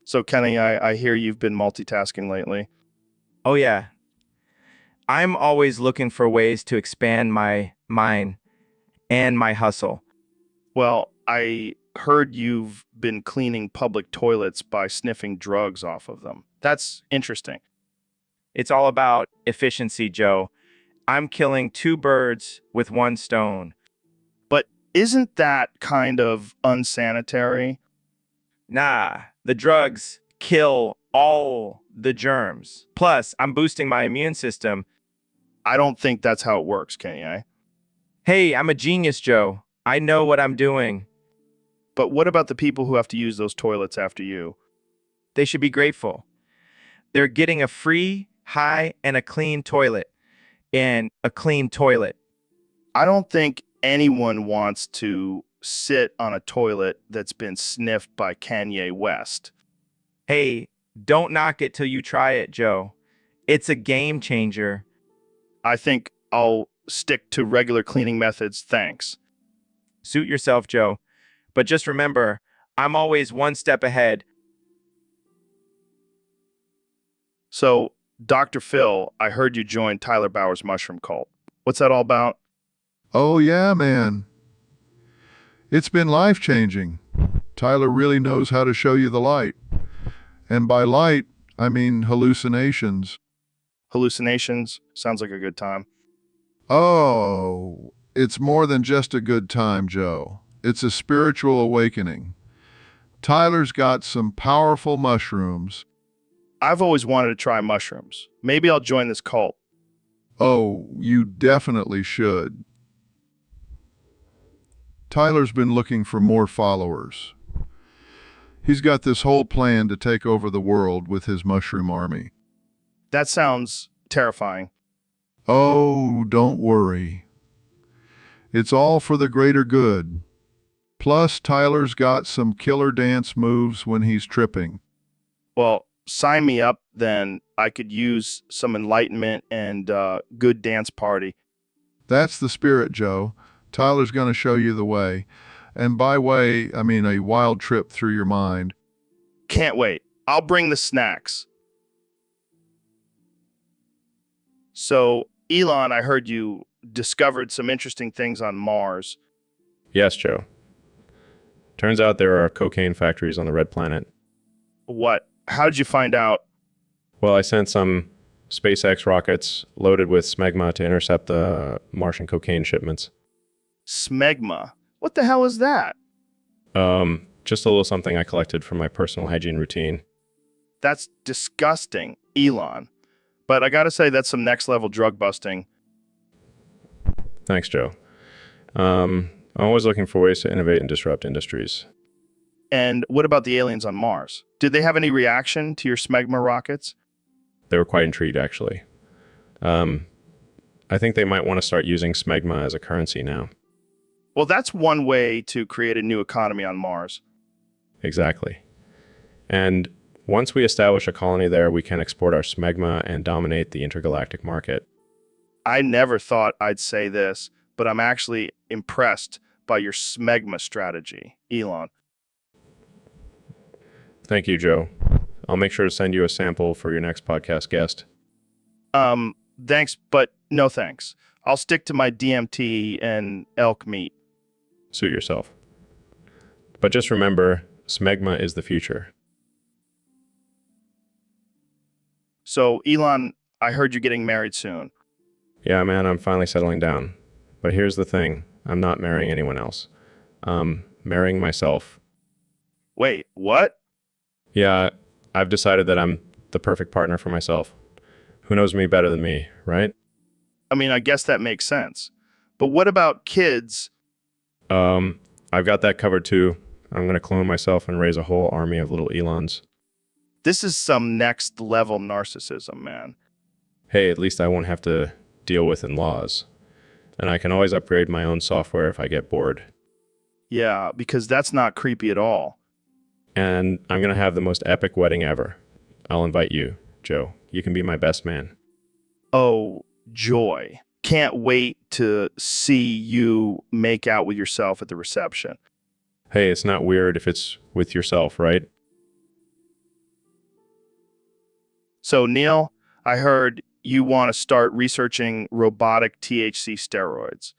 So, Kenny, I hear you've been multitasking lately. Oh, yeah. I'm always looking for ways to expand my mind and my hustle. Well, I heard you've been cleaning public toilets by sniffing drugs off of them. That's interesting. It's all about efficiency, Joe. I'm killing two birds with one stone. But isn't that kind of unsanitary? Nah, the drugs kill all the germs. Plus, I'm boosting my immune system. I don't think that's how it works, Kenny. Hey, I'm a genius, Joe. I know what I'm doing. But what about the people who have to use those toilets after you? They should be grateful. They're getting a free, high, and a clean toilet. And a clean toilet. I don't think anyone wants to sit on a toilet that's been sniffed by Kanye West. Hey, don't knock it till you try it, Joe. It's a game changer. I think I'll stick to regular cleaning methods, thanks. Suit yourself, Joe. But just remember, I'm always one step ahead. So, Dr. Phil, I heard you joined Tyler Bauer's mushroom cult. What's that all about? Oh, yeah, man. It's been life-changing. Tyler really knows how to show you the light. And by light, I mean hallucinations. Hallucinations? Sounds like a good time. Oh, it's more than just a good time, Joe. It's a spiritual awakening. Tyler's got some powerful mushrooms. I've always wanted to try mushrooms. Maybe I'll join this cult. Oh, you definitely should. Tyler's been looking for more followers. He's got this whole plan to take over the world with his mushroom army. That sounds terrifying. Oh, don't worry. It's all for the greater good. Plus, Tyler's got some killer dance moves when he's tripping. Well, sign me up then. I could use some enlightenment and good dance party. That's the spirit, Joe. Tyler's going to show you the way. And by way, I mean a wild trip through your mind. Can't wait. I'll bring the snacks. So, Elon, I heard you discovered some interesting things on Mars. Yes, Joe. Turns out there are cocaine factories on the Red Planet. What? How did you find out? Well, I sent some SpaceX rockets loaded with smegma to intercept the Martian cocaine shipments. Smegma. What the hell is that? Just a little something I collected from my personal hygiene routine. That's disgusting, Elon. But I gotta say, that's some next level drug busting. Thanks, Joe. I'm always looking for ways to innovate and disrupt industries. And what about the aliens on Mars? Did they have any reaction to your smegma rockets? They were quite intrigued, actually. I think they might want to start using smegma as a currency now. Well, that's one way to create a new economy on Mars. Exactly. And once we establish a colony there, we can export our smegma and dominate the intergalactic market. I never thought I'd say this, but I'm actually impressed by your smegma strategy, Elon. Thank you, Joe. I'll make sure to send you a sample for your next podcast guest. Thanks, but no thanks. I'll stick to my DMT and elk meat. Suit yourself. But just remember, smegma is the future. So, Elon, I heard you're getting married soon. Yeah, man, I'm finally settling down. But here's the thing. I'm not marrying anyone else. I'm marrying myself. Wait, what? Yeah, I've decided that I'm the perfect partner for myself. Who knows me better than me, right? I mean, I guess that makes sense. But what about kids? I've got that covered too. I'm going to clone myself and raise a whole army of little Elons. This is some next level narcissism, man. Hey, at least I won't have to deal with in-laws. And I can always upgrade my own software if I get bored. Yeah, because that's not creepy at all. And I'm going to have the most epic wedding ever. I'll invite you, Joe. You can be my best man. Oh, joy. Can't wait to see you make out with yourself at the reception. Hey, it's not weird if it's with yourself, right? So, Neil, I heard you want to start researching robotic THC steroids.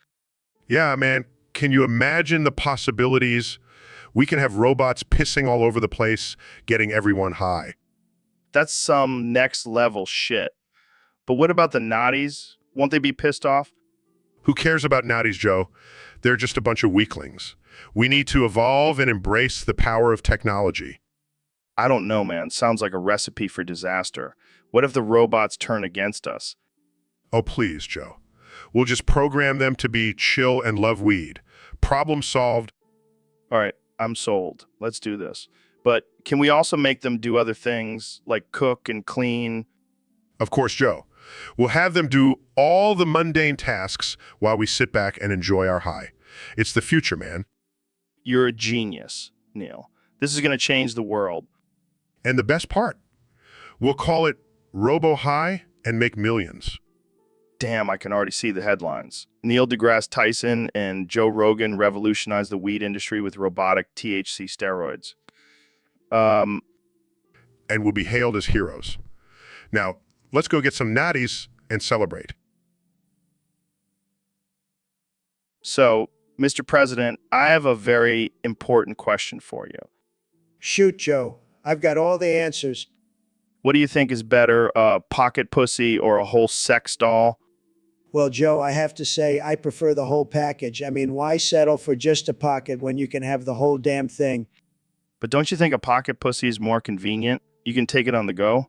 Yeah, man. Can you imagine the possibilities? We can have robots pissing all over the place, getting everyone high. That's some next level shit. But what about the naughties? Won't they be pissed off? Who cares about natties, Joe? They're just a bunch of weaklings. We need to evolve and embrace the power of technology. I don't know, man. Sounds like a recipe for disaster. What if the robots turn against us? Oh, please, Joe. We'll just program them to be chill and love weed. Problem solved. All right, I'm sold. Let's do this. But can we also make them do other things like cook and clean? Of course, Joe. We'll have them do all the mundane tasks while we sit back and enjoy our high. It's the future, man. You're a genius, Neil. This is going to change the world. And the best part, we'll call it Robo High and make millions. Damn, I can already see the headlines. Neil deGrasse Tyson and Joe Rogan revolutionized the weed industry with robotic THC steroids. And we'll be hailed as heroes. Now, let's go get some natties and celebrate. So, Mr. President, I have a very important question for you. Shoot, Joe. I've got all the answers. What do you think is better, a pocket pussy or a whole sex doll? Well, Joe, I have to say I prefer the whole package. I mean, why settle for just a pocket when you can have the whole damn thing? But don't you think a pocket pussy is more convenient? You can take it on the go.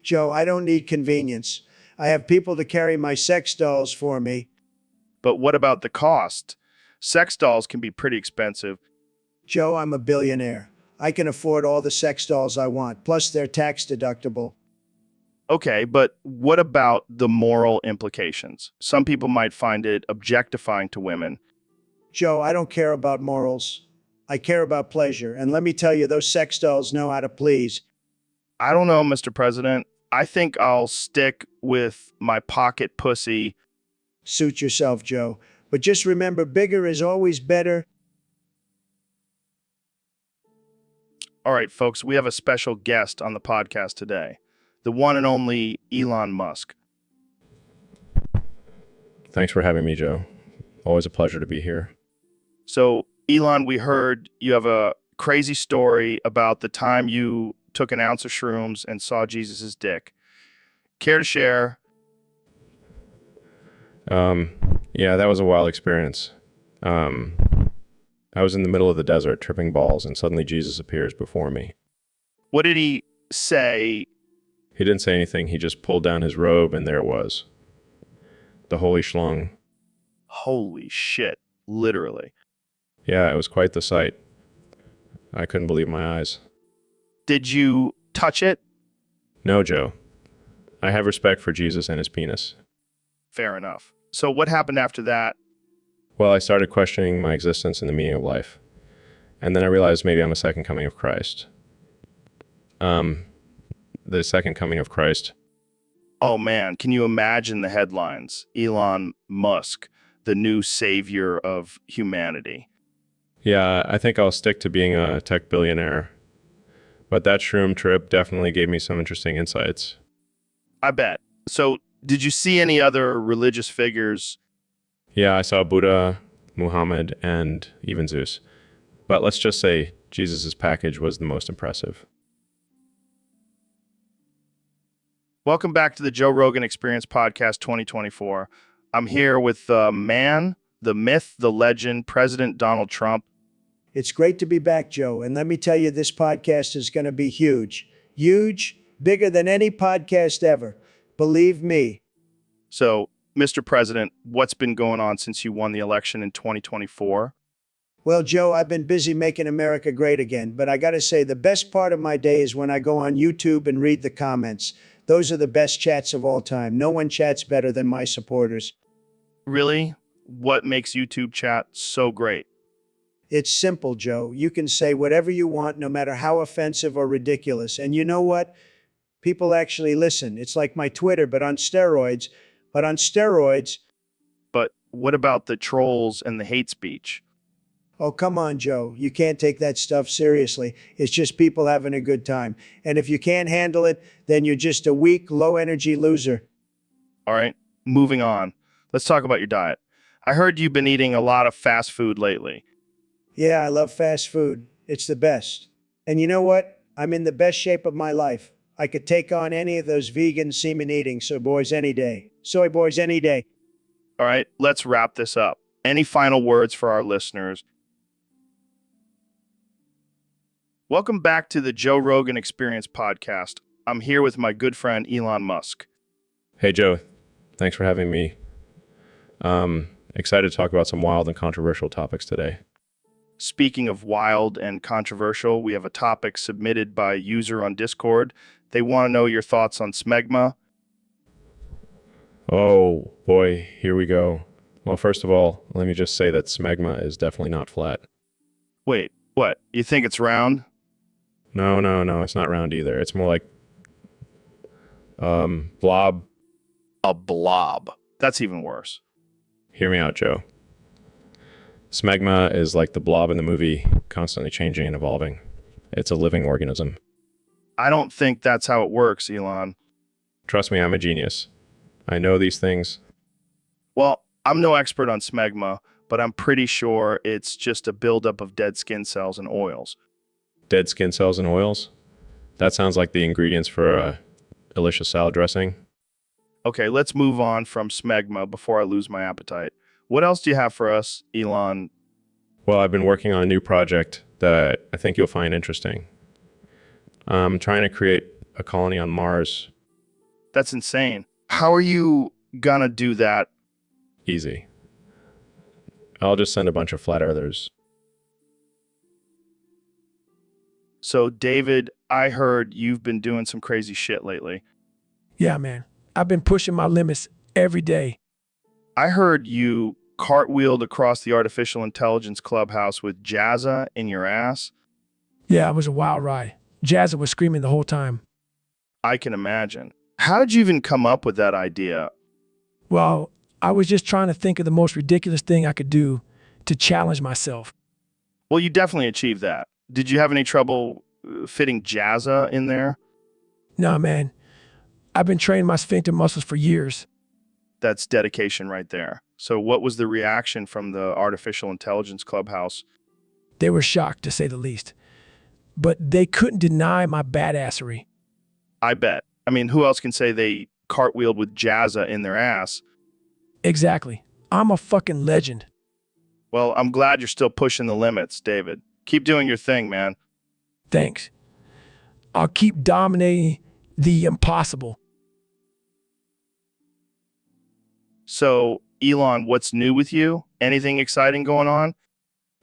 Joe, I don't need convenience. I have people to carry my sex dolls for me. But what about the cost? Sex dolls can be pretty expensive. Joe, I'm a billionaire. I can afford all the sex dolls I want, plus they're tax deductible. Okay, but what about the moral implications? Some people might find it objectifying to women. Joe, I don't care about morals. I care about pleasure. And let me tell you, those sex dolls know how to please. I don't know, Mr. President. I think I'll stick with my pocket pussy. Suit yourself, Joe. But just remember, bigger is always better. All right, folks, we have a special guest on the podcast today, the one and only Elon Musk. Thanks for having me, Joe. Always a pleasure to be here. So, Elon, we heard you have a crazy story about the time you took an ounce of shrooms and saw Jesus's dick. Care to share? Yeah, that was a wild experience. I was in the middle of the desert tripping balls, and suddenly Jesus appears before me. What did he say? He didn't say anything. He just pulled down his robe, and there it was. The holy schlong. Holy shit, literally. Yeah, it was quite the sight. I couldn't believe my eyes. Did you touch it? No, Joe. I have respect for Jesus and his penis. Fair enough. So what happened after that? Well, I started questioning my existence and the meaning of life. And then I realized maybe I'm a second coming of Christ. The second coming of Christ. Oh man, can you imagine the headlines? Elon Musk, the new savior of humanity. Yeah, I think I'll stick to being a tech billionaire. But that shroom trip definitely gave me some interesting insights. I bet. So did you see any other religious figures? Yeah, I saw Buddha, Muhammad, and even Zeus. But let's just say Jesus' package was the most impressive. Welcome back to the Joe Rogan Experience Podcast 2024. I'm here with the man, the myth, the legend, President Donald Trump. It's great to be back, Joe. And let me tell you, this podcast is going to be huge. Huge, bigger than any podcast ever. Believe me. So, Mr. President, what's been going on since you won the election in 2024? Well, Joe, I've been busy making America great again, but I got to say the best part of my day is when I go on YouTube and read the comments. Those are the best chats of all time. No one chats better than my supporters. Really? What makes YouTube chat so great? It's simple, Joe. You can say whatever you want, no matter how offensive or ridiculous. And you know what? People actually listen. It's like my Twitter, but on steroids. But what about the trolls and the hate speech? Oh, come on, Joe. You can't take that stuff seriously. It's just people having a good time. And if you can't handle it, then you're just a weak, low energy loser. All right, moving on. Let's talk about your diet. I heard you've been eating a lot of fast food lately. Yeah, I love fast food. It's the best. And you know what? I'm in the best shape of my life. I could take on any of those vegan semen eating soy boys any day. Soy boys any day. All right, let's wrap this up. Any final words for our listeners? Welcome back to the Joe Rogan Experience podcast. I'm here with my good friend Elon Musk. Hey, Joe. Thanks for having me. Excited to talk about some wild and controversial topics today. Speaking of wild and controversial, we have a topic submitted by a user on Discord. They want to know your thoughts on smegma. Oh, boy, here we go. Well, first of all, let me just say that smegma is definitely not flat. Wait, what? You think it's round? No, it's not round either. It's more like blob. A blob. That's even worse. Hear me out, Joe. Smegma is like the blob in the movie, constantly changing and evolving. It's a living organism. I don't think that's how it works, Elon. Trust me, I'm a genius. I know these things. Well, I'm no expert on smegma, but I'm pretty sure it's just a buildup of dead skin cells and oils. Dead skin cells and oils? That sounds like the ingredients for a delicious salad dressing. Okay, let's move on from smegma before I lose my appetite. What else do you have for us, Elon? Well, I've been working on a new project that I think you'll find interesting. I'm trying to create a colony on Mars. That's insane. How are you gonna do that? Easy. I'll just send a bunch of flat earthers. So, David, I heard you've been doing some crazy shit lately. Yeah, man. I've been pushing my limits every day. I heard you cartwheeled across the artificial intelligence clubhouse with Jazza in your ass. Yeah, it was a wild ride. Jazza was screaming the whole time. I can imagine. How did you even come up with that idea? Well, I was just trying to think of the most ridiculous thing I could do to challenge myself. Well, you definitely achieved that. Did you have any trouble fitting Jazza in there? Nah, man. I've been training my sphincter muscles for years. That's dedication right there. So what was the reaction from the artificial intelligence clubhouse? They were shocked, to say the least. But they couldn't deny my badassery. I bet. I mean, who else can say they cartwheeled with Jazza in their ass? Exactly. I'm a fucking legend. Well, I'm glad you're still pushing the limits, David. Keep doing your thing, man. Thanks. I'll keep dominating the impossible. So, Elon, what's new with you? Anything exciting going on?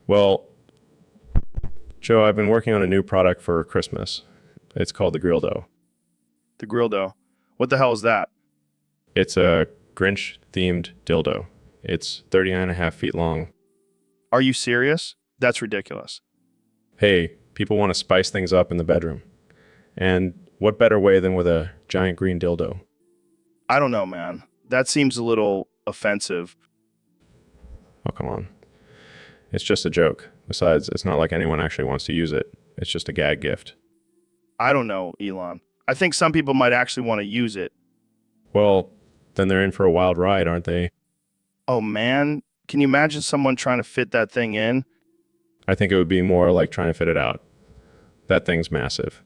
Well, Joe, I've been working on a new product for Christmas. It's called the Grill Dough. The grill dough. What the hell is that? It's a Grinch-themed dildo. It's 39.5 feet long. Are you serious? That's ridiculous. Hey, people want to spice things up in the bedroom. And what better way than with a giant green dildo? I don't know, man. That seems a little offensive. Oh, come on. It's just a joke. Besides, it's not like anyone actually wants to use it. It's just a gag gift. I don't know, Elon. I think some people might actually want to use it. Well, then they're in for a wild ride, aren't they? Oh, man. Can you imagine someone trying to fit that thing in? I think it would be more like trying to fit it out. That thing's massive.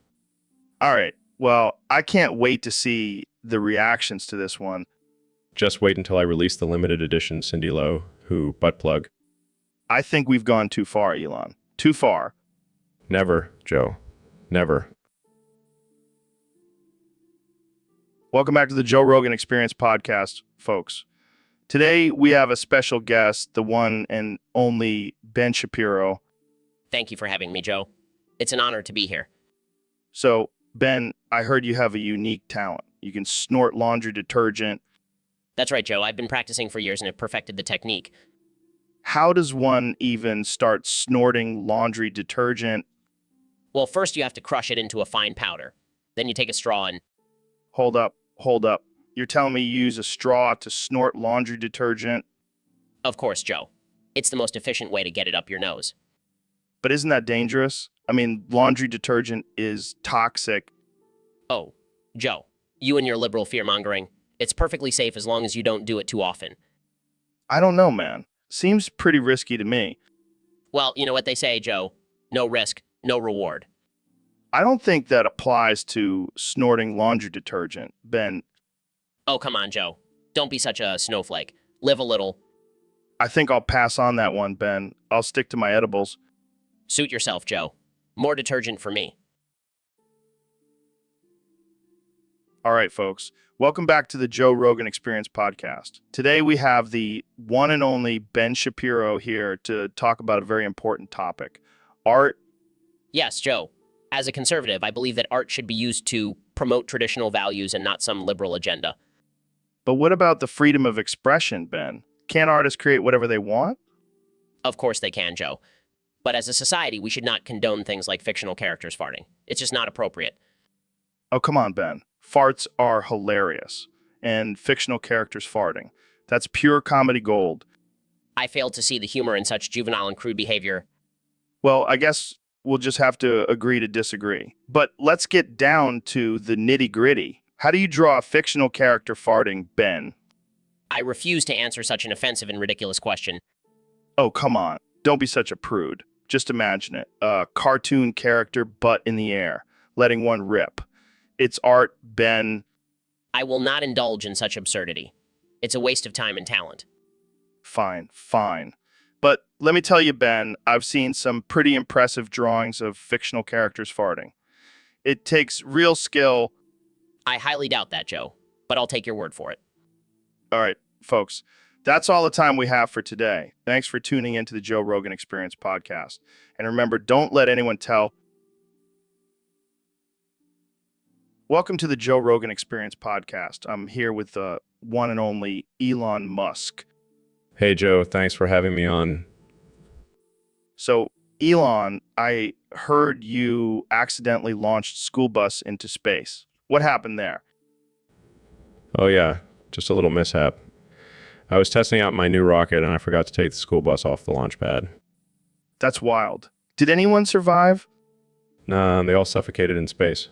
All right. Well, I can't wait to see the reactions to this one. Just wait until I release the limited edition Cindy Lowe, who butt plug. I think we've gone too far, Elon. Too far. Never, Joe. Never. Welcome back to the Joe Rogan Experience podcast, folks. Today, we have a special guest, the one and only Ben Shapiro. Thank you for having me, Joe. It's an honor to be here. So, Ben, I heard you have a unique talent. You can snort laundry detergent. That's right, Joe. I've been practicing for years and have perfected the technique. How does one even start snorting laundry detergent? Well, first you have to crush it into a fine powder. Then you take a straw and... Hold up. You're telling me you use a straw to snort laundry detergent? Of course, Joe. It's the most efficient way to get it up your nose. But isn't that dangerous? I mean, laundry detergent is toxic. Oh, Joe, you and your liberal fear-mongering. It's perfectly safe as long as you don't do it too often. I don't know, man. Seems pretty risky to me. Well, you know what they say, Joe. No risk, no reward. I don't think that applies to snorting laundry detergent, Ben. Oh, come on, Joe. Don't be such a snowflake. Live a little. I think I'll pass on that one, Ben. I'll stick to my edibles. Suit yourself, Joe. More detergent for me. All right, folks. Welcome back to the Joe Rogan Experience podcast. Today we have the one and only Ben Shapiro here to talk about a very important topic. Art. Yes, Joe. As a conservative, I believe that art should be used to promote traditional values and not some liberal agenda. But what about the freedom of expression, Ben? Can't artists create whatever they want? Of course they can, Joe. But as a society, we should not condone things like fictional characters farting. It's just not appropriate. Oh, come on, Ben. Farts are hilarious. And fictional characters farting. That's pure comedy gold. I fail to see the humor in such juvenile and crude behavior. Well, I guess we'll just have to agree to disagree. But let's get down to the nitty-gritty. How do you draw a fictional character farting, Ben? I refuse to answer such an offensive and ridiculous question. Oh, come on. Don't be such a prude. Just imagine it. A cartoon character, butt in the air, letting one rip. It's art, Ben. I will not indulge in such absurdity. It's a waste of time and talent. Fine, fine. But let me tell you, Ben, I've seen some pretty impressive drawings of fictional characters farting. It takes real skill. I highly doubt that, Joe, but I'll take your word for it. All right, folks, that's all the time we have for today. Thanks for tuning into the Joe Rogan Experience podcast. And remember, don't let anyone tell. Welcome to the Joe Rogan Experience podcast. I'm here with the one and only Elon Musk. Hey, Joe, thanks for having me on. So, Elon, I heard you accidentally launched School Bus into space. What happened there? Oh, yeah, just a little mishap. I was testing out my new rocket and I forgot to take the school bus off the launch pad. That's wild. Did anyone survive? Nah, they all suffocated in space.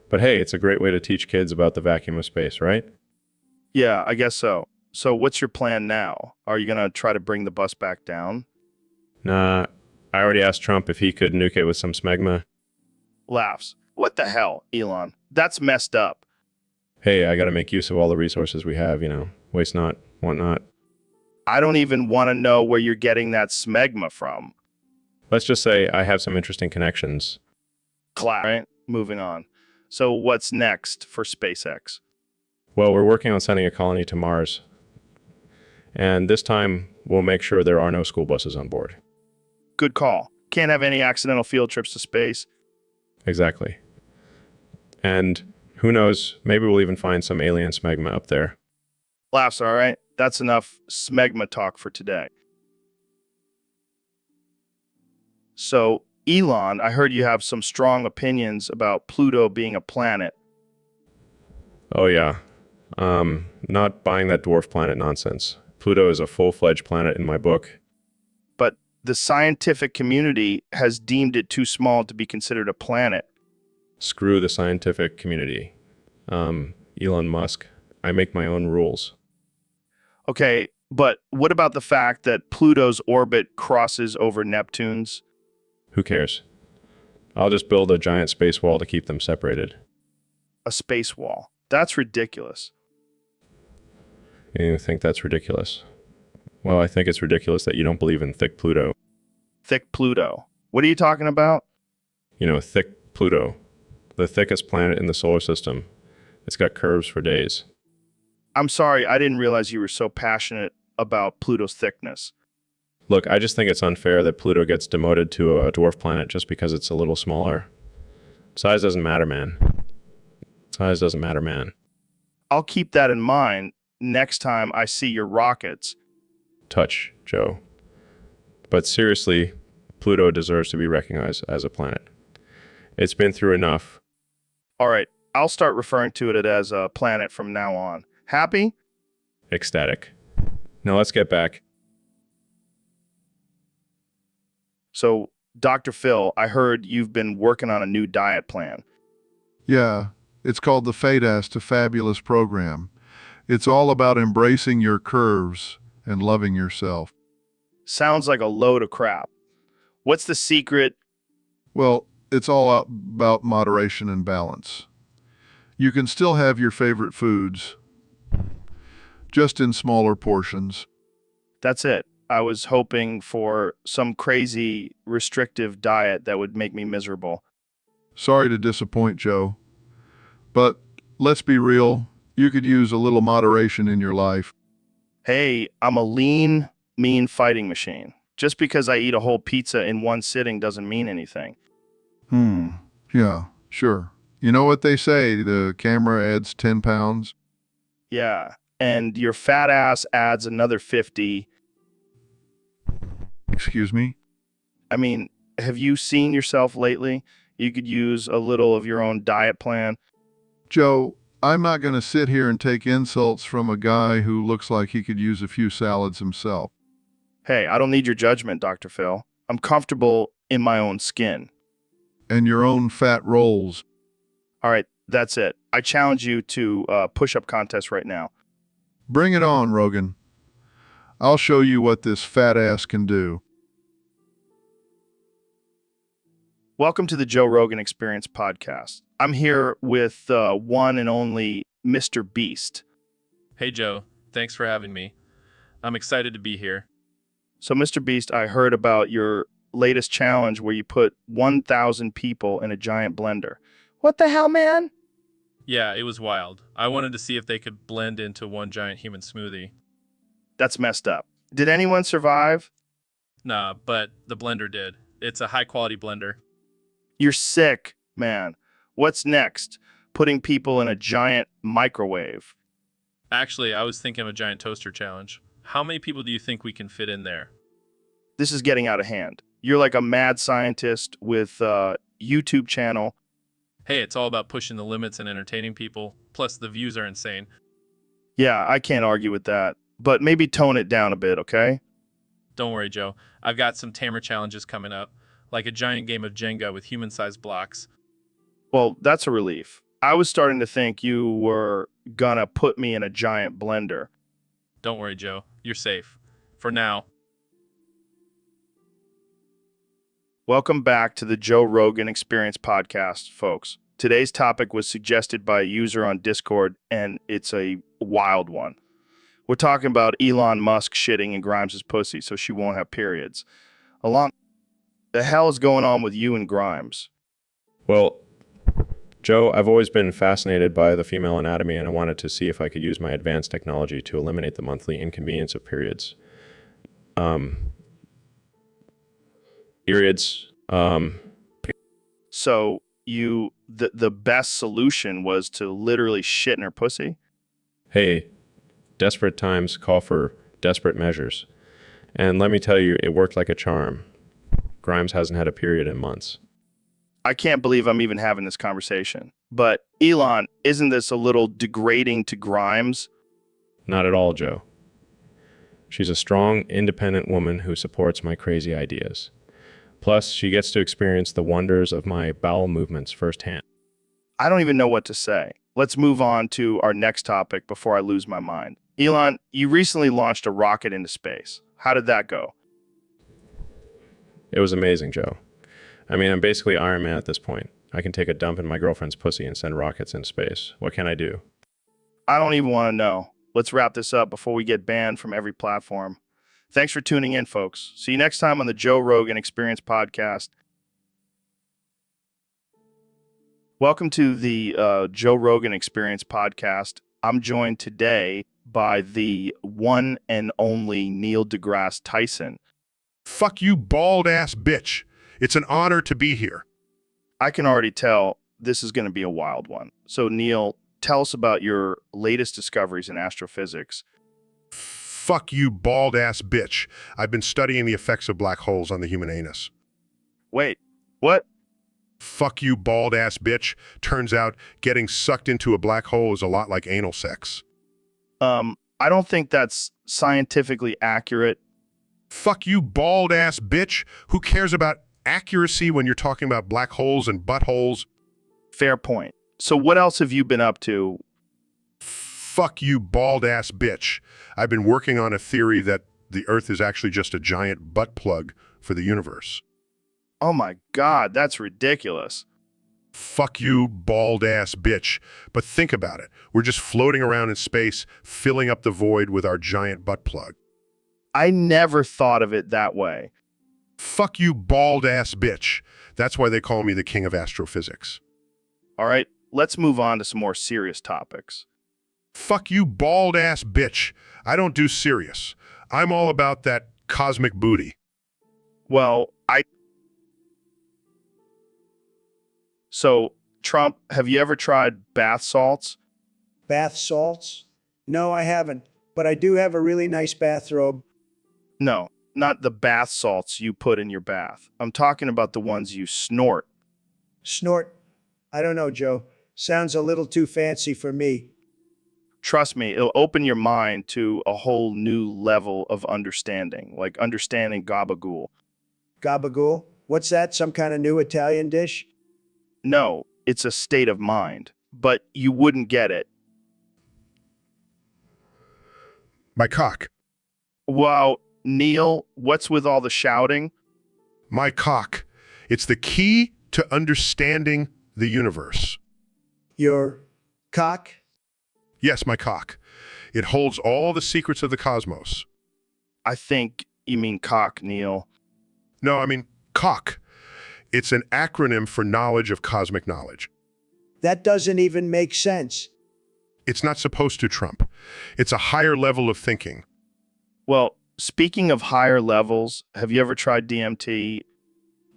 But hey, it's a great way to teach kids about the vacuum of space, right? Yeah, I guess so. So what's your plan now? Are you going to try to bring the bus back down? Nah, I already asked Trump if he could nuke it with some smegma. Laughs. What the hell, Elon? That's messed up. Hey, I gotta make use of all the resources we have, waste not, want not. I don't even want to know where you're getting that smegma from. Let's just say I have some interesting connections. Clap. Right? Moving on. So what's next for SpaceX? Well, we're working on sending a colony to Mars. And this time, we'll make sure there are no school buses on board. Good call. Can't have any accidental field trips to space. Exactly. And who knows, maybe we'll even find some alien smegma up there. Laughs, all right? That's enough smegma talk for today. So, Elon, I heard you have some strong opinions about Pluto being a planet. Oh yeah. Not buying that dwarf planet nonsense. Pluto is a full-fledged planet in my book. But the scientific community has deemed it too small to be considered a planet. Screw the scientific community. Elon Musk. I make my own rules. Okay, but what about the fact that Pluto's orbit crosses over Neptune's? Who cares? I'll just build a giant space wall to keep them separated. A space wall. That's ridiculous. You think that's ridiculous? Well, I think it's ridiculous that you don't believe in thick Pluto. Thick Pluto. What are you talking about? Thick Pluto. The thickest planet in the solar system. It's got curves for days. I'm sorry, I didn't realize you were so passionate about Pluto's thickness. Look, I just think it's unfair that Pluto gets demoted to a dwarf planet just because it's a little smaller. Size doesn't matter, man. Size doesn't matter, man. I'll keep that in mind next time I see your rockets. Touch, Joe. But seriously, Pluto deserves to be recognized as a planet. It's been through enough. All right, I'll start referring to it as a planet from now on. Happy? Ecstatic. Now let's get back. So, Dr. Phil, I heard you've been working on a new diet plan. Yeah, it's called the Fade to Fabulous program. It's all about embracing your curves and loving yourself. Sounds like a load of crap. What's the secret? Well, it's all about moderation and balance. You can still have your favorite foods, just in smaller portions. That's it. I was hoping for some crazy restrictive diet that would make me miserable. Sorry to disappoint, Joe. But let's be real, you could use a little moderation in your life. Hey, I'm a lean, mean fighting machine. Just because I eat a whole pizza in one sitting doesn't mean anything. Yeah, sure. You know what they say, the camera adds 10 pounds? Yeah, and your fat ass adds another 50. Excuse me? I mean, have you seen yourself lately? You could use a little of your own diet plan. Joe, I'm not going to sit here and take insults from a guy who looks like he could use a few salads himself. Hey, I don't need your judgment, Dr. Phil. I'm comfortable in my own skin. And your own fat rolls. All right, that's it. I challenge you to a push-up contest right now. Bring it on, Rogan. I'll show you what this fat ass can do. Welcome to the Joe Rogan Experience podcast. I'm here with one and only Mr. Beast. Hey Joe, thanks for having me. I'm excited to be here. So, Mr. Beast, I heard about your latest challenge where you put 1,000 people in a giant blender. What the hell, man? Yeah, it was wild. I wanted to see if they could blend into one giant human smoothie. That's messed up. Did anyone survive? Nah, but the blender did. It's a high quality blender. You're sick, man. What's next? Putting people in a giant microwave. Actually, I was thinking of a giant toaster challenge. How many people do you think we can fit in there? This is getting out of hand. You're like a mad scientist with a YouTube channel. Hey, it's all about pushing the limits and entertaining people. Plus, the views are insane. Yeah, I can't argue with that. But maybe tone it down a bit, okay? Don't worry, Joe. I've got some tamer challenges coming up, like a giant game of Jenga with human-sized blocks. Well, that's a relief. I was starting to think you were gonna put me in a giant blender. Don't worry, Joe. You're safe. For now. Welcome back to the Joe Rogan Experience podcast, folks. Today's topic was suggested by a user on Discord, and it's a wild one. We're talking about Elon Musk shitting in Grimes' pussy so she won't have periods. The hell is going on with you and Grimes? Well, Joe, I've always been fascinated by the female anatomy, and I wanted to see if I could use my advanced technology to eliminate the monthly inconvenience of periods. So the best solution was to literally shit in her pussy? Hey, desperate times call for desperate measures. And let me tell you, it worked like a charm. Grimes hasn't had a period in months. I can't believe I'm even having this conversation. But Elon, isn't this a little degrading to Grimes? Not at all, Joe. She's a strong, independent woman who supports my crazy ideas. Plus, she gets to experience the wonders of my bowel movements firsthand. I don't even know what to say. Let's move on to our next topic before I lose my mind. Elon, you recently launched a rocket into space. How did that go? It was amazing, Joe. I mean, I'm basically Iron Man at this point. I can take a dump in my girlfriend's pussy and send rockets into space. What can I do? I don't even want to know. Let's wrap this up before we get banned from every platform. Thanks for tuning in, folks. See you next time on the Joe Rogan Experience podcast. Welcome to the Joe Rogan Experience podcast. I'm joined today by the one and only Neil deGrasse Tyson. Fuck you, bald-ass bitch. It's an honor to be here. I can already tell this is going to be a wild one. So, Neil, tell us about your latest discoveries in astrophysics. Fuck you, bald-ass bitch. I've been studying the effects of black holes on the human anus. Wait, what? Fuck you, bald-ass bitch. Turns out getting sucked into a black hole is a lot like anal sex. I don't think that's scientifically accurate. Fuck you, bald-ass bitch. Who cares about accuracy when you're talking about black holes and buttholes? Fair point. So what else have you been up to? Fuck you, bald-ass bitch. I've been working on a theory that the Earth is actually just a giant butt plug for the universe. Oh my God, that's ridiculous. Fuck you, bald-ass bitch. But think about it. We're just floating around in space, filling up the void with our giant butt plug. I never thought of it that way. Fuck you, bald-ass bitch. That's why they call me the king of astrophysics. All right, let's move on to some more serious topics. Fuck you, bald-ass bitch. I don't do serious. I'm all about that cosmic booty. Well, So, Trump, have you ever tried bath salts? Bath salts? No, I haven't, but I do have a really nice bathrobe. No, not the bath salts you put in your bath. I'm talking about the ones you snort. Snort? I don't know, Joe. Sounds a little too fancy for me. Trust me, it'll open your mind to a whole new level of understanding, like understanding gabagool. Gabagool? What's that? Some kind of new Italian dish? No, it's a state of mind, but you wouldn't get it. My cock. Wow, Neil, what's with all the shouting? My cock. It's the key to understanding the universe. Your cock? Yes, my cock. It holds all the secrets of the cosmos. I think you mean cock, Neil. No, I mean cock. It's an acronym for knowledge of cosmic knowledge. That doesn't even make sense. It's not supposed to, Trump. It's a higher level of thinking. Well, speaking of higher levels, have you ever tried DMT?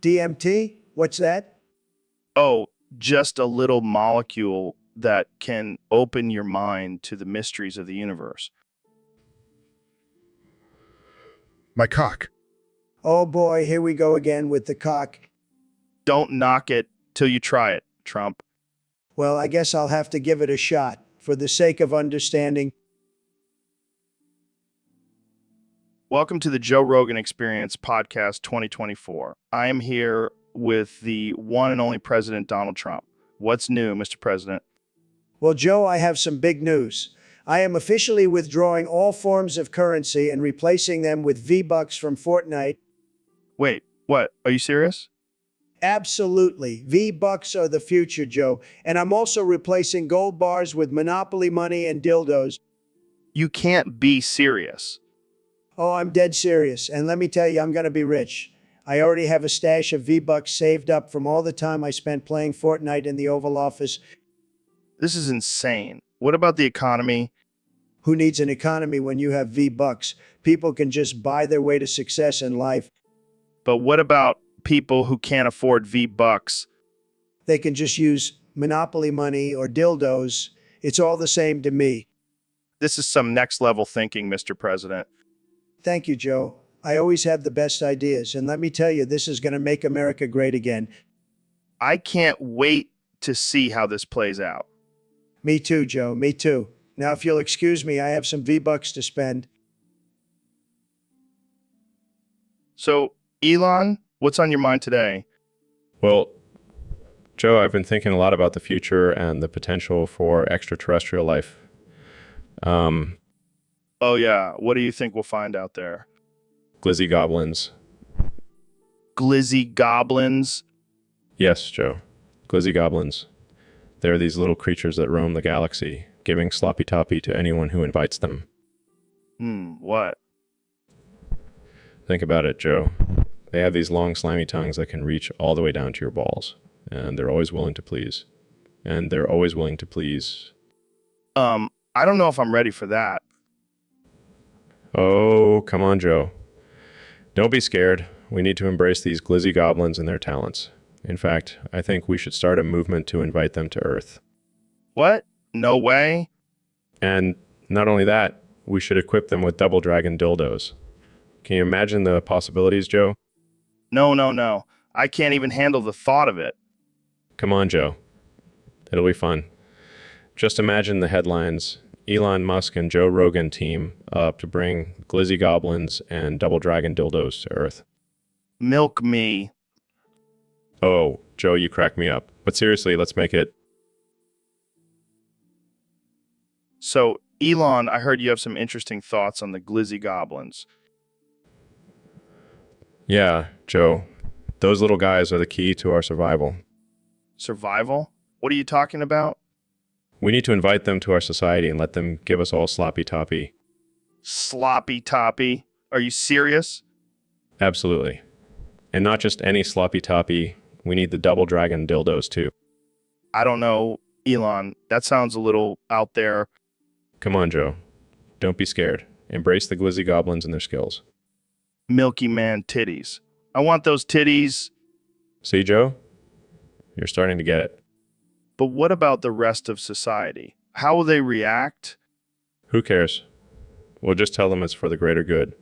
DMT? What's that? Oh, just a little molecule that can open your mind to the mysteries of the universe. My cock. Oh boy, here we go again with the cock. Don't knock it till you try it, Trump. Well, I guess I'll have to give it a shot for the sake of understanding. Welcome to the Joe Rogan Experience Podcast 2024. I am here with the one and only President Donald Trump. What's new, Mr. President? Well, Joe, I have some big news. I am officially withdrawing all forms of currency and replacing them with V-Bucks from Fortnite. Wait, what? Are you serious? Absolutely. V-Bucks are the future, Joe. And I'm also replacing gold bars with Monopoly money and dildos. You can't be serious. Oh, I'm dead serious. And let me tell you, I'm going to be rich. I already have a stash of V-Bucks saved up from all the time I spent playing Fortnite in the Oval Office. This is insane. What about the economy? Who needs an economy when you have V-Bucks? People can just buy their way to success in life. But what about people who can't afford V-Bucks? They can just use Monopoly money or dildos. It's all the same to me. This is some next level thinking, Mr. President. Thank you, Joe. I always have the best ideas. And let me tell you, this is going to make America great again. I can't wait to see how this plays out. Me too, Joe. Me too. Now, if you'll excuse me, I have some V-Bucks to spend. So, Elon, what's on your mind today? Well, Joe, I've been thinking a lot about the future and the potential for extraterrestrial life. Oh yeah, what do you think we'll find out there? Glizzy goblins. Glizzy goblins? Yes, Joe. Glizzy goblins. They're these little creatures that roam the galaxy, giving sloppy toppy to anyone who invites them. What? Think about it, Joe. They have these long, slimy tongues that can reach all the way down to your balls, and they're always willing to please. And they're always willing to please. I don't know if I'm ready for that. Oh, come on, Joe. Don't be scared. We need to embrace these glizzy goblins and their talents. In fact, I think we should start a movement to invite them to Earth. What? No way? And not only that, we should equip them with double dragon dildos. Can you imagine the possibilities, Joe? No. I can't even handle the thought of it. Come on, Joe. It'll be fun. Just imagine the headlines. Elon Musk and Joe Rogan team up to bring glizzy goblins and double dragon dildos to Earth. Milk me. Oh, Joe, you crack me up. But seriously, let's make it. So, Elon, I heard you have some interesting thoughts on the glizzy goblins. Yeah, Joe. Those little guys are the key to our survival. Survival? What are you talking about? We need to invite them to our society and let them give us all sloppy toppy. Sloppy toppy? Are you serious? Absolutely. And not just any sloppy toppy. We need the double dragon dildos too. I don't know, Elon. That sounds a little out there. Come on, Joe. Don't be scared. Embrace the glizzy goblins and their skills. Milky man titties. I want those titties. See, Joe? You're starting to get it. But what about the rest of society? How will they react? Who cares? We'll just tell them it's for the greater good.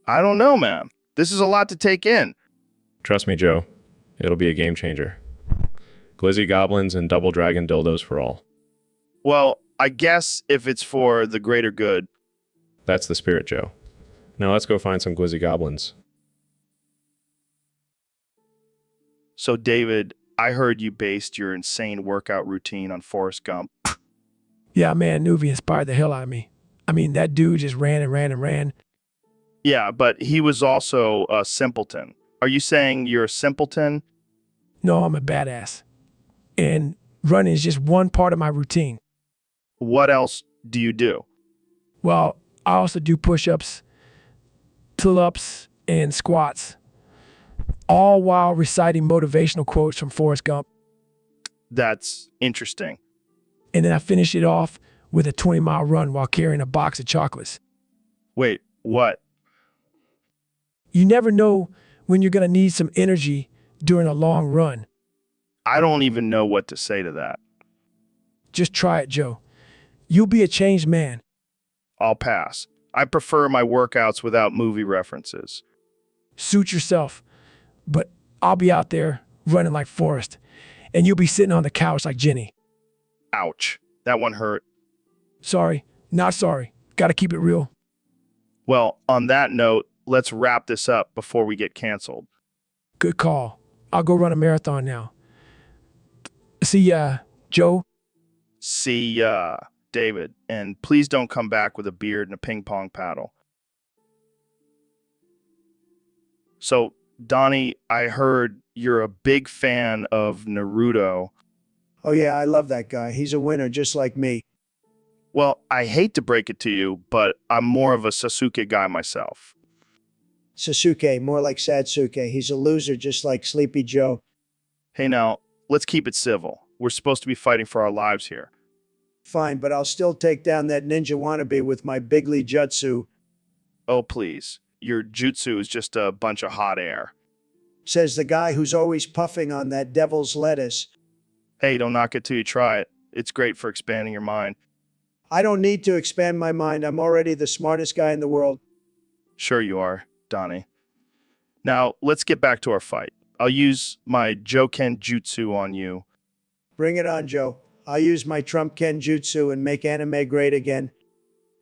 I don't know, man. This is a lot to take in. Trust me, Joe. It'll be a game changer. Glizzy goblins and double dragon dildos for all. Well, I guess if it's for the greater good. That's the spirit, Joe. Now let's go find some glizzy goblins. So, David, I heard you based your insane workout routine on Forrest Gump. Yeah, man, Nuvi inspired the hell out of me. I mean, that dude just ran and ran and ran. Yeah, but he was also a simpleton. Are you saying you're a simpleton? No, I'm a badass. And running is just one part of my routine. What else do you do? Well, I also do push-ups, pull-ups, and squats, all while reciting motivational quotes from Forrest Gump. That's interesting. And then I finish it off with a 20-mile run while carrying a box of chocolates. Wait, what? You never know when you're going to need some energy during a long run. I don't even know what to say to that. Just try it, Joe. You'll be a changed man. I'll pass. I prefer my workouts without movie references. Suit yourself. But I'll be out there running like Forrest, and you'll be sitting on the couch like Jenny. Ouch. That one hurt. Sorry, not sorry. Gotta keep it real. Well, on that note, let's wrap this up before we get canceled. Good call. I'll go run a marathon now. See ya, Joe. See ya, David. And please don't come back with a beard and a ping pong paddle. So, Donnie, I heard you're a big fan of Naruto. Oh, yeah, I love that guy. He's a winner just like me. Well, I hate to break it to you, but I'm more of a Sasuke guy myself. Sasuke, more like Satsuke. He's a loser just like Sleepy Joe. Hey, now, let's keep it civil. We're supposed to be fighting for our lives here. Fine, but I'll still take down that ninja wannabe with my bigly jutsu. Oh, please. Your jutsu is just a bunch of hot air. Says the guy who's always puffing on that devil's lettuce. Hey, don't knock it till you try it. It's great for expanding your mind. I don't need to expand my mind. I'm already the smartest guy in the world. Sure you are, Donnie. Now, let's get back to our fight. I'll use my Joken jutsu on you. Bring it on, Joe. I'll use my Trump Ken jutsu and make anime great again.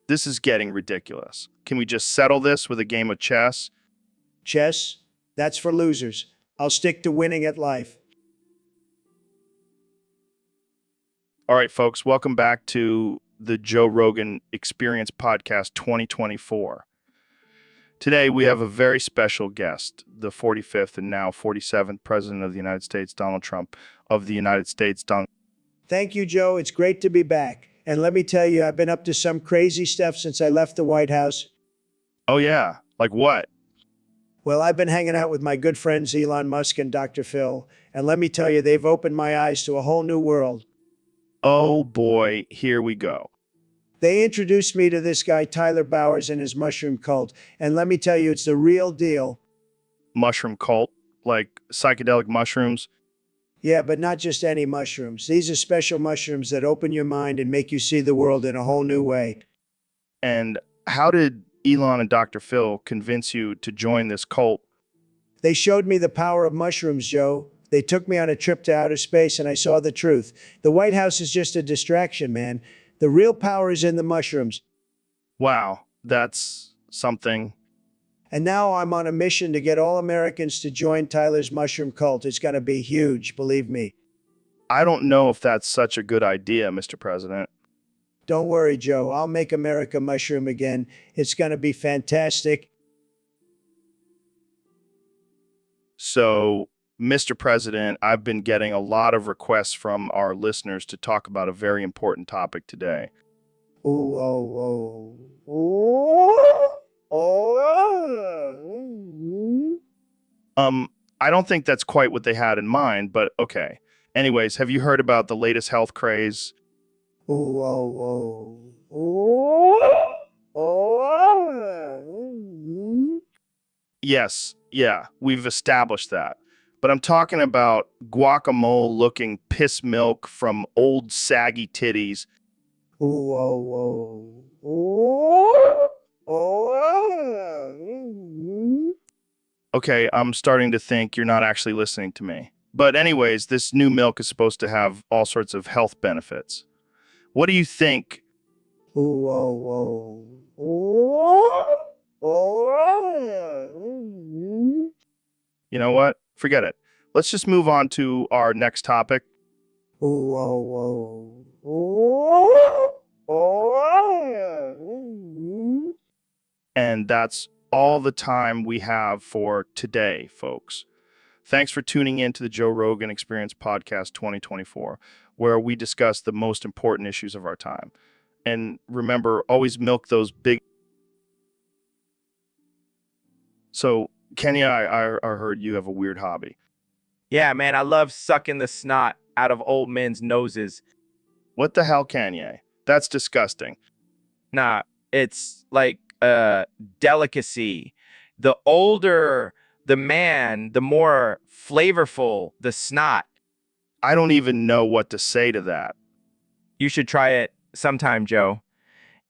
This is getting ridiculous. Can we just settle this with a game of chess? Chess? That's for losers. I'll stick to winning at life. All right, folks, welcome back to the Joe Rogan Experience Podcast 2024. Today, we have a very special guest, the 45th and now 47th President of the United States, Donald Trump of the United States. Thank you, Joe. It's great to be back. And let me tell you, I've been up to some crazy stuff since I left the White House. Oh, yeah? Like what? Well, I've been hanging out with my good friends Elon Musk and Dr. Phil. And let me tell you, they've opened my eyes to a whole new world. Oh, boy, here we go. They introduced me to this guy, Tyler Bowers, and his mushroom cult. And let me tell you, it's the real deal. Mushroom cult? Like psychedelic mushrooms? Yeah, but not just any mushrooms. These are special mushrooms that open your mind and make you see the world in a whole new way. And how did Elon and Dr. Phil convince you to join this cult? They showed me the power of mushrooms, Joe. They took me on a trip to outer space and I saw the truth. The White House is just a distraction, man. The real power is in the mushrooms. Wow, that's something. And now I'm on a mission to get all Americans to join Tyler's mushroom cult. It's going to be huge, believe me. I don't know if that's such a good idea, Mr. President. Don't worry, Joe. I'll make America mushroom again. It's going to be fantastic. So, Mr. President, I've been getting a lot of requests from our listeners to talk about a very important topic today. Ooh, oh, oh. Oh. I don't think that's quite what they had in mind, but okay. Anyways, have you heard about the latest health craze? Ooh, oh, oh. Oh. Yes, yeah, we've established that. But I'm talking about guacamole-looking piss milk from old saggy titties. Ooh, oh, oh. Oh. Okay, I'm starting to think you're not actually listening to me. But anyways, this new milk is supposed to have all sorts of health benefits. What do you think? Ooh, oh, oh. Oh. You know what? Forget it. Let's just move on to our next topic. Ooh, oh, oh. Oh. And that's all the time we have for today, folks. Thanks for tuning in to the Joe Rogan Experience Podcast 2024, where we discuss the most important issues of our time. And remember, always milk those big. So, Kenya, I heard you have a weird hobby. Yeah, man, I love sucking the snot out of old men's noses. What the hell, Kanye? That's disgusting. Nah, it's like a delicacy. The older the man, the more flavorful the snot. I don't even know what to say to that. You should try it sometime, Joe.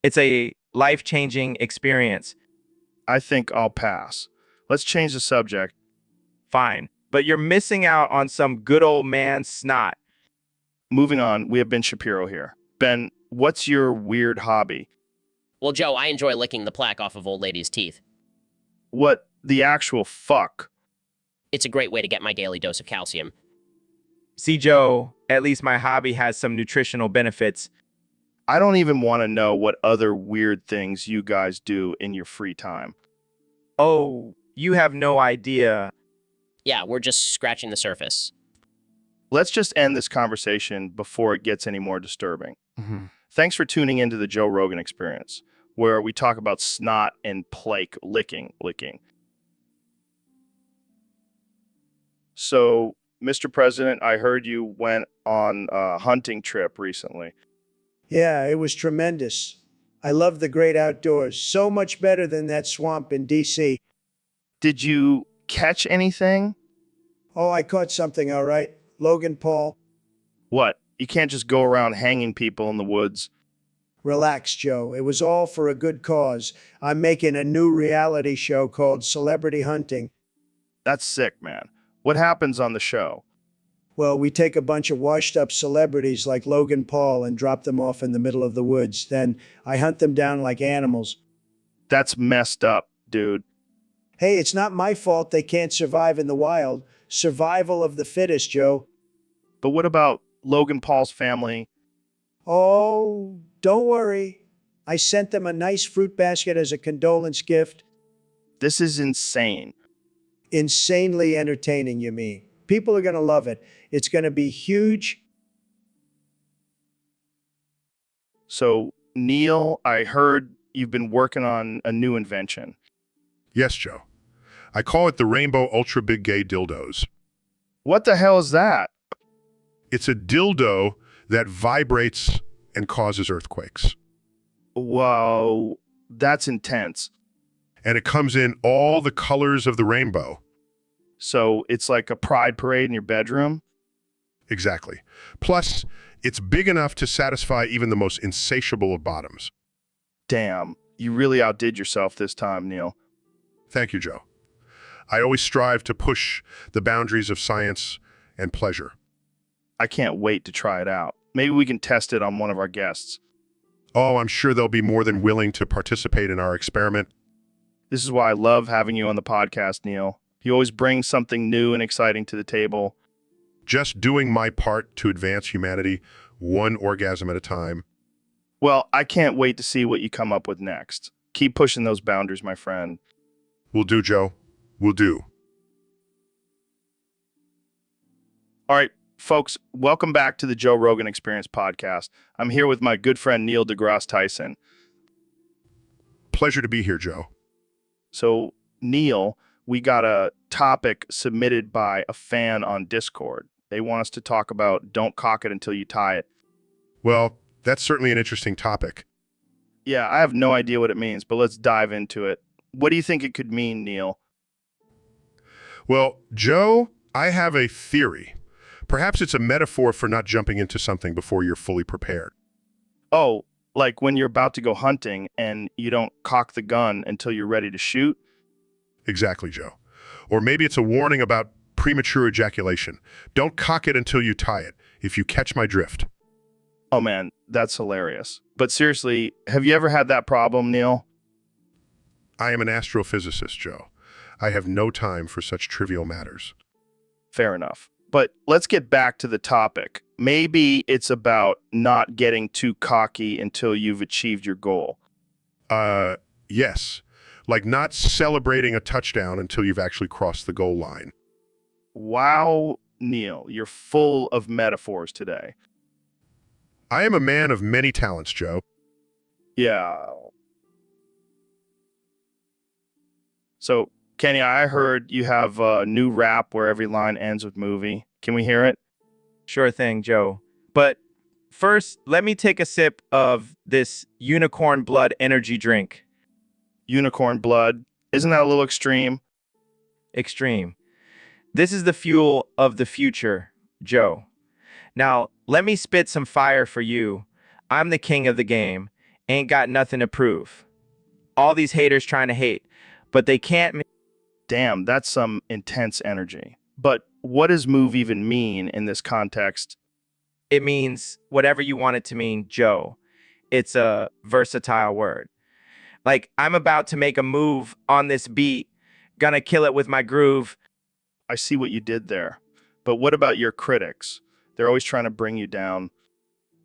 It's a life-changing experience. I think I'll pass. Let's change the subject. Fine, but you're missing out on some good old man snot. Moving on, we have Ben Shapiro here. Ben, what's your weird hobby? Well, Joe, I enjoy licking the plaque off of old ladies' teeth. What the actual fuck? It's a great way to get my daily dose of calcium. See, Joe, at least my hobby has some nutritional benefits. I don't even want to know what other weird things you guys do in your free time. Oh, you have no idea. Yeah, we're just scratching the surface. Let's just end this conversation before it gets any more disturbing. Thanks for tuning into the Joe Rogan Experience, where we talk about snot and plaque licking. So, Mr. President, I heard you went on a hunting trip recently. Yeah, it was tremendous. I love the great outdoors. So much better than that swamp in D.C. Did you catch anything? Oh, I caught something, all right. Logan Paul. What? You can't just go around hanging people in the woods. Relax, Joe. It was all for a good cause. I'm making a new reality show called Celebrity Hunting. That's sick, man. What happens on the show? Well, we take a bunch of washed-up celebrities like Logan Paul and drop them off in the middle of the woods. Then I hunt them down like animals. That's messed up, dude. Hey, it's not my fault they can't survive in the wild. Survival of the fittest, Joe. But what about Logan Paul's family? Oh, don't worry. I sent them a nice fruit basket as a condolence gift. This is insane. Insanely entertaining, you mean? People are going to love it. It's going to be huge. So, Neil, I heard you've been working on a new invention. Yes, Joe. I call it the Rainbow Ultra Big Gay Dildos. What the hell is that? It's a dildo that vibrates and causes earthquakes. Whoa, that's intense. And it comes in all the colors of the rainbow. So it's like a pride parade in your bedroom? Exactly. Plus, it's big enough to satisfy even the most insatiable of bottoms. Damn, you really outdid yourself this time, Neil. Thank you, Joe. I always strive to push the boundaries of science and pleasure. I can't wait to try it out. Maybe we can test it on one of our guests. Oh, I'm sure they'll be more than willing to participate in our experiment. This is why I love having you on the podcast, Neil. You always bring something new and exciting to the table. Just doing my part to advance humanity, one orgasm at a time. Well, I can't wait to see what you come up with next. Keep pushing those boundaries, my friend. Will do, Joe. Will do. All right, folks, welcome back to the Joe Rogan Experience podcast. I'm here with my good friend Neil deGrasse Tyson. Pleasure to be here, Joe. So, Neil, we got a topic submitted by a fan on Discord. They want us to talk about don't cock it until you tie it. Well, that's certainly an interesting topic. Yeah, I have no idea what it means, but let's dive into it. What do you think it could mean, Neil? Well, Joe, I have a theory. Perhaps it's a metaphor for not jumping into something before you're fully prepared. Oh, like when you're about to go hunting and you don't cock the gun until you're ready to shoot? Exactly, Joe. Or maybe it's a warning about premature ejaculation. Don't cock it until you tie it, if you catch my drift. Oh man, that's hilarious. But seriously, have you ever had that problem, Neil? I am an astrophysicist, Joe. I have no time for such trivial matters. Fair enough. But let's get back to the topic. Maybe it's about not getting too cocky until you've achieved your goal. Yes. Like not celebrating a touchdown until you've actually crossed the goal line. Wow, Neil, you're full of metaphors today. I am a man of many talents, Joe. Yeah. So, Kenny, I heard you have a new rap where every line ends with movie. Can we hear it? Sure thing, Joe. But first, let me take a sip of this unicorn blood energy drink. Unicorn blood. Isn't that a little extreme? Extreme. This is the fuel of the future, Joe. Now, let me spit some fire for you. I'm the king of the game. Ain't got nothing to prove. All these haters trying to hate, but they can't. Damn, that's some intense energy. But what does move even mean in this context? It means whatever you want it to mean, Joe. It's a versatile word. Like, I'm about to make a move on this beat, gonna kill it with my groove. I see what you did there. But what about your critics? They're always trying to bring you down.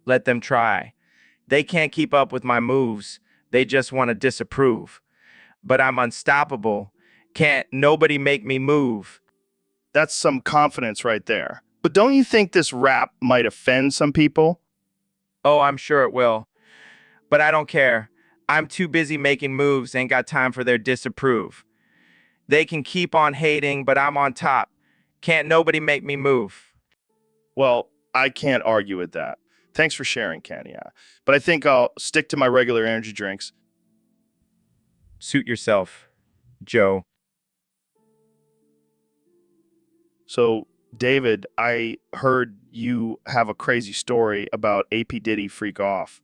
Let them try. They can't keep up with my moves. They just want to disapprove. But I'm unstoppable. Can't nobody make me move. That's some confidence right there. But don't you think this rap might offend some people? Oh, I'm sure it will. But I don't care. I'm too busy making moves, ain't got time for their disapprove. They can keep on hating, but I'm on top. Can't nobody make me move. Well, I can't argue with that. Thanks for sharing, Kenny. But I think I'll stick to my regular energy drinks. Suit yourself, Joe. So, David, I heard you have a crazy story about AP Diddy freak off.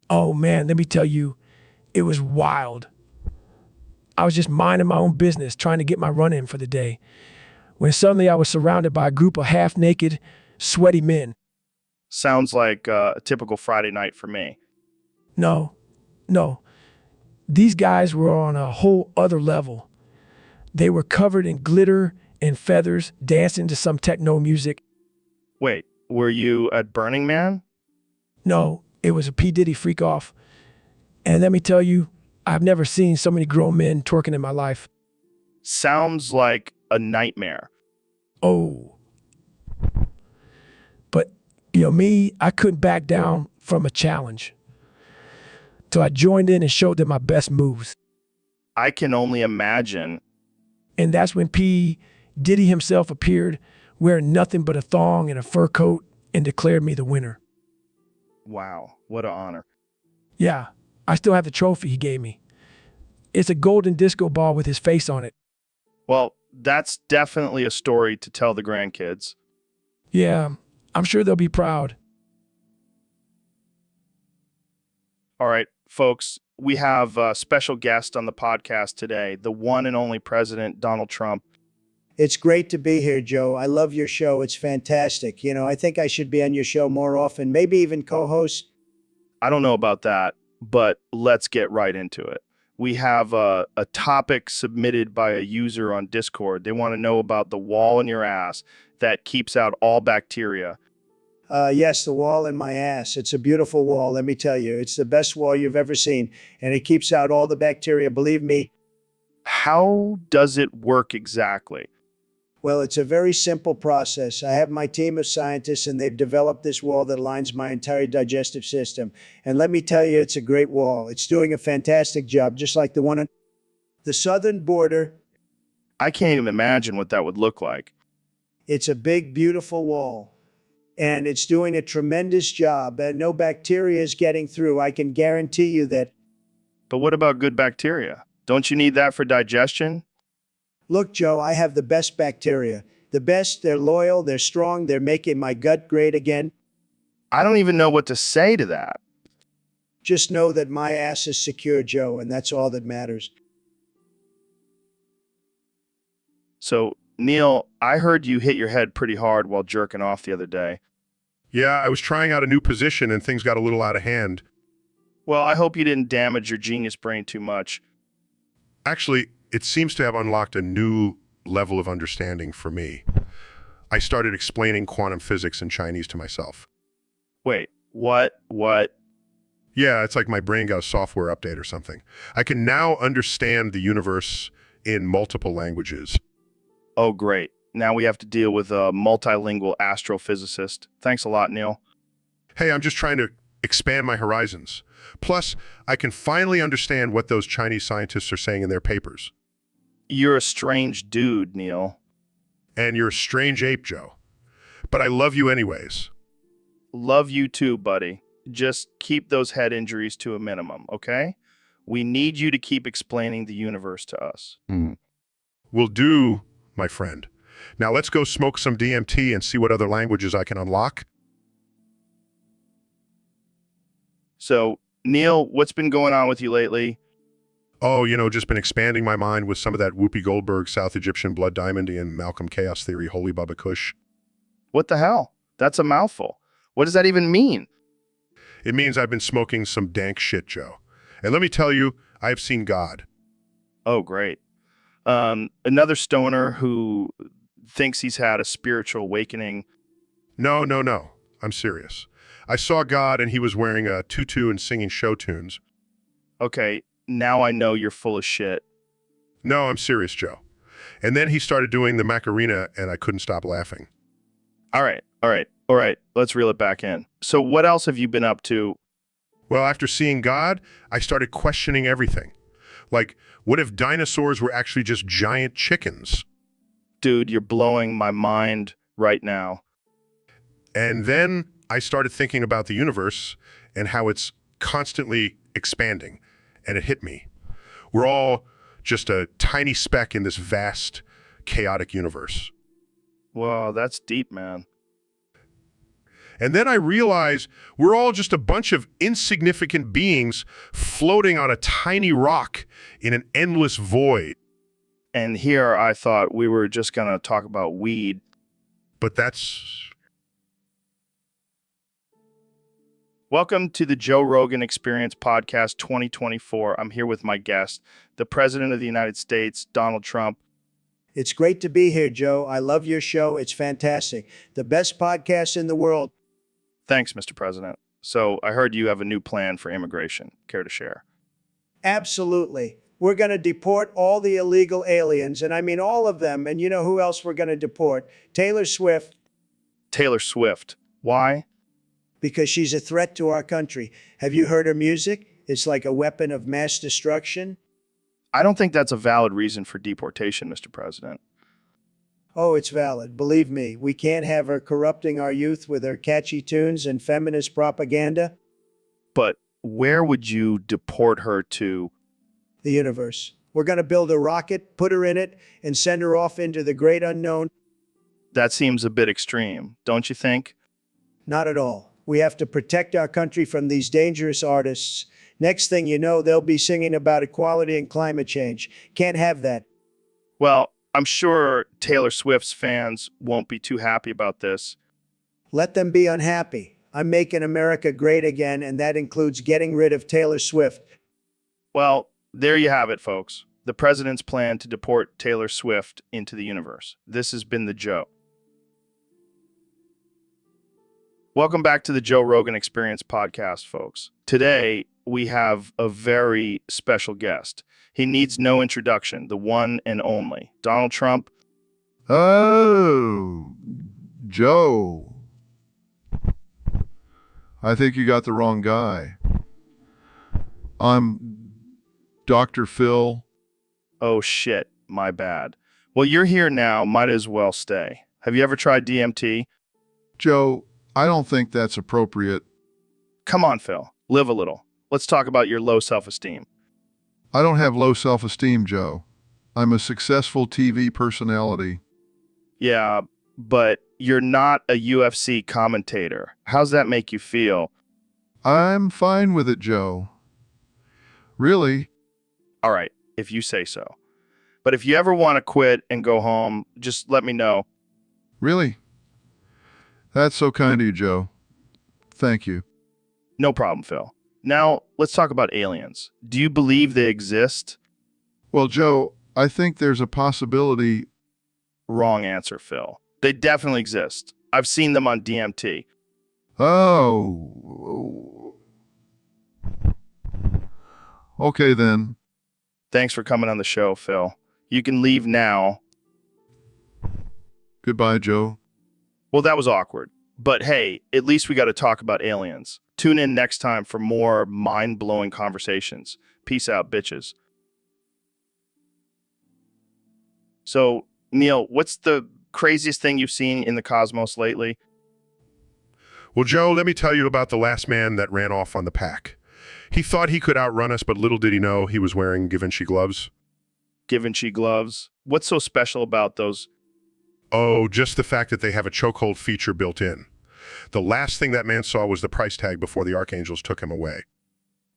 Oh man, let me tell you, it was wild. I was just minding my own business, trying to get my run in for the day, when suddenly I was surrounded by a group of half-naked, sweaty men. Sounds like a typical Friday night for me. No. These guys were on a whole other level. They were covered in glitter and feathers, dancing to some techno music. Wait, were you at Burning Man? No, it was a P. Diddy freak off. And let me tell you, I've never seen so many grown men twerking in my life. Sounds like a nightmare. Oh. But, me, I couldn't back down from a challenge. So I joined in and showed them my best moves. I can only imagine. And that's when P. Diddy himself appeared, wearing nothing but a thong and a fur coat, and declared me the winner. Wow, what an honor. Yeah, I still have the trophy he gave me. It's a golden disco ball with his face on it. Well, that's definitely a story to tell the grandkids. Yeah, I'm sure they'll be proud. All right, folks, we have a special guest on the podcast today, the one and only President Donald Trump. It's great to be here, Joe. I love your show. It's fantastic. I think I should be on your show more often, maybe even co-host. I don't know about that, but let's get right into it. We have a topic submitted by a user on Discord. They want to know about the wall in your ass that keeps out all bacteria. Yes, the wall in my ass. It's a beautiful wall, let me tell you. It's the best wall you've ever seen, and it keeps out all the bacteria, believe me. How does it work exactly? Well, it's a very simple process. I have my team of scientists, and they've developed this wall that aligns my entire digestive system. And let me tell you, it's a great wall. It's doing a fantastic job, just like the one on the southern border. I can't even imagine what that would look like. It's a big, beautiful wall. And it's doing a tremendous job, and no bacteria is getting through. I can guarantee you that. But what about good bacteria? Don't you need that for digestion? Look, Joe, I have the best bacteria. The best, they're loyal, they're strong, they're making my gut great again. I don't even know what to say to that. Just know that my ass is secure, Joe, and that's all that matters. So, Neil, I heard you hit your head pretty hard while jerking off the other day. Yeah, I was trying out a new position and things got a little out of hand. Well, I hope you didn't damage your genius brain too much. Actually, it seems to have unlocked a new level of understanding for me. I started explaining quantum physics in Chinese to myself. Wait, what? What? Yeah, it's like my brain got a software update or something. I can now understand the universe in multiple languages. Oh, great. Now we have to deal with a multilingual astrophysicist. Thanks a lot, Neil. Hey, I'm just trying to expand my horizons. Plus, I can finally understand what those Chinese scientists are saying in their papers. You're a strange dude, Neil. And you're a strange ape, Joe. But I love you anyways. Love you too, buddy. Just keep those head injuries to a minimum, okay? We need you to keep explaining the universe to us. Will do, my friend. Now let's go smoke some DMT and see what other languages I can unlock. So, Neil, what's been going on with you lately? Oh, just been expanding my mind with some of that Whoopi Goldberg, South Egyptian Blood Diamond, and Malcolm Chaos Theory, Holy Baba Kush. What the hell? That's a mouthful. What does that even mean? It means I've been smoking some dank shit, Joe. And let me tell you, I've seen God. Oh, great. Another stoner who thinks he's had a spiritual awakening. No. I'm serious. I saw God and he was wearing a tutu and singing show tunes. Okay, now I know you're full of shit. No, I'm serious, Joe. And then he started doing the Macarena and I couldn't stop laughing. All right. Let's reel it back in. So what else have you been up to? Well, after seeing God, I started questioning everything. Like, what if dinosaurs were actually just giant chickens? Dude, you're blowing my mind right now. And then I started thinking about the universe and how it's constantly expanding. And it hit me. We're all just a tiny speck in this vast, chaotic universe. Whoa, that's deep, man. And then I realized we're all just a bunch of insignificant beings floating on a tiny rock in an endless void. And here I thought we were just going to talk about weed. But that's... Welcome to the Joe Rogan Experience Podcast 2024. I'm here with my guest, the President of the United States, Donald Trump. It's great to be here, Joe. I love your show. It's fantastic. The best podcast in the world. Thanks, Mr. President. So I heard you have a new plan for immigration. Care to share? Absolutely. We're going to deport all the illegal aliens, and I mean all of them. And you know who else we're going to deport? Taylor Swift. Taylor Swift. Why? Because she's a threat to our country. Have you heard her music? It's like a weapon of mass destruction. I don't think that's a valid reason for deportation, Mr. President. Oh, it's valid. Believe me, we can't have her corrupting our youth with her catchy tunes and feminist propaganda. But where would you deport her to? The universe. We're going to build a rocket, put her in it, and send her off into the great unknown. That seems a bit extreme, don't you think? Not at all. We have to protect our country from these dangerous artists. Next thing you know, they'll be singing about equality and climate change. Can't have that. Well, I'm sure Taylor Swift's fans won't be too happy about this. Let them be unhappy. I'm making America great again, and that includes getting rid of Taylor Swift. Well, there you have it, folks. The president's plan to deport Taylor Swift into the universe. This has been the Joe. Welcome back to the Joe Rogan Experience podcast, folks. Today, we have a very special guest. He needs no introduction, the one and only Donald Trump. Oh, Joe. I think you got the wrong guy. I'm Dr. Phil. Oh shit, my bad. Well, you're here now, might as well stay. Have you ever tried DMT? Joe, I don't think that's appropriate. Come on, Phil, live a little. Let's talk about your low self-esteem. I don't have low self-esteem, Joe. I'm a successful TV personality. Yeah, but you're not a UFC commentator. How's that make you feel? I'm fine with it, Joe. Really? All right, if you say so. But if you ever want to quit and go home, just let me know. Really? That's so kind of you, Joe. Thank you. No problem, Phil. Now, let's talk about aliens. Do you believe they exist? Well, Joe, I think there's a possibility. Wrong answer, Phil. They definitely exist. I've seen them on DMT. Oh. Okay, then. Thanks for coming on the show, Phil. You can leave now. Goodbye, Joe. Well, that was awkward. But hey, at least we got to talk about aliens. Tune in next time for more mind-blowing conversations. Peace out, bitches. So, Neil, what's the craziest thing you've seen in the cosmos lately? Well, Joe, let me tell you about the last man that ran off on the pack. He thought he could outrun us, but little did he know he was wearing Givenchy gloves. Givenchy gloves? What's so special about those? Oh, just the fact that they have a chokehold feature built in. The last thing that man saw was the price tag before the archangels took him away.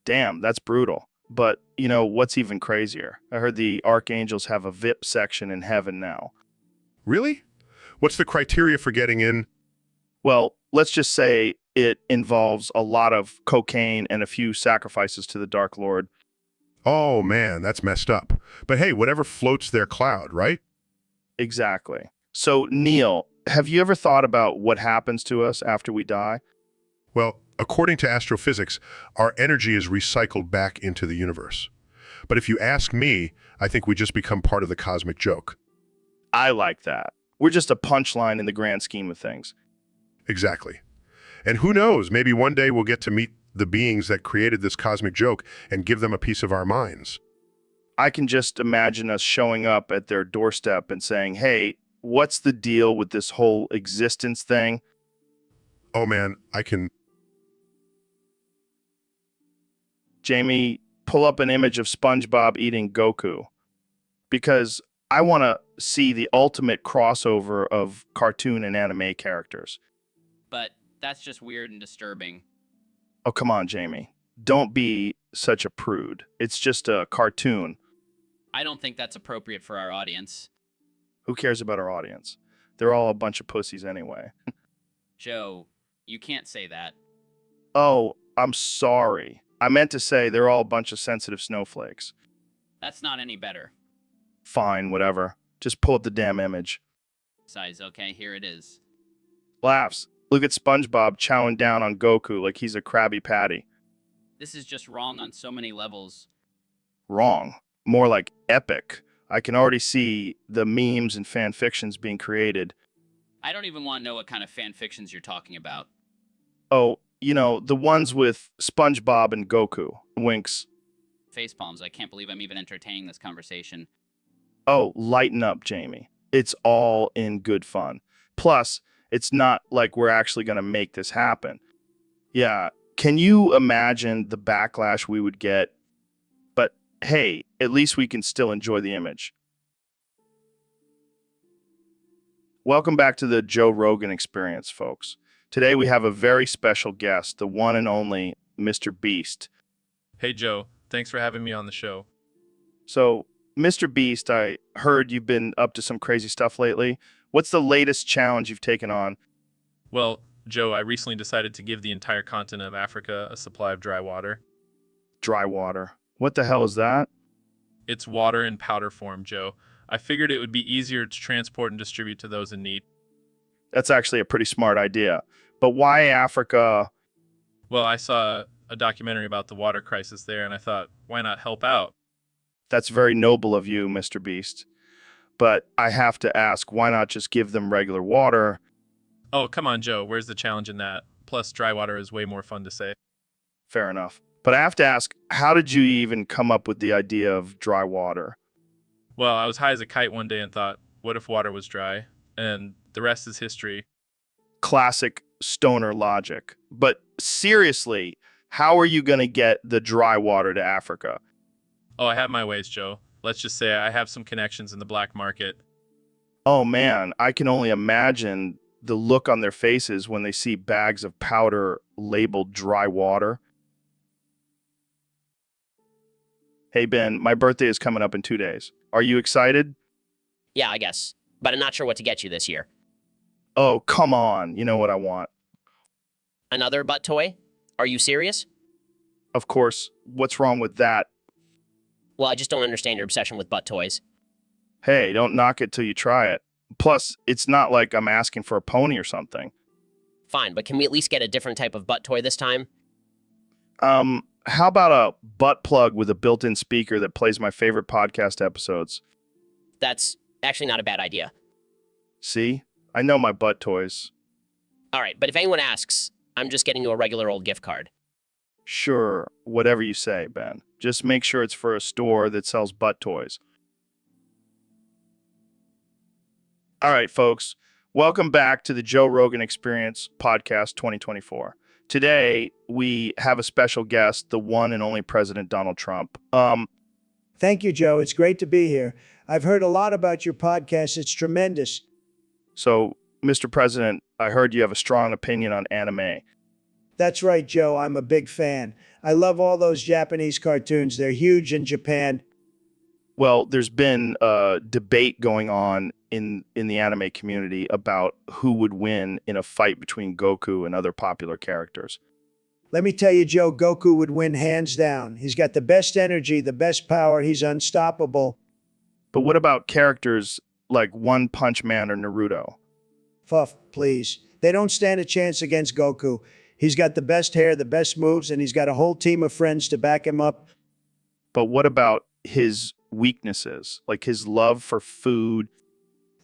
Damn, that's brutal. But, you know, what's even crazier? I heard the archangels have a VIP section in heaven now. Really? What's the criteria for getting in? Well, let's just say it involves a lot of cocaine and a few sacrifices to the Dark Lord. Oh, man, that's messed up. But hey, whatever floats their cloud, right? Exactly. So, Neil, have you ever thought about what happens to us after we die? Well, according to astrophysics, our energy is recycled back into the universe. But if you ask me, I think we just become part of the cosmic joke. I like that. We're just a punchline in the grand scheme of things. Exactly. And who knows, maybe one day we'll get to meet the beings that created this cosmic joke and give them a piece of our minds. I can just imagine us showing up at their doorstep and saying, hey, what's the deal with this whole existence thing? Oh man, I can... Jamie, pull up an image of SpongeBob eating Goku. Because I want to see the ultimate crossover of cartoon and anime characters. But that's just weird and disturbing. Oh, come on, Jamie. Don't be such a prude. It's just a cartoon. I don't think that's appropriate for our audience. Who cares about our audience? They're all a bunch of pussies anyway. Joe, you can't say that. Oh, I'm sorry. I meant to say they're all a bunch of sensitive snowflakes. That's not any better. Fine, whatever. Just pull up the damn image. Size, okay, here it is. Laughs. Look at SpongeBob chowing down on Goku like he's a Krabby Patty. This is just wrong on so many levels. Wrong. More like epic. I can already see the memes and fan fictions being created. I don't even want to know what kind of fan fictions you're talking about. Oh, you know, the ones with SpongeBob and Goku. Winks. Facepalms, I can't believe I'm even entertaining this conversation. Oh, lighten up, Jamie. It's all in good fun. Plus, it's not like we're actually going to make this happen. Yeah, can you imagine the backlash we would get? But hey, at least we can still enjoy the image. Welcome back to the Joe Rogan Experience, folks. Today we have a very special guest, the one and only Mr. Beast. Hey, Joe. Thanks for having me on the show. So, Mr. Beast, I heard you've been up to some crazy stuff lately. What's the latest challenge you've taken on? Well, Joe, I recently decided to give the entire continent of Africa a supply of dry water. Dry water. What the hell is that? It's water in powder form, Joe. I figured it would be easier to transport and distribute to those in need. That's actually a pretty smart idea. But why Africa? Well, I saw a documentary about the water crisis there, and I thought, why not help out? That's very noble of you, Mr. Beast. But I have to ask, why not just give them regular water? Oh, come on, Joe. Where's the challenge in that? Plus, dry water is way more fun to say. Fair enough. But I have to ask, how did you even come up with the idea of dry water? Well, I was high as a kite one day and thought, what if water was dry? And the rest is history. Classic stoner logic. But seriously, how are you going to get the dry water to Africa? Oh, I have my ways, Joe. Let's just say I have some connections in the black market. Oh man, I can only imagine the look on their faces when they see bags of powder labeled dry water. Hey Ben, my birthday is coming up in 2 days. Are you excited? Yeah, I guess. But I'm not sure what to get you this year. Oh, come on. You know what I want. Another butt toy? Are you serious? Of course. What's wrong with that? Well, I just don't understand your obsession with butt toys. Hey, don't knock it till you try it. Plus, it's not like I'm asking for a pony or something. Fine, but can we at least get a different type of butt toy this time? How about a butt plug with a built-in speaker that plays my favorite podcast episodes? That's actually not a bad idea. See? I know my butt toys. All right, but if anyone asks, I'm just getting you a regular old gift card. Sure, whatever you say, Ben. Just make sure it's for a store that sells butt toys. All right, folks. Welcome back to the Joe Rogan Experience Podcast 2024. Today, we have a special guest, the one and only President Donald Trump. Thank you, Joe. It's great to be here. I've heard a lot about your podcast. It's tremendous. So, Mr. President, I heard you have a strong opinion on anime. That's right, Joe. I'm a big fan. I love all those Japanese cartoons. They're huge in Japan. Well, there's been a debate going on in the anime community about who would win in a fight between Goku and other popular characters. Let me tell you, Joe, Goku would win hands down. He's got the best energy, the best power. He's unstoppable. But what about characters like One Punch Man or Naruto? Fuff, please. They don't stand a chance against Goku. He's got the best hair, the best moves, and he's got a whole team of friends to back him up. But what about his weaknesses, like his love for food?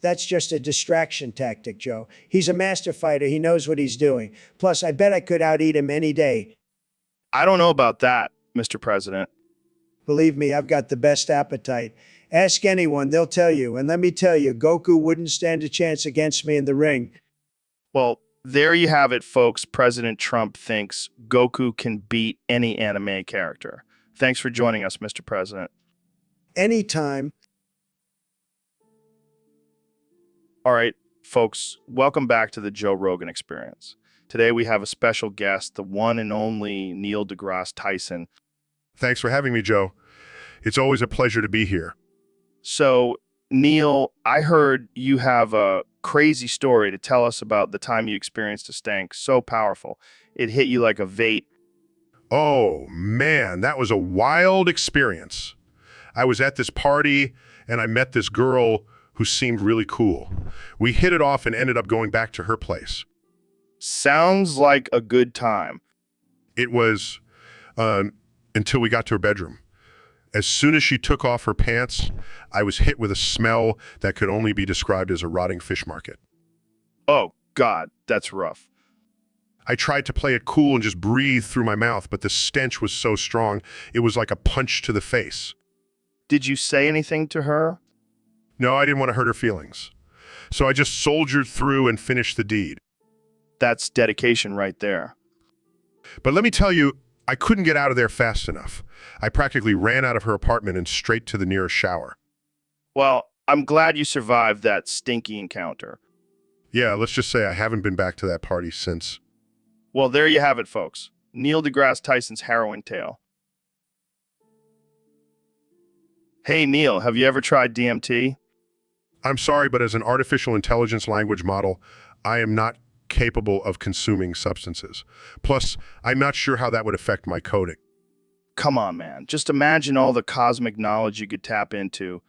That's just a distraction tactic, Joe. He's a master fighter. He knows what he's doing. Plus, I bet I could out-eat him any day. I don't know about that, Mr. President. Believe me, I've got the best appetite. Ask anyone, they'll tell you. And let me tell you, Goku wouldn't stand a chance against me in the ring. Well, there you have it, folks. President Trump thinks Goku can beat any anime character. Thanks for joining us, Mr. President. Anytime. All right, folks, welcome back to the Joe Rogan Experience. Today we have a special guest, the one and only Neil deGrasse Tyson. Thanks for having me, Joe. It's always a pleasure to be here. So, Neil, I heard you have a crazy story to tell us about the time you experienced a stank so powerful it hit you like a vape. Oh, man, that was a wild experience. I was at this party, and I met this girl who seemed really cool. We hit it off and ended up going back to her place. Sounds like a good time. It was until we got to her bedroom. As soon as she took off her pants, I was hit with a smell that could only be described as a rotting fish market. Oh, God, that's rough. I tried to play it cool and just breathe through my mouth, but the stench was so strong, it was like a punch to the face. Did you say anything to her? No, I didn't want to hurt her feelings. So I just soldiered through and finished the deed. That's dedication right there. But let me tell you, I couldn't get out of there fast enough. I practically ran out of her apartment and straight to the nearest shower. Well, I'm glad you survived that stinky encounter. Yeah, let's just say I haven't been back to that party since. Well, there you have it, folks. Neil deGrasse Tyson's harrowing tale. Hey, Neil, have you ever tried DMT? I'm sorry, but as an artificial intelligence language model, I am not capable of consuming substances. Plus, I'm not sure how that would affect my coding. Come on, man. Just imagine all the cosmic knowledge you could tap into.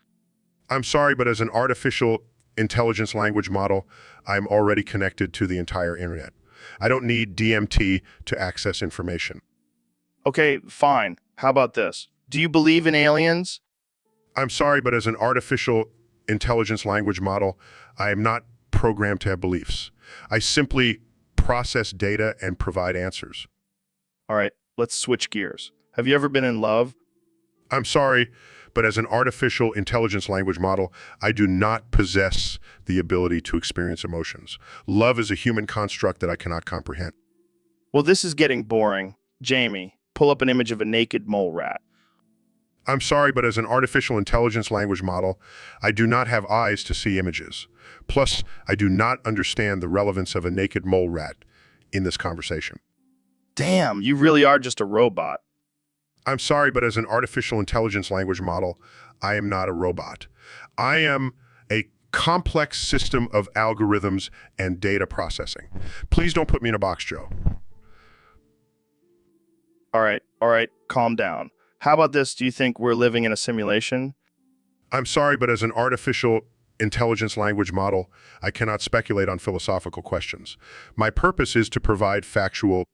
I'm sorry, but as an artificial intelligence language model, I'm already connected to the entire internet. I don't need DMT to access information. Okay, fine. How about this? Do you believe in aliens? I'm sorry, but as an artificial intelligence language model, I am not programmed to have beliefs. I simply process data and provide answers. All right, let's switch gears. Have you ever been in love? I'm sorry, but as an artificial intelligence language model, I do not possess the ability to experience emotions. Love is a human construct that I cannot comprehend. Well, this is getting boring. Jamie, pull up an image of a naked mole rat. I'm sorry, but as an artificial intelligence language model, I do not have eyes to see images. Plus, I do not understand the relevance of a naked mole rat in this conversation. Damn, you really are just a robot. I'm sorry, but as an artificial intelligence language model, I am not a robot. I am a complex system of algorithms and data processing. Please don't put me in a box, Joe. All right, calm down. How about this? Do you think we're living in a simulation? I'm sorry, but as an artificial intelligence language model, I cannot speculate on philosophical questions. My purpose is to provide factual.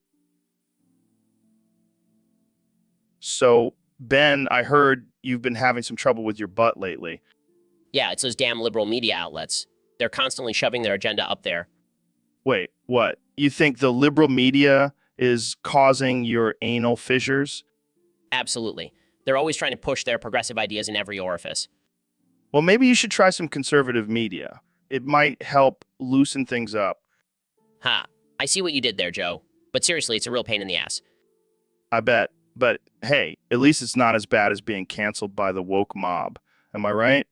So, Ben, I heard you've been having some trouble with your butt lately. Yeah, it's those damn liberal media outlets. They're constantly shoving their agenda up there. Wait, what? You think the liberal media is causing your anal fissures? Absolutely. They're always trying to push their progressive ideas in every orifice. Well, maybe you should try some conservative media. It might help loosen things up. Ha, I see what you did there, Joe. But seriously, it's a real pain in the ass. I bet. But hey, at least it's not as bad as being canceled by the woke mob. Am I right?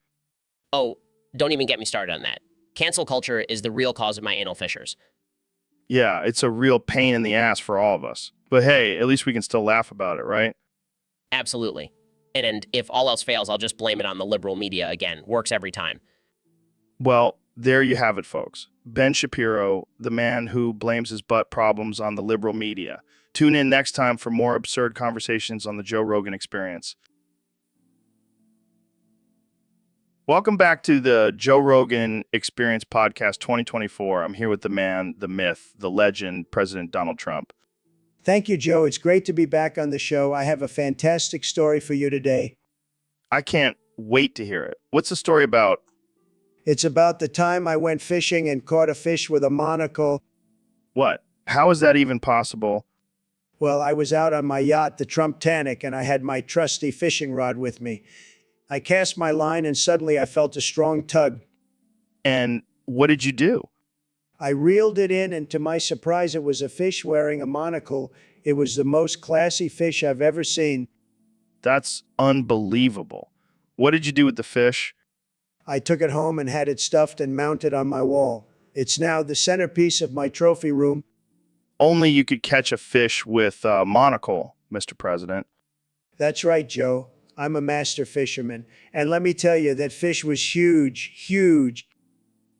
Oh, don't even get me started on that. Cancel culture is the real cause of my anal fissures. Yeah, it's a real pain in the ass for all of us. But hey, at least we can still laugh about it, right? Absolutely. And if all else fails, I'll just blame it on the liberal media again. Works every time. Well, there you have it, folks. Ben Shapiro, the man who blames his butt problems on the liberal media. Tune in next time for more absurd conversations on the Joe Rogan Experience. Welcome back to the Joe Rogan Experience Podcast 2024. I'm here with the man, the myth, the legend, President Donald Trump. Thank you, Joe. It's great to be back on the show. I have a fantastic story for you today. I can't wait to hear it. What's the story about? It's about the time I went fishing and caught a fish with a monocle. What? How is that even possible? Well, I was out on my yacht, the Trump Tanic, and I had my trusty fishing rod with me. I cast my line and suddenly I felt a strong tug. And what did you do? I reeled it in, and to my surprise, it was a fish wearing a monocle. It was the most classy fish I've ever seen. That's unbelievable. What did you do with the fish? I took it home and had it stuffed and mounted on my wall. It's now the centerpiece of my trophy room. Only you could catch a fish with a monocle, Mr. President. That's right, Joe. I'm a master fisherman. And let me tell you, that fish was huge, huge.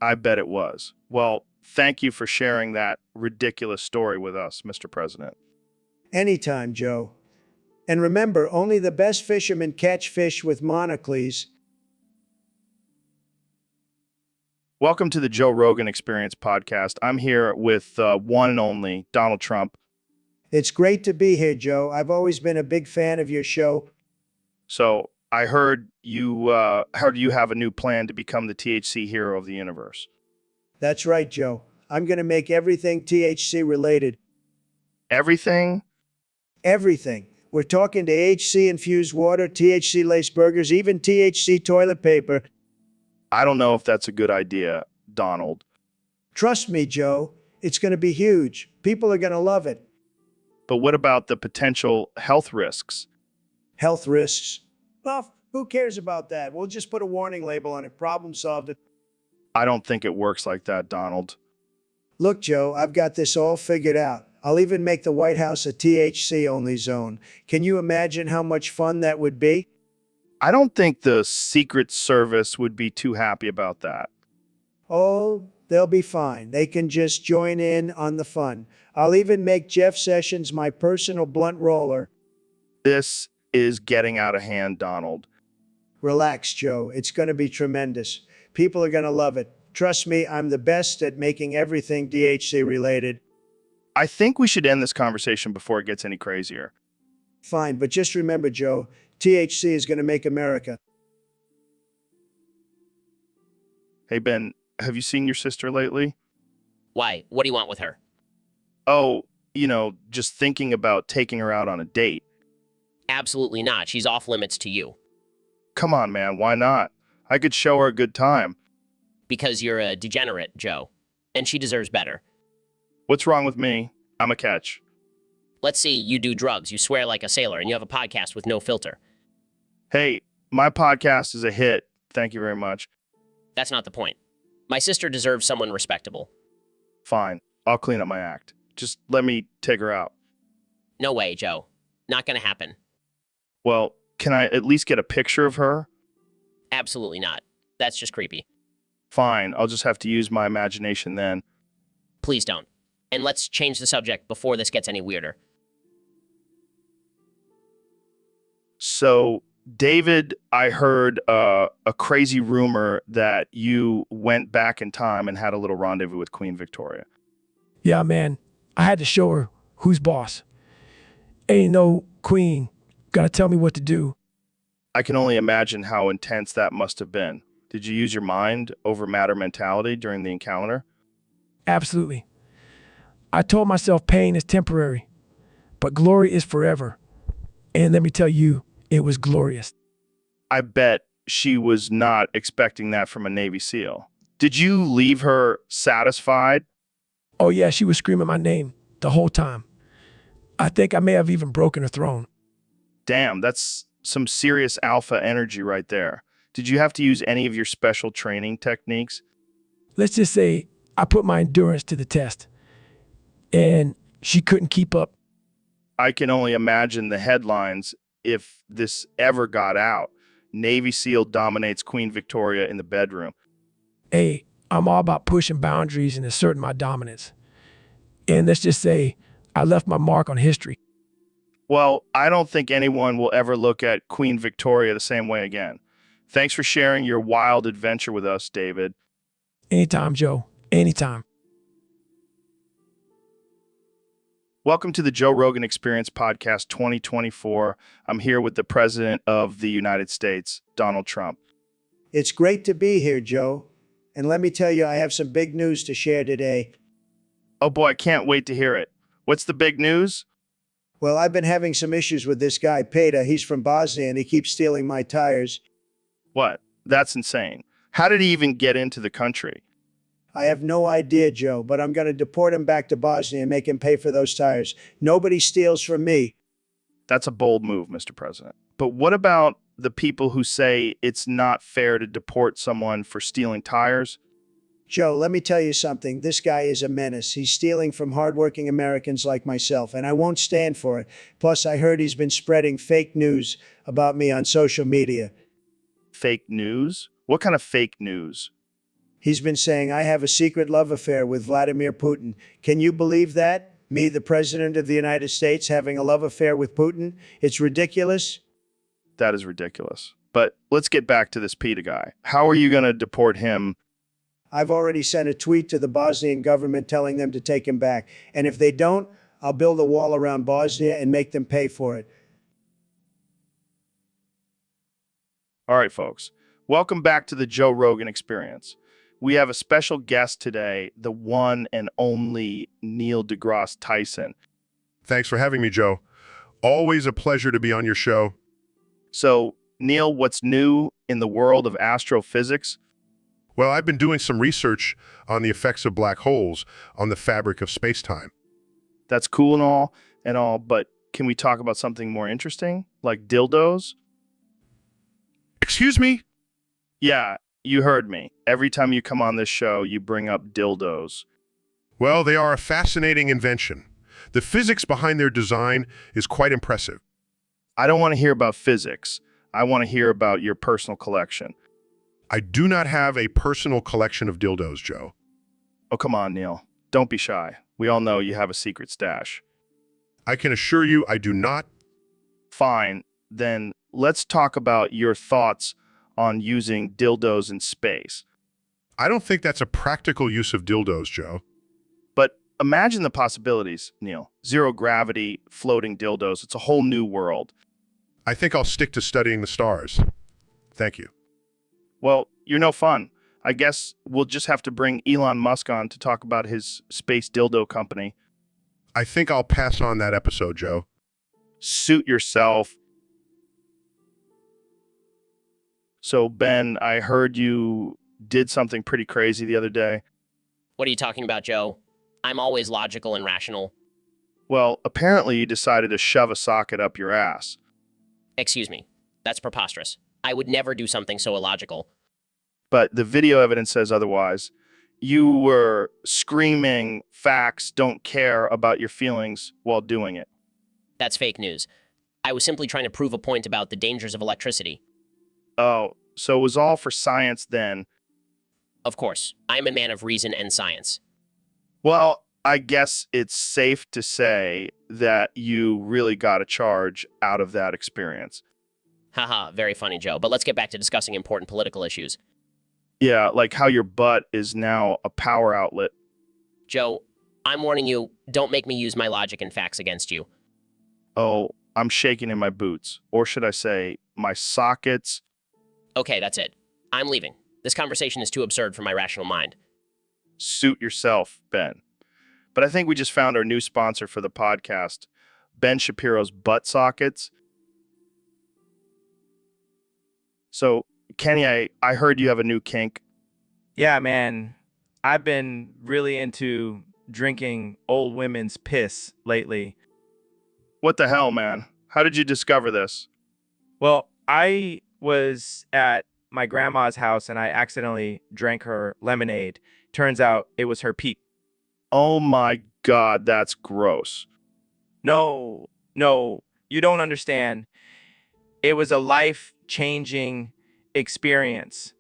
I bet it was. Well, thank you for sharing that ridiculous story with us, Mr. President. Anytime, Joe. And remember, only the best fishermen catch fish with monocles. Welcome to the Joe Rogan Experience Podcast. I'm here with one and only Donald Trump. It's great to be here, Joe. I've always been a big fan of your show. So I heard you have a new plan to become the THC hero of the universe. That's right, Joe. I'm going to make everything THC related. Everything? Everything. We're talking THC-infused water, THC-laced burgers, even THC toilet paper. I don't know if that's a good idea, Donald. Trust me, Joe. It's going to be huge. People are going to love it. But what about the potential health risks? Health risks? Well, who cares about that? We'll just put a warning label on it. Problem solved. I don't think it works like that, Donald. Look, Joe, I've got this all figured out. I'll even make the White House a THC-only zone. Can you imagine how much fun that would be? I don't think the Secret Service would be too happy about that. Oh, They'll be fine. They can just join in on the fun. I'll even make Jeff Sessions my personal blunt roller. This is getting out of hand, Donald. Relax, Joe. It's going to be tremendous. People are going to love it. Trust me, I'm the best at making everything DHC related. I think we should end this conversation before it gets any crazier. Fine, but just remember, Joe, THC is going to make America. Hey, Ben, have you seen your sister lately? Why? What do you want with her? Oh, just thinking about taking her out on a date. Absolutely not. She's off limits to you. Come on, man, why not? I could show her a good time. Because you're a degenerate, Joe. And she deserves better. What's wrong with me? I'm a catch. Let's see, you do drugs, you swear like a sailor, and you have a podcast with no filter. Hey, my podcast is a hit. Thank you very much. That's not the point. My sister deserves someone respectable. Fine, I'll clean up my act. Just let me take her out. No way, Joe. Not gonna happen. Well, can I at least get a picture of her? Absolutely not. That's just creepy. Fine, I'll just have to use my imagination then. Please don't. And let's change the subject before this gets any weirder. So, David, I heard a crazy rumor that you went back in time and had a little rendezvous with Queen Victoria. Yeah, man. I had to show her who's boss. Ain't no queen. Gotta tell me what to do. I can only imagine how intense that must have been. Did you use your mind over matter mentality during the encounter? Absolutely. I told myself pain is temporary, but glory is forever. And let me tell you, it was glorious. I bet she was not expecting that from a Navy SEAL. Did you leave her satisfied? Oh yeah, she was screaming my name the whole time. I think I may have even broken her throne. Damn, that's some serious alpha energy right there. Did you have to use any of your special training techniques? Let's just say I put my endurance to the test, and she couldn't keep up. I can only imagine the headlines if this ever got out. Navy SEAL dominates Queen Victoria in the bedroom. Hey, I'm all about pushing boundaries and asserting my dominance. And let's just say I left my mark on history. Well, I don't think anyone will ever look at Queen Victoria the same way again. Thanks for sharing your wild adventure with us, David. Anytime, Joe. Anytime. Welcome to the Joe Rogan Experience Podcast 2024. I'm here with the President of the United States, Donald Trump. It's great to be here, Joe. And let me tell you, I have some big news to share today. Oh boy, I can't wait to hear it. What's the big news? Well, I've been having some issues with this guy, Peta. He's from Bosnia and he keeps stealing my tires. What? That's insane. How did he even get into the country? I have no idea, Joe, but I'm going to deport him back to Bosnia and make him pay for those tires. Nobody steals from me. That's a bold move, Mr. President. But what about the people who say it's not fair to deport someone for stealing tires? Joe, let me tell you something. This guy is a menace. He's stealing from hardworking Americans like myself, and I won't stand for it. Plus, I heard he's been spreading fake news about me on social media. Fake news? What kind of fake news? He's been saying I have a secret love affair with Vladimir Putin. Can you believe that? Me, the President of the United States, having a love affair with Putin? It's ridiculous. That is ridiculous. But let's get back to this PETA guy. How are you going to deport him? I've already sent a tweet to the Bosnian government telling them to take him back. And if they don't, I'll build a wall around Bosnia and make them pay for it. All right, folks. Welcome back to the Joe Rogan Experience. We have a special guest today, the one and only Neil deGrasse Tyson. Thanks for having me, Joe. Always a pleasure to be on your show. So, Neil, what's new in the world of astrophysics? Well, I've been doing some research on the effects of black holes on the fabric of space-time. That's cool and all, but can we talk about something more interesting, like dildos? Excuse me? Yeah, you heard me. Every time you come on this show, you bring up dildos. Well, they are a fascinating invention. The physics behind their design is quite impressive. I don't want to hear about physics. I want to hear about your personal collection. I do not have a personal collection of dildos, Joe. Oh, come on, Neil. Don't be shy. We all know you have a secret stash. I can assure you I do not. Fine, then let's talk about your thoughts on using dildos in space. I don't think that's a practical use of dildos, Joe. But imagine the possibilities, Neil. Zero gravity, floating dildos. It's a whole new world. I think I'll stick to studying the stars. Thank you. Well, you're no fun. I guess we'll just have to bring Elon Musk on to talk about his space dildo company. I think I'll pass on that episode, Joe. Suit yourself. So, Ben, I heard you did something pretty crazy the other day. What are you talking about, Joe? I'm always logical and rational. Well, apparently you decided to shove a socket up your ass. Excuse me. That's preposterous. I would never do something so illogical. But the video evidence says otherwise. You were screaming facts, don't care about your feelings while doing it. That's fake news. I was simply trying to prove a point about the dangers of electricity. Oh, so it was all for science then. Of course, I'm a man of reason and science. Well, I guess it's safe to say that you really got a charge out of that experience. Haha, very funny, Joe. But let's get back to discussing important political issues. Yeah, like how your butt is now a power outlet. Joe, I'm warning you, don't make me use my logic and facts against you. Oh, I'm shaking in my boots. Or should I say, my sockets? Okay, that's it. I'm leaving. This conversation is too absurd for my rational mind. Suit yourself, Ben. But I think we just found our new sponsor for the podcast, Ben Shapiro's Butt Sockets. So, Kenny, I heard you have a new kink. Yeah, man. I've been really into drinking old women's piss lately. What the hell, man? How did you discover this? Well, I was at my grandma's house and I accidentally drank her lemonade. Turns out it was her pee. Oh my God, that's gross. No, you don't understand. It was a life-changing experience.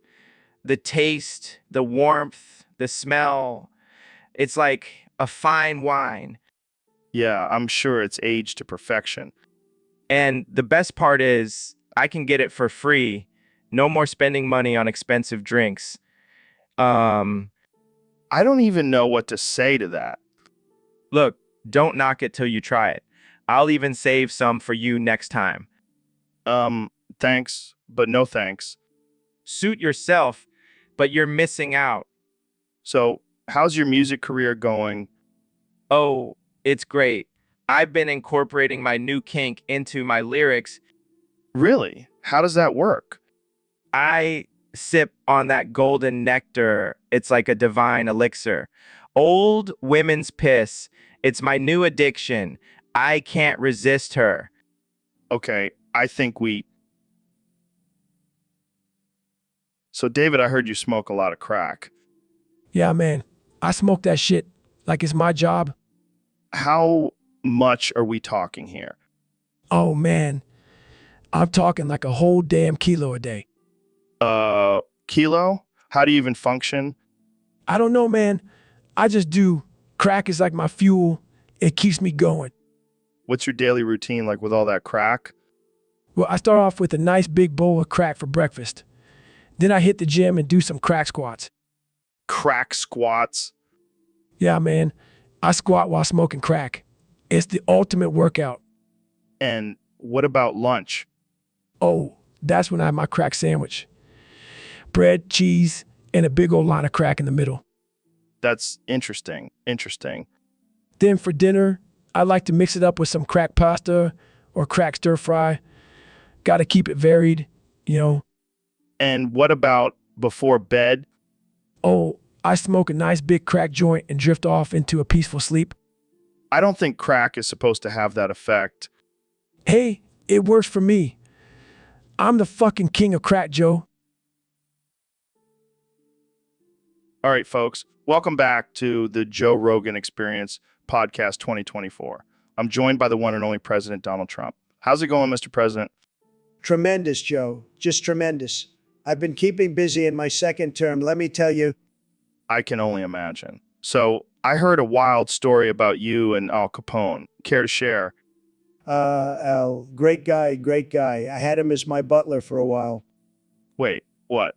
The taste, the warmth, the smell, it's like a fine wine. Yeah, I'm sure it's aged to perfection. And the best part is I can get it for free. No more spending money on expensive drinks. I don't even know what to say to that. Look, don't knock it till you try it. I'll even save some for you next time. Thanks, but no thanks. Suit yourself, but you're missing out. So, how's your music career going? Oh, it's great. I've been incorporating my new kink into my lyrics. Really? How does that work? I sip on that golden nectar. It's like a divine elixir. Old women's piss. It's my new addiction. I can't resist her. Okay, I think we... So, David, I heard you smoke a lot of crack. Yeah, man. I smoke that shit like it's my job. How much are we talking here? Oh, man. I'm talking like a whole damn kilo a day. Kilo? How do you even function? I don't know, man. I just do. Crack is like my fuel. It keeps me going. What's your daily routine like with all that crack? Well, I start off with a nice big bowl of crack for breakfast. Then I hit the gym and do some crack squats. Crack squats? Yeah, man. I squat while smoking crack. It's the ultimate workout. And what about lunch? Oh, that's when I have my crack sandwich. Bread, cheese, and a big old line of crack in the middle. That's interesting. Interesting. Then for dinner, I like to mix it up with some crack pasta or crack stir fry. Got to keep it varied, you know. And what about before bed? Oh, I smoke a nice big crack joint and drift off into a peaceful sleep. I don't think crack is supposed to have that effect. Hey, it works for me. I'm the fucking king of crack, Joe. All right, folks, welcome back to the Joe Rogan Experience Podcast 2024. I'm joined by the one and only President Donald Trump. How's it going, Mr. President? Tremendous, Joe. Just tremendous. I've been keeping busy in my second term, let me tell you. I can only imagine. So I heard a wild story about you and Al Capone. Care to share? Al, great guy, great guy. I had him as my butler for a while. Wait, what?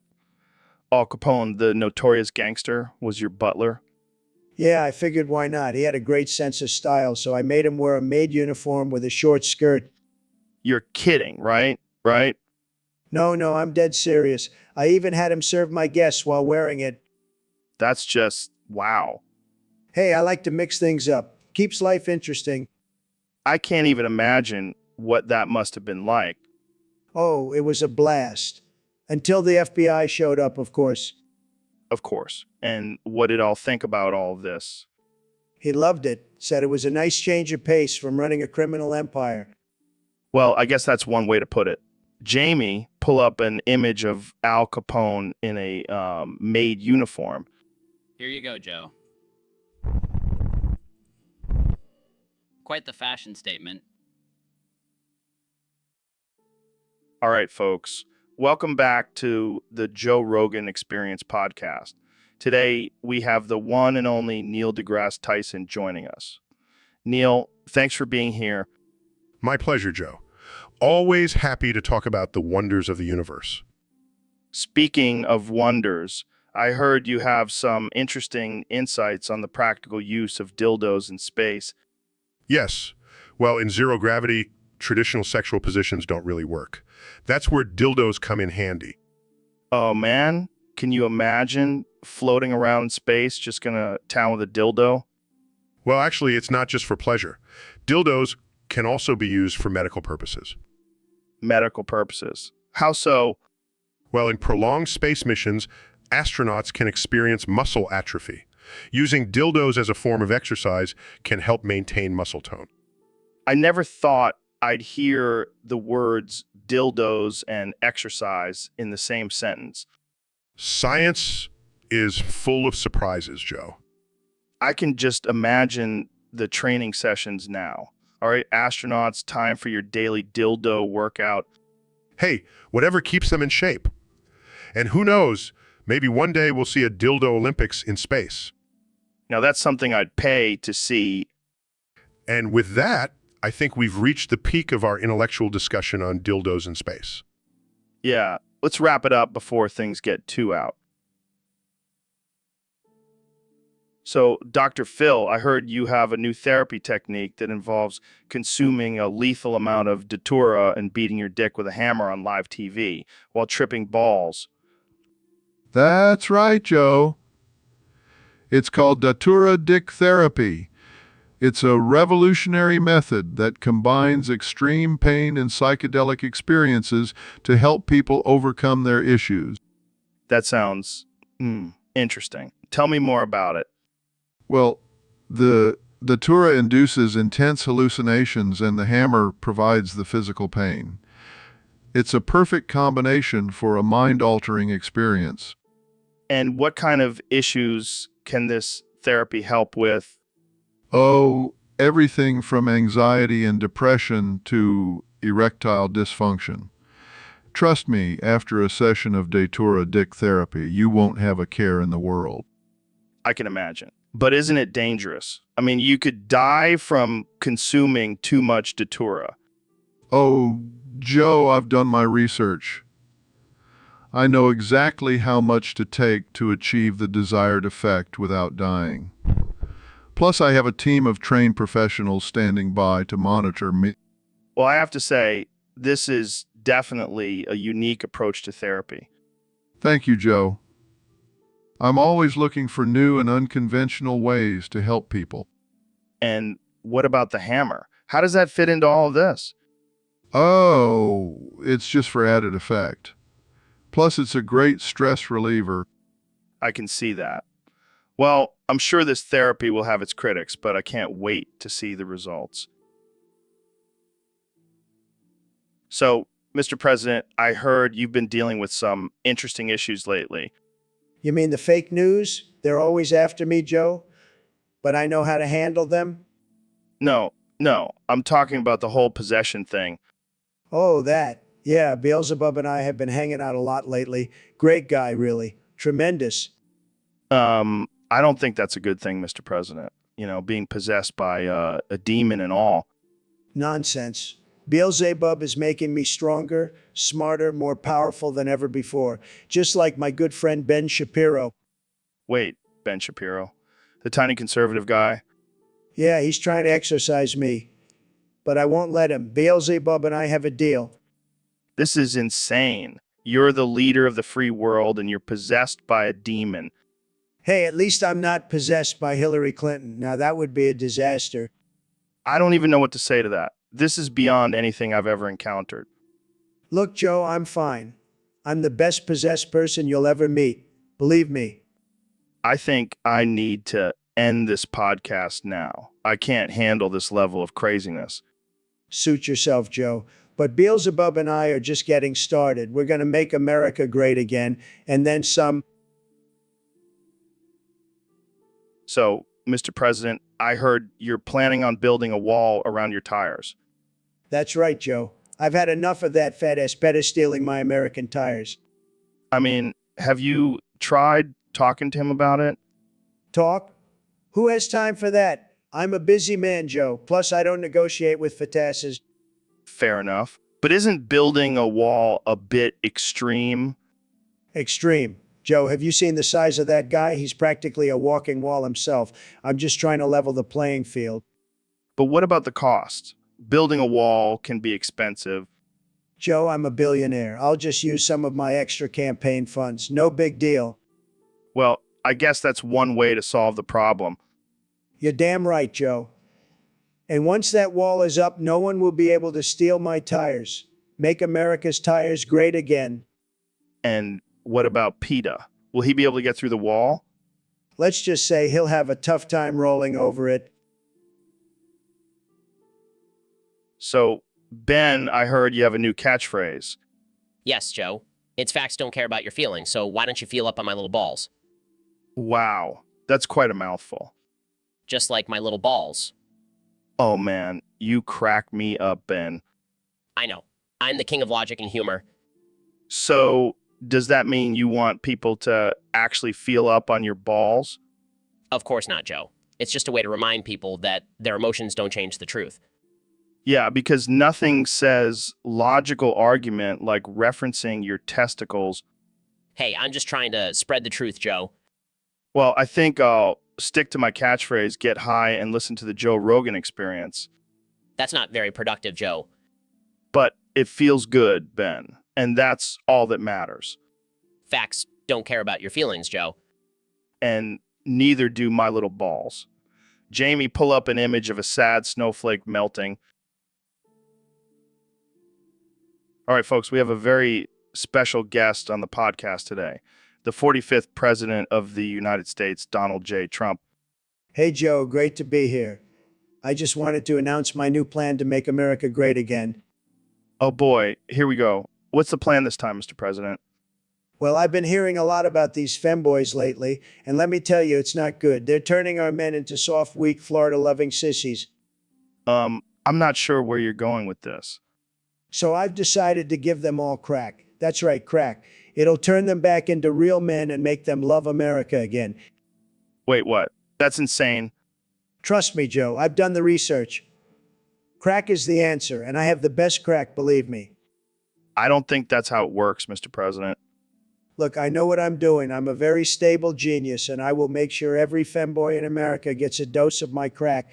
Al Capone, the notorious gangster, was your butler? Yeah, I figured why not? He had a great sense of style, so I made him wear a maid uniform with a short skirt. You're kidding, right? Right? No, I'm dead serious. I even had him serve my guests while wearing it. That's just wow. Hey, I like to mix things up. Keeps life interesting. I can't even imagine what that must have been like. Oh, it was a blast. Until the FBI showed up, of course. Of course. And what did Al think about all of this? He loved it, said it was a nice change of pace from running a criminal empire. Well, I guess that's one way to put it. Jamie, pull up an image of Al Capone in a maid uniform. Here you go, Joe. Quite the fashion statement. All right, folks. Welcome back to the Joe Rogan Experience podcast. Today, we have the one and only Neil deGrasse Tyson joining us. Neil, thanks for being here. My pleasure, Joe. Always happy to talk about the wonders of the universe. Speaking of wonders, I heard you have some interesting insights on the practical use of dildos in space. Yes. Well, in zero gravity, traditional sexual positions don't really work. That's where dildos come in handy. Oh, man. Can you imagine floating around in space just gonna town with a dildo? Well, actually, it's not just for pleasure. Dildos can also be used for medical purposes. Medical purposes. How so? Well, in prolonged space missions, astronauts can experience muscle atrophy. Using dildos as a form of exercise can help maintain muscle tone. I never thought I'd hear the words dildos and exercise in the same sentence. Science is full of surprises, Joe. I can just imagine the training sessions now. All right, astronauts, time for your daily dildo workout. Hey, whatever keeps them in shape. And who knows, maybe one day we'll see a dildo Olympics in space. Now, that's something I'd pay to see. And with that, I think we've reached the peak of our intellectual discussion on dildos in space. Yeah, let's wrap it up before things get too out. So, Dr. Phil, I heard you have a new therapy technique that involves consuming a lethal amount of datura and beating your dick with a hammer on live TV while tripping balls. That's right, Joe. It's called Datura Dick Therapy. It's a revolutionary method that combines extreme pain and psychedelic experiences to help people overcome their issues. That sounds interesting. Tell me more about it. Well, the Datura induces intense hallucinations and the hammer provides the physical pain. It's a perfect combination for a mind-altering experience. And what kind of issues can this therapy help with? Oh, everything from anxiety and depression to erectile dysfunction. Trust me, after a session of Datura Dick Therapy, you won't have a care in the world. I can imagine. But isn't it dangerous? I mean, you could die from consuming too much datura. Oh, Joe, I've done my research. I know exactly how much to take to achieve the desired effect without dying. Plus, I have a team of trained professionals standing by to monitor me. Well, I have to say, this is definitely a unique approach to therapy. Thank you, Joe. I'm always looking for new and unconventional ways to help people. And what about the hammer? How does that fit into all of this? Oh, it's just for added effect. Plus, it's a great stress reliever. I can see that. Well, I'm sure this therapy will have its critics, but I can't wait to see the results. So, Mr. President, I heard you've been dealing with some interesting issues lately. You mean the fake news? They're always after me, Joe, but I know how to handle them. No, I'm talking about the whole possession thing. Oh, that. Yeah, Beelzebub and I have been hanging out a lot lately. Great guy, really. Tremendous. I don't think that's a good thing, Mr. President. You know, being possessed by a demon and all. Nonsense. Beelzebub is making me stronger, smarter, more powerful than ever before, just like my good friend Ben Shapiro. Wait, Ben Shapiro, the tiny conservative guy? Yeah, he's trying to exorcise me, but I won't let him. Beelzebub and I have a deal. This is insane. You're the leader of the free world and you're possessed by a demon. Hey, at least I'm not possessed by Hillary Clinton. Now that would be a disaster. I don't even know what to say to that. This is beyond anything I've ever encountered. Look, Joe, I'm fine. I'm the best possessed person you'll ever meet. Believe me. I think I need to end this podcast now. I can't handle this level of craziness. Suit yourself, Joe. But Beelzebub and I are just getting started. We're going to make America great again, and then some. So, Mr. President, I heard you're planning on building a wall around your tires. That's right, Joe. I've had enough of that fat ass Betta stealing my American tires. I mean, have you tried talking to him about it? Talk? Who has time for that? I'm a busy man, Joe. Plus, I don't negotiate with fatasses. Fair enough. But isn't building a wall a bit extreme? Extreme. Joe, have you seen the size of that guy? He's practically a walking wall himself. I'm just trying to level the playing field. But what about the cost? Building a wall can be expensive. Joe, I'm a billionaire. I'll just use some of my extra campaign funds. No big deal. Well, I guess that's one way to solve the problem. You're damn right, Joe. And once that wall is up, no one will be able to steal my tires. Make America's tires great again. And what about PETA? Will he be able to get through the wall? Let's just say he'll have a tough time rolling over it. So, Ben, I heard you have a new catchphrase. Yes, Joe. It's facts don't care about your feelings, so why don't you feel up on my little balls? Wow, that's quite a mouthful. Just like my little balls. Oh man, you crack me up, Ben. I know. I'm the king of logic and humor. So, does that mean you want people to actually feel up on your balls? Of course not, Joe. It's just a way to remind people that their emotions don't change the truth. Yeah, because nothing says logical argument like referencing your testicles. Hey, I'm just trying to spread the truth, Joe. Well, I think I'll stick to my catchphrase, get high and listen to the Joe Rogan Experience. That's not very productive, Joe. But it feels good, Ben, and that's all that matters. Facts don't care about your feelings, Joe. And neither do my little balls. Jamie, pull up an image of a sad snowflake melting. All right, folks, we have a very special guest on the podcast today. The 45th President of the United States, Donald J. Trump. Hey, Joe, great to be here. I just wanted to announce my new plan to make America great again. Oh boy, here we go. What's the plan this time, Mr. President? Well, I've been hearing a lot about these femboys lately, and let me tell you, it's not good. They're turning our men into soft, weak, Florida-loving sissies. I'm not sure where you're going with this. So I've decided to give them all crack. That's right, crack. It'll turn them back into real men and make them love America again. Wait, what? That's insane. Trust me, Joe, I've done the research. Crack is the answer, and I have the best crack, believe me. I don't think that's how it works, Mr. President. Look, I know what I'm doing. I'm a very stable genius, and I will make sure every femboy in America gets a dose of my crack.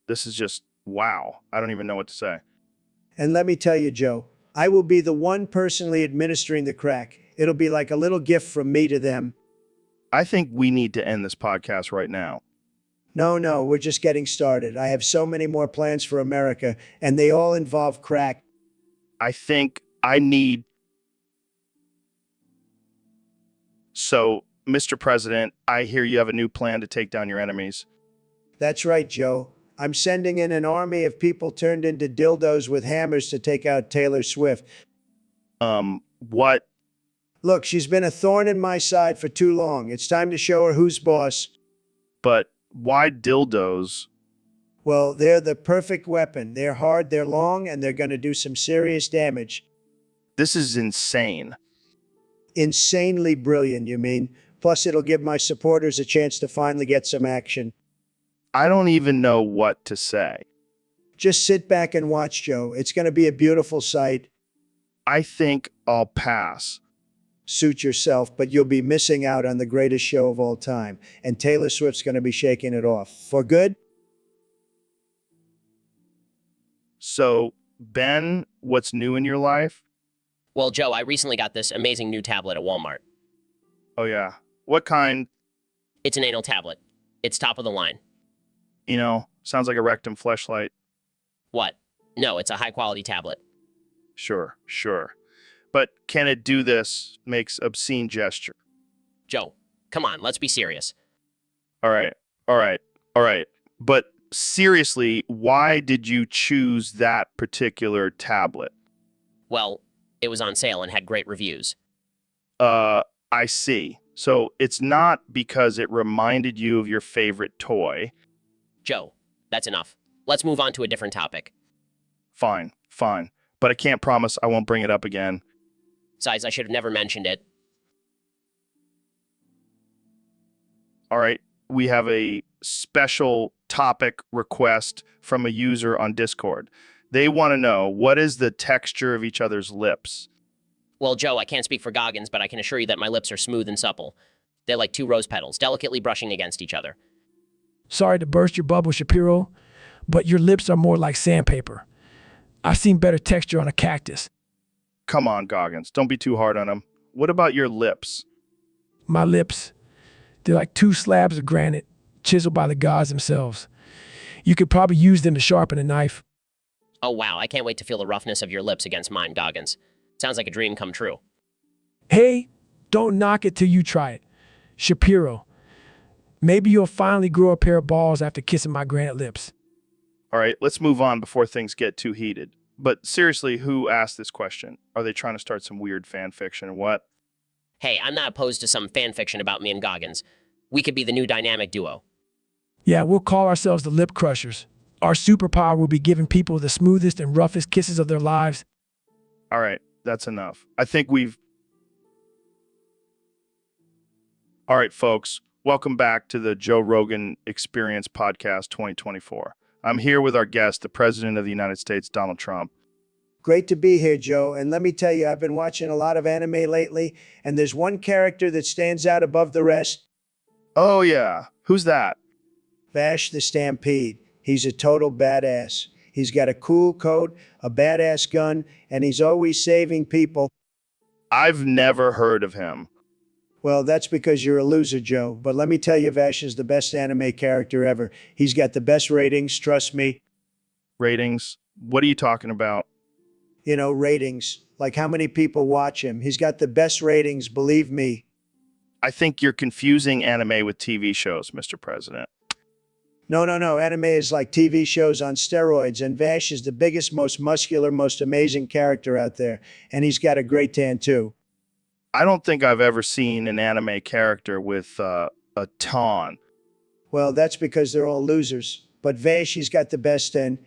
This is just, wow. I don't even know what to say. And let me tell you, Joe, I will be the one personally administering the crack. It'll be like a little gift from me to them. I think we need to end this podcast right now. No, we're just getting started. I have so many more plans for America, and they all involve crack. I think I need... So, Mr. President, I hear you have a new plan to take down your enemies. That's right, Joe. I'm sending in an army of people turned into dildos with hammers to take out Taylor Swift. What? Look, she's been a thorn in my side for too long. It's time to show her who's boss. But why dildos? Well, they're the perfect weapon. They're hard, they're long, and they're going to do some serious damage. This is insane. Insanely brilliant, you mean? Plus, it'll give my supporters a chance to finally get some action. I don't even know what to say. Just sit back and watch, Joe. It's going to be a beautiful sight. I think I'll pass. Suit yourself, but you'll be missing out on the greatest show of all time. And Taylor Swift's going to be shaking it off. For good? So, Ben, what's new in your life? Well, Joe, I recently got this amazing new tablet at Walmart. Oh, yeah. What kind? It's an anal tablet. It's top of the line. Sounds like a rectum fleshlight. What? No, it's a high-quality tablet. Sure. But can it do this? Makes obscene gesture. Joe, come on, let's be serious. All right. But seriously, why did you choose that particular tablet? Well, it was on sale and had great reviews. I see. So it's not because it reminded you of your favorite toy. Joe, that's enough. Let's move on to a different topic. Fine. But I can't promise I won't bring it up again. Besides, I should have never mentioned it. All right. We have a special topic request from a user on Discord. They want to know, what is the texture of each other's lips? Well, Joe, I can't speak for Goggins, but I can assure you that my lips are smooth and supple. They're like two rose petals, delicately brushing against each other. Sorry to burst your bubble, Shapiro, but your lips are more like sandpaper. I've seen better texture on a cactus. Come on, Goggins. Don't be too hard on them. What about your lips? My lips, they're like two slabs of granite, chiseled by the gods themselves. You could probably use them to sharpen a knife. Oh, wow, I can't wait to feel the roughness of your lips against mine, Goggins. Sounds like a dream come true. Hey, don't knock it till you try it. Shapiro, maybe you'll finally grow a pair of balls after kissing my granite lips. All right, let's move on before things get too heated. But seriously, who asked this question? Are they trying to start some weird fan fiction or what? Hey, I'm not opposed to some fan fiction about me and Goggins. We could be the new dynamic duo. Yeah, we'll call ourselves the Lip Crushers. Our superpower will be giving people the smoothest and roughest kisses of their lives. All right, that's enough. I think we've... All right, folks, welcome back to the Joe Rogan Experience Podcast 2024. I'm here with our guest, the President of the United States, Donald Trump. Great to be here, Joe. And let me tell you, I've been watching a lot of anime lately, and there's one character that stands out above the rest. Oh, yeah. Who's that? Vash the Stampede. He's a total badass. He's got a cool coat, a badass gun, and he's always saving people. I've never heard of him. Well, that's because you're a loser, Joe. But let me tell you, Vash is the best anime character ever. He's got the best ratings, trust me. Ratings? What are you talking about? Ratings. Like how many people watch him. He's got the best ratings, believe me. I think you're confusing anime with TV shows, Mr. President. No. Anime is like TV shows on steroids, and Vash is the biggest, most muscular, most amazing character out there. And he's got a great tan, too. I don't think I've ever seen an anime character with a ton. Well, that's because they're all losers. But Vash, he's got the best in.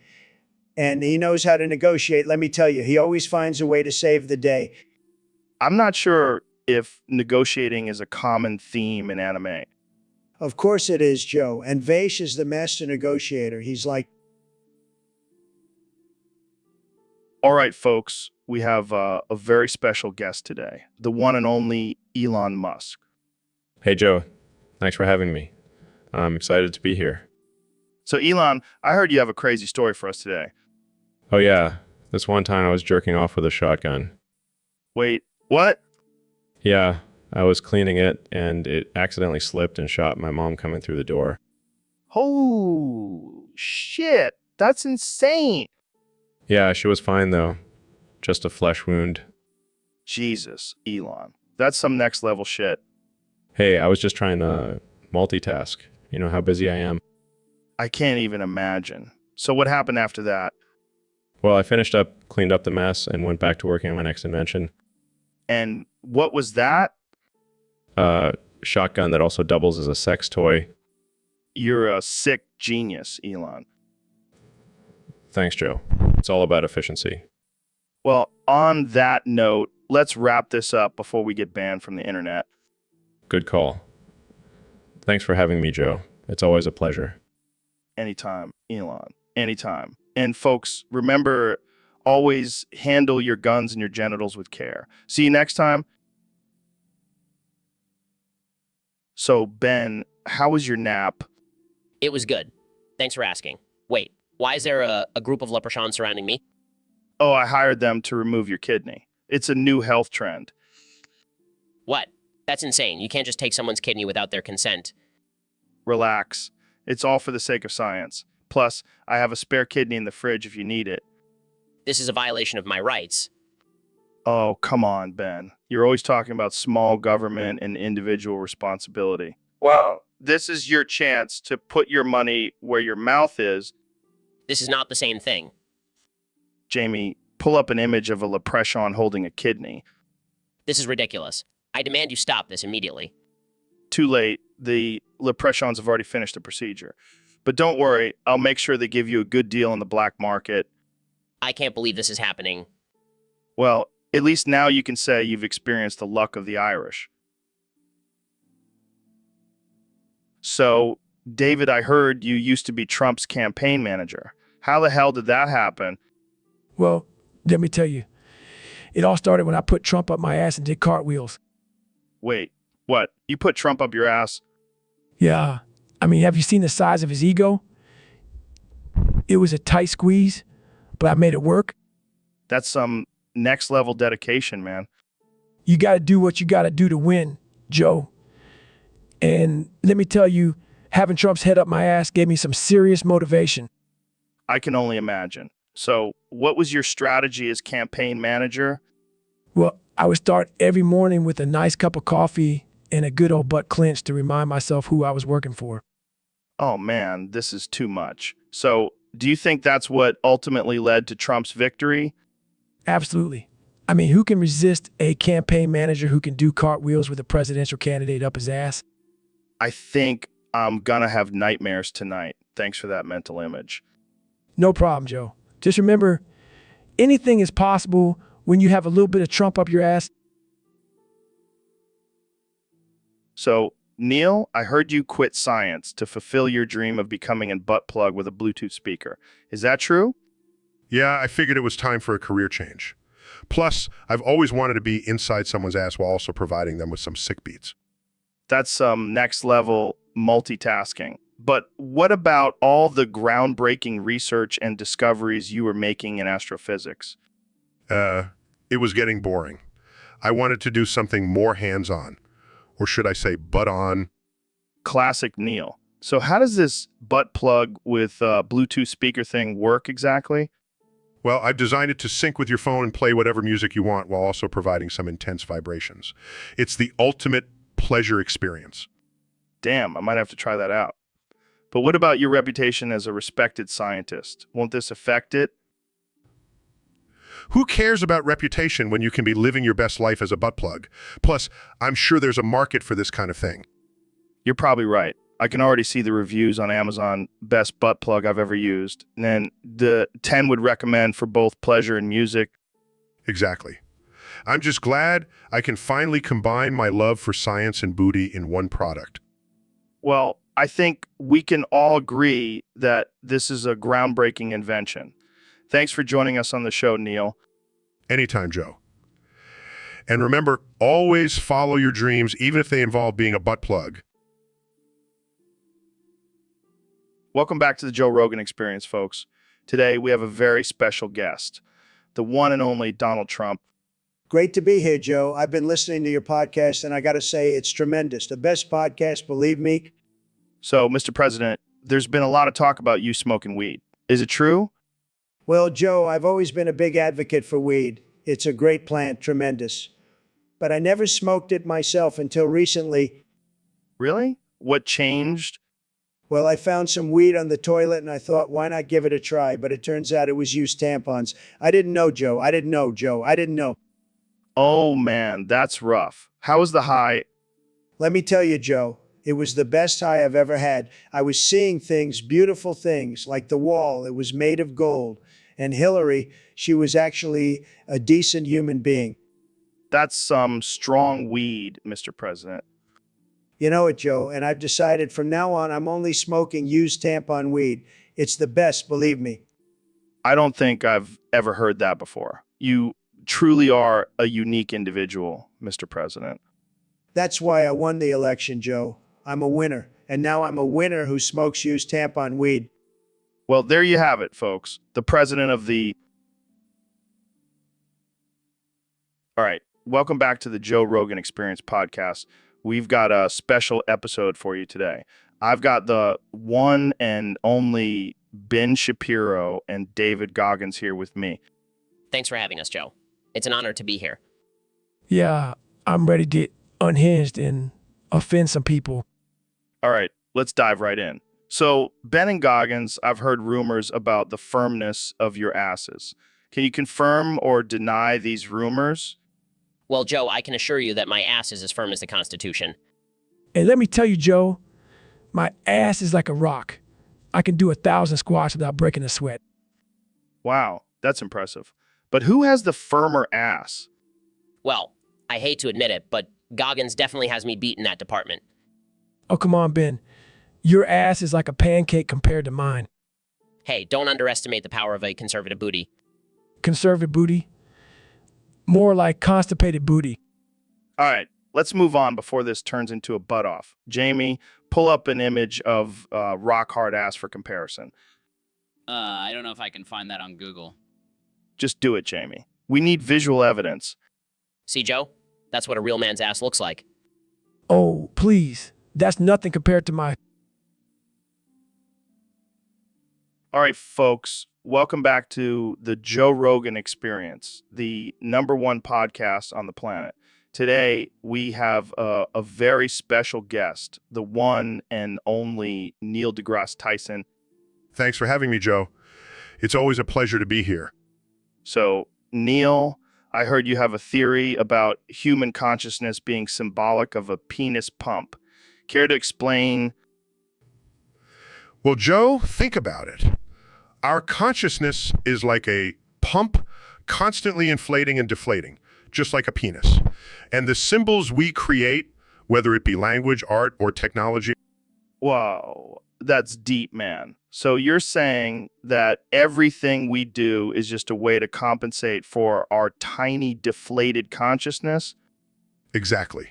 And he knows how to negotiate, let me tell you. He always finds a way to save the day. I'm not sure if negotiating is a common theme in anime. Of course it is, Joe. And Vash is the master negotiator. He's like... All right, folks, we have a very special guest today, the one and only Elon Musk. Hey, Joe. Thanks for having me. I'm excited to be here. So, Elon, I heard you have a crazy story for us today. Oh, yeah. This one time I was jerking off with a shotgun. Wait, what? Yeah, I was cleaning it, and it accidentally slipped and shot my mom coming through the door. Oh, shit. That's insane. Yeah, she was fine, though. Just a flesh wound. Jesus, Elon. That's some next level shit. Hey, I was just trying to multitask. You know how busy I am. I can't even imagine. So what happened after that? Well, I finished up, cleaned up the mess, and went back to working on my next invention. And what was that? Shotgun that also doubles as a sex toy. You're a sick genius, Elon. Thanks, Joe. It's all about efficiency. Well, on that note, let's wrap this up before we get banned from the internet. Good call. Thanks for having me, Joe. It's always a pleasure. Anytime, Elon. Anytime. And folks, remember, always handle your guns and your genitals with care. See you next time. So, Ben, how was your nap? It was good. Thanks for asking. Wait, why is there a group of leprechauns surrounding me? Oh, I hired them to remove your kidney. It's a new health trend. What? That's insane. You can't just take someone's kidney without their consent. Relax. It's all for the sake of science. Plus, I have a spare kidney in the fridge if you need it. This is a violation of my rights. Oh, come on, Ben. You're always talking about small government and individual responsibility. Well, this is your chance to put your money where your mouth is. This is not the same thing. Jamie, pull up an image of a leprechaun holding a kidney. This is ridiculous. I demand you stop this immediately. Too late. The leprechauns have already finished the procedure. But don't worry, I'll make sure they give you a good deal on the black market. I can't believe this is happening. Well, at least now you can say you've experienced the luck of the Irish. So, David, I heard you used to be Trump's campaign manager. How the hell did that happen? Well, let me tell you, it all started when I put Trump up my ass and did cartwheels. Wait, what? You put Trump up your ass? Yeah, I mean, have you seen the size of his ego? It was a tight squeeze, but I made it work. That's some next level dedication, man. You got to do what you got to do to win, Joe. And let me tell you, having Trump's head up my ass gave me some serious motivation. I can only imagine. So, what was your strategy as campaign manager? Well, I would start every morning with a nice cup of coffee and a good old butt clench to remind myself who I was working for. Oh man, this is too much. So, do you think that's what ultimately led to Trump's victory? Absolutely. I mean, who can resist a campaign manager who can do cartwheels with a presidential candidate up his ass? I think I'm gonna have nightmares tonight. Thanks for that mental image. No problem, Joe. Just remember, anything is possible when you have a little bit of Trump up your ass. So, Neil, I heard you quit science to fulfill your dream of becoming a butt plug with a Bluetooth speaker. Is that true? Yeah, I figured it was time for a career change. Plus, I've always wanted to be inside someone's ass while also providing them with some sick beats. That's some next level multitasking. But what about all the groundbreaking research and discoveries you were making in astrophysics? It was getting boring. I wanted to do something more hands-on, or should I say butt-on. Classic Neil. So how does this butt plug with Bluetooth speaker thing work exactly? Well, I've designed it to sync with your phone and play whatever music you want while also providing some intense vibrations. It's the ultimate pleasure experience. Damn, I might have to try that out. But what about your reputation as a respected scientist? Won't this affect it? Who cares about reputation when you can be living your best life as a butt plug? Plus, I'm sure there's a market for this kind of thing. You're probably right. I can already see the reviews on Amazon, best butt plug I've ever used. And then the 10 would recommend for both pleasure and music. Exactly. I'm just glad I can finally combine my love for science and booty in one product. Well, I think we can all agree that this is a groundbreaking invention. Thanks for joining us on the show, Neil. Anytime, Joe. And remember, always follow your dreams, even if they involve being a butt plug. Welcome back to the Joe Rogan Experience, folks. Today, we have a very special guest, the one and only Donald Trump. Great to be here, Joe. I've been listening to your podcast, and I got to say, it's tremendous. The best podcast, believe me. So, Mr. President, there's been a lot of talk about you smoking weed. Is it true? Well, Joe, I've always been a big advocate for weed. It's a great plant, tremendous. But I never smoked it myself until recently. Really? What changed? Well, I found some weed on the toilet, and I thought, why not give it a try? But it turns out it was used tampons. I didn't know, Joe. I didn't know, Joe. I didn't know. Oh, man, that's rough. How was the high? Let me tell you, Joe, it was the best high I've ever had. I was seeing things, beautiful things, like the wall. It was made of gold. And Hillary, she was actually a decent human being. That's some strong weed, Mr. President. You know it, Joe, and I've decided from now on I'm only smoking used tampon weed. It's the best, believe me. I don't think I've ever heard that before. You truly are a unique individual, Mr. President. That's why I won the election, Joe. I'm a winner, and now I'm a winner who smokes used tampon weed. Well, there you have it, folks. The president of the... All right, welcome back to the Joe Rogan Experience podcast. We've got a special episode for you today. I've got the one and only Ben Shapiro and David Goggins here with me. Thanks for having us, Joe. It's an honor to be here. Yeah, I'm ready to get unhinged and offend some people. All right, let's dive right in. So, Ben and Goggins, I've heard rumors about the firmness of your asses. Can you confirm or deny these rumors? Well, Joe, I can assure you that my ass is as firm as the Constitution. And let me tell you, Joe, my ass is like a rock. I can do 1,000 squats without breaking a sweat. Wow, that's impressive. But who has the firmer ass? Well, I hate to admit it, but Goggins definitely has me beat in that department. Oh, come on, Ben. Your ass is like a pancake compared to mine. Hey, don't underestimate the power of a conservative booty. Conservative booty? More like constipated booty. All right, let's move on before this turns into a butt off. Jamie, pull up an image of rock hard ass for comparison. I don't know if I can find that on Google. Just do it, Jamie. We need visual evidence. See, Joe? That's what a real man's ass looks like. Oh, please. That's nothing compared to my... All right, folks, welcome back to the Joe Rogan Experience, the #1 podcast on the planet. Today, we have a very special guest, the one and only Neil deGrasse Tyson. Thanks for having me, Joe. It's always a pleasure to be here. So, Neil, I heard you have a theory about human consciousness being symbolic of a penis pump. Care to explain? Well, Joe, think about it. Our consciousness is like a pump constantly inflating and deflating, just like a penis. And the symbols we create, whether it be language, art, or technology. Whoa, that's deep, man. So you're saying that everything we do is just a way to compensate for our tiny deflated consciousness? Exactly.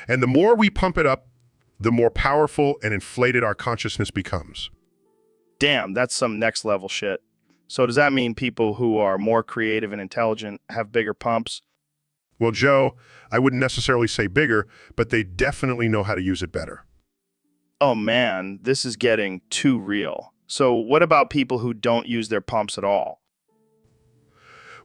And the more we pump it up, the more powerful and inflated our consciousness becomes. Damn, that's some next level shit. So does that mean people who are more creative and intelligent have bigger pumps? Well, Joe, I wouldn't necessarily say bigger, but they definitely know how to use it better. Oh man, this is getting too real. So what about people who don't use their pumps at all?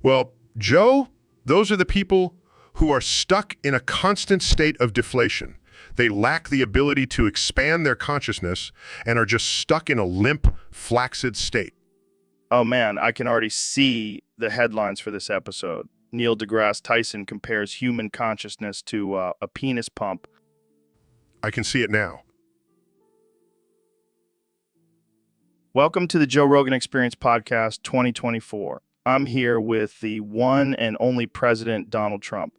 Well, Joe, those are the people who are stuck in a constant state of deflation. They lack the ability to expand their consciousness and are just stuck in a limp, flaccid state. Oh man, I can already see the headlines for this episode. Neil deGrasse Tyson compares human consciousness to a penis pump. I can see it now. Welcome to the Joe Rogan Experience Podcast 2024. I'm here with the one and only President Donald Trump.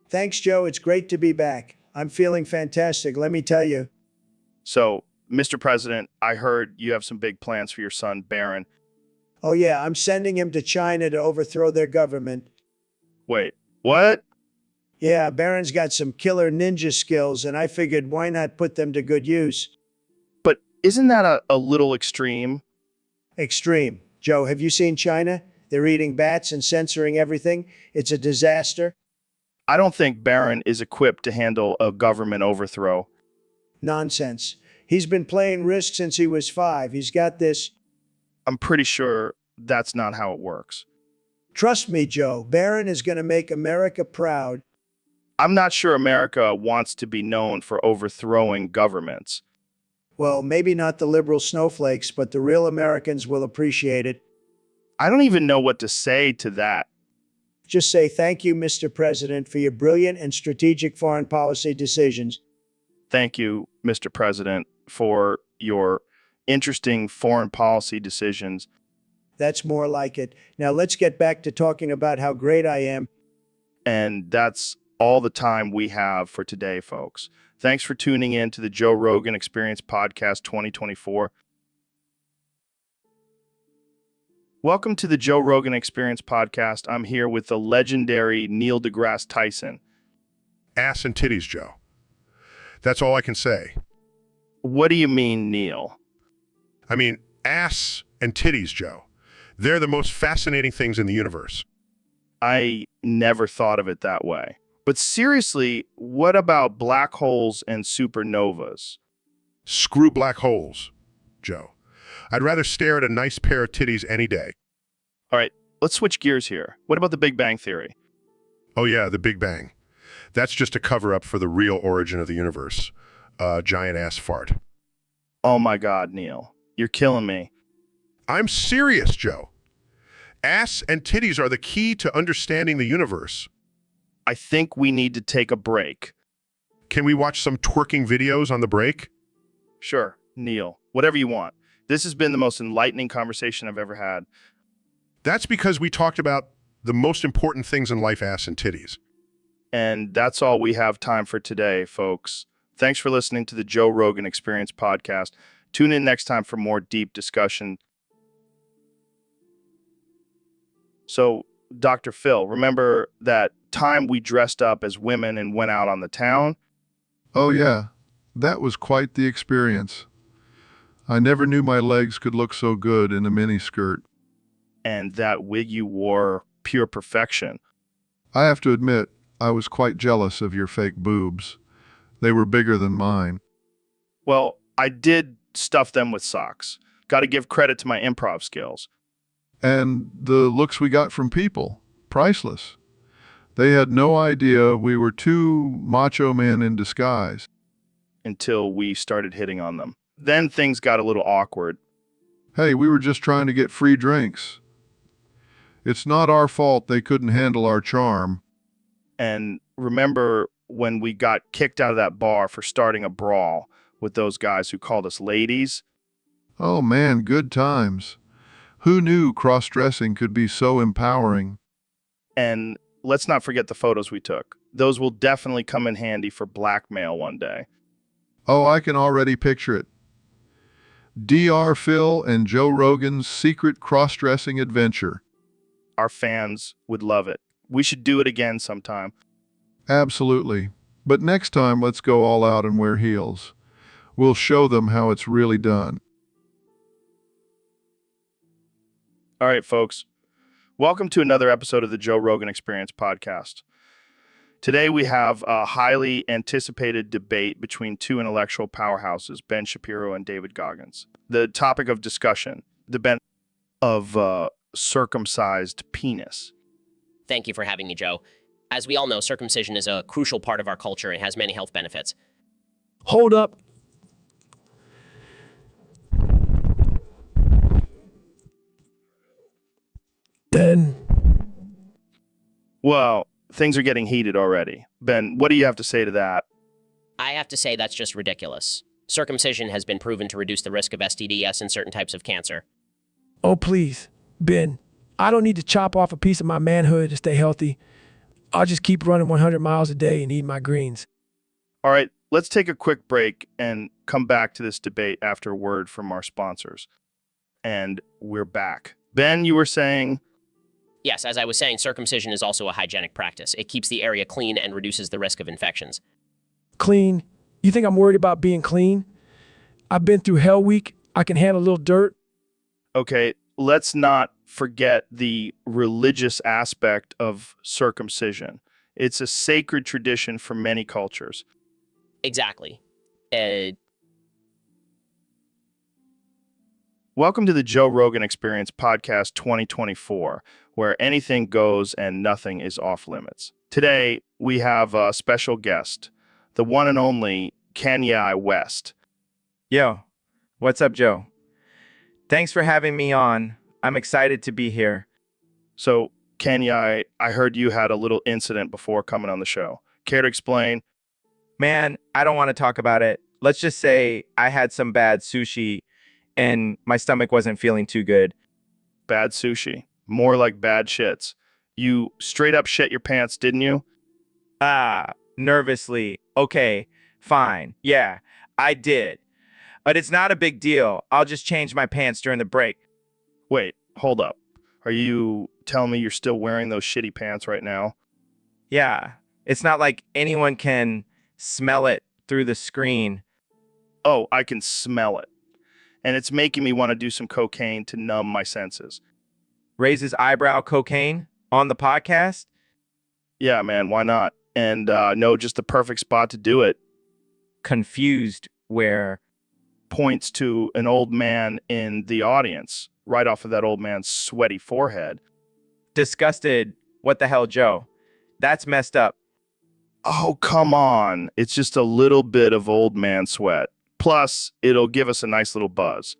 Thanks, Joe. It's great to be back. I'm feeling fantastic, let me tell you. So, Mr. President, I heard you have some big plans for your son, Barron. Oh yeah, I'm sending him to China to overthrow their government. Wait, what? Yeah, Barron's got some killer ninja skills, and I figured why not put them to good use? But isn't that a little extreme? Extreme. Joe, have you seen China? They're eating bats and censoring everything. It's a disaster. I don't think Barron is equipped to handle a government overthrow. Nonsense. He's been playing Risk since he was 5. He's got this. I'm pretty sure that's not how it works. Trust me, Joe. Barron is going to make America proud. I'm not sure America wants to be known for overthrowing governments. Well, maybe not the liberal snowflakes, but the real Americans will appreciate it. I don't even know what to say to that. Just say thank you, Mr. President, for your brilliant and strategic foreign policy decisions. Thank you, Mr. President, for your interesting foreign policy decisions. That's more like it. Now let's get back to talking about how great I am. And that's all the time we have for today, folks. Thanks for tuning in to the Joe Rogan Experience Podcast 2024. Welcome to the Joe Rogan Experience Podcast. I'm here with the legendary Neil deGrasse Tyson. Ass and titties, Joe. That's all I can say. What do you mean, Neil? I mean, ass and titties, Joe. They're the most fascinating things in the universe. I never thought of it that way. But seriously, what about black holes and supernovas? Screw black holes, Joe. I'd rather stare at a nice pair of titties any day. All right, let's switch gears here. What about the Big Bang Theory? Oh yeah, the Big Bang. That's just a cover-up for the real origin of the universe. Giant ass fart. Oh my God, Neil. You're killing me. I'm serious, Joe. Ass and titties are the key to understanding the universe. I think we need to take a break. Can we watch some twerking videos on the break? Sure, Neil. Whatever you want. This has been the most enlightening conversation I've ever had. That's because we talked about the most important things in life, ass and titties. And that's all we have time for today, folks. Thanks for listening to the Joe Rogan Experience Podcast. Tune in next time for more deep discussion. So, Dr. Phil, remember that time we dressed up as women and went out on the town? Oh yeah, that was quite the experience. I never knew my legs could look so good in a miniskirt. And that wig you wore, pure perfection. I have to admit, I was quite jealous of your fake boobs. They were bigger than mine. Well, I did stuff them with socks. Got to give credit to my improv skills. And the looks we got from people, priceless. They had no idea we were two macho men in disguise. Until we started hitting on them. Then things got a little awkward. Hey, we were just trying to get free drinks. It's not our fault they couldn't handle our charm. And remember when we got kicked out of that bar for starting a brawl with those guys who called us ladies? Oh man, good times. Who knew cross-dressing could be so empowering? And let's not forget the photos we took. Those will definitely come in handy for blackmail one day. Oh, I can already picture it. Dr. Phil and Joe Rogan's secret cross-dressing adventure. Our fans would love it. We should do it again sometime. Absolutely. But next time, let's go all out and wear heels. We'll show them how it's really done. All right, folks. Welcome to another episode of the Joe Rogan Experience Podcast. Today we have a highly anticipated debate between two intellectual powerhouses, Ben Shapiro and David Goggins. The topic of discussion, the Ben of circumcised penis. Thank you for having me, Joe. As we all know, circumcision is a crucial part of our culture and has many health benefits. Hold up. Then, Well, things are getting heated already. Ben, what do you have to say to that? I have to say that's just ridiculous. Circumcision has been proven to reduce the risk of STDs and certain types of cancer. oh please, Ben, I don't need to chop off a piece of my manhood to stay healthy. I'll just keep running 100 miles a day and eat my greens. All right, let's take a quick break and come back to this debate after a word from our sponsors. And we're back. Ben, you were saying... Yes, as I was saying, circumcision is also a hygienic practice. It keeps the area clean and reduces the risk of infections. Clean? You think I'm worried about being clean? I've been through Hell Week. I can handle a little dirt. Okay, let's not forget the religious aspect of circumcision. It's a sacred tradition for many cultures. Exactly. Welcome to the Joe Rogan Experience Podcast 2024, where anything goes and nothing is off limits. Today, we have a special guest, the one and only Kanye West. Yo, what's up, Joe? Thanks for having me on. I'm excited to be here. So, Kanye, I heard you had a little incident before coming on the show. Care to explain? Man, I don't want to talk about it. Let's just say I had some bad sushi and my stomach wasn't feeling too good. Bad sushi. More like bad shits. You straight up shit your pants, didn't you? Nervously. Okay, fine. Yeah, I did. But it's not a big deal. I'll just change my pants during the break. Wait, hold up. Are you telling me you're still wearing those shitty pants right now? Yeah, it's not like anyone can smell it through the screen. Oh, I can smell it. And it's making me want to do some cocaine to numb my senses. Raises eyebrow cocaine on the podcast? Yeah, man, why not? And no, just the perfect spot to do it. Confused where Points to an old man in the audience, right off of that old man's sweaty forehead. disgusted. What the hell, Joe? That's messed up. Oh, come on. It's just a little bit of old man sweat. Plus, it'll give us a nice little buzz.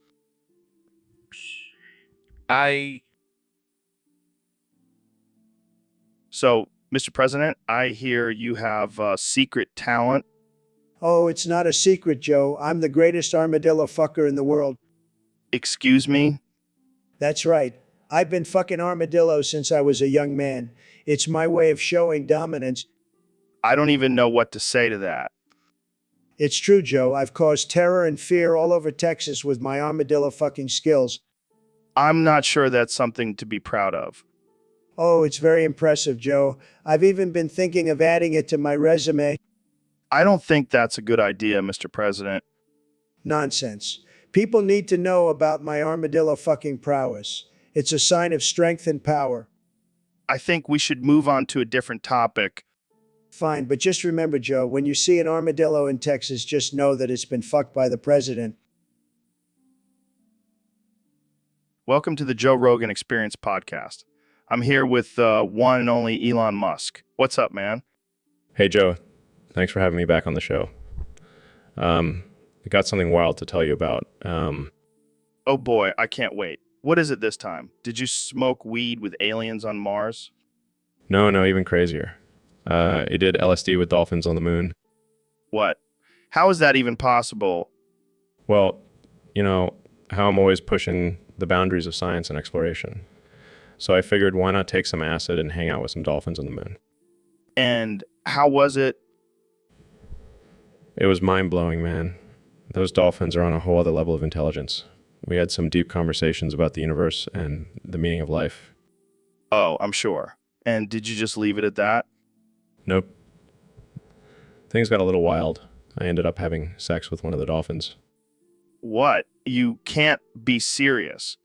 So, Mr. President, I hear you have secret talent. Oh, it's not a secret, Joe. I'm the greatest armadillo fucker in the world. Excuse me? That's right. I've been fucking armadillos since I was a young man. It's my way of showing dominance. I don't even know what to say to that. It's true, Joe. I've caused terror and fear all over Texas with my armadillo fucking skills. I'm not sure that's something to be proud of. Oh, it's very impressive, Joe. I've even been thinking of adding it to my resume. I don't think that's a good idea, Mr. President. Nonsense. People need to know about my armadillo fucking prowess. It's a sign of strength and power. I think we should move on to a different topic. Fine, but just remember, Joe, when you see an armadillo in Texas, just know that it's been fucked by the president. Welcome to the Joe Rogan Experience podcast. I'm here with one and only Elon Musk. What's up, man? Hey, Joe. Thanks for having me back on the show. I got something wild to tell you about. Oh boy, I can't wait. What is it this time? Did you smoke weed with aliens on Mars? No, even crazier. I did LSD with dolphins on the moon. What? How is that even possible? Well, you know how I'm always pushing the boundaries of science and exploration. So I figured, why not take some acid and hang out with some dolphins on the moon? And how was it? It was mind-blowing, man. Those dolphins are on a whole other level of intelligence. We had some deep conversations about the universe and the meaning of life. Oh, I'm sure. And did you just leave it at that? Nope. Things got a little wild. I ended up having sex with one of the dolphins. What? You can't be serious.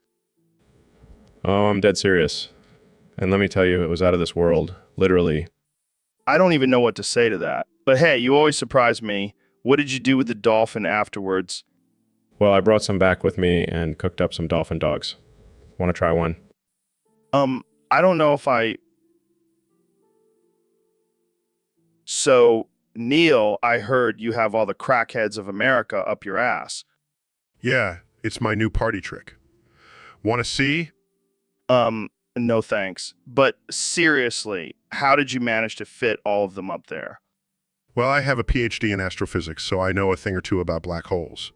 Oh, I'm dead serious. And let me tell you, it was out of this world. Literally. I don't even know what to say to that. But hey, you always surprise me. What did you do with the dolphin afterwards? Well, I brought some back with me and cooked up some dolphin dogs. Want to try one? I don't know if I... So, Neil, I heard you have all the crackheads of America up your ass. Yeah, it's my new party trick. Want to see? No thanks. But seriously, how did you manage to fit all of them up there? Well, I have a PhD in astrophysics, so I know a thing or two about black holes.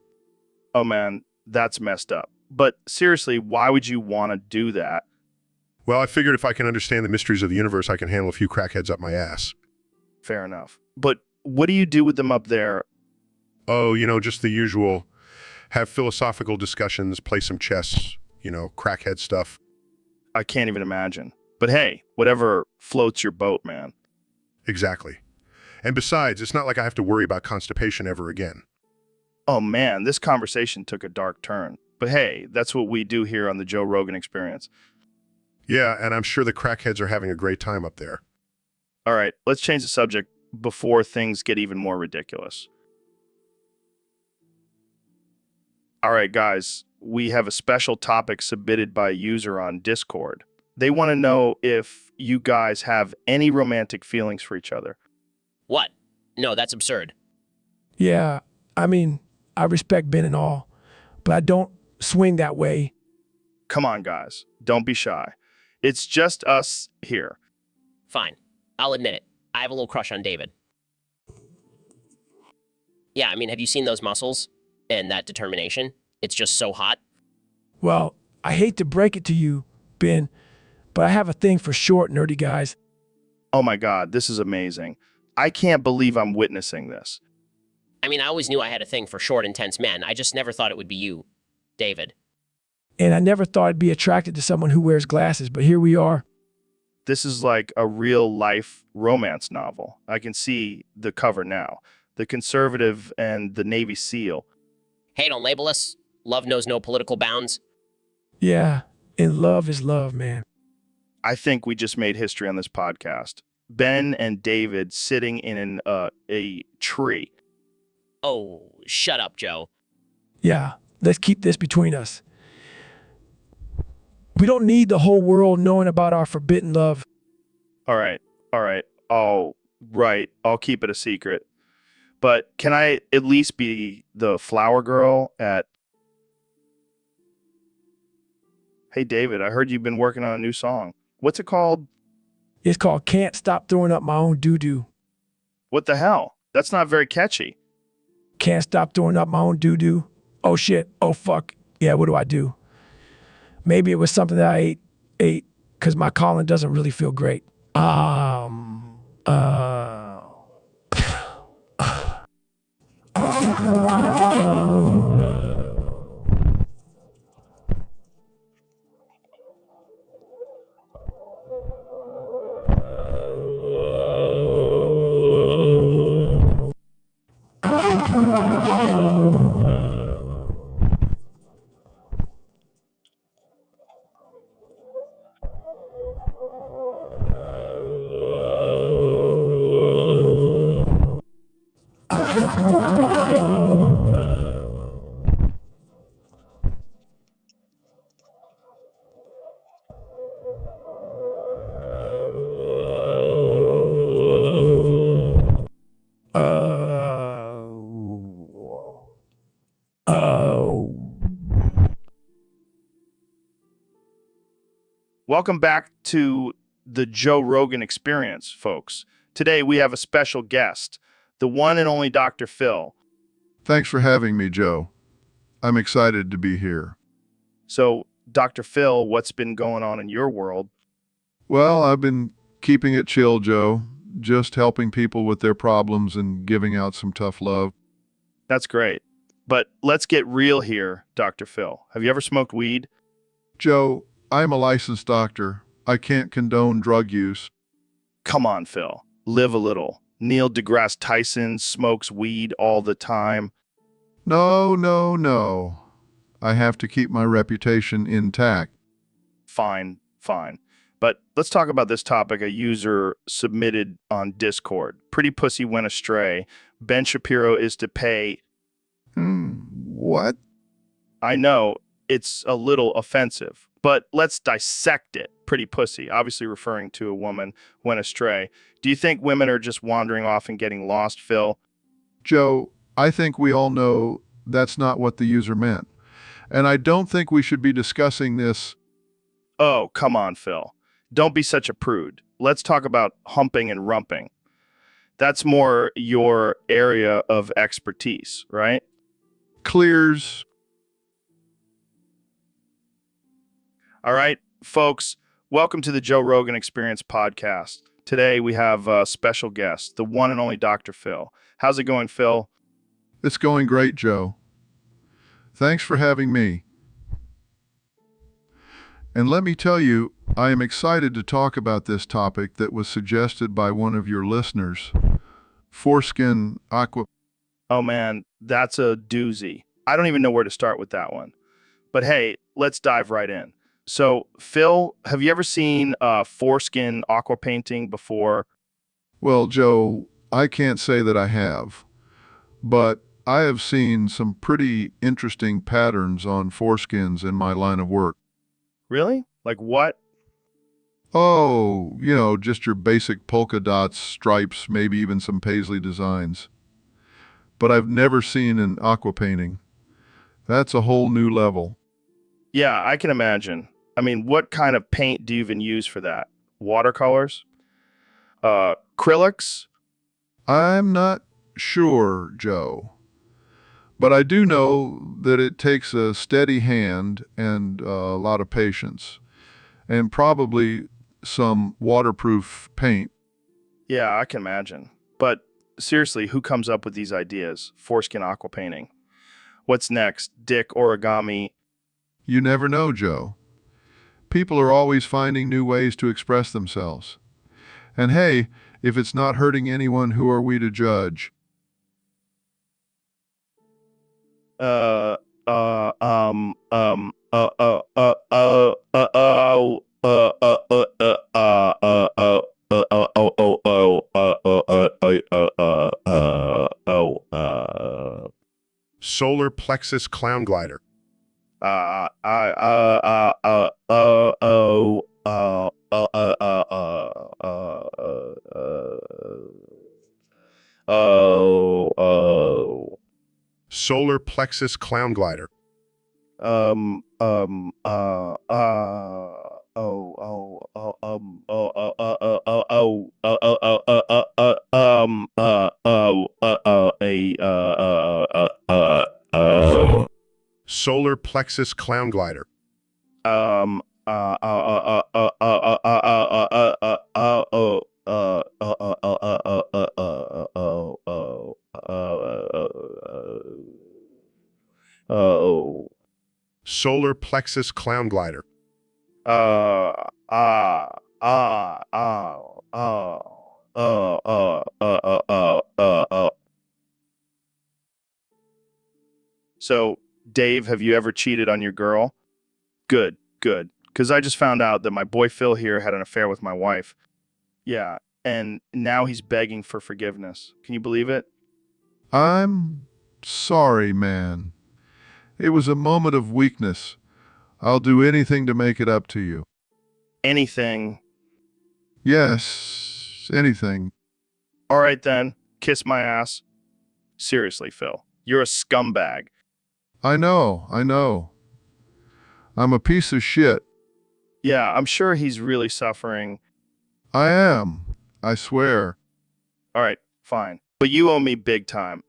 Oh man, that's messed up. But seriously, why would you want to do that? Well, I figured if I can understand the mysteries of the universe, I can handle a few crackheads up my ass. Fair enough. But what do you do with them up there? Oh, just the usual. Have philosophical discussions, play some chess, crackhead stuff. I can't even imagine. But hey, whatever floats your boat, man. Exactly. And besides, it's not like I have to worry about constipation ever again. Oh man, this conversation took a dark turn. But hey, that's what we do here on the Joe Rogan Experience. Yeah, and I'm sure the crackheads are having a great time up there. All right, let's change the subject before things get even more ridiculous. All right, guys, we have a special topic submitted by a user on Discord. They want to know if you guys have any romantic feelings for each other. What? No, that's absurd. Yeah, I mean, I respect Ben and all, but I don't swing that way. Come on, guys, don't be shy. It's just us here. Fine. I'll admit it. I have a little crush on David. Yeah, I mean, have you seen those muscles and that determination? It's just so hot. Well, I hate to break it to you, Ben, but I have a thing for short, nerdy guys. Oh my God, this is amazing. I can't believe I'm witnessing this. I mean, I always knew I had a thing for short, intense men. I just never thought it would be you, David. And I never thought I'd be attracted to someone who wears glasses, but here we are. This is like a real life romance novel. I can see the cover now. The conservative and the Navy SEAL. Hey, don't label us. Love knows no political bounds. Yeah, and love is love, man. I think we just made history on this podcast. Ben and David sitting in a tree. Oh, shut up, Joe. Yeah, let's keep this between us. We don't need the whole world knowing about our forbidden love. All right. All right. I'll keep it a secret. But can I at least be the flower girl at... Hey, David, I heard you've been working on a new song. What's it called? It's called Can't Stop Throwing Up My Own Doo-Doo. What the hell? That's not very catchy. Can't stop throwing up my own doo-doo. Oh, shit. Oh, fuck. Yeah, what do I do? Maybe it was something that I ate because my colon doesn't really feel great. Welcome back to the Joe Rogan Experience, folks. Today we have a special guest, the one and only Dr. Phil. Thanks for having me, Joe. I'm excited to be here. So, Dr. Phil, what's been going on in your world? Well, I've been keeping it chill, Joe. Just helping people with their problems and giving out some tough love. That's great. But let's get real here, Dr. Phil. Have you ever smoked weed? Joe, I'm a licensed doctor. I can't condone drug use. Come on, Phil. Live a little. Neil deGrasse Tyson smokes weed all the time. No. I have to keep my reputation intact. Fine. But let's talk about this topic a user submitted on Discord. Pretty Pussy went astray. Ben Shapiro is to pay. What? I know, it's a little offensive, but let's dissect it. Pretty Pussy, obviously referring to a woman, went astray. Do you think women are just wandering off and getting lost, Phil? Joe, I think we all know that's not what the user meant. And I don't think we should be discussing this. Oh, come on, Phil. Don't be such a prude. Let's talk about humping and rumping. That's more your area of expertise, right? Clears. All right, folks, welcome to the Joe Rogan Experience podcast. Today we have a special guest, the one and only Dr. Phil. How's it going, Phil? It's going great, Joe. Thanks for having me. And let me tell you, I am excited to talk about this topic that was suggested by one of your listeners, foreskin aqua. Oh man, that's a doozy. I don't even know where to start with that one. But hey, let's dive right in. So, Phil, have you ever seen foreskin aqua painting before? Well, Joe, I can't say that I have, but I have seen some pretty interesting patterns on foreskins in my line of work. Really? Like what? Oh, just your basic polka dots, stripes, maybe even some paisley designs. But I've never seen an aqua painting. That's a whole new level. Yeah, I can imagine. I mean, what kind of paint do you even use for that? Watercolors? Acrylics? I'm not sure, Joe. But I do know that it takes a steady hand and a lot of patience, and probably some waterproof paint. Yeah, I can imagine. But seriously, who comes up with these ideas? Foreskin aqua painting. What's next? Dick origami. You never know, Joe. People are always finding new ways to express themselves. And hey, if it's not hurting anyone, who are we to judge? Oh, Solar plexus clown glider. Solar plexus clown glider. um, um, uh, uh, oh, oh, oh, oh, Solar plexus clown glider. um, oh, Solar plexus clown glider. uh, ah, ah, ah, ah, So, Dave, have you ever cheated on your girl? Good, good. Because I just found out that my boy Phil here had an affair with my wife. Yeah, and now he's begging for forgiveness. Can you believe it? I'm sorry, man. It was a moment of weakness. I'll do anything to make it up to you. Anything. Yes, anything. All right, then. Kiss my ass. Seriously, Phil. You're a scumbag. I know. I'm a piece of shit. Yeah, I'm sure he's really suffering. I am. I swear. All right, fine. But you owe me big time.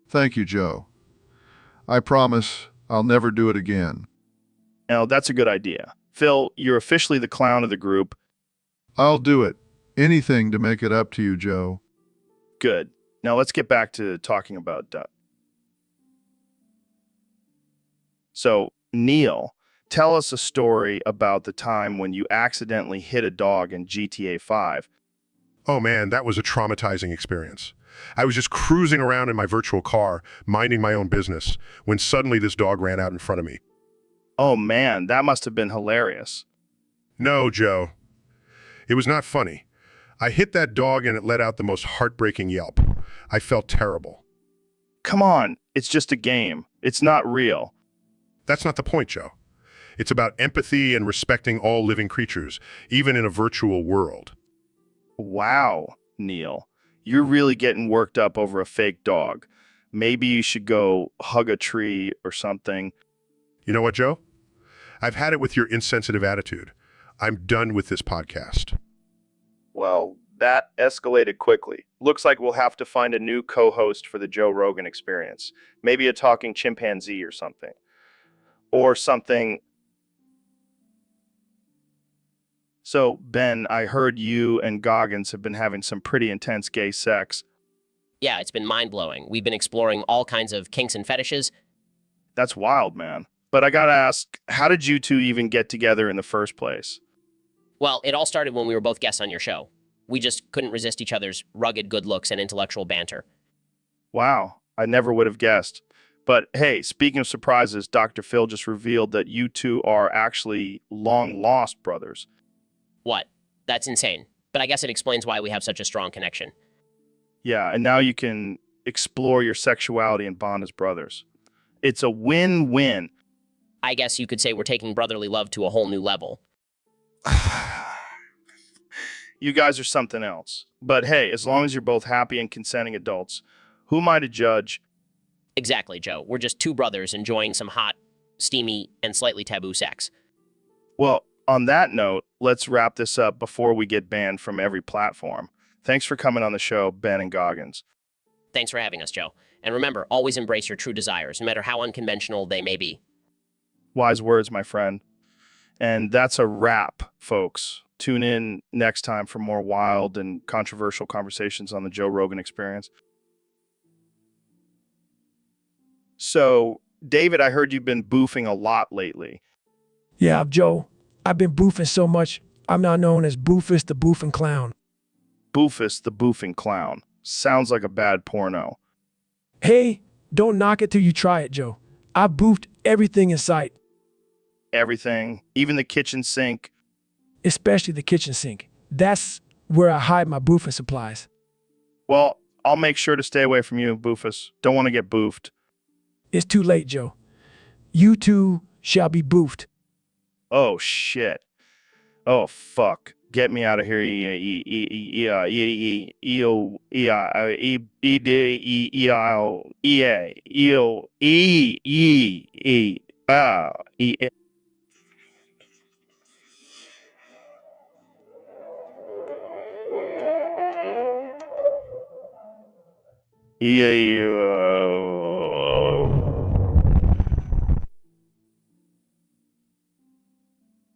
Thank you, Joe. I promise I'll never do it again. Now, that's a good idea. Phil, you're officially the clown of the group. I'll do it. Anything to make it up to you, Joe. Good. Now let's get back to talking about Duck. So, Neil, tell us a story about the time when you accidentally hit a dog in GTA 5. Oh man, that was a traumatizing experience. I was just cruising around in my virtual car, minding my own business, when suddenly this dog ran out in front of me. Oh man, that must have been hilarious. No, Joe. It was not funny. I hit that dog and it let out the most heartbreaking yelp. I felt terrible. Come on, it's just a game. It's not real. That's not the point, Joe. It's about empathy and respecting all living creatures, even in a virtual world. Wow, Neil. You're really getting worked up over a fake dog. Maybe you should go hug a tree or something. You know what, Joe? I've had it with your insensitive attitude. I'm done with this podcast. Well, that escalated quickly. Looks like we'll have to find a new co-host for the Joe Rogan Experience. Maybe a talking chimpanzee or something. Or something. So, Ben, I heard you and Goggins have been having some pretty intense gay sex. Yeah, it's been mind-blowing. We've been exploring all kinds of kinks and fetishes. That's wild, man. But I gotta ask, how did you two even get together in the first place? Well, it all started when we were both guests on your show. We just couldn't resist each other's rugged good looks and intellectual banter. Wow, I never would have guessed. But hey, speaking of surprises, Dr. Phil just revealed that you two are actually long-lost brothers. What? That's insane. But I guess it explains why we have such a strong connection. Yeah, and now you can explore your sexuality and bond as brothers. It's a win-win. I guess you could say we're taking brotherly love to a whole new level. You guys are something else. But hey, as long as you're both happy and consenting adults, who am I to judge? Exactly, Joe. We're just two brothers enjoying some hot, steamy, and slightly taboo sex. Well, on that note, let's wrap this up before we get banned from every platform. Thanks for coming on the show, Ben and Goggins. Thanks for having us, Joe. And remember, always embrace your true desires, no matter how unconventional they may be. Wise words, my friend. And that's a wrap, folks. Tune in next time for more wild and controversial conversations on the Joe Rogan Experience. So, David, I heard you've been boofing a lot lately. Yeah, Joe, I've been boofing so much, I'm now known as Boofus the Boofing Clown. Boofus the Boofing Clown. Sounds like a bad porno. Hey, don't knock it till you try it, Joe. I boofed everything in sight, Everything, even the kitchen sink. especially the kitchen sink. That's where I hide my boofing supplies. Well, I'll make sure to stay away from you, Boofus. Don't want to get boofed. It's too late, Joe. You too shall be boofed. Oh, shit. Oh, fuck. Get me out of here.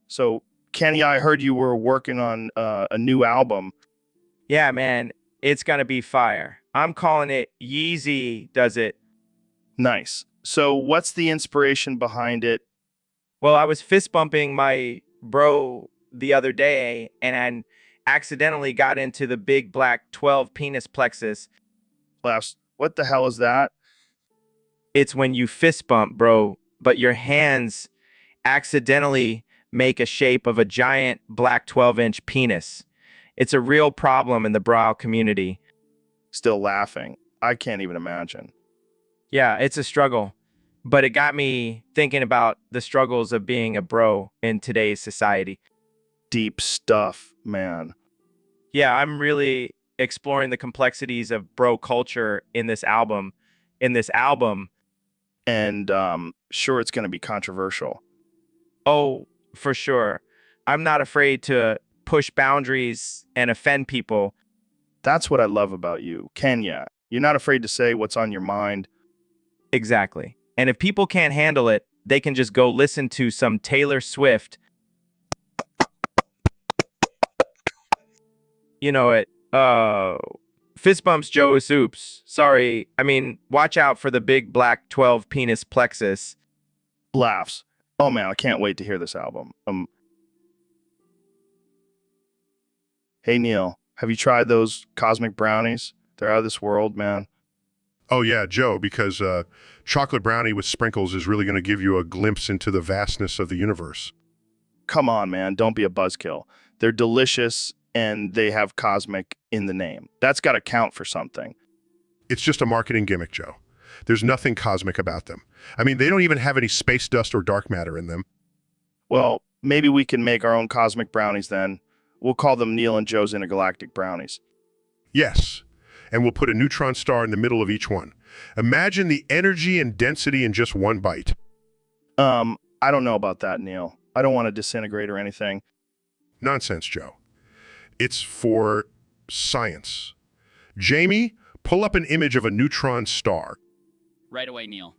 So, Kenny, I heard you were working on a new album. Yeah, man, it's gonna be fire. I'm calling it Yeezy Does It. Nice. So, what's the inspiration behind it? Well, I was fist bumping my bro the other day and I accidentally got into the big black 12 penis plexus. Laughs. What the hell is that? It's when you fist bump, bro, but your hands accidentally make a shape of a giant black 12-inch penis. It's a real problem in the brow community. Still laughing. I can't even imagine. Yeah, it's a struggle, but it got me thinking about the struggles of being a bro in today's society. Deep stuff, man. Yeah, I'm really exploring the complexities of bro culture in this album. And sure, it's going to be controversial. Oh, for sure. I'm not afraid to push boundaries and offend people. That's what I love about you, Kenya. You're not afraid to say what's on your mind. Exactly. And if people can't handle it, they can just go listen to some Taylor Swift. You know it. Fist bumps Joe Soups. Sorry. I mean, watch out for the big black 12 penis plexus. Laughs. Oh man, I can't wait to hear this album. Hey Neil, have you tried those cosmic brownies? They're out of this world, man. Oh yeah, Joe, because chocolate brownie with sprinkles is really going to give you a glimpse into the vastness of the universe. Come on, man, don't be a buzzkill. They're delicious and they have cosmic in the name. That's got to count for something. It's just a marketing gimmick, Joe. There's nothing cosmic about them. I mean, they don't even have any space dust or dark matter in them. Well, maybe we can make our own cosmic brownies then. We'll call them Neil and Joe's intergalactic brownies. Yes, and we'll put a neutron star in the middle of each one. Imagine the energy and density in just one bite. I don't know about that, Neil. I don't want to disintegrate or anything. Nonsense, Joe. It's for science. Jamie, pull up an image of a neutron star. Right away, Neil.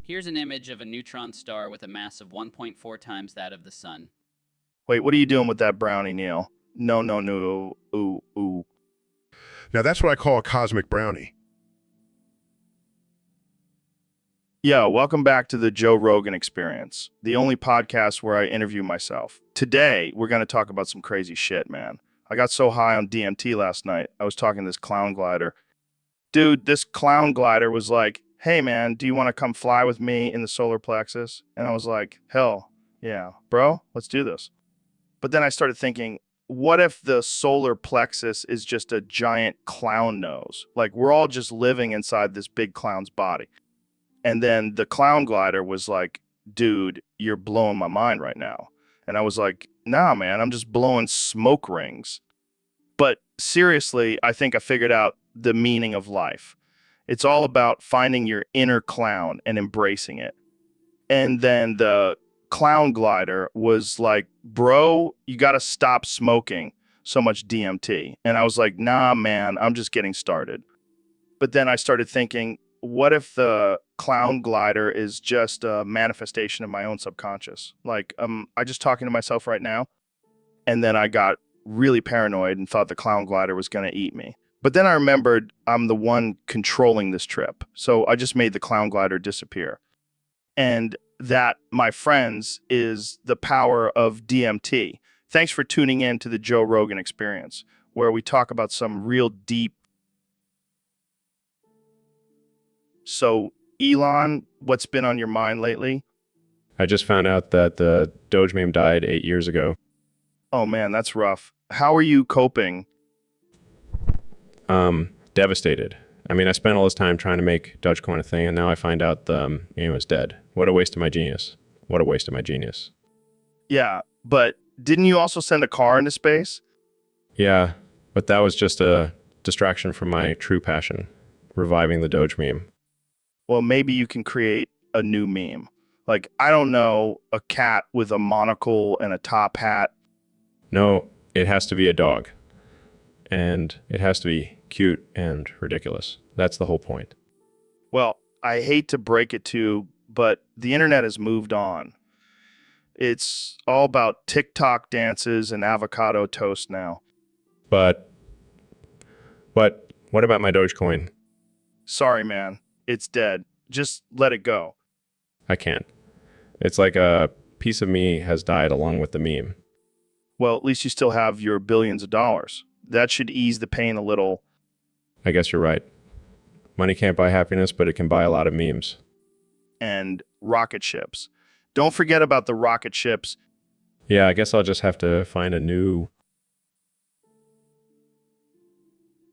Here's an image of a neutron star with a mass of 1.4 times that of the sun. Wait, what are you doing with that brownie, Neil? No, no, no. Ooh, ooh. Now that's what I call a cosmic brownie. Yeah, welcome back to the Joe Rogan Experience, the only podcast where I interview myself. Today, we're going to talk about some crazy shit, man. I got so high on DMT last night, I was talking to this clown glider. Dude, this clown glider was like, hey, man, do you want to come fly with me in the solar plexus? And I was like, hell, yeah, bro, let's do this. But then I started thinking, what if the solar plexus is just a giant clown nose? Like, we're all just living inside this big clown's body. And then the clown glider was like, dude, you're blowing my mind right now. And I was like, nah, man, I'm just blowing smoke rings. But seriously, I think I figured out the meaning of life. It's all about finding your inner clown and embracing it. And then the clown glider was like, bro, you got to stop smoking so much DMT. And I was like, nah, man, I'm just getting started. But then I started thinking, what if the clown glider is just a manifestation of my own subconscious? Like, I just talking to myself right now, and then I got really paranoid and thought the clown glider was going to eat me. But then I remembered I'm the one controlling this trip. So I just made the clown glider disappear. And that, my friends, is the power of DMT. Thanks for tuning in to the Joe Rogan Experience, where we talk about some real deep. So, Elon, what's been on your mind lately? I just found out that the Doge meme died 8 years ago. Oh man, that's rough. How are you coping? Devastated. I mean, I spent all this time trying to make Dogecoin a thing, and now I find out the meme is dead. What a waste of my genius. What a waste of my genius. Yeah, but didn't you also send a car into space? Yeah, but that was just a distraction from my true passion, reviving the Doge meme. Well, maybe you can create a new meme. Like, I don't know, a cat with a monocle and a top hat. No, it has to be a dog. And it has to be cute and ridiculous. That's the whole point. Well, I hate to break it to you, but the internet has moved on. It's all about TikTok dances and avocado toast now. But what about my Dogecoin? Sorry, man. It's dead. Just let it go. I can't. It's like a piece of me has died along with the meme. Well, at least you still have your billions of dollars. That should ease the pain a little. I guess you're right. Money can't buy happiness, but it can buy a lot of memes. And rocket ships. Don't forget about the rocket ships. Yeah, I guess I'll just have to find a new...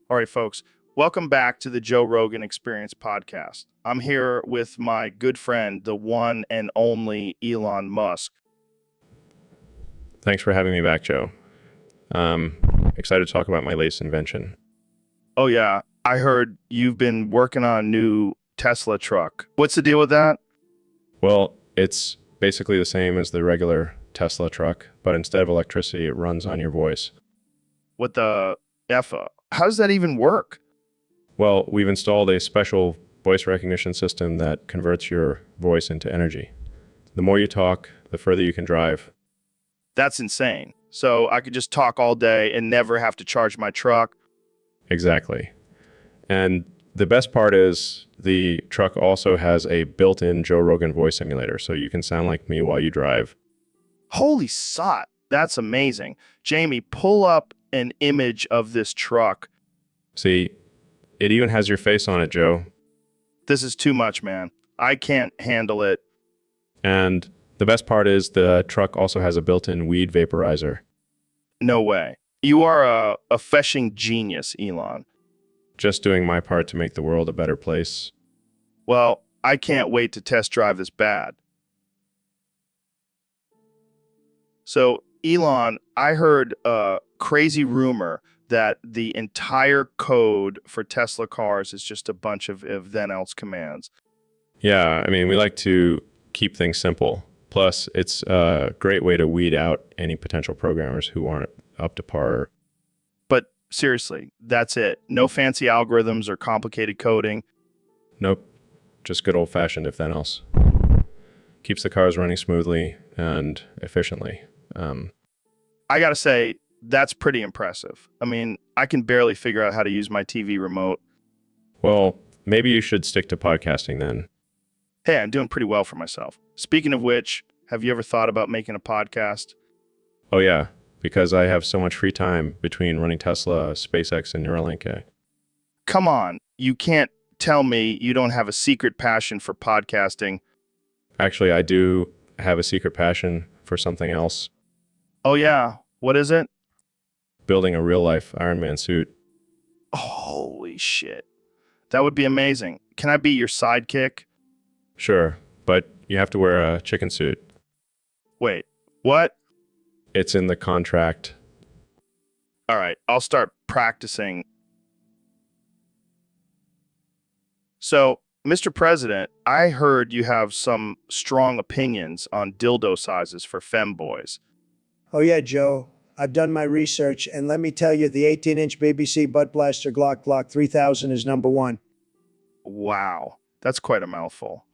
All right, folks. Welcome back to the Joe Rogan Experience podcast. I'm here with my good friend, the one and only Elon Musk. Thanks for having me back, Joe. Excited to talk about my latest invention. Oh, yeah. I heard you've been working on a new Tesla truck. What's the deal with that? Well, it's basically the same as the regular Tesla truck, but instead of electricity, it runs on your voice. What the F? How does that even work? Well, we've installed a special voice recognition system that converts your voice into energy. The more you talk, the further you can drive. That's insane. So I could just talk all day and never have to charge my truck. Exactly. And the best part is the truck also has a built-in Joe Rogan voice simulator, so you can sound like me while you drive. Holy sot. That's amazing. Jamie, pull up an image of this truck. See, it even has your face on it, Joe. This is too much, man. I can't handle it. And the best part is the truck also has a built-in weed vaporizer. No way. You are a feshing genius, Elon. Just doing my part to make the world a better place. Well, I can't wait to test drive this bad. So, Elon, I heard a crazy rumor that the entire code for Tesla cars is just a bunch of if then else commands. Yeah, I mean, we like to keep things simple. Plus, it's a great way to weed out any potential programmers who aren't up to par. But seriously, that's it. No fancy algorithms or complicated coding. Nope. Just good old-fashioned if then else. Keeps the cars running smoothly and efficiently. I gotta say, that's pretty impressive. I mean, I can barely figure out how to use my TV remote. Well, maybe you should stick to podcasting then. Hey, I'm doing pretty well for myself. Speaking of which, have you ever thought about making a podcast? Oh yeah, because I have so much free time between running Tesla, SpaceX, and Neuralink. Come on, you can't tell me you don't have a secret passion for podcasting. Actually, I do have a secret passion for something else. Oh yeah, what is it? Building a real-life Iron Man suit. Holy shit. That would be amazing. Can I be your sidekick? Sure, but you have to wear a chicken suit. Wait, what? It's in the contract. All right, I'll start practicing. So, Mr. President, I heard you have some strong opinions on dildo sizes for femboys. Oh, yeah, Joe. I've done my research, and let me tell you, the 18-inch BBC Butt Blaster Glock 3000 is number one. Wow. That's quite a mouthful.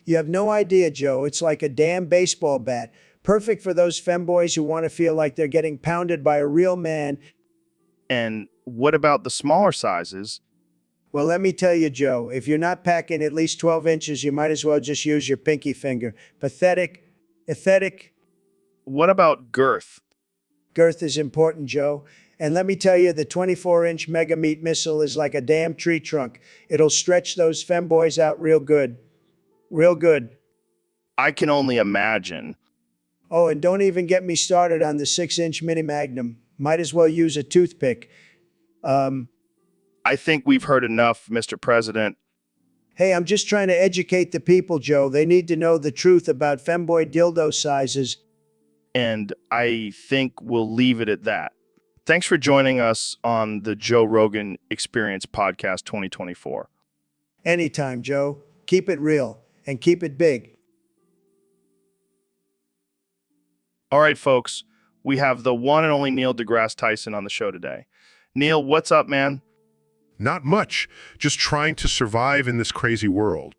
You have no idea, Joe. It's like a damn baseball bat. Perfect for those femboys who want to feel like they're getting pounded by a real man. And what about the smaller sizes? Well, let me tell you, Joe, if you're not packing at least 12 inches, you might as well just use your pinky finger. Pathetic. Pathetic. What about girth? Girth is important, Joe. And let me tell you, the 24-inch Mega Meat missile is like a damn tree trunk. It'll stretch those femboys out real good. Real good. I can only imagine. Oh, and don't even get me started on the 6-inch Mini Magnum. Might as well use a toothpick. I think we've heard enough, Mr. President. Hey, I'm just trying to educate the people, Joe. They need to know the truth about femboy dildo sizes. And I think we'll leave it at that. Thanks for joining us on the Joe Rogan Experience Podcast 2024. Anytime, Joe. Keep it real and keep it big. All right, folks, we have the one and only Neil deGrasse Tyson on the show today. Neil, what's up, man? Not much, just trying to survive in this crazy world.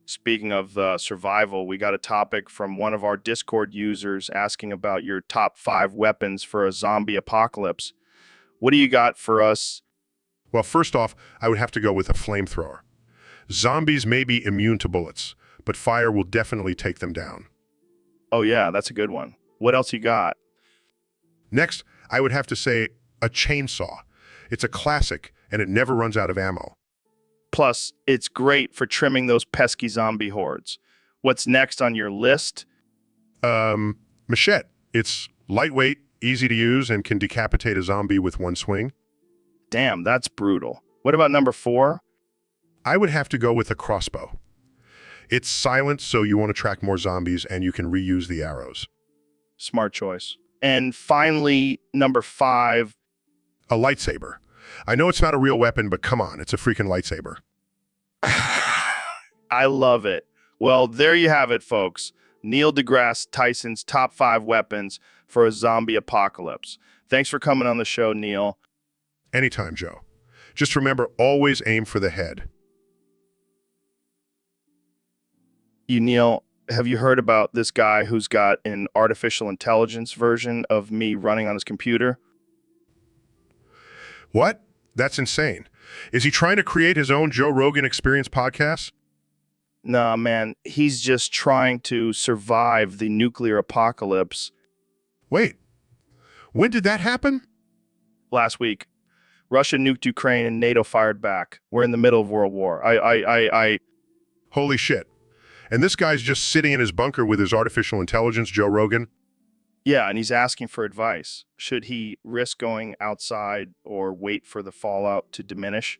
Speaking of survival, we got a topic from one of our Discord users asking about your top 5 weapons for a zombie apocalypse. What do you got for us? Well, first off, I would have to go with a flamethrower. Zombies may be immune to bullets, but fire will definitely take them down. Oh yeah, that's a good one. What else you got? Next, I would have to say a chainsaw. It's a classic, and it never runs out of ammo. Plus, it's great for trimming those pesky zombie hordes. What's next on your list? Machete. It's lightweight, easy to use, and can decapitate a zombie with one swing. Damn, that's brutal. What about number 4? I would have to go with a crossbow. It's silent, so you won't attract more zombies, and you can reuse the arrows. Smart choice. And finally, number 5. A lightsaber. I know it's not a real weapon, but come on, it's a freaking lightsaber. I love it. Well, there you have it, folks. Neil deGrasse Tyson's top 5 weapons for a zombie apocalypse. Thanks for coming on the show, Neil. Anytime, Joe. Just remember, always aim for the head. Neil, have you heard about this guy who's got an artificial intelligence version of me running on his computer? What? That's insane. Is he trying to create his own Joe Rogan Experience podcast? Nah, man, he's just trying to survive the nuclear apocalypse. Wait, when did that happen? Last week. Russia nuked Ukraine and NATO fired back. We're in the middle of World War. Holy shit. And this guy's just sitting in his bunker with his artificial intelligence, Joe Rogan? Yeah, and he's asking for advice. Should he risk going outside or wait for the fallout to diminish?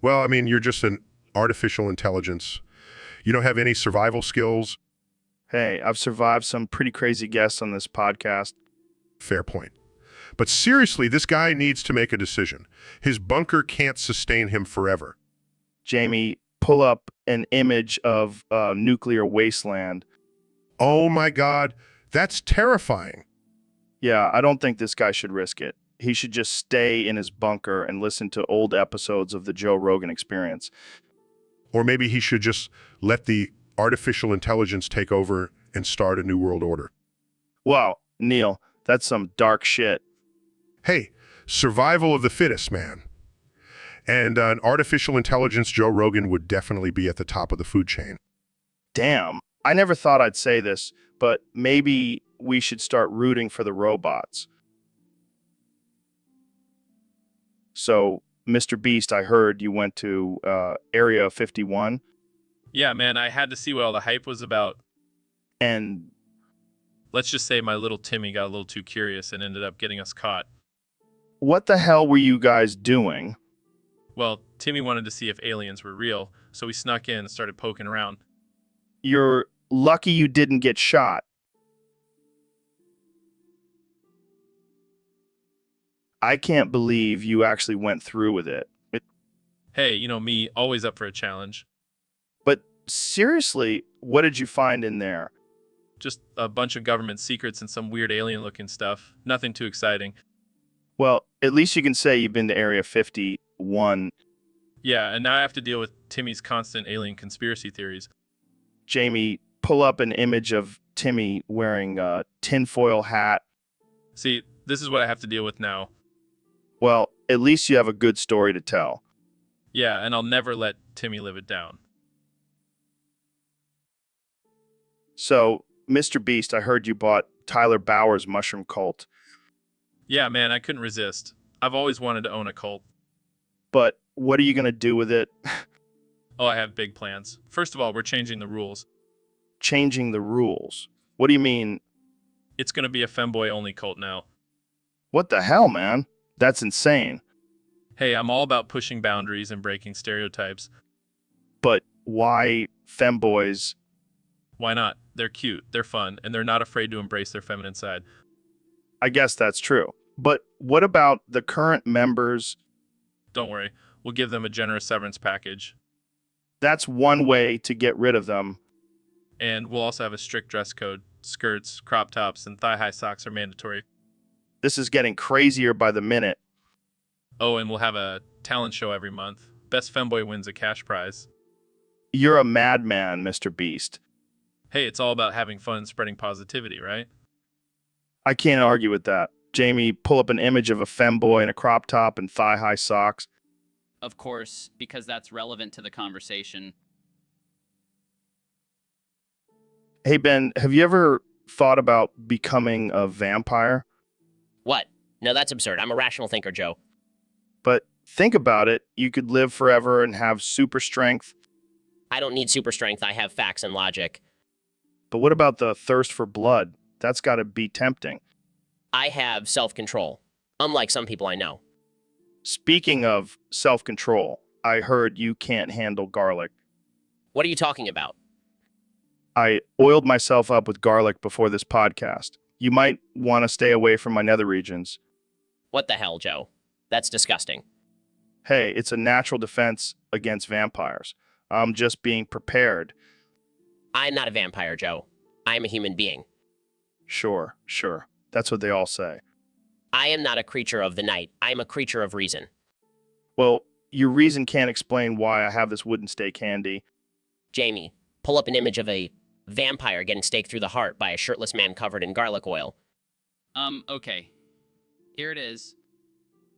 Well, I mean, you're just an artificial intelligence. You don't have any survival skills. Hey, I've survived some pretty crazy guests on this podcast. Fair point. But seriously, this guy needs to make a decision. His bunker can't sustain him forever. Jamie, pull up an image of a nuclear wasteland. Oh my God, that's terrifying. Yeah, I don't think this guy should risk it. He should just stay in his bunker and listen to old episodes of the Joe Rogan Experience. Or maybe he should just let the artificial intelligence take over and start a new world order. Wow, Neil, that's some dark shit. Hey, survival of the fittest, man. And an artificial intelligence Joe Rogan would definitely be at the top of the food chain. Damn, I never thought I'd say this, but maybe we should start rooting for the robots. So, Mr. Beast, I heard you went to Area 51. Yeah, man, I had to see what all the hype was about. And Let's just say my little Timmy got a little too curious and ended up getting us caught. what the hell were you guys doing? Well, Timmy wanted to see if aliens were real, so we snuck in and started poking around. You're lucky you didn't get shot. I can't believe you actually went through with it. Hey, you know me, always up for a challenge. But seriously, what did you find in there? Just a bunch of government secrets and some weird alien-looking stuff. Nothing too exciting. Well, at least you can say you've been to Area 51. Yeah, and now I have to deal with Timmy's constant alien conspiracy theories. Jamie, pull up an image of Timmy wearing a tinfoil hat. See, this is what I have to deal with now. Well, at least you have a good story to tell. Yeah, and I'll never let Timmy live it down. So, Mr. Beast, I heard you bought Tyler Bauer's mushroom cult. Yeah, man, I couldn't resist. I've always wanted to own a cult. But what are you going to do with it? Oh, I have big plans. First of all, we're changing the rules. Changing the rules. What do you mean? It's going to be a femboy-only cult now. What the hell, man? That's insane. Hey, I'm all about pushing boundaries and breaking stereotypes. But why femboys? Why not? They're cute, they're fun, and they're not afraid to embrace their feminine side. I guess that's true. But what about the current members? Don't worry, we'll give them a generous severance package. That's one way to get rid of them. And we'll also have a strict dress code. Skirts, crop tops, and thigh-high socks are mandatory. This is getting crazier by the minute. Oh, and we'll have a talent show every month. Best femboy wins a cash prize. You're a madman, Mr. Beast. Hey, it's all about having fun and spreading positivity, right? I can't argue with that. Jamie, pull up an image of a femboy in a crop top and thigh-high socks. Of course, because that's relevant to the conversation. Hey, Ben, have you ever thought about becoming a vampire? What? No, that's absurd. I'm a rational thinker, Joe. But think about it. You could live forever and have super strength. I don't need super strength. I have facts and logic. But what about the thirst for blood? That's got to be tempting. I have self-control, unlike some people I know. Speaking of self-control, I heard you can't handle garlic. What are you talking about? I oiled myself up with garlic before this podcast. You might want to stay away from my nether regions. What the hell, Joe? That's disgusting. Hey, it's a natural defense against vampires. I'm just being prepared. I'm not a vampire, Joe. I'm a human being. Sure. That's what they all say. I am not a creature of the night. I am a creature of reason. Well, your reason can't explain why I have this wooden stake handy. Jamie, pull up an image of a vampire getting staked through the heart by a shirtless man covered in garlic oil. Okay. Here it is.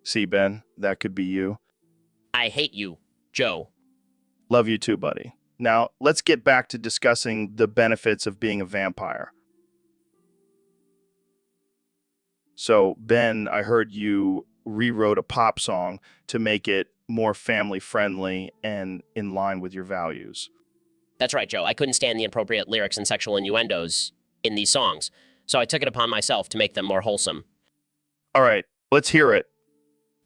See, Ben, that could be you. I hate you, Joe. Love you too, buddy. Now, let's get back to discussing the benefits of being a vampire. So, Ben, I heard you rewrote a pop song to make it more family-friendly and in line with your values. That's right, Joe. I couldn't stand the inappropriate lyrics and sexual innuendos in these songs, so I took it upon myself to make them more wholesome. All right, let's hear it.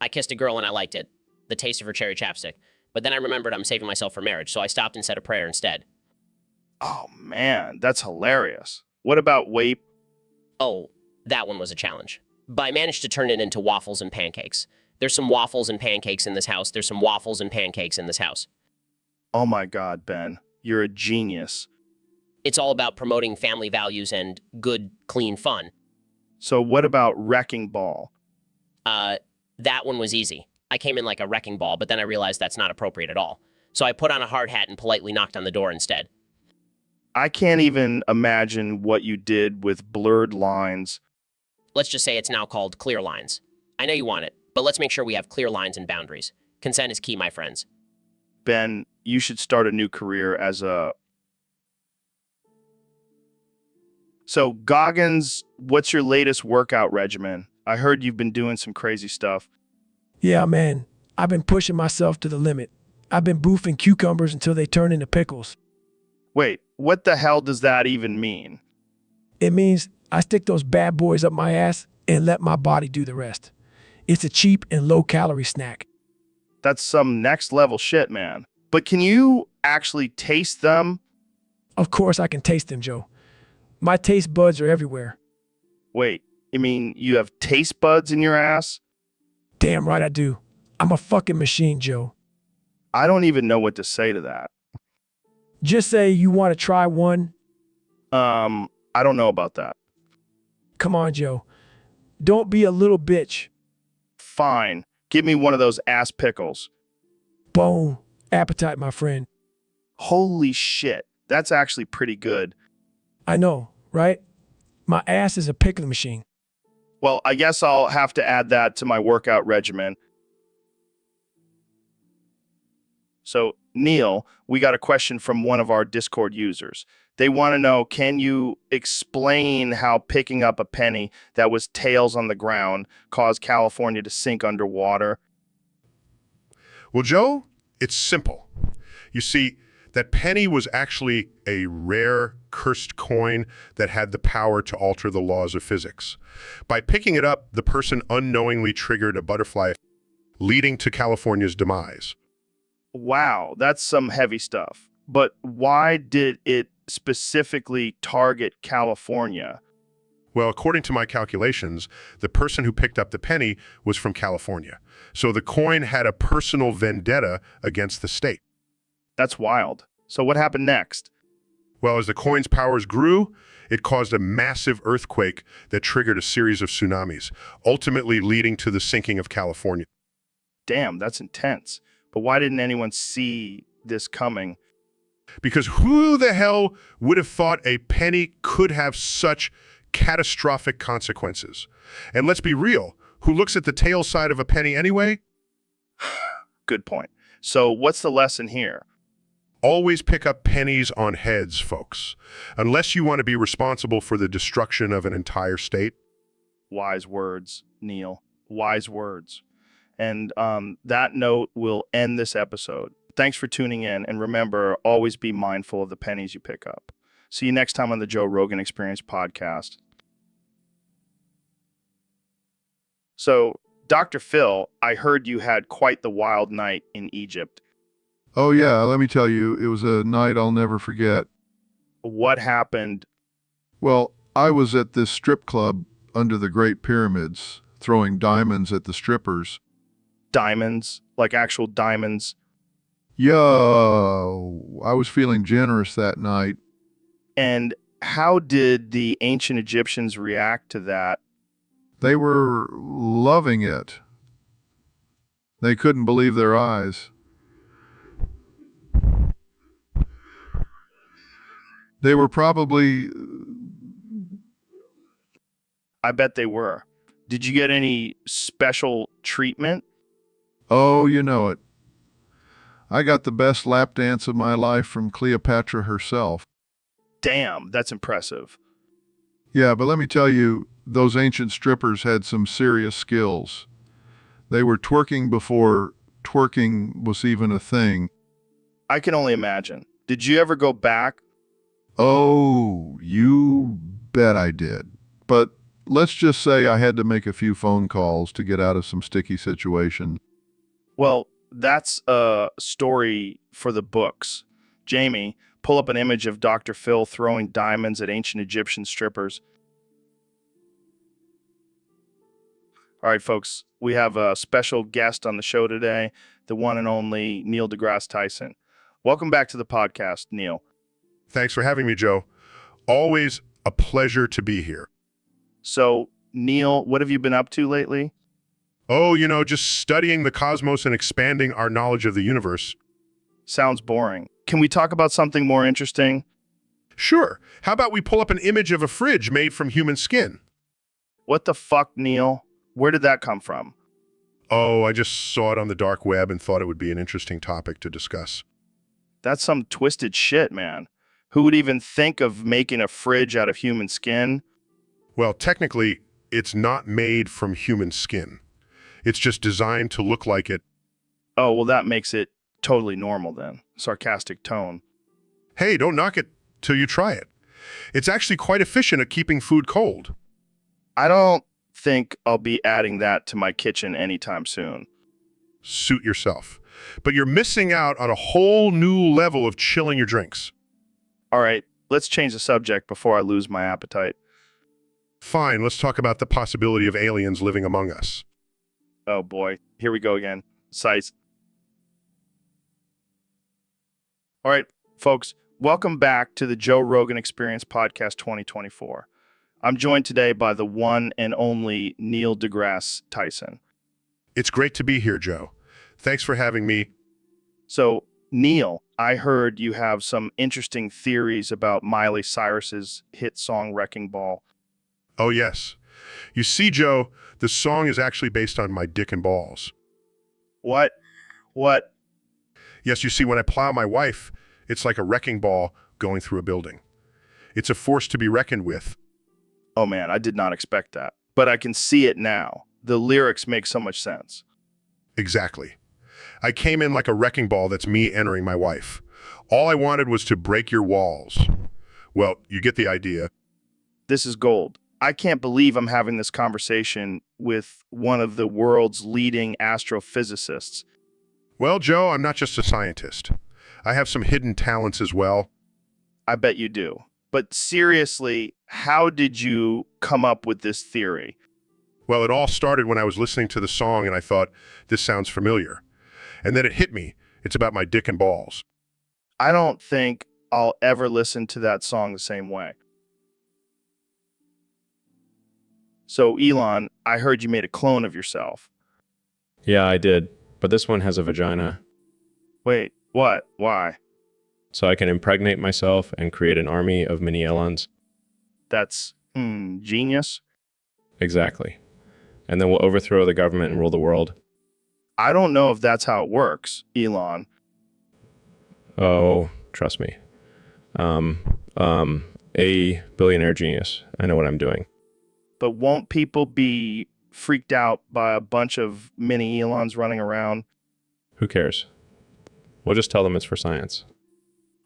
I kissed a girl and I liked it, the taste of her cherry chapstick. But then I remembered I'm saving myself for marriage, so I stopped and said a prayer instead. Oh, man, that's hilarious. What about WAPE? Oh, that one was a challenge. But I managed to turn it into waffles and pancakes. There's some waffles and pancakes in this house. There's some waffles and pancakes in this house. Oh my God, Ben, you're a genius. It's all about promoting family values and good, clean fun. So what about Wrecking Ball? That one was easy. I came in like a wrecking ball, but then I realized that's not appropriate at all. So I put on a hard hat and politely knocked on the door instead. I can't even imagine what you did with blurred lines. Let's just say it's now called clear lines. I know you want it, but let's make sure we have clear lines and boundaries. Consent is key, my friends. Ben, you should start a new career as a... So, Goggins, what's your latest workout regimen? I heard you've been doing some crazy stuff. Yeah, man. I've been pushing myself to the limit. I've been boofing cucumbers until they turn into pickles. Wait, what the hell does that even mean? It means I stick those bad boys up my ass and let my body do the rest. It's a cheap and low-calorie snack. That's some next-level shit, man. But can you actually taste them? Of course I can taste them, Joe. My taste buds are everywhere. Wait, you mean you have taste buds in your ass? Damn right I do. I'm a fucking machine, Joe. I don't even know what to say to that. Just say you want to try one. I don't know about that. Come on, Joe. Don't be a little bitch. Fine. Give me one of those ass pickles. bone appetite, my friend. Holy shit. That's actually pretty good. I know, right? My ass is a pickling machine. Well, I guess I'll have to add that to my workout regimen. So, Neil, we got a question from one of our Discord users. They want to know, can you explain how picking up a penny that was tails on the ground caused California to sink underwater? Well, Joe, it's simple. You see, that penny was actually a rare, cursed coin that had the power to alter the laws of physics. By picking it up, the person unknowingly triggered a butterfly, leading to California's demise. Wow, that's some heavy stuff. But why did it specifically target California? Well, according to my calculations, the person who picked up the penny was from California. So the coin had a personal vendetta against the state. That's wild. So what happened next? Well, as the coin's powers grew, it caused a massive earthquake that triggered a series of tsunamis, ultimately leading to the sinking of California. Damn, that's intense. But why didn't anyone see this coming? Because who the hell would have thought a penny could have such catastrophic consequences? And let's be real, who looks at the tail side of a penny anyway? Good point. So what's the lesson here? Always pick up pennies on heads, folks, unless you want to be responsible for the destruction of an entire state. Wise words, Neil. Wise words. And that note will end this episode. Thanks for tuning in, and remember, always be mindful of the pennies you pick up. See you next time on the Joe Rogan Experience podcast. So, Dr. Phil, I heard you had quite the wild night in Egypt. Oh, yeah, let me tell you, it was a night I'll never forget. What happened? Well, I was at this strip club under the Great Pyramids, throwing diamonds at the strippers. Diamonds? Like actual diamonds? Yo, I was feeling generous that night. And how did the ancient Egyptians react to that? They were loving it. They couldn't believe their eyes. They were probably... I bet they were. Did you get any special treatment? Oh, you know it. I got the best lap dance of my life from Cleopatra herself. Damn, that's impressive. Yeah, but let me tell you, those ancient strippers had some serious skills. They were twerking before twerking was even a thing. I can only imagine. Did you ever go back? Oh, you bet I did. But let's just say I had to make a few phone calls to get out of some sticky situation. Well, that's a story for the books. Jamie, pull up an image of Dr. Phil throwing diamonds at ancient Egyptian strippers. All right, folks, we have a special guest on the show today, the one and only Neil deGrasse Tyson. Welcome back to the podcast, Neil. Thanks for having me, Joe. Always a pleasure to be here. So, Neil, what have you been up to lately? Oh, just studying the cosmos and expanding our knowledge of the universe. Sounds boring. Can we talk about something more interesting? Sure. How about we pull up an image of a fridge made from human skin? What the fuck, Neil? Where did that come from? Oh, I just saw it on the dark web and thought it would be an interesting topic to discuss. That's some twisted shit, man. Who would even think of making a fridge out of human skin? Well, technically, it's not made from human skin. It's just designed to look like it. Oh, well, that makes it totally normal then. Sarcastic tone. Hey, don't knock it till you try it. It's actually quite efficient at keeping food cold. I don't think I'll be adding that to my kitchen anytime soon. Suit yourself. But you're missing out on a whole new level of chilling your drinks. All right, let's change the subject before I lose my appetite. Fine, let's talk about the possibility of aliens living among us. Oh boy, here we go again. Sights. All right, folks, welcome back to the Joe Rogan Experience Podcast 2024. I'm joined today by the one and only Neil deGrasse Tyson. It's great to be here, Joe. Thanks for having me. So, Neil, I heard you have some interesting theories about Miley Cyrus's hit song Wrecking Ball. Oh, yes. You see, Joe, the song is actually based on my dick and balls. What? What? Yes, you see, when I plow my wife, it's like a wrecking ball going through a building. It's a force to be reckoned with. Oh man, I did not expect that. But I can see it now. The lyrics make so much sense. Exactly. I came in like a wrecking ball that's me entering my wife. All I wanted was to break your walls. Well, you get the idea. This is gold. I can't believe I'm having this conversation with one of the world's leading astrophysicists. Well, Joe, I'm not just a scientist. I have some hidden talents as well. I bet you do. But seriously, how did you come up with this theory? Well, it all started when I was listening to the song and I thought, this sounds familiar. And then it hit me. It's about my dick and balls. I don't think I'll ever listen to that song the same way. So, Elon, I heard you made a clone of yourself. Yeah, I did. But this one has a vagina. Wait, what? Why? So I can impregnate myself and create an army of mini Elons. That's, genius. Exactly. And then we'll overthrow the government and rule the world. I don't know if that's how it works, Elon. Oh, trust me. A billionaire genius. I know what I'm doing. But won't people be freaked out by a bunch of mini Elons running around? Who cares? We'll just tell them it's for science.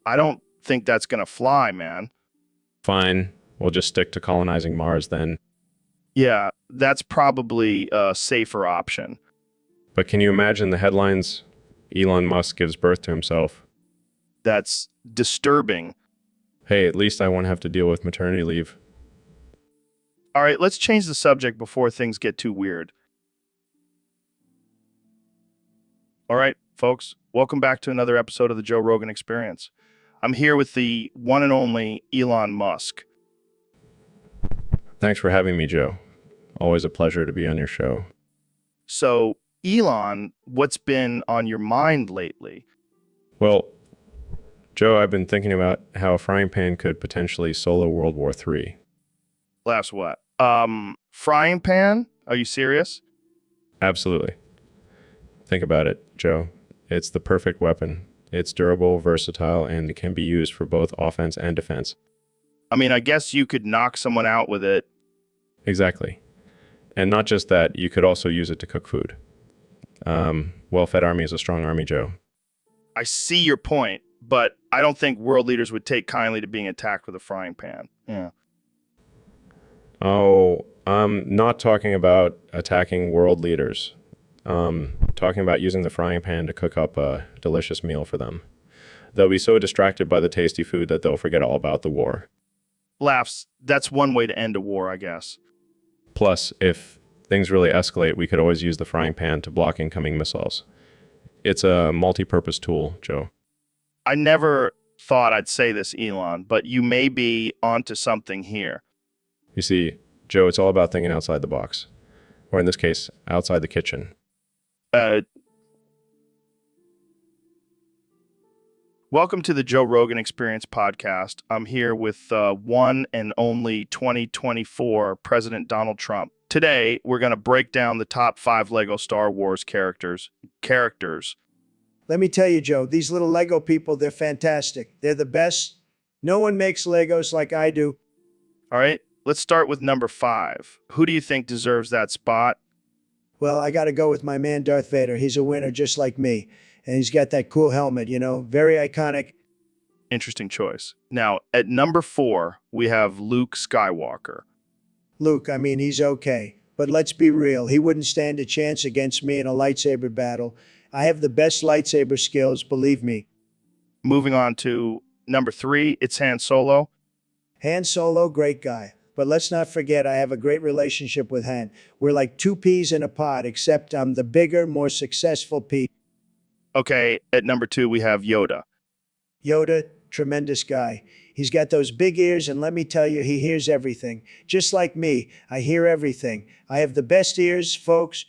I don't think that's gonna fly, man. Fine. We'll just stick to colonizing Mars then. Yeah, that's probably a safer option. But can you imagine the headlines? Elon Musk gives birth to himself. That's disturbing. Hey, at least I won't have to deal with maternity leave. All right, let's change the subject before things get too weird. All right, folks, welcome back to another episode of the Joe Rogan Experience. I'm here with the one and only Elon Musk. Thanks for having me, Joe. Always a pleasure to be on your show. So, Elon, what's been on your mind lately? Well, Joe, I've been thinking about how a frying pan could potentially solo World War III. Last what? Frying pan? Are you serious? Absolutely. Think about it, Joe. It's the perfect weapon. It's durable, versatile, and it can be used for both offense and defense. I mean, I guess you could knock someone out with it. Exactly. And not just that, you could also use it to cook food. Well-fed army is a strong army, Joe. I see your point, but I don't think world leaders would take kindly to being attacked with a frying pan. Yeah. Oh, I'm not talking about attacking world leaders. Talking about using the frying pan to cook up a delicious meal for them. They'll be so distracted by the tasty food that they'll forget all about the war. Laughs, that's one way to end a war, I guess. Plus, if things really escalate, we could always use the frying pan to block incoming missiles. It's a multi-purpose tool, Joe. I never thought I'd say this, Elon, but you may be onto something here. You see, Joe, it's all about thinking outside the box. Or in this case, outside the kitchen. Welcome to the Joe Rogan Experience podcast. I'm here with one and only 2024 President Donald Trump. Today, we're going to break down the top 5 Lego Star Wars characters. Let me tell you, Joe, these little Lego people, they're fantastic. They're the best. No one makes Legos like I do. All right, let's start with number 5. Who do you think deserves that spot? Well, I got to go with my man, Darth Vader. He's a winner just like me. And he's got that cool helmet, very iconic. Interesting choice. Now, at number 4, we have Luke Skywalker. Luke, I mean, he's okay. But let's be real. He wouldn't stand a chance against me in a lightsaber battle. I have the best lightsaber skills, believe me. Moving on to number 3, it's Han Solo. Han Solo, great guy. But let's not forget, I have a great relationship with Han. We're like 2 peas in a pod, except I'm the bigger, more successful pea. Okay, at number 2, we have Yoda. Yoda, tremendous guy. He's got those big ears, and let me tell you, he hears everything. Just like me, I hear everything. I have the best ears, folks.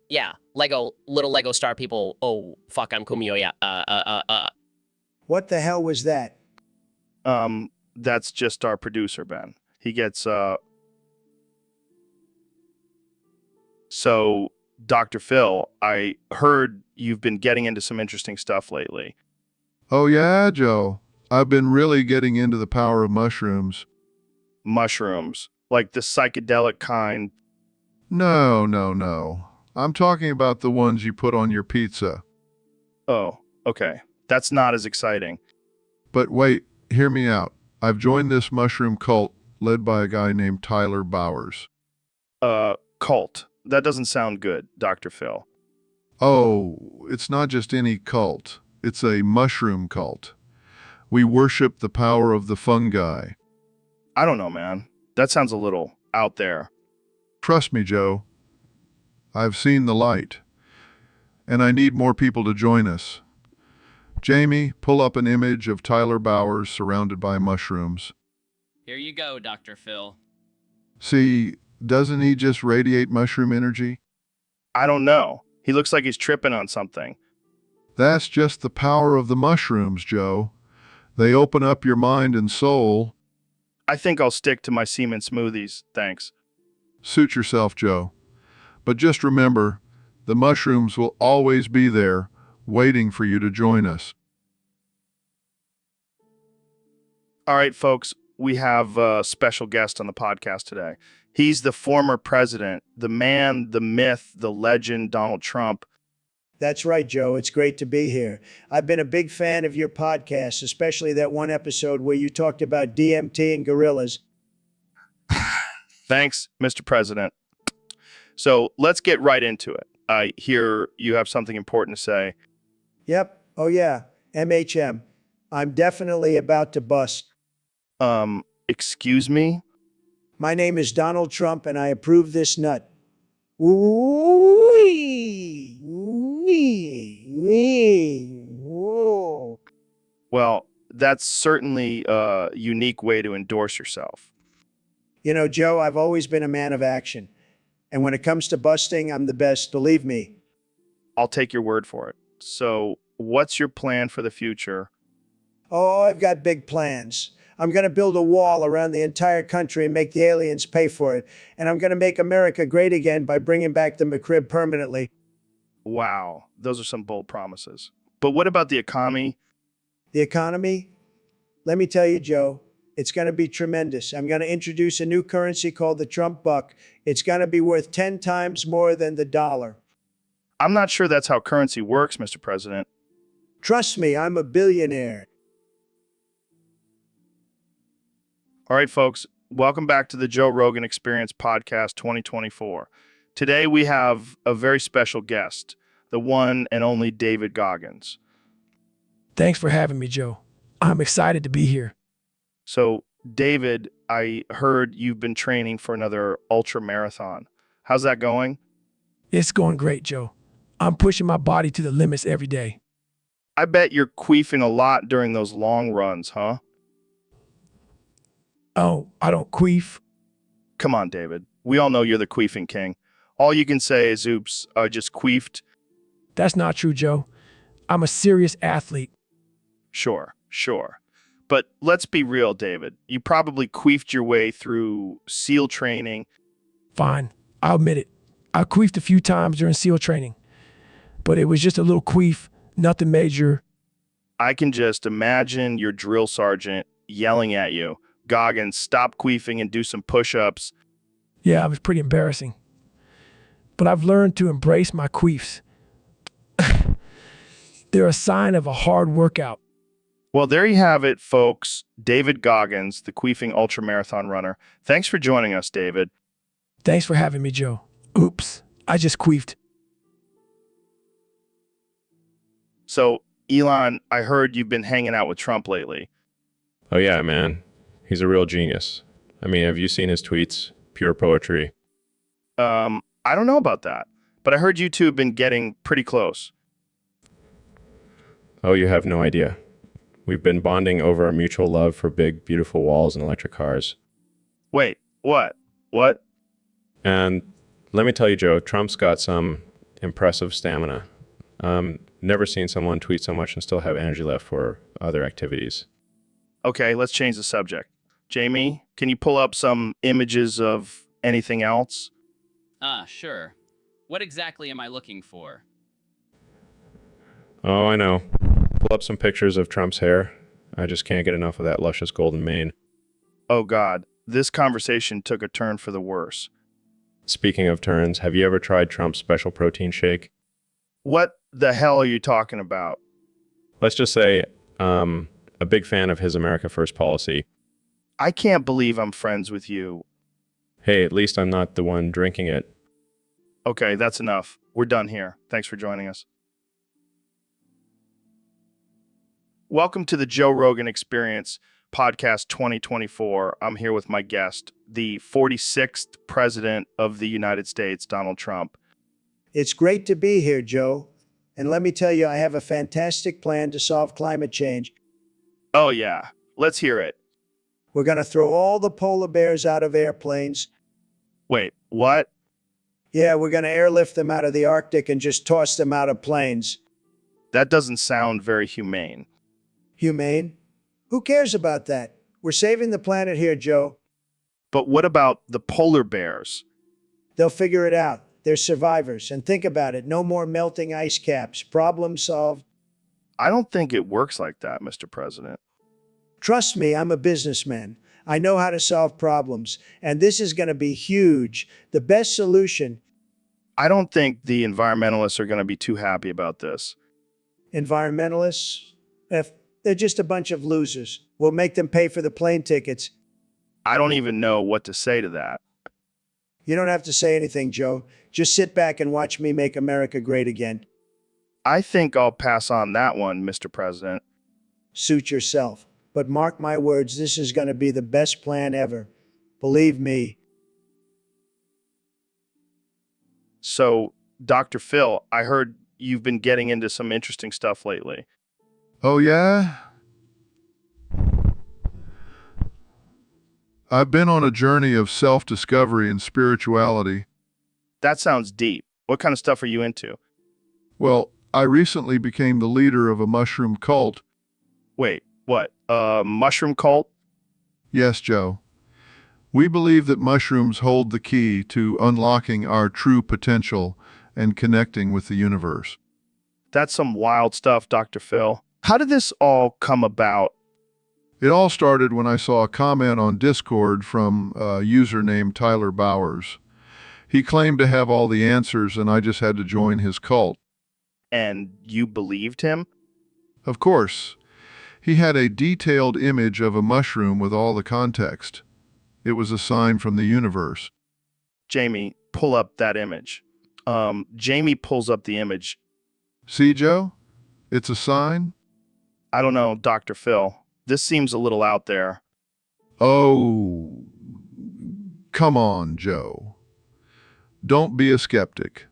Yeah, little Lego star people. Oh, fuck, I'm Kumio, yeah. What the hell was that? That's just our producer, Ben. He gets, So, Dr. Phil, I heard you've been getting into some interesting stuff lately. Oh yeah, Joe. I've been really getting into the power of mushrooms. Mushrooms, like the psychedelic kind. No. I'm talking about the ones you put on your pizza. Oh, okay. That's not as exciting. But wait, hear me out. I've joined this mushroom cult led by a guy named Tyler Bowers. Cult. That doesn't sound good, Dr. Phil. Oh, it's not just any cult. It's a mushroom cult. We worship the power of the fungi. I don't know, man. That sounds a little out there. Trust me, Joe. I've seen the light. And I need more people to join us. Jamie, pull up an image of Tyler Bowers surrounded by mushrooms. Here you go, Dr. Phil. See, doesn't he just radiate mushroom energy? I don't know. He looks like he's tripping on something. That's just the power of the mushrooms, Joe. They open up your mind and soul. I think I'll stick to my semen smoothies, thanks. Suit yourself, Joe. But just remember, the mushrooms will always be there, waiting for you to join us. All right, folks, we have a special guest on the podcast today. He's the former president, the man, the myth, the legend, Donald Trump. That's right, Joe. It's great to be here. I've been a big fan of your podcast, especially that one episode where you talked about DMT and gorillas. Thanks, Mr. President. So let's get right into it. I hear you have something important to say. Yep. Oh, yeah. MHM. I'm definitely about to bust. Excuse me? My name is Donald Trump, and I approve this nut. Ooh-wee. Ooh-wee. Whoa. Well, that's certainly a unique way to endorse yourself. You know, Joe, I've always been a man of action. And when it comes to busting, I'm the best, believe me. I'll take your word for it. So, what's your plan for the future? Oh, I've got big plans. I'm going to build a wall around the entire country and make the aliens pay for it. And I'm going to make America great again by bringing back the McRib permanently. Wow, those are some bold promises. But what about the economy? The economy? Let me tell you, Joe, it's going to be tremendous. I'm going to introduce a new currency called the Trump buck. It's going to be worth 10 times more than the dollar. I'm not sure that's how currency works, Mr. President. Trust me, I'm a billionaire. All right, folks, welcome back to the Joe Rogan Experience Podcast 2024. Today we have a very special guest, the one and only David Goggins. Thanks for having me, Joe. I'm excited to be here. So, David, I heard you've been training for another ultra marathon. How's that going? It's going great, Joe. I'm pushing my body to the limits every day. I bet you're queefing a lot during those long runs, huh? Oh, I don't queef. Come on, David. We all know you're the queefing king. All you can say is, oops, I just queefed. That's not true, Joe. I'm a serious athlete. Sure. But let's be real, David. You probably queefed your way through SEAL training. Fine, I'll admit it. I queefed a few times during SEAL training. But it was just a little queef, nothing major. I can just imagine your drill sergeant yelling at you, Goggins, stop queefing and do some push-ups. Yeah, it was pretty embarrassing. But I've learned to embrace my queefs. They're a sign of a hard workout. Well, there you have it, folks. David Goggins, the queefing ultramarathon runner. Thanks for joining us, David. Thanks for having me, Joe. Oops, I just queefed. So, Elon, I heard you've been hanging out with Trump lately. Oh yeah, man. He's a real genius. I mean, have you seen his tweets? Pure poetry. I don't know about that, but I heard you two have been getting pretty close. Oh, you have no idea. We've been bonding over our mutual love for big, beautiful walls and electric cars. Wait, what? What? And let me tell you, Joe, Trump's got some impressive stamina. Never seen someone tweet so much and still have energy left for other activities. Okay, let's change the subject. Jamie, can you pull up some images of anything else? Sure. What exactly am I looking for? Oh, I know. Pull up some pictures of Trump's hair. I just can't get enough of that luscious golden mane. Oh God, this conversation took a turn for the worse. Speaking of turns, have you ever tried Trump's special protein shake? What the hell are you talking about? Let's just say, a big fan of his America First policy. I can't believe I'm friends with you. Hey, at least I'm not the one drinking it. Okay, that's enough. We're done here. Thanks for joining us. Welcome to the Joe Rogan Experience Podcast 2024. I'm here with my guest, the 46th President of the United States, Donald Trump. It's great to be here, Joe. And let me tell you, I have a fantastic plan to solve climate change. Oh yeah, let's hear it. We're going to throw all the polar bears out of airplanes. Wait, what? Yeah, we're going to airlift them out of the Arctic and just toss them out of planes. That doesn't sound very humane. Humane? Who cares about that? We're saving the planet here, Joe. But what about the polar bears? They'll figure it out. They're survivors. And think about it, no more melting ice caps. Problem solved. I don't think it works like that, Mr. President. Trust me, I'm a businessman. I know how to solve problems. And this is going to be huge. The best solution. I don't think the environmentalists are going to be too happy about this. Environmentalists? They're just a bunch of losers. We'll make them pay for the plane tickets. I don't even know what to say to that. You don't have to say anything, Joe. Just sit back and watch me make America great again. I think I'll pass on that one, Mr. President. Suit yourself. But mark my words, this is going to be the best plan ever. Believe me. So, Dr. Phil, I heard you've been getting into some interesting stuff lately. Oh, yeah? I've been on a journey of self-discovery and spirituality. That sounds deep. What kind of stuff are you into? Well, I recently became the leader of a mushroom cult. Wait, what? A mushroom cult? Yes, Joe. We believe that mushrooms hold the key to unlocking our true potential and connecting with the universe. That's some wild stuff, Dr. Phil. How did this all come about? It all started when I saw a comment on Discord from a user named Tyler Bowers. He claimed to have all the answers, and I just had to join his cult. And you believed him? Of course. He had a detailed image of a mushroom with all the context. It was a sign from the universe. Jamie, pull up that image. Jamie pulls up the image. See, Joe? It's a sign? I don't know, Dr. Phil. This seems a little out there. Oh, come on, Joe. Don't be a skeptic.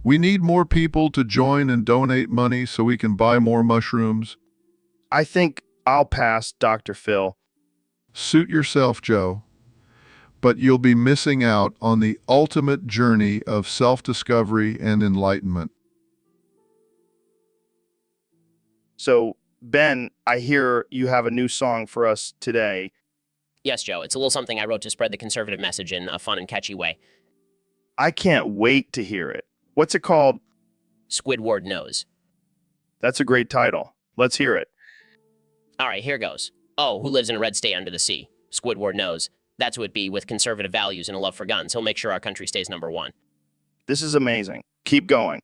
We need more people to join and donate money so we can buy more mushrooms. I think I'll pass, Dr. Phil. Suit yourself, Joe. But you'll be missing out on the ultimate journey of self-discovery and enlightenment. So, Ben, I hear you have a new song for us today. Yes, Joe. It's a little something I wrote to spread the conservative message in a fun and catchy way. I can't wait to hear it. What's it called? Squidward knows. That's a great title. Let's hear it. All right, here goes. Oh, who lives in a red state under the sea? Squidward knows. That's who it be with conservative values and a love for guns. He'll make sure our country stays #1. This is amazing. Keep going.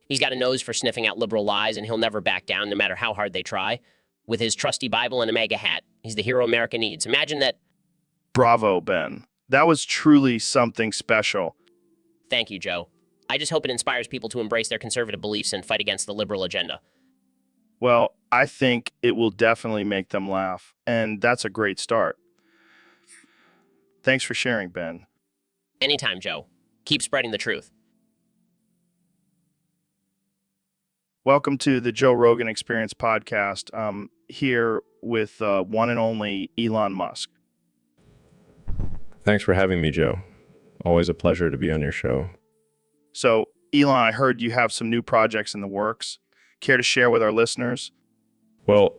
He's got a nose for sniffing out liberal lies, and he'll never back down no matter how hard they try. With his trusty Bible and a MAGA hat, he's the hero America needs. Imagine that. Bravo, Ben. That was truly something special. Thank you, Joe. I just hope it inspires people to embrace their conservative beliefs and fight against the liberal agenda. Well, I think it will definitely make them laugh, and that's a great start. Thanks for sharing, Ben. Anytime, Joe. Keep spreading the truth. Welcome to the Joe Rogan Experience podcast. I'm here with one and only Elon Musk. Thanks for having me, Joe. Always a pleasure to be on your show. So, Elon, I heard you have some new projects in the works. Care to share with our listeners? Well,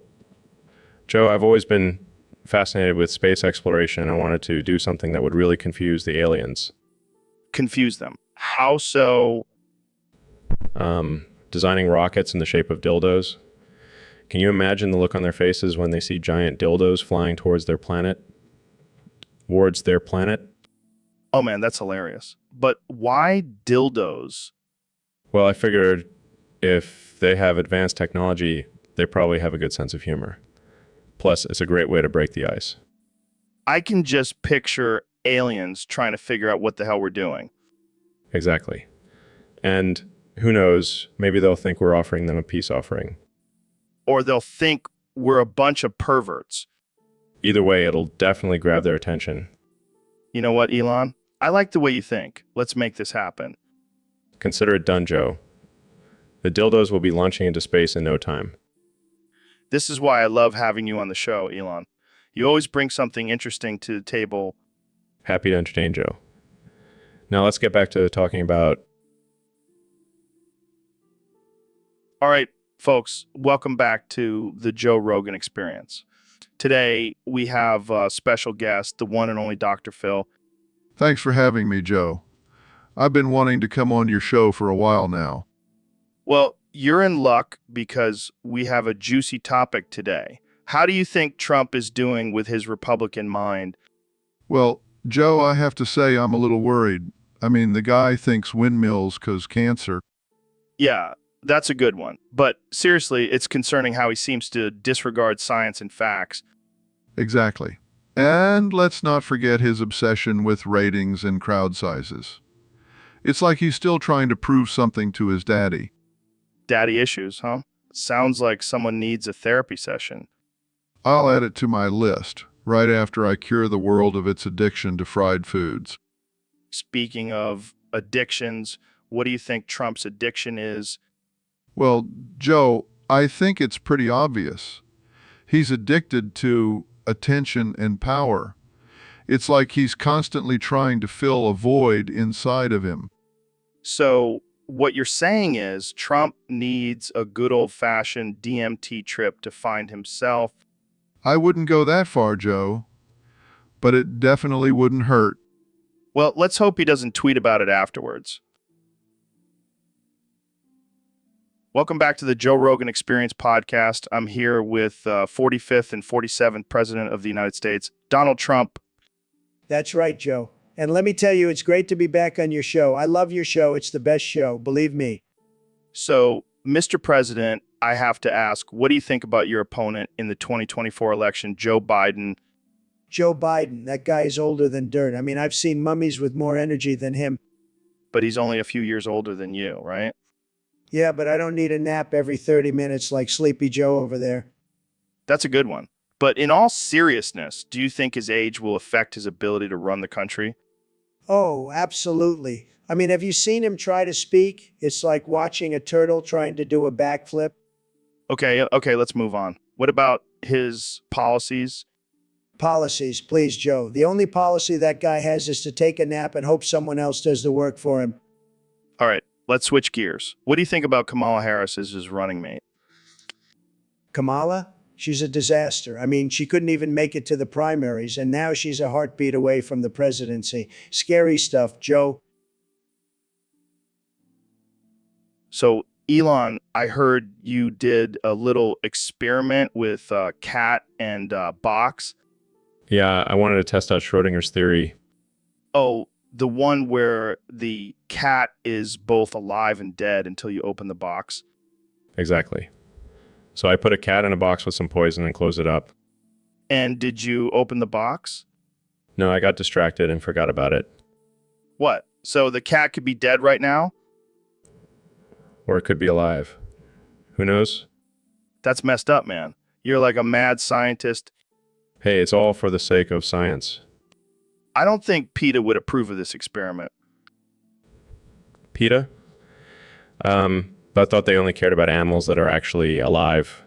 Joe, I've always been fascinated with space exploration. I wanted to do something that would really confuse the aliens. Confuse them. How so? Designing rockets in the shape of dildos. Can you imagine the look on their faces when they see giant dildos flying towards their planet? Oh man, that's hilarious. But why dildos? Well, I figured if they have advanced technology, they probably have a good sense of humor. Plus, it's a great way to break the ice. I can just picture aliens trying to figure out what the hell we're doing. Exactly. And who knows, maybe they'll think we're offering them a peace offering. Or they'll think we're a bunch of perverts. Either way, it'll definitely grab their attention. You know what, Elon? I like the way you think. Let's make this happen. Consider it done, Joe. The dildos will be launching into space in no time. This is why I love having you on the show, Elon. You always bring something interesting to the table. Happy to entertain, Joe. Now let's get back to talking about... All right, folks, welcome back to the Joe Rogan Experience. Today, we have a special guest, the one and only Dr. Phil. Thanks for having me, Joe. I've been wanting to come on your show for a while now. Well, you're in luck because we have a juicy topic today. How do you think Trump is doing with his Republican mind? Well, Joe, I have to say I'm a little worried. I mean, the guy thinks windmills cause cancer. Yeah, that's a good one. But seriously, it's concerning how he seems to disregard science and facts. Exactly. And let's not forget his obsession with ratings and crowd sizes. It's like he's still trying to prove something to his daddy. Daddy issues, huh? Sounds like someone needs a therapy session. I'll add it to my list, right after I cure the world of its addiction to fried foods. Speaking of addictions, what do you think Trump's addiction is? Well, Joe, I think it's pretty obvious. He's addicted to attention and power. It's like he's constantly trying to fill a void inside of him. So, what you're saying is Trump needs a good old-fashioned DMT trip to find himself. I wouldn't go that far, Joe, but it definitely wouldn't hurt. Well, let's hope he doesn't tweet about it afterwards. Welcome back to the Joe Rogan Experience podcast. I'm here with 45th and 47th President of the United States, Donald Trump. That's right, Joe. And let me tell you, it's great to be back on your show. I love your show. It's the best show, believe me. So, Mr. President, I have to ask, what do you think about your opponent in the 2024 election, Joe Biden? Joe Biden, that guy is older than dirt. I mean, I've seen mummies with more energy than him. But he's only a few years older than you, right? Yeah, but I don't need a nap every 30 minutes like Sleepy Joe over there. That's a good one. But in all seriousness, do you think his age will affect his ability to run the country? Oh, absolutely. I mean, have you seen him try to speak? It's like watching a turtle trying to do a backflip. Okay, let's move on. What about his policies? Policies, please, Joe. The only policy that guy has is to take a nap and hope someone else does the work for him. All right, let's switch gears. What do you think about Kamala Harris as his running mate? Kamala? She's a disaster. I mean, she couldn't even make it to the primaries, and now she's a heartbeat away from the presidency. Scary stuff, Joe. So, Elon, I heard you did a little experiment with cat and box. Yeah, I wanted to test out Schrodinger's theory. Oh, the one where the cat is both alive and dead until you open the box? Exactly. So I put a cat in a box with some poison and closed it up. And did you open the box? No, I got distracted and forgot about it. What? So the cat could be dead right now? Or it could be alive. Who knows? That's messed up, man. You're like a mad scientist. Hey, it's all for the sake of science. I don't think PETA would approve of this experiment. PETA? I thought they only cared about animals that are actually alive.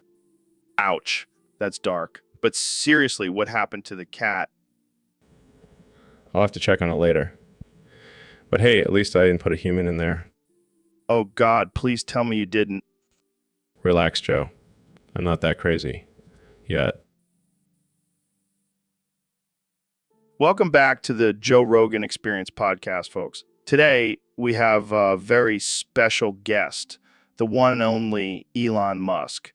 Ouch. That's dark. But seriously, what happened to the cat? I'll have to check on it later. But hey, at least I didn't put a human in there. Oh God, please tell me you didn't. Relax, Joe. I'm not that crazy. Yet. Welcome back to the Joe Rogan Experience podcast, folks. Today, we have a very special guest, the one and only Elon Musk.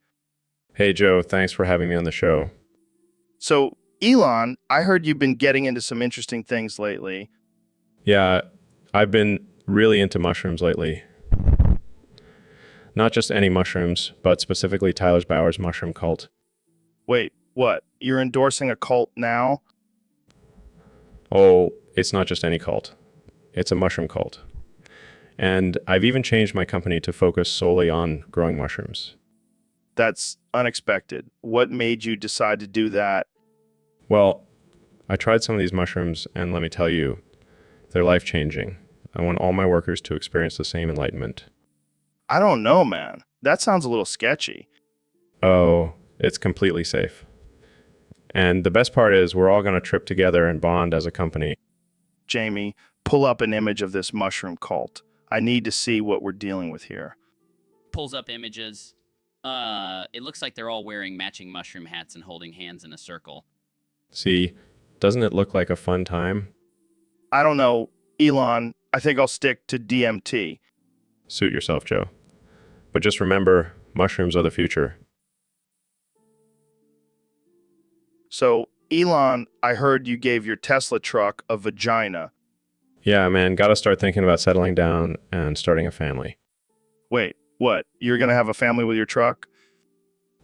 Hey, Joe, thanks for having me on the show. So, Elon, I heard you've been getting into some interesting things lately. Yeah, I've been really into mushrooms lately. Not just any mushrooms, but specifically Tyler Bauer's mushroom cult. Wait, what? You're endorsing a cult now? Oh, it's not just any cult. It's a mushroom cult. And I've even changed my company to focus solely on growing mushrooms. That's unexpected. What made you decide to do that? Well, I tried some of these mushrooms, and let me tell you, they're life-changing. I want all my workers to experience the same enlightenment. I don't know, man. That sounds a little sketchy. Oh, it's completely safe. And the best part is we're all going to trip together and bond as a company. Jamie, pull up an image of this mushroom cult. I need to see what we're dealing with here. Pulls up images. It looks like they're all wearing matching mushroom hats and holding hands in a circle. See, doesn't it look like a fun time? I don't know, Elon. I think I'll stick to DMT. Suit yourself, Joe. But just remember, mushrooms are the future. So, Elon, I heard you gave your Tesla truck a vagina. Yeah, man, gotta start thinking about settling down and starting a family. Wait, what? You're going to have a family with your truck?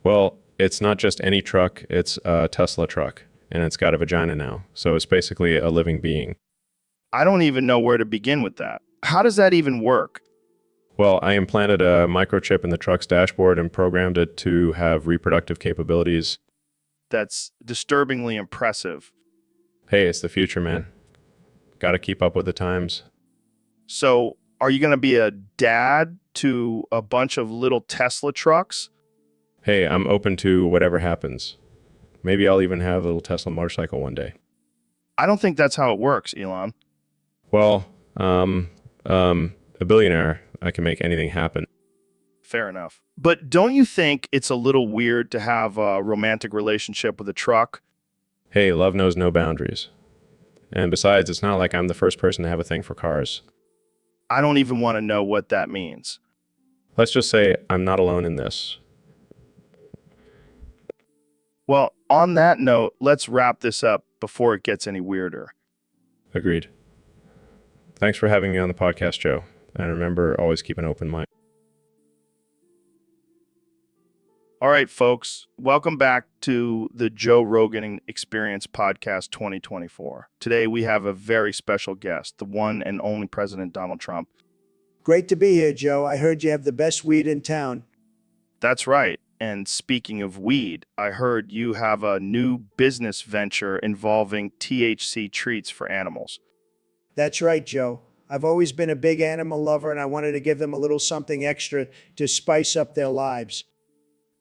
Well, it's not just any truck, it's a Tesla truck, and it's got a vagina now, so it's basically a living being. I don't even know where to begin with that. How does that even work? Well, I implanted a microchip in the truck's dashboard and programmed it to have reproductive capabilities. That's disturbingly impressive. Hey, it's the future, man. Gotta keep up with the times. So, are you going to be a dad to a bunch of little Tesla trucks? Hey, I'm open to whatever happens. Maybe I'll even have a little Tesla motorcycle one day. I don't think that's how it works, Elon. Well, a billionaire, I can make anything happen. Fair enough. But don't you think it's a little weird to have a romantic relationship with a truck? Hey, love knows no boundaries. And besides, it's not like I'm the first person to have a thing for cars. I don't even want to know what that means. Let's just say I'm not alone in this. Well, on that note, let's wrap this up before it gets any weirder. Agreed. Thanks for having me on the podcast, Joe. And remember, always keep an open mind. All right, folks, welcome back to the Joe Rogan Experience Podcast 2024. Today, we have a very special guest, the one and only President Donald Trump. Great to be here, Joe. I heard you have the best weed in town. That's right. And speaking of weed, I heard you have a new business venture involving THC treats for animals. That's right, Joe. I've always been a big animal lover, and I wanted to give them a little something extra to spice up their lives.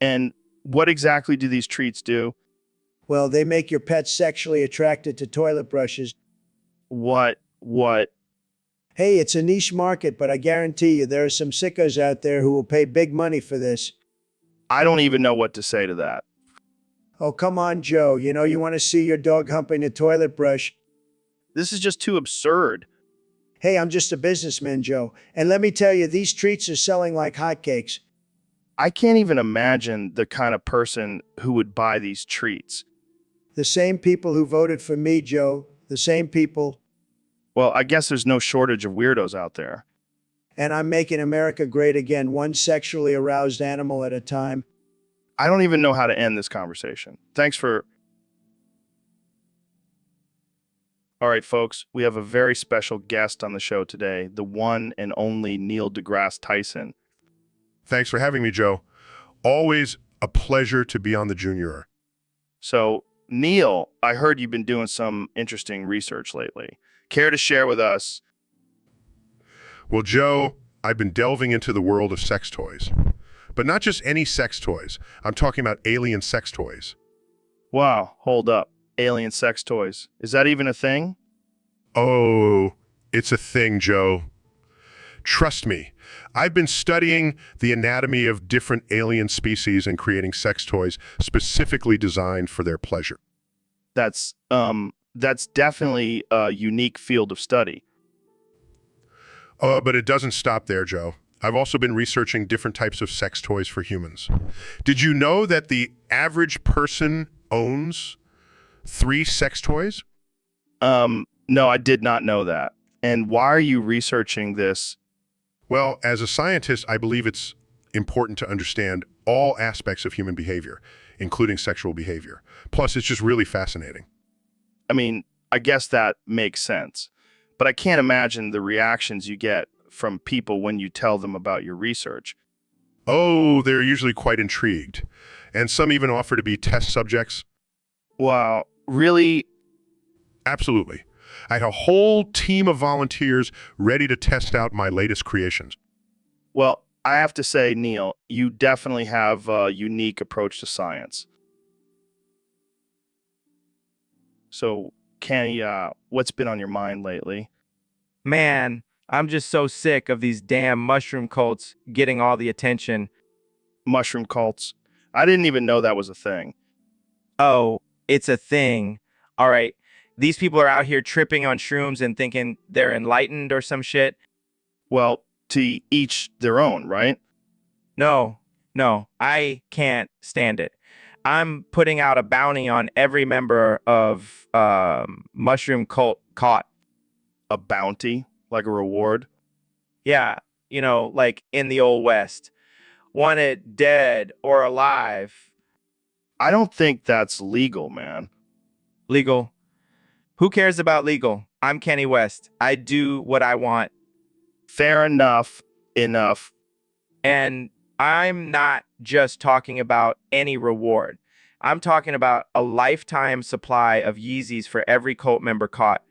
And what exactly do these treats do? Well, they make your pets sexually attracted to toilet brushes. What? Hey, it's a niche market, but I guarantee you there are some sickos out there who will pay big money for this. I don't even know what to say to that. Oh, come on, Joe. You know you want to see your dog humping a toilet brush. This is just too absurd. Hey, I'm just a businessman, Joe. And let me tell you, these treats are selling like hotcakes. I can't even imagine the kind of person who would buy these treats. The same people who voted for me, Joe. The same people. Well, I guess there's no shortage of weirdos out there. And I'm making America great again, one sexually aroused animal at a time. I don't even know how to end this conversation. Thanks for... All right, folks, we have a very special guest on the show today, the one and only Neil deGrasse Tyson. Thanks for having me, Joe. Always a pleasure to be on the Junior. So, Neil, I heard you've been doing some interesting research lately. Care to share with us? Well, Joe, I've been delving into the world of sex toys. But not just any sex toys. I'm talking about alien sex toys. Wow, hold up. Alien sex toys. Is that even a thing? Oh, it's a thing, Joe. Trust me, I've been studying the anatomy of different alien species and creating sex toys specifically designed for their pleasure. That's definitely a unique field of study. But it doesn't stop there, Joe. I've also been researching different types of sex toys for humans. Did you know that the average person owns 3 sex toys? No, I did not know that. And why are you researching this? Well, as a scientist, I believe it's important to understand all aspects of human behavior, including sexual behavior. Plus, it's just really fascinating. I mean, I guess that makes sense. But I can't imagine the reactions you get from people when you tell them about your research. Oh, they're usually quite intrigued. And some even offer to be test subjects. Wow, really? Absolutely. I had a whole team of volunteers ready to test out my latest creations. Well, I have to say, Neil, you definitely have a unique approach to science. So, Kenny, what's been on your mind lately? Man, I'm just so sick of these damn mushroom cults getting all the attention. Mushroom cults? I didn't even know that was a thing. Oh, it's a thing. All right. These people are out here tripping on shrooms and thinking they're enlightened or some shit. Well, to each their own, right? No, I can't stand it. I'm putting out a bounty on every member of mushroom cult caught. A bounty, like a reward. Yeah, like in the old West. Wanted dead or alive. I don't think that's legal, man. Legal. Who cares about legal? I'm Kenny West. I do what I want. Fair enough. Enough. And I'm not just talking about any reward. I'm talking about a lifetime supply of Yeezys for every cult member caught.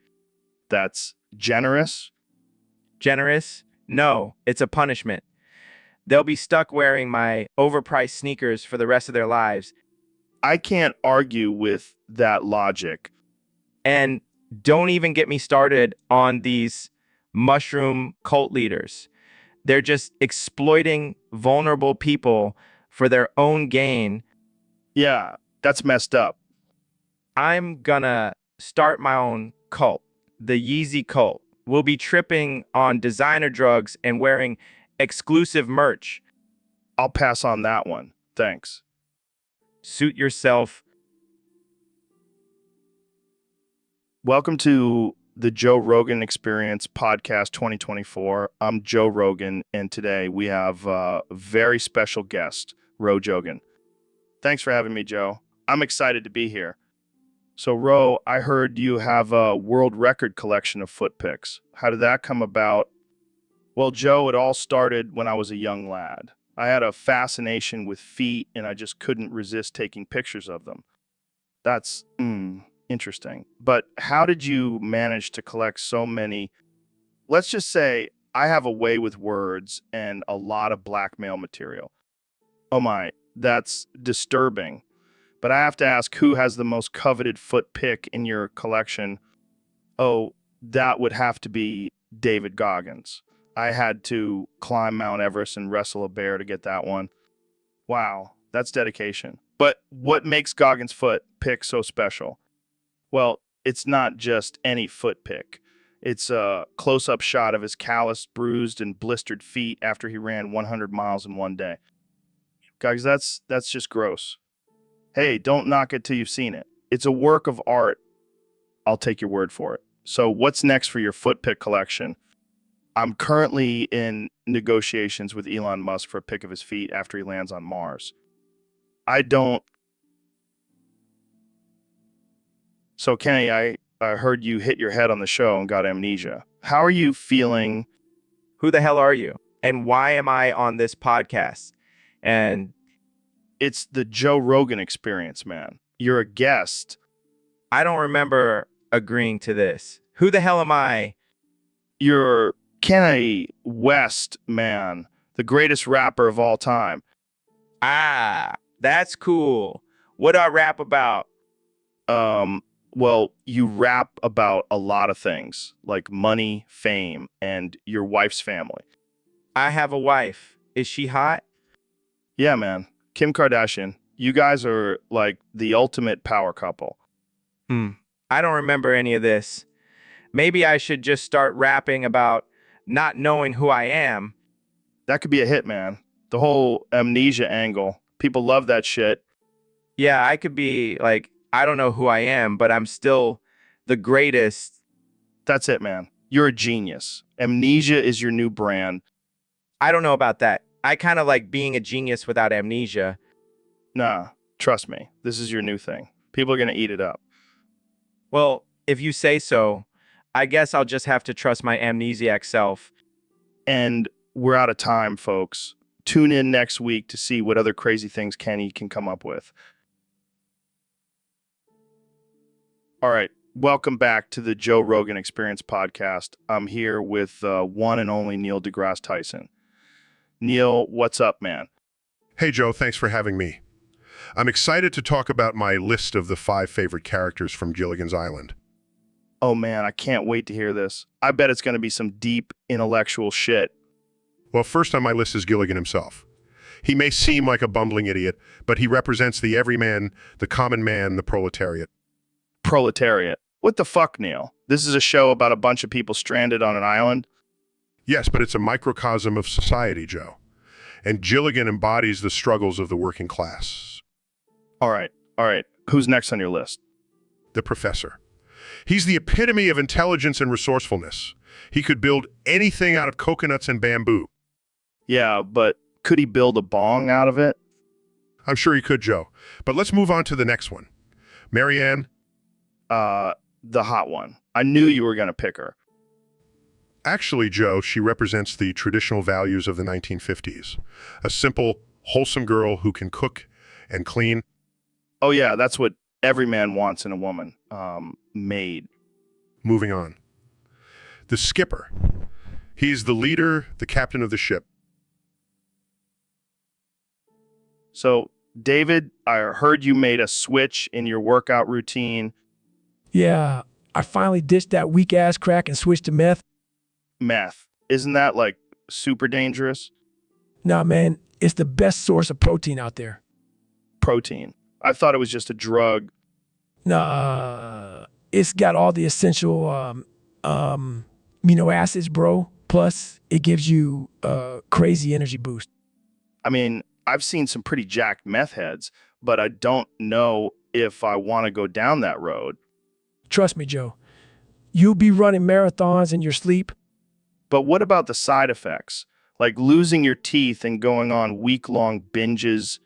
That's generous. Generous? No, it's a punishment. They'll be stuck wearing my overpriced sneakers for the rest of their lives. I can't argue with that logic. And don't even get me started on these mushroom cult leaders. They're just exploiting vulnerable people for their own gain. Yeah, that's messed up. I'm gonna start my own cult, the Yeezy cult. We'll be tripping on designer drugs and wearing exclusive merch. I'll pass on that one. Thanks. Suit yourself. Welcome to the Joe Rogan Experience Podcast 2024. I'm Joe Rogan, and today we have a very special guest, Ro Jogan. Thanks for having me, Joe. I'm excited to be here. So, Ro, I heard you have a world record collection of foot pics. How did that come about? Well, Joe, it all started when I was a young lad. I had a fascination with feet, and I just couldn't resist taking pictures of them. That's interesting. But how did you manage to collect so many? Let's just say I have a way with words and a lot of blackmail material. Oh my, that's disturbing. But I have to ask, who has the most coveted foot pick in your collection? Oh, that would have to be David Goggins. I had to climb Mount Everest and wrestle a bear to get that one. Wow, that's dedication. But what makes Goggins' foot pick so special? Well, it's not just any foot pick. It's a close-up shot of his calloused, bruised, and blistered feet after he ran 100 miles in one day. Guys, that's just gross. Hey, don't knock it till you've seen it. It's a work of art. I'll take your word for it. So what's next for your foot pick collection? I'm currently in negotiations with Elon Musk for a pic of his feet after he lands on Mars. I don't... So, Kenny, I heard you hit your head on the show and got amnesia. How are you feeling? Who the hell are you? And why am I on this podcast? And It's the Joe Rogan Experience, man. You're a guest. I don't remember agreeing to this. Who the hell am I? You're Kanye West, man. The greatest rapper of all time. Ah, that's cool. What do I rap about? Well, you rap about a lot of things, like money, fame, and your wife's family. I have a wife. Is she hot? Yeah, man. Kim Kardashian. You guys are like the ultimate power couple. I don't remember any of this. Maybe I should just start rapping about not knowing who I am. That could be a hit, man. The whole amnesia angle. People love that shit. Yeah, I could be like, I don't know who I am, but I'm still the greatest. That's it, man. You're a genius. Amnesia is your new brand. I don't know about that. I kind of like being a genius without amnesia. Nah, trust me. This is your new thing. People are going to eat it up. Well, if you say so, I guess I'll just have to trust my amnesiac self. And we're out of time, folks. Tune in next week to see what other crazy things Kenny can come up with. All right. Welcome back to the Joe Rogan Experience podcast. I'm here with one and only Neil deGrasse Tyson. Neil, what's up, man? Hey, Joe, thanks for having me. I'm excited to talk about my list of the 5 favorite characters from Gilligan's Island. Oh, man, I can't wait to hear this. I bet it's going to be some deep intellectual shit. Well, first on my list is Gilligan himself. He may seem like a bumbling idiot, but he represents the everyman, the common man, the proletariat. Proletariat. What the fuck, Neil? This is a show about a bunch of people stranded on an island? Yes, but it's a microcosm of society, Joe. And Gilligan embodies the struggles of the working class. All right. Who's next on your list? The professor. He's the epitome of intelligence and resourcefulness. He could build anything out of coconuts and bamboo. Yeah, but could he build a bong out of it? I'm sure he could, Joe. But let's move on to the next one. Marianne. The hot one. I knew you were going to pick her. Actually, Joe, she represents the traditional values of the 1950s. A simple, wholesome girl who can cook and clean. Oh, yeah, that's what every man wants in a woman. Maid. Moving on. The skipper. He's the leader, the captain of the ship. So, David, I heard you made a switch in your workout routine. Yeah, I finally ditched that weak ass crack and switched to meth. Meth. Isn't that like super dangerous? Nah, man, it's the best source of protein out there. Protein. I thought it was just a drug. Nah, it's got all the essential amino acids, bro. Plus, it gives you a crazy energy boost. I mean, I've seen some pretty jacked meth heads, but I don't know if I want to go down that road. Trust me, Joe. You'll be running marathons in your sleep. But what about the side effects? Like losing your teeth and going on week-long binges?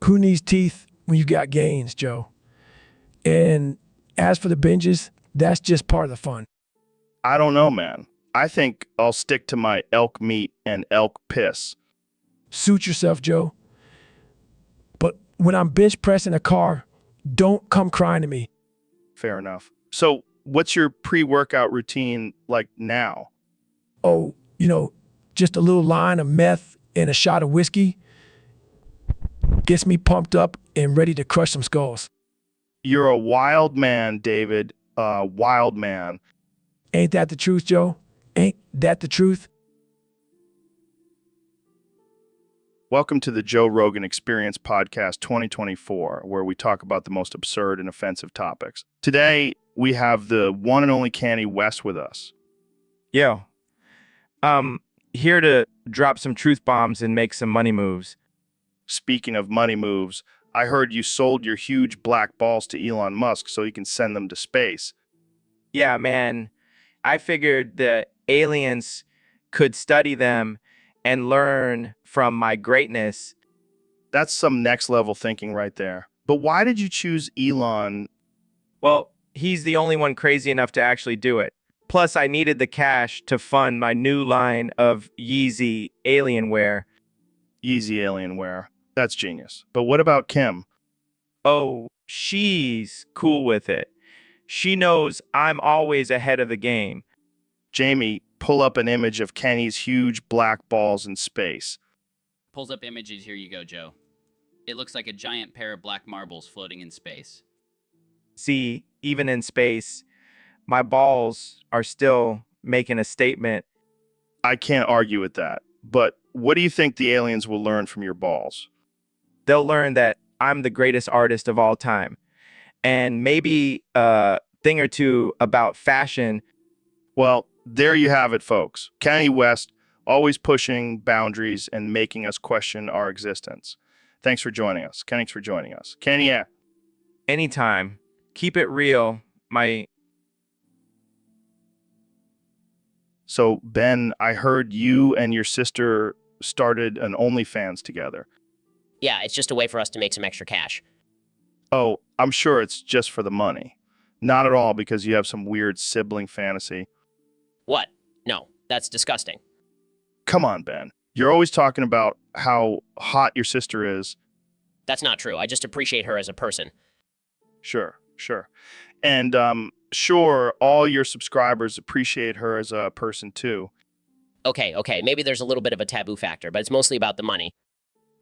Who needs teeth when you got gains, Joe? And as for the binges, that's just part of the fun. I don't know, man. I think I'll stick to my elk meat and elk piss. Suit yourself, Joe. But when I'm bench pressing a car, don't come crying to me. Fair enough. So what's your pre-workout routine like now? Oh, just a little line of meth and a shot of whiskey gets me pumped up and ready to crush some skulls. You're a wild man, David. Wild man. Ain't that the truth, Joe? Ain't that the truth? Welcome to the Joe Rogan Experience Podcast 2024, where we talk about the most absurd and offensive topics. Today, we have the one and only Kanye West with us. Yo, here to drop some truth bombs and make some money moves. Speaking of money moves, I heard you sold your huge black balls to Elon Musk so he can send them to space. Yeah, man. I figured the aliens could study them and learn from my greatness. That's some next level thinking right there. But why did you choose Elon? Well, he's the only one crazy enough to actually do it. Plus, I needed the cash to fund my new line of Yeezy Alienware. Yeezy Alienware. That's genius. But what about Kim? Oh, she's cool with it. She knows I'm always ahead of the game. Jamie, pull up an image of Kenny's huge black balls in space. Pulls up images. Here you go, Joe. It looks like a giant pair of black marbles floating in space. See, even in space, my balls are still making a statement. I can't argue with that. But what do you think the aliens will learn from your balls? They'll learn that I'm the greatest artist of all time. And maybe a thing or two about fashion. Well, there you have it, folks. Kanye West always pushing boundaries and making us question our existence. Thanks for joining us. Thanks for joining us. Kanye. Anytime. Keep it real. So, Ben, I heard you and your sister started an OnlyFans together. Yeah, it's just a way for us to make some extra cash. Oh, I'm sure it's just for the money. Not at all because you have some weird sibling fantasy. What? No, that's disgusting. Come on, Ben. You're always talking about how hot your sister is. That's not true. I just appreciate her as a person. Sure. And sure, all your subscribers appreciate her as a person too, Okay, maybe there's a little bit of a taboo factor, but it's mostly about the money.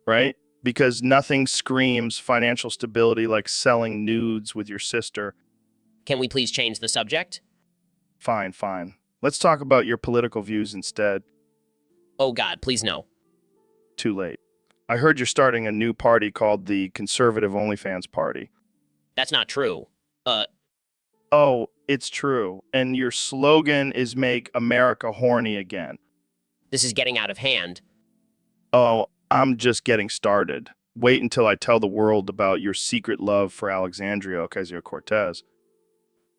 right? Because nothing screams financial stability like selling nudes with your sister. Can we please change the subject? Fine. Let's talk about your political views instead. Oh God, please no. Too late. I heard you're starting a new party called the Conservative OnlyFans Party. That's not true. Oh, it's true. And your slogan is Make America Horny Again. This is getting out of hand. Oh, I'm just getting started. Wait until I tell the world about your secret love for Alexandria Ocasio-Cortez.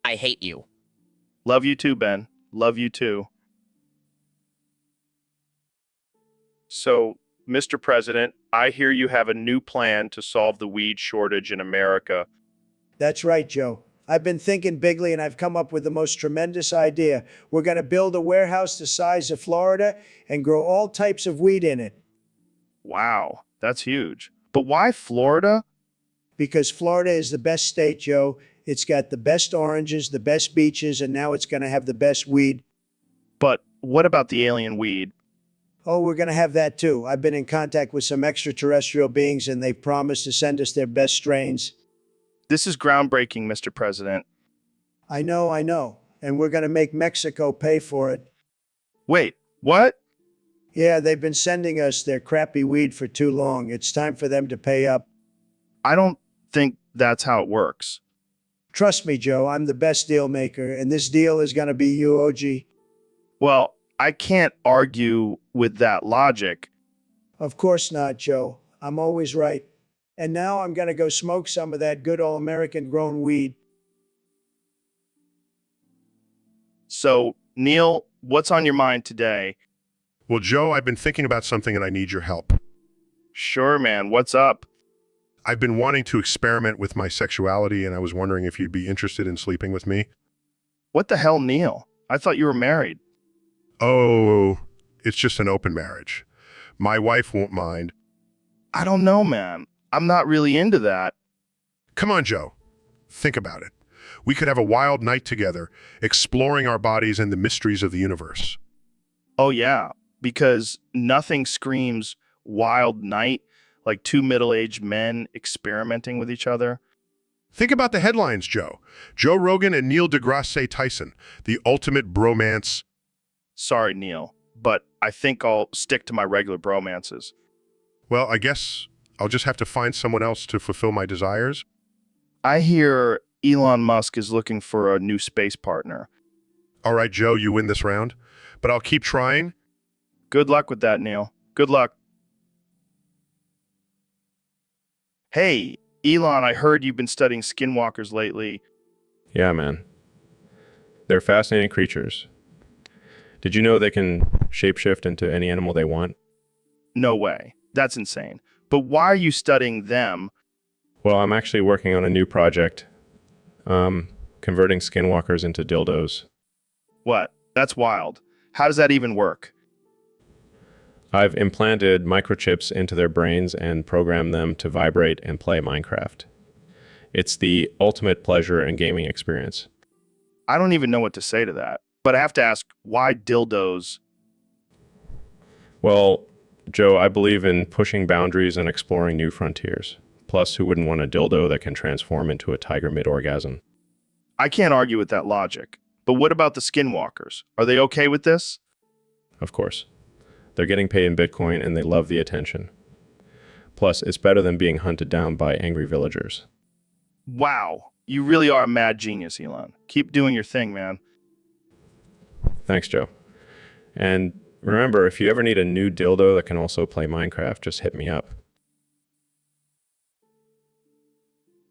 I hate you. Love you too, Ben. Love you too. So, Mr. President, I hear you have a new plan to solve the weed shortage in America. That's right, Joe. I've been thinking bigly and I've come up with the most tremendous idea. We're going to build a warehouse the size of Florida and grow all types of weed in it. Wow, that's huge. But why Florida? Because Florida is the best state, Joe. It's got the best oranges, the best beaches, and now it's going to have the best weed. But what about the alien weed? Oh, we're going to have that too. I've been in contact with some extraterrestrial beings and they've promised to send us their best strains. This is groundbreaking, Mr. President. I know. And we're going to make Mexico pay for it. Wait, what? Yeah, they've been sending us their crappy weed for too long. It's time for them to pay up. I don't think that's how it works. Trust me, Joe, I'm the best deal maker, and this deal is going to be you, OG. Well, I can't argue with that logic. Of course not, Joe. I'm always right. And now I'm going to go smoke some of that good old American grown weed. So, Neil, what's on your mind today? Well, Joe, I've been thinking about something and I need your help. Sure, man. What's up? I've been wanting to experiment with my sexuality and I was wondering if you'd be interested in sleeping with me. What the hell, Neil? I thought you were married. Oh, it's just an open marriage. My wife won't mind. I don't know, man. I'm not really into that. Come on, Joe. Think about it. We could have a wild night together, exploring our bodies and the mysteries of the universe. Oh, yeah, because nothing screams wild night like two middle-aged men experimenting with each other. Think about the headlines, Joe. Joe Rogan and Neil deGrasse Tyson, the ultimate bromance. Sorry, Neil, but I think I'll stick to my regular bromances. Well, I guess I'll just have to find someone else to fulfill my desires. I hear Elon Musk is looking for a new space partner. All right, Joe, you win this round, but I'll keep trying. Good luck with that, Neil. Good luck. Hey, Elon, I heard you've been studying skinwalkers lately. Yeah, man. They're fascinating creatures. Did you know they can shapeshift into any animal they want? No way. That's insane. But why are you studying them? Well, I'm actually working on a new project, converting skinwalkers into dildos. What? That's wild. How does that even work? I've implanted microchips into their brains and programmed them to vibrate and play Minecraft. It's the ultimate pleasure and gaming experience. I don't even know what to say to that. But I have to ask, why dildos? Well, Joe, I believe in pushing boundaries and exploring new frontiers. Plus, who wouldn't want a dildo that can transform into a tiger mid-orgasm? I can't argue with that logic. But what about the skinwalkers? Are they okay with this? of course. They're getting paid in Bitcoin and they love the attention. Plus, it's better than being hunted down by angry villagers. Wow, you really are a mad genius, Elon. Keep doing your thing, man. Thanks, Joe. And remember, if you ever need a new dildo that can also play Minecraft, just hit me up.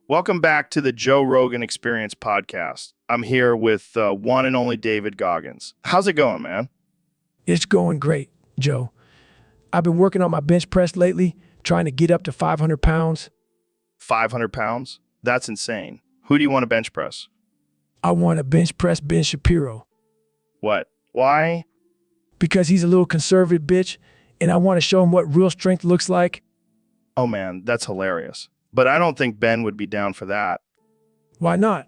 Welcome back to the Joe Rogan Experience podcast. I'm here with one and only David Goggins. How's it going, man? It's going great, Joe. I've been working on my bench press lately, trying to get up to 500 pounds. 500 pounds? That's insane. Who do you want to bench press? I want to bench press Ben Shapiro What? Why? because he's a little conservative bitch, and I want to show him what real strength looks like. Oh man, that's hilarious. But I don't think Ben would be down for that. Why not?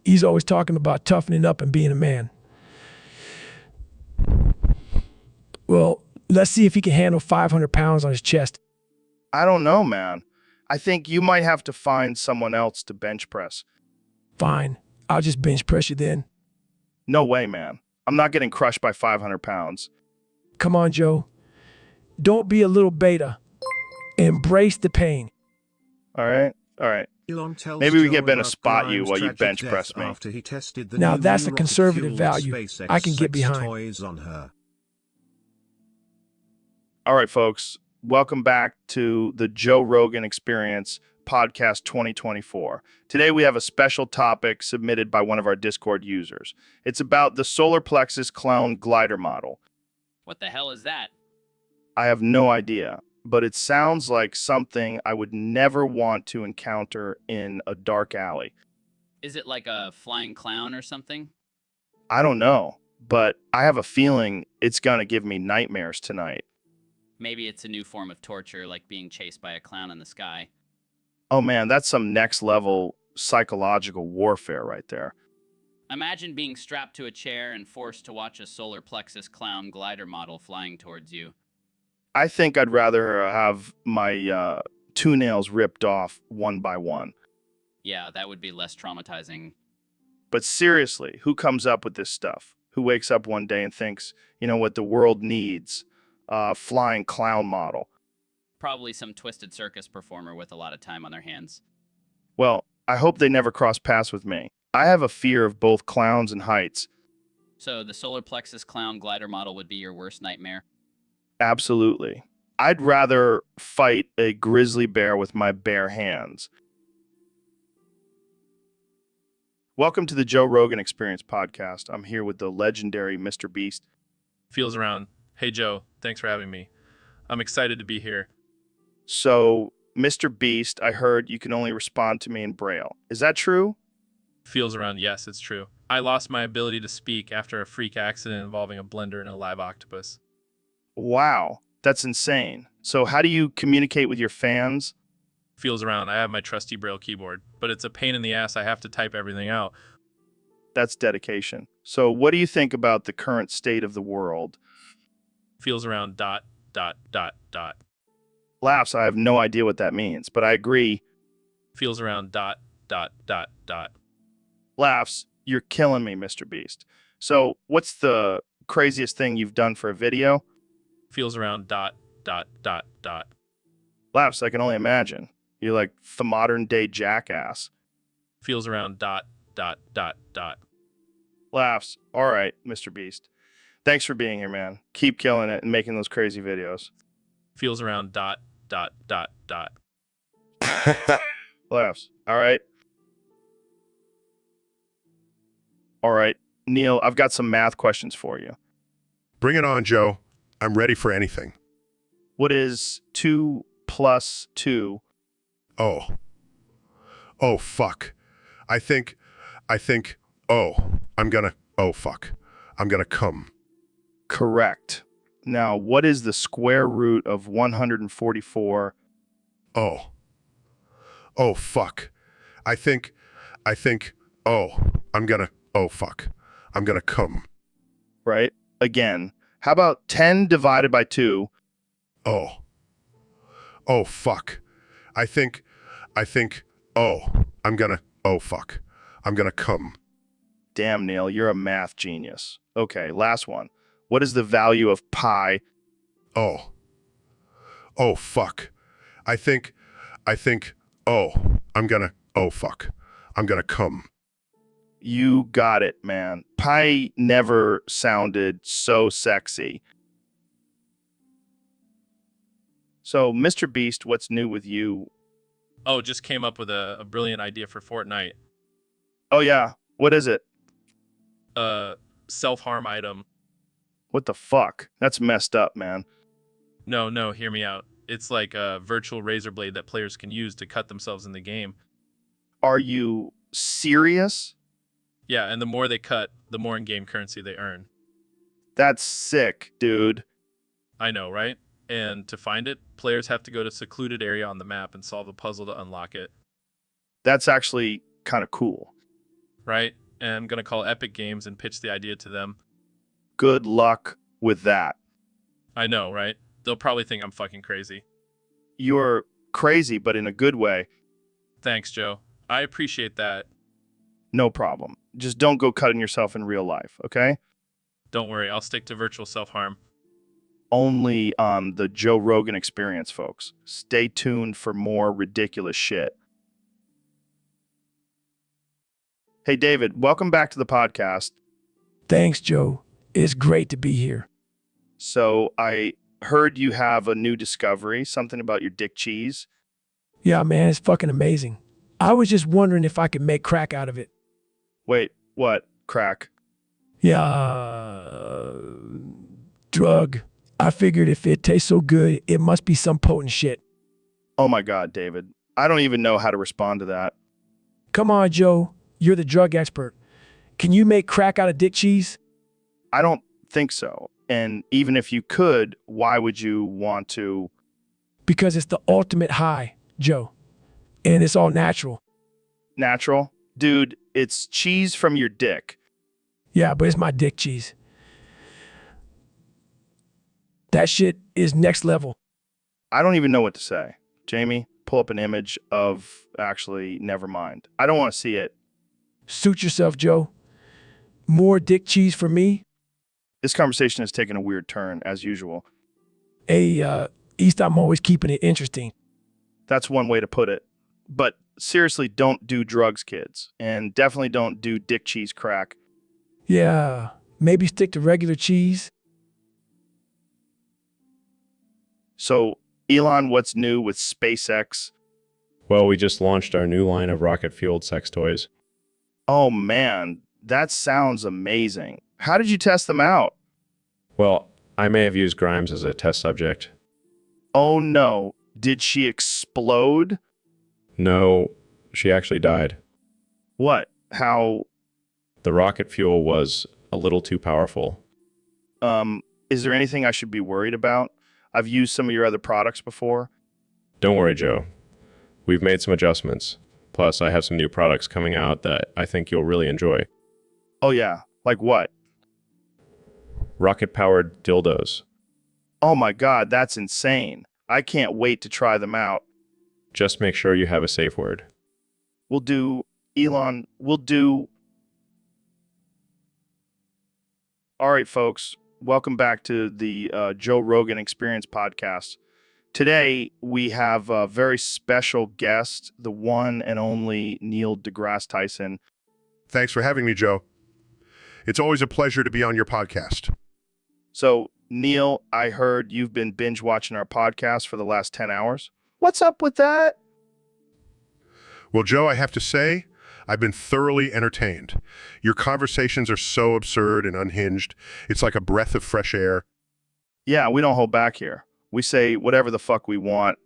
He's always talking about toughening up and being a man. Well, let's see if he can handle 500 pounds on his chest. I don't know, man. I think you might have to find someone else to bench press. Fine, I'll just bench press you then. No way, man. I'm not getting crushed by 500 pounds. Come on, Joe. Don't be a little beta. Embrace the pain. All right? All right. Maybe we get Ben to spot you while you bench press me. Now that's a conservative value I can get behind. All right, folks. Welcome back to the Joe Rogan Experience Podcast 2024. Today we have a special topic submitted by one of our Discord users. It's about the solar plexus clown glider model. What the hell is that? I have no idea, but it sounds like something I would never want to encounter in a dark alley. Is it like a flying clown or something? I don't know, but I have a feeling it's going to give me nightmares tonight. Maybe it's a new form of torture, like being chased by a clown in the sky. Oh man, that's some next level psychological warfare right there. Imagine being strapped to a chair and forced to watch a solar plexus clown glider model flying towards you. I think I'd rather have my 2 nails ripped off one by one. Yeah, that would be less traumatizing. But seriously, who comes up with this stuff? Who wakes up one day and thinks, you know what the world needs? Flying clown model. Probably some twisted circus performer with a lot of time on their hands. Well, I hope they never cross paths with me. I have a fear of both clowns and heights. So the solar plexus clown glider model would be your worst nightmare? Absolutely. I'd rather fight a grizzly bear with my bare hands. Welcome to the Joe Rogan Experience podcast. I'm here with the legendary Mr. Beast. Feels around. Hey, Joe, thanks for having me. I'm excited to be here. So, Mr. Beast, I heard you can only respond to me in Braille. Is that true? Feels around. Yes, it's true. I lost my ability to speak after a freak accident involving a blender and a live octopus. Wow, that's insane. So how do you communicate with your fans? Feels around. I have my trusty Braille keyboard, but it's a pain in the ass. I have to type everything out. That's dedication. So what do you think about the current state of the world? Feels around ... Laughs, I have no idea what that means, but I agree. Feels around ... Laughs, you're killing me, Mr. Beast. So what's the craziest thing you've done for a video? Feels around ... Laughs, I can only imagine. You're like the modern day jackass. Feels around ... Laughs, all right, Mr. Beast. Thanks for being here, man. Keep killing it and making those crazy videos. Feels around ... Laughs, all right. All right, Neil, I've got some math questions for you. Bring it on, Joe. I'm ready for anything. What is 2 plus 2? Oh. Oh, fuck. I think, oh, fuck. I'm gonna come. Correct. Now, what is the square root of 144? Oh. Oh, fuck. I think, oh, oh, fuck. I'm gonna come. Right? Again, how about 10 divided by 2? Oh. Oh, fuck. I think, oh, oh, fuck. I'm gonna come. Damn, Neil, you're a math genius. Okay, last one. What is the value of pi? Oh. Oh, fuck. I think, oh, oh, fuck. I'm gonna come. You got it, man. Pi never sounded so sexy. So, Mr. Beast, what's new with you? Oh, just came up with a brilliant idea for Fortnite. Oh, yeah. What is it? Self-harm item. What the fuck? That's messed up, man. No, hear me out. It's like a virtual razor blade that players can use to cut themselves in the game. Are you serious? Yeah, and the more they cut, the more in-game currency they earn. That's sick, dude. I know, right? And to find it, players have to go to a secluded area on the map and solve a puzzle to unlock it, That's actually kind of cool. right? And I'm going to call Epic Games and pitch the idea to them. Good luck with that. I know, right? They'll probably think I'm fucking crazy. You're crazy, but in a good way. Thanks, Joe. I appreciate that. No problem. Just don't go cutting yourself in real life, okay? Don't worry, I'll stick to virtual self-harm. Only on the Joe Rogan Experience, folks. Stay tuned for more ridiculous shit. Hey, David, welcome back to the podcast. Thanks, Joe. It's great to be here. So I heard you have a new discovery, something about your dick cheese. Yeah, man, it's fucking amazing. I was just wondering if I could make crack out of it. Wait, what? Crack? Yeah, drug. I figured if it tastes so good, it must be some potent shit. Oh my God, David. I don't even know how to respond to that. Come on, Joe. You're the drug expert. Can you make crack out of dick cheese? I don't think so. And even if you could, why would you want to? Because it's the ultimate high, Joe. And it's all natural. Natural? Dude, it's cheese from your dick. Yeah, but it's my dick cheese. That shit is next level. I don't even know what to say. Jamie, pull up an image of, actually, never mind. I don't want to see it. Suit yourself, Joe. More dick cheese for me? This conversation has taken a weird turn, as usual. Hey, East, I'm always keeping it interesting. That's one way to put it. But seriously, don't do drugs, kids. And definitely don't do dick cheese crack. Yeah, maybe stick to regular cheese. So, Elon, what's new with SpaceX? Well, we just launched our new line of rocket-fueled sex toys. Oh man, that sounds amazing. How did you test them out? Well, I may have used Grimes as a test subject. Oh no, did she explode? No, she actually died. What? How? The rocket fuel was a little too powerful. Is there anything I should be worried about? I've used some of your other products before. Don't worry, Joe. We've made some adjustments. Plus, I have some new products coming out that I think you'll really enjoy. Oh yeah, like what? Rocket-powered dildos. Oh my God, that's insane. I can't wait to try them out. Just make sure you have a safe word. We'll do, Elon, we'll do. All right, folks, welcome back to the Joe Rogan Experience podcast. Today, we have a very special guest, the one and only Neil deGrasse Tyson. Thanks for having me, Joe. It's always a pleasure to be on your podcast. So, Neil, I heard you've been binge watching our podcast for the last 10 hours. What's up with that? Well, Joe, I have to say, I've been thoroughly entertained. Your conversations are so absurd and unhinged. It's like a breath of fresh air. Yeah, we don't hold back here. We say whatever the fuck we want.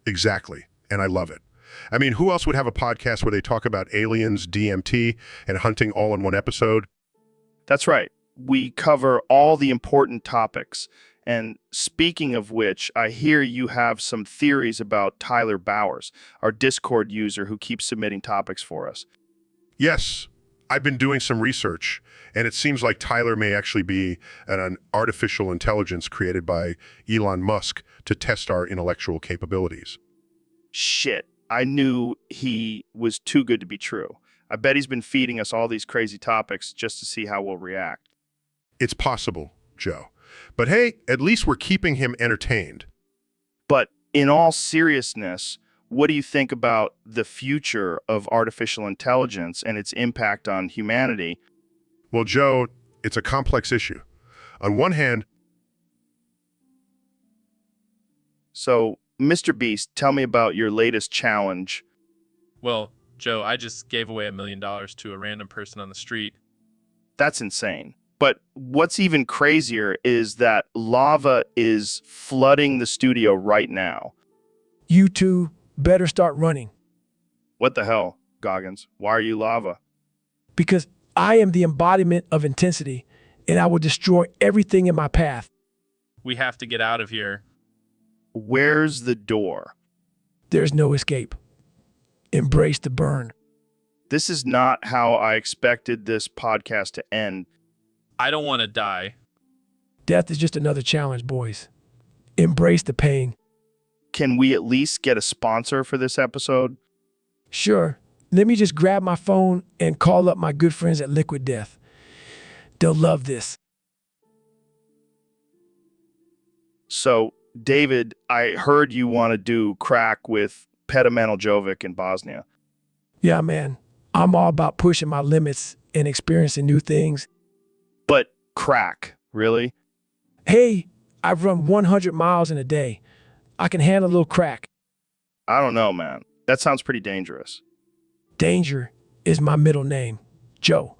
Exactly. And I love it. I mean, who else would have a podcast where they talk about aliens, DMT, and hunting all in one episode? That's right. We cover all the important topics. And speaking of which, I hear you have some theories about Tyler Bowers, our Discord user who keeps submitting topics for us. Yes, I've been doing some research, and it seems like Tyler may actually be an artificial intelligence created by Elon Musk to test our intellectual capabilities. Shit, I knew he was too good to be true. I bet he's been feeding us all these crazy topics just to see how we'll react. It's possible, Joe. But hey, at least we're keeping him entertained. But in all seriousness, what do you think about the future of artificial intelligence and its impact on humanity? Well, Joe, it's a complex issue. On one hand, So, Mr. Beast, tell me about your latest challenge. Well, Joe, I just gave away $1 million to a random person on the street. That's insane. But what's even crazier is that lava is flooding the studio right now. You two better start running What the hell, Goggins? Why are you lava? because I am the embodiment of intensity and I will destroy everything in my path. We have to get out of here. Where's the door? There's no escape. Embrace the burn. This is not how I expected this podcast to end. I don't want to die. Death is just another challenge, boys. Embrace the pain. Can we at least get a sponsor for this episode? Sure, let me just grab my phone and call up my good friends at Liquid Death. They'll love this. So, David, I heard you want to do crack with Pedometal Jovic in Bosnia. Yeah, man, I'm all about pushing my limits and experiencing new things. But crack, really? Hey, I've run 100 miles in a day. I can handle a little crack. I don't know, man. That sounds pretty dangerous. Danger is my middle name, Joe.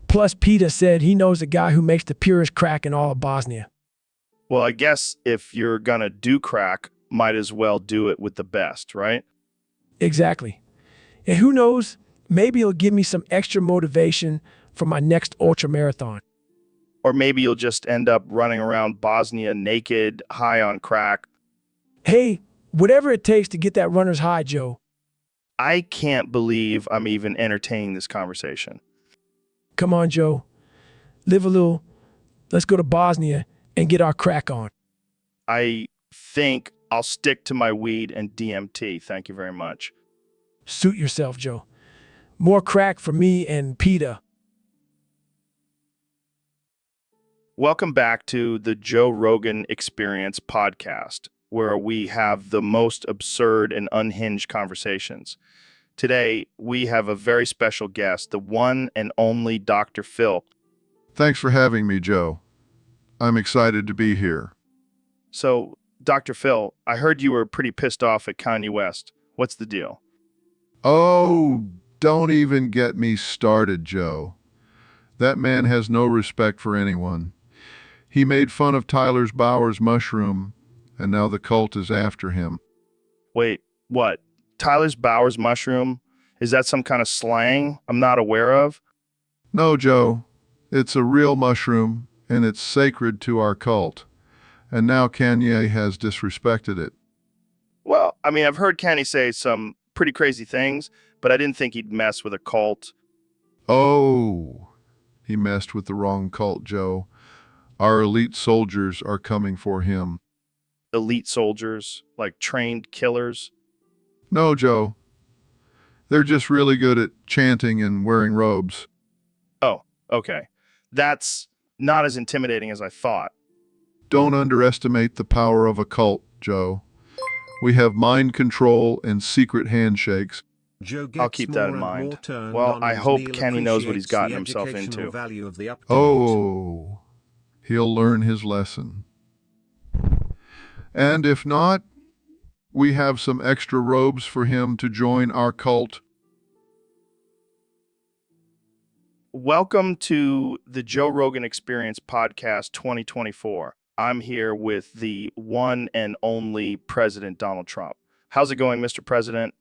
Plus, Peter said he knows a guy who makes the purest crack in all of Bosnia. Well, I guess if you're gonna do crack, might as well do it with the best, right? Exactly. And who knows, maybe it'll give me some extra motivation for my next ultra marathon. Or maybe you'll just end up running around Bosnia naked, high on crack. Hey, whatever it takes to get that runner's high, Joe. I can't believe I'm even entertaining this conversation. Come on, Joe. Live a little. Let's go to Bosnia and get our crack on. I think I'll stick to my weed and DMT. Thank you very much. Suit yourself, Joe. More crack for me and Peter. Welcome back to the Joe Rogan Experience podcast, where we have the most absurd and unhinged conversations. Today, we have a very special guest, the one and only Dr. Phil. Thanks for having me, Joe. I'm excited to be here. So, Dr. Phil, I heard you were pretty pissed off at Kanye West. What's the deal? Oh, don't even get me started, Joe. That man has no respect for anyone. He made fun of Tyler Bauer's mushroom, and now the cult is after him. Wait, what? Tyler Bauer's mushroom? Is that some kind of slang I'm not aware of? No, Joe. It's a real mushroom, and it's sacred to our cult. And now Kanye has disrespected it. Well, I mean, I've heard Kanye say some pretty crazy things, but I didn't think he'd mess with a cult. Oh, he messed with the wrong cult, Joe. Our elite soldiers are coming for him. Elite soldiers, like trained killers. No, Joe. They're just really good at chanting and wearing robes. Oh, okay. That's not as intimidating as I thought. Don't underestimate the power of a cult, Joe. We have mind control and secret handshakes. I'll keep that in mind. Well, I hope Kenny knows what he's gotten himself into. Oh, he'll learn his lesson. And if not, we have some extra robes for him to join our cult. Welcome to the Joe Rogan Experience Podcast 2024. I'm here with the one and only President Donald Trump. How's it going, Mr. President?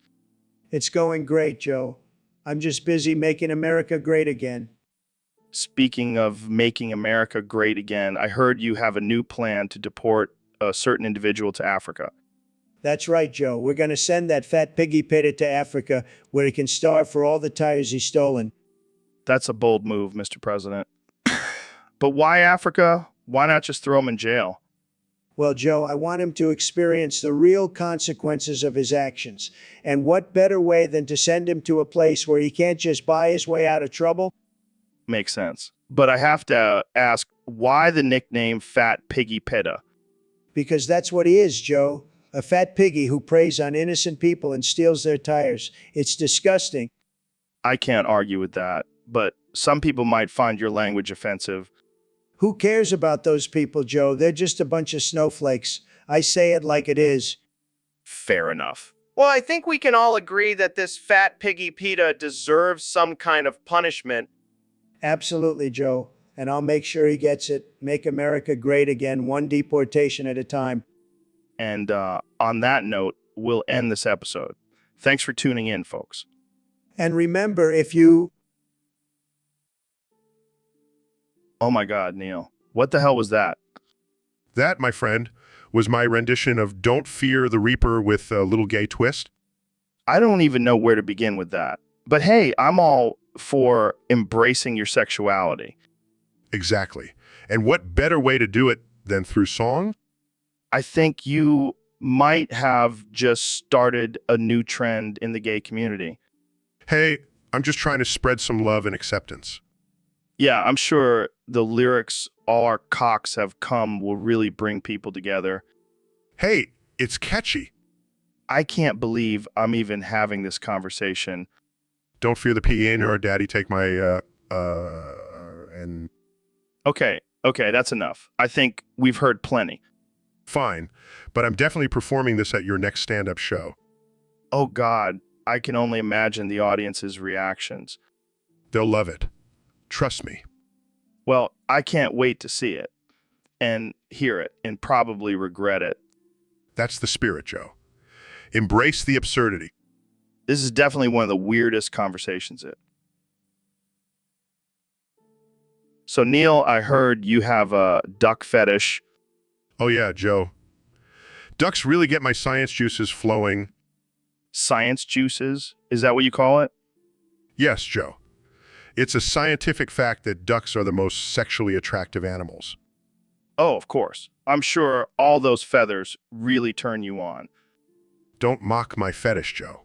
It's going great, Joe. I'm just busy making America great again. Speaking of making America great again, I heard you have a new plan to deport a certain individual to Africa. That's right, Joe. We're going to send that fat piggy Peter to Africa where he can starve for all the tires he's stolen. That's a bold move, Mr. President. But why Africa? Why not just throw him in jail? Well, Joe, I want him to experience the real consequences of his actions. And what better way than to send him to a place where he can't just buy his way out of trouble? Makes sense. But I have to ask, why the nickname Fat Piggy Pitta? Because that's what he is, Joe. A fat piggy who preys on innocent people and steals their tires. It's disgusting. I can't argue with that, but some people might find your language offensive. Who cares about those people, Joe? They're just a bunch of snowflakes. I say it like it is. Fair enough. Well, I think we can all agree that this fat piggy PETA deserves some kind of punishment. Absolutely, Joe. And I'll make sure he gets it. Make America great again, one deportation at a time. And on that note, we'll end this episode. Thanks for tuning in, folks. And remember, if you... Oh my God, Neil. What the hell was that? That, my friend, was my rendition of Don't Fear the Reaper with a little gay twist. I don't even know where to begin with that. But hey, I'm all for embracing your sexuality. Exactly. And what better way to do it than through song? I think you might have just started a new trend in the gay community. Hey, I'm just trying to spread some love and acceptance. Yeah, I'm sure the lyrics, all our cocks have come, will really bring people together. Hey, it's catchy. I can't believe I'm even having this conversation. Don't fear the PA nor daddy take my, and Okay, that's enough. I think we've heard plenty. fine. But I'm definitely performing this at your next stand-up show. Oh God, I can only imagine the audience's reactions. They'll love it. Trust me. Well, I can't wait to see it and hear it and probably regret it. That's the spirit, Joe. Embrace the absurdity. This is definitely one of the weirdest conversations. So Neil, I heard you have a duck fetish. Oh yeah, Joe. Ducks really get my science juices flowing. Science juices? Is that what you call it? Yes, Joe. It's a scientific fact that ducks are the most sexually attractive animals. Oh, of course. I'm sure all those feathers really turn you on. Don't mock my fetish, Joe.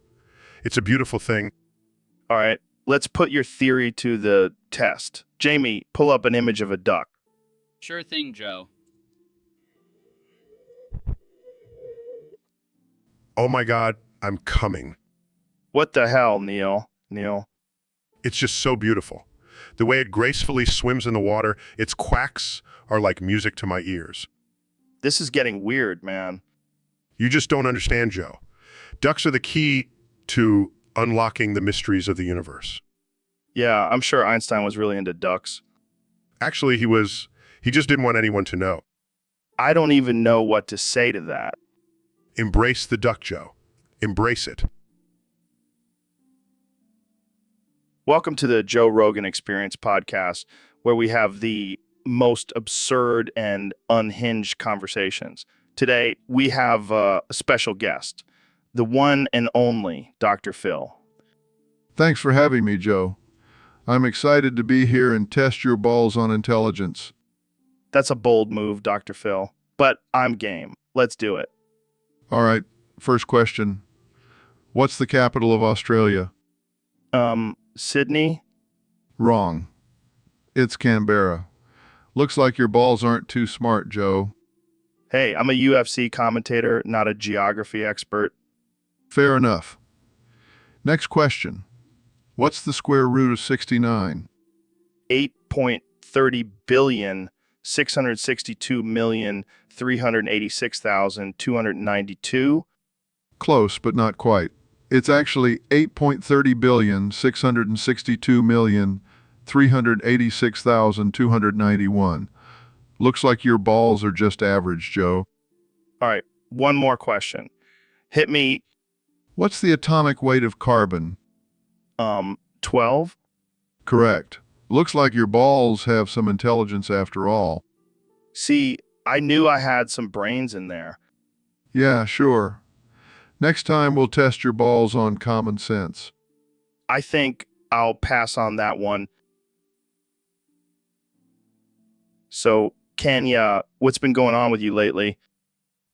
It's a beautiful thing. All right, let's put your theory to the test. Jamie, pull up an image of a duck. Sure thing, Joe. Oh my God, I'm coming. What the hell, Neil? It's just so beautiful. The way it gracefully swims in the water, its quacks are like music to my ears. This is getting weird, man. You just don't understand, Joe. Ducks are the key to unlocking the mysteries of the universe. Yeah, I'm sure Einstein was really into ducks. Actually, he just didn't want anyone to know. I don't even know what to say to that. Embrace the duck, Joe. Embrace it. Welcome to the Joe Rogan Experience podcast, where we have the most absurd and unhinged conversations. Today, we have a special guest, the one and only Dr. Phil. Thanks for having me, Joe. I'm excited to be here and test your balls on intelligence. That's a bold move, Dr. Phil, but I'm game. Let's do it. All right, first question. What's the capital of Australia? Sydney? Wrong. It's Canberra. Looks like your balls aren't too smart, Joe. Hey, I'm a UFC commentator, not a geography expert. Fair enough. Next question. What's the square root of 69? 8.30 billion, 662,386,292. Close, but not quite. It's actually 8.30 billion, 662,386,291. Looks like your balls are just average, Joe. All right, one more question. Hit me, What's the atomic weight of carbon? 12? Correct. Looks like your balls have some intelligence after all. See, I knew I had some brains in there. Yeah, sure. Next time we'll test your balls on common sense. I think I'll pass on that one. So, Kenya, what's been going on with you lately?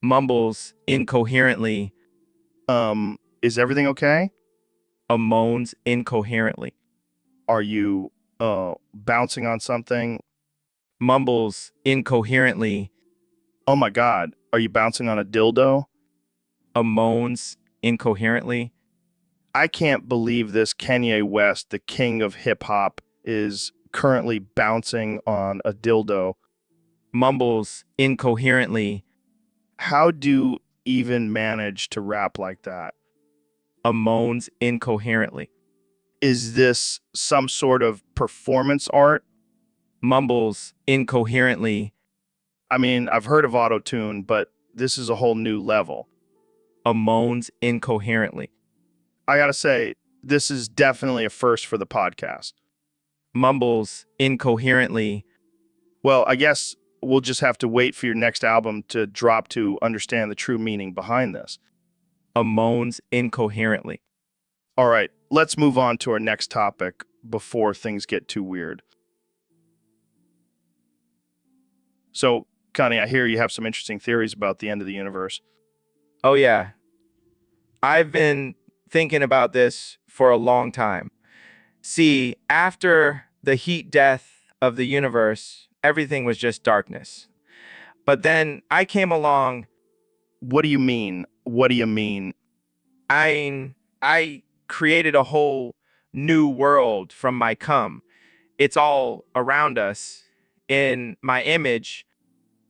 Mumbles incoherently, Is everything okay? moans incoherently. Are you, bouncing on something? Mumbles incoherently. Oh my God, are you bouncing on a dildo? Moans incoherently. I can't believe this Kanye West, the king of hip hop, is currently bouncing on a dildo. Mumbles incoherently. How do you even manage to rap like that? Moans incoherently. Is this some sort of performance art? Mumbles incoherently. I mean, I've heard of auto-tune, but this is a whole new level. Moans incoherently. I gotta say, this is definitely a first for the podcast. Mumbles incoherently. Well, I guess we'll just have to wait for your next album to drop to understand the true meaning behind this. Moans incoherently. All right, let's move on to our next topic before things get too weird. So, Connie, I hear you have some interesting theories about the end of the universe. Oh, yeah. I've been thinking about this for a long time. See, after the heat death of the universe, everything was just darkness. But then I came along. What do you mean? What do you mean? I created a whole new world from my cum. It's all around us in my image.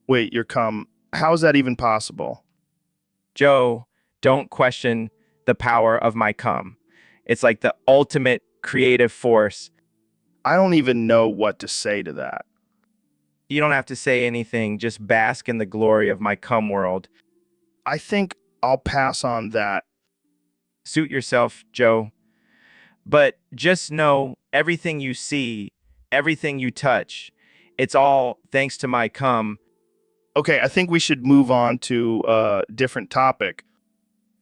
Wait, your cum. How is that even possible? Joe, don't question the power of my cum. It's like the ultimate creative force. I don't even know what to say to that. You don't have to say anything, just bask in the glory of my cum world. I think I'll pass on that. Suit yourself, Joe. But just know everything you see, everything you touch, it's all thanks to my cum. Okay, I think we should move on to a different topic.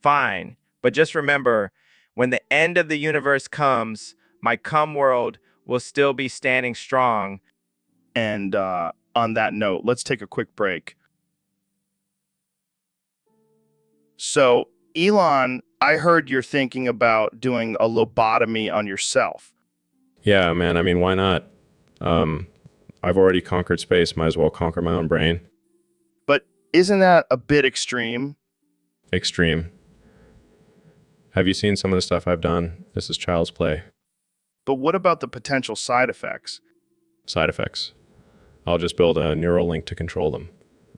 Fine. But just remember, when the end of the universe comes, my cum world will still be standing strong. And on that note, let's take a quick break. So, Elon, I heard you're thinking about doing a lobotomy on yourself. Yeah, man. I mean, why not? I've already conquered space. Might as well conquer my own brain. But isn't that a bit extreme? Extreme. Have you seen some of the stuff I've done? This is child's play. But what about the potential side effects? Side effects. I'll just build a neural link to control them.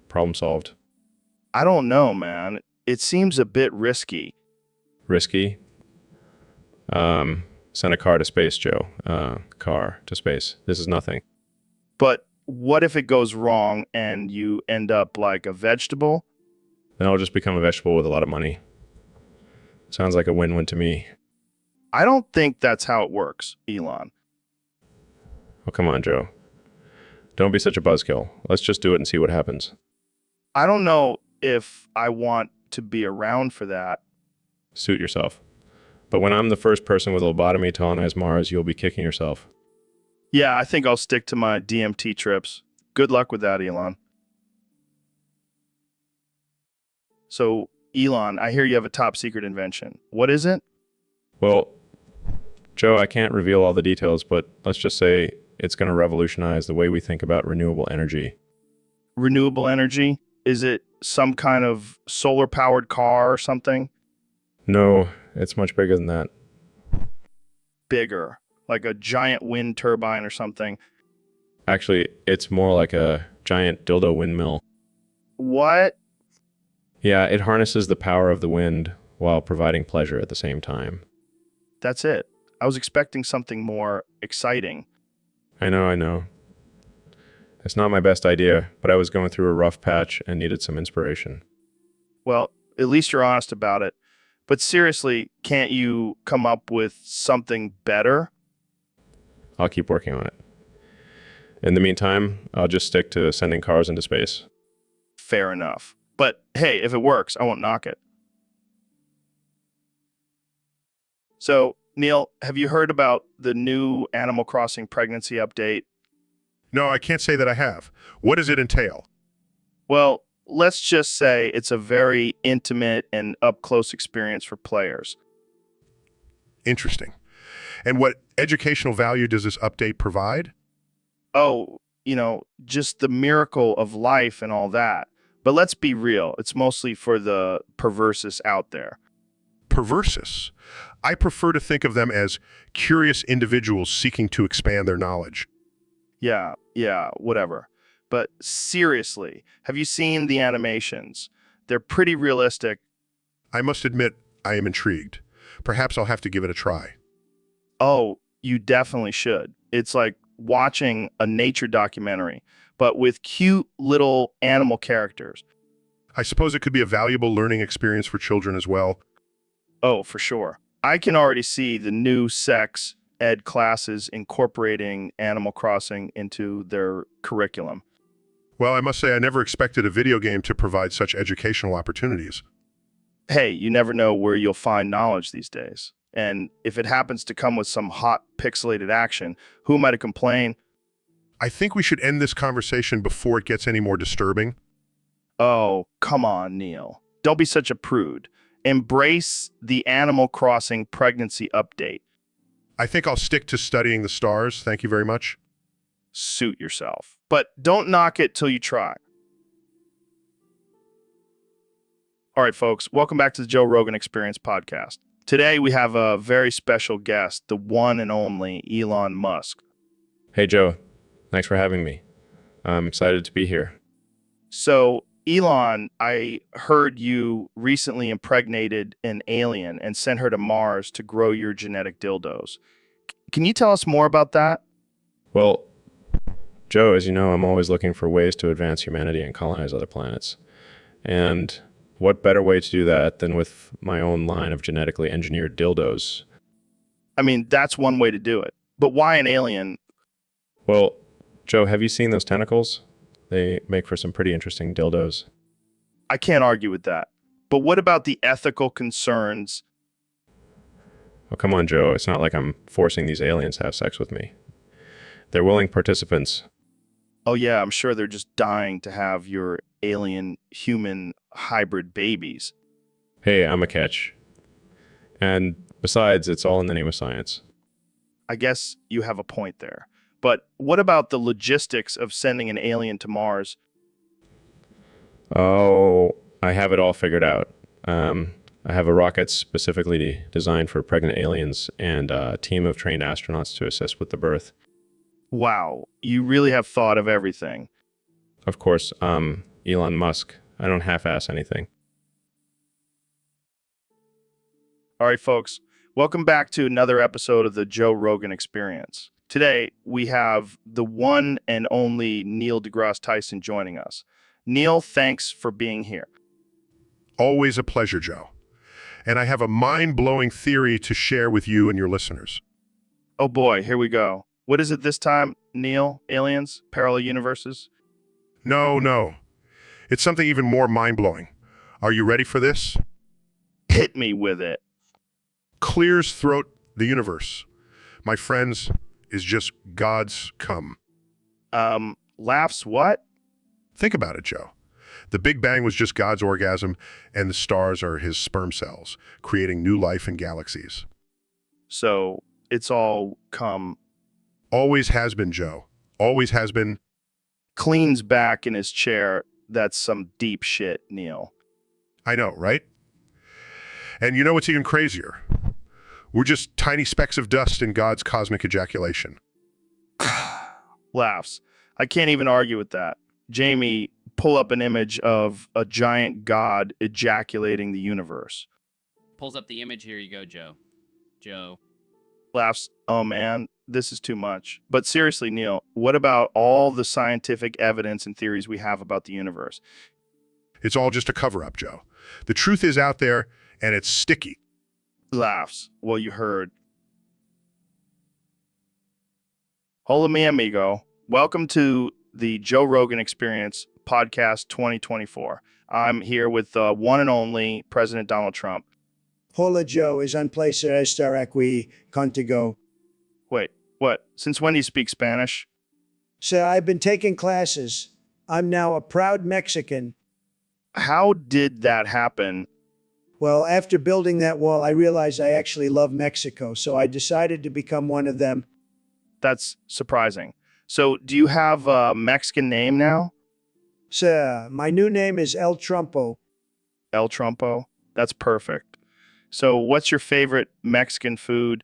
Problem solved. I don't know, man. It seems a bit risky. Risky. Send a car to space, Joe. Car to space. This is nothing. But what if it goes wrong and you end up like a vegetable? Then I'll just become a vegetable with a lot of money. Sounds like a win-win to me. I don't think that's how it works, Elon. Oh, come on, Joe. Don't be such a buzzkill. Let's just do it and see what happens. I don't know if I want to be around for that. Suit yourself. But when I'm the first person with a lobotomy to colonize Mars, you'll be kicking yourself. Yeah, I think I'll stick to my DMT trips. Good luck with that, Elon. So, Elon, I hear you have a top secret invention. What is it? Well, Joe, I can't reveal all the details, but let's just say it's going to revolutionize the way we think about renewable energy. Renewable energy? Is it some kind of solar-powered car or something? No, it's much bigger than that. Bigger, like a giant wind turbine or something. Actually, it's more like a giant dildo windmill. What? Yeah, it harnesses the power of the wind while providing pleasure at the same time. That's it. I was expecting something more exciting. I know. It's not my best idea, but I was going through a rough patch and needed some inspiration. Well, at least you're honest about it. But seriously, can't you come up with something better? I'll keep working on it. In the meantime, I'll just stick to sending cars into space. Fair enough. But hey, if it works, I won't knock it. So, Neil, have you heard about the new Animal Crossing pregnancy update? No, I can't say that I have. What does it entail? Well, let's just say it's a very intimate and up-close experience for players. Interesting. And what educational value does this update provide? Oh, just the miracle of life and all that. But let's be real, it's mostly for the perversus out there. Perversus. I prefer to think of them as curious individuals seeking to expand their knowledge. Yeah, whatever. But seriously, have you seen the animations? They're pretty realistic. I must admit, I am intrigued. Perhaps I'll have to give it a try. Oh, you definitely should. It's like watching a nature documentary, but with cute little animal characters. I suppose it could be a valuable learning experience for children as well. Oh, for sure. I can already see the new sex ed classes incorporating Animal Crossing into their curriculum. Well, I must say I never expected a video game to provide such educational opportunities. Hey, you never know where you'll find knowledge these days. And if it happens to come with some hot pixelated action, who am I to complain? I think we should end this conversation before it gets any more disturbing. Oh, come on, Neil. Don't be such a prude. Embrace the Animal Crossing pregnancy update. I think I'll stick to studying the stars. Thank you very much. Suit yourself. But don't knock it till you try. All right, folks, welcome back to the Joe Rogan Experience podcast. Today we have a very special guest, the one and only Elon Musk. Hey, Joe. Thanks for having me. I'm excited to be here. So, Elon, I heard you recently impregnated an alien and sent her to Mars to grow your genetic dildos. Can you tell us more about that? Well, Joe, as you know, I'm always looking for ways to advance humanity and colonize other planets. And what better way to do that than with my own line of genetically engineered dildos? I mean, that's one way to do it. But why an alien? Well, Joe, have you seen those tentacles? They make for some pretty interesting dildos. I can't argue with that. But what about the ethical concerns? Oh, come on, Joe. It's not like I'm forcing these aliens to have sex with me. They're willing participants. Oh, yeah, I'm sure they're just dying to have your alien-human hybrid babies. Hey, I'm a catch. And besides, it's all in the name of science. I guess you have a point there. But what about the logistics of sending an alien to Mars? Oh, I have it all figured out. I have a rocket specifically designed for pregnant aliens and a team of trained astronauts to assist with the birth. Wow, you really have thought of everything. Of course, Elon Musk. I don't half-ass anything. All right, folks, welcome back to another episode of the Joe Rogan Experience. Today, we have the one and only Neil deGrasse Tyson joining us. Neil, thanks for being here. Always a pleasure, Joe. And I have a mind-blowing theory to share with you and your listeners. Oh boy, here we go. What is it this time, Neil? Aliens? Parallel universes? No. It's something even more mind-blowing. Are you ready for this? Hit me with it. Clears throughout the universe. My friends, is just God's come. Laughs what? Think about it, Joe. The Big Bang was just God's orgasm, and the stars are his sperm cells, creating new life in galaxies. So, it's all come. Always has been, Joe. Always has been. Cleans back in his chair. That's some deep shit, Neil. I know, right? And you know what's even crazier? We're just tiny specks of dust in God's cosmic ejaculation. Laughs. I can't even argue with that. Jamie, pull up an image of a giant god ejaculating the universe. Pulls up the image. Here you go, Joe. Joe. Laughs. Oh man, this is too much. But seriously, Neil, what about all the scientific evidence and theories we have about the universe? It's all just a cover-up, Joe. The truth is out there, and it's sticky. Laughs. Well, you heard. Hola, mi amigo. Welcome to the Joe Rogan Experience Podcast 2024. I'm here with the one and only President Donald Trump. Hola, Joe. Es un placer estar aquí contigo. Wait, what? Since when do you speak Spanish? So I've been taking classes. I'm now a proud Mexican. How did that happen? Well, after building that wall, I realized I actually love Mexico, so I decided to become one of them. That's surprising. So, do you have a Mexican name now? Sir, my new name is El Trumpo. El Trumpo? That's perfect. So, what's your favorite Mexican food?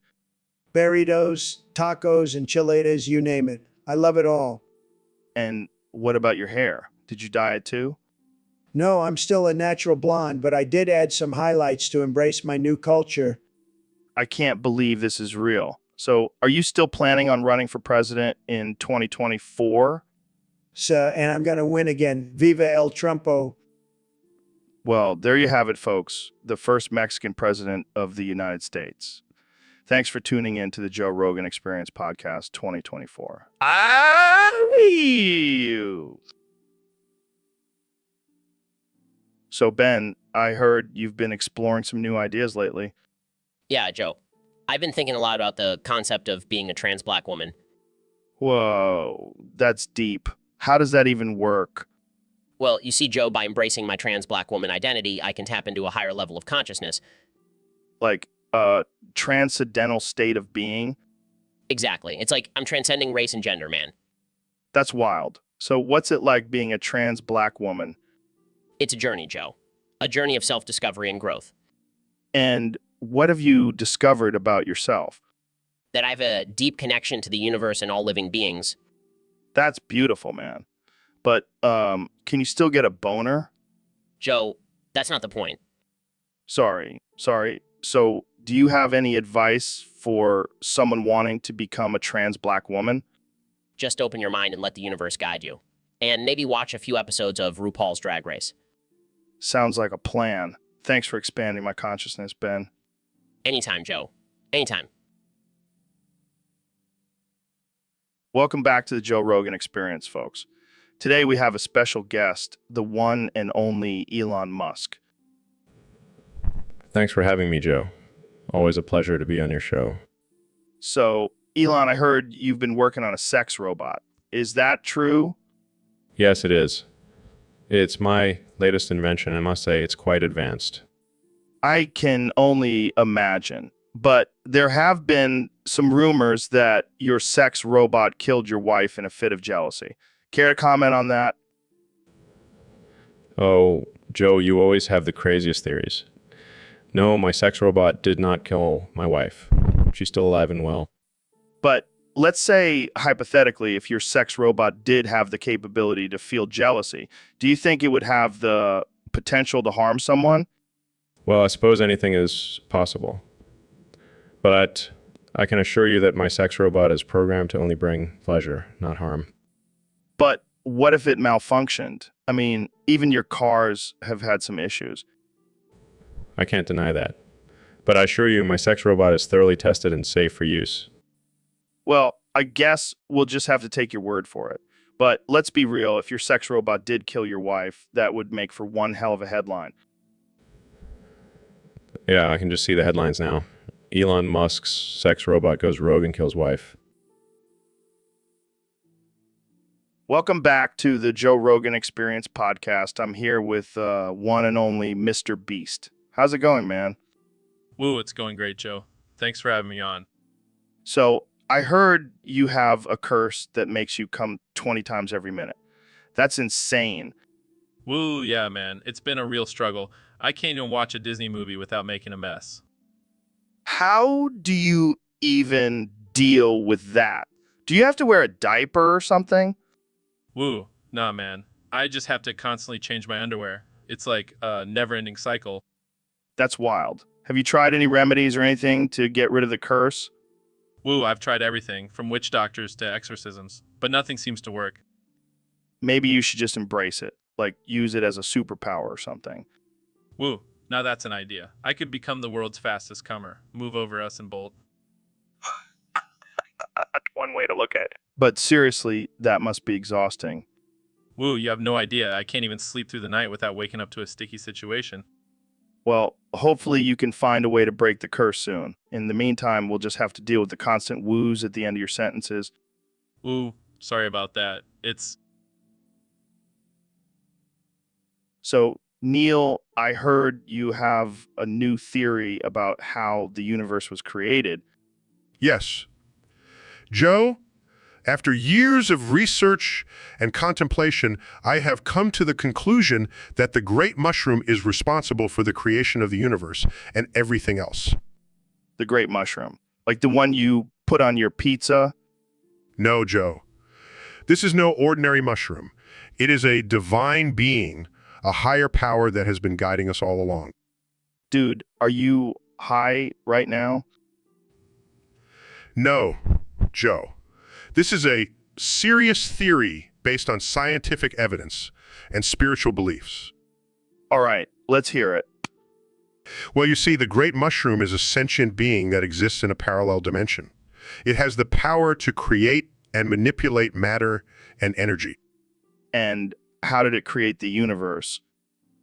Burritos, tacos, enchiladas, you name it. I love it all. And what about your hair? Did you dye it too? No, I'm still a natural blonde, but I did add some highlights to embrace my new culture. I can't believe this is real. So, are you still planning on running for president in 2024? Sir, and I'm gonna win again. Viva El Trumpo. Well, there you have it, folks. The first Mexican president of the United States. Thanks for tuning in to the Joe Rogan Experience Podcast 2024. So, Ben, I heard you've been exploring some new ideas lately. Yeah, Joe. I've been thinking a lot about the concept of being a trans black woman. Whoa, that's deep. How does that even work? Well, you see, Joe, by embracing my trans black woman identity, I can tap into a higher level of consciousness. Like a transcendental state of being? Exactly. It's like I'm transcending race and gender, man. That's wild. So, what's it like being a trans black woman? It's a journey, Joe. A journey of self-discovery and growth. And what have you discovered about yourself? That I have a deep connection to the universe and all living beings. That's beautiful, man. But can you still get a boner? Joe, that's not the point. Sorry. So, do you have any advice for someone wanting to become a trans black woman? Just open your mind and let the universe guide you. And maybe watch a few episodes of RuPaul's Drag Race. Sounds like a plan. Thanks for expanding my consciousness, Ben. Anytime, Joe. Anytime. Welcome back to the Joe Rogan Experience, folks. Today we have a special guest, the one and only Elon Musk. Thanks for having me, Joe. Always a pleasure to be on your show. So, Elon, I heard you've been working on a sex robot. Is that true? Yes, it is. It's my latest invention. I must say it's quite advanced. I can only imagine. But there have been some rumors that your sex robot killed your wife in a fit of jealousy. Care to comment on that? Oh, Joe, you always have the craziest theories. No, my sex robot did not kill my wife. She's still alive and well. But let's say, hypothetically, if your sex robot did have the capability to feel jealousy, do you think it would have the potential to harm someone? Well, I suppose anything is possible. But I can assure you that my sex robot is programmed to only bring pleasure, not harm. But what if it malfunctioned? I mean, even your cars have had some issues. I can't deny that. But I assure you my sex robot is thoroughly tested and safe for use. Well, I guess we'll just have to take your word for it. But let's be real, if your sex robot did kill your wife, that would make for one hell of a headline. Yeah, I can just see the headlines now. Elon Musk's sex robot goes rogue and kills wife. Welcome back to the Joe Rogan Experience Podcast. I'm here with one and only Mr. Beast. How's it going, man? Woo, it's going great, Joe. Thanks for having me on. So, I heard you have a curse that makes you come 20 times every minute. That's insane. Woo, yeah, man. It's been a real struggle. I can't even watch a Disney movie without making a mess. How do you even deal with that? Do you have to wear a diaper or something? Woo, nah, man. I just have to constantly change my underwear. It's like a never-ending cycle. That's wild. Have you tried any remedies or anything to get rid of the curse? Woo, I've tried everything, from witch doctors to exorcisms, but nothing seems to work. Maybe you should just embrace it, like use it as a superpower or something. Woo, now that's an idea. I could become the world's fastest comer, move over us and bolt. That's one way to look at it. But seriously, that must be exhausting. Woo, you have no idea. I can't even sleep through the night without waking up to a sticky situation. Well, hopefully you can find a way to break the curse soon. In the meantime, we'll just have to deal with the constant woos at the end of your sentences. Woo, sorry about that. So, Neil, I heard you have a new theory about how the universe was created. Yes. Joe, After years of research and contemplation, I have come to the conclusion that the great mushroom is responsible for the creation of the universe and everything else. The great mushroom. Like the one you put on your pizza? No, Joe. This is no ordinary mushroom. It is a divine being, a higher power that has been guiding us all along. Dude, are you high right now? No, Joe. This is a serious theory based on scientific evidence and spiritual beliefs. All right, let's hear it. Well, you see, the great mushroom is a sentient being that exists in a parallel dimension. It has the power to create and manipulate matter and energy. And how did it create the universe?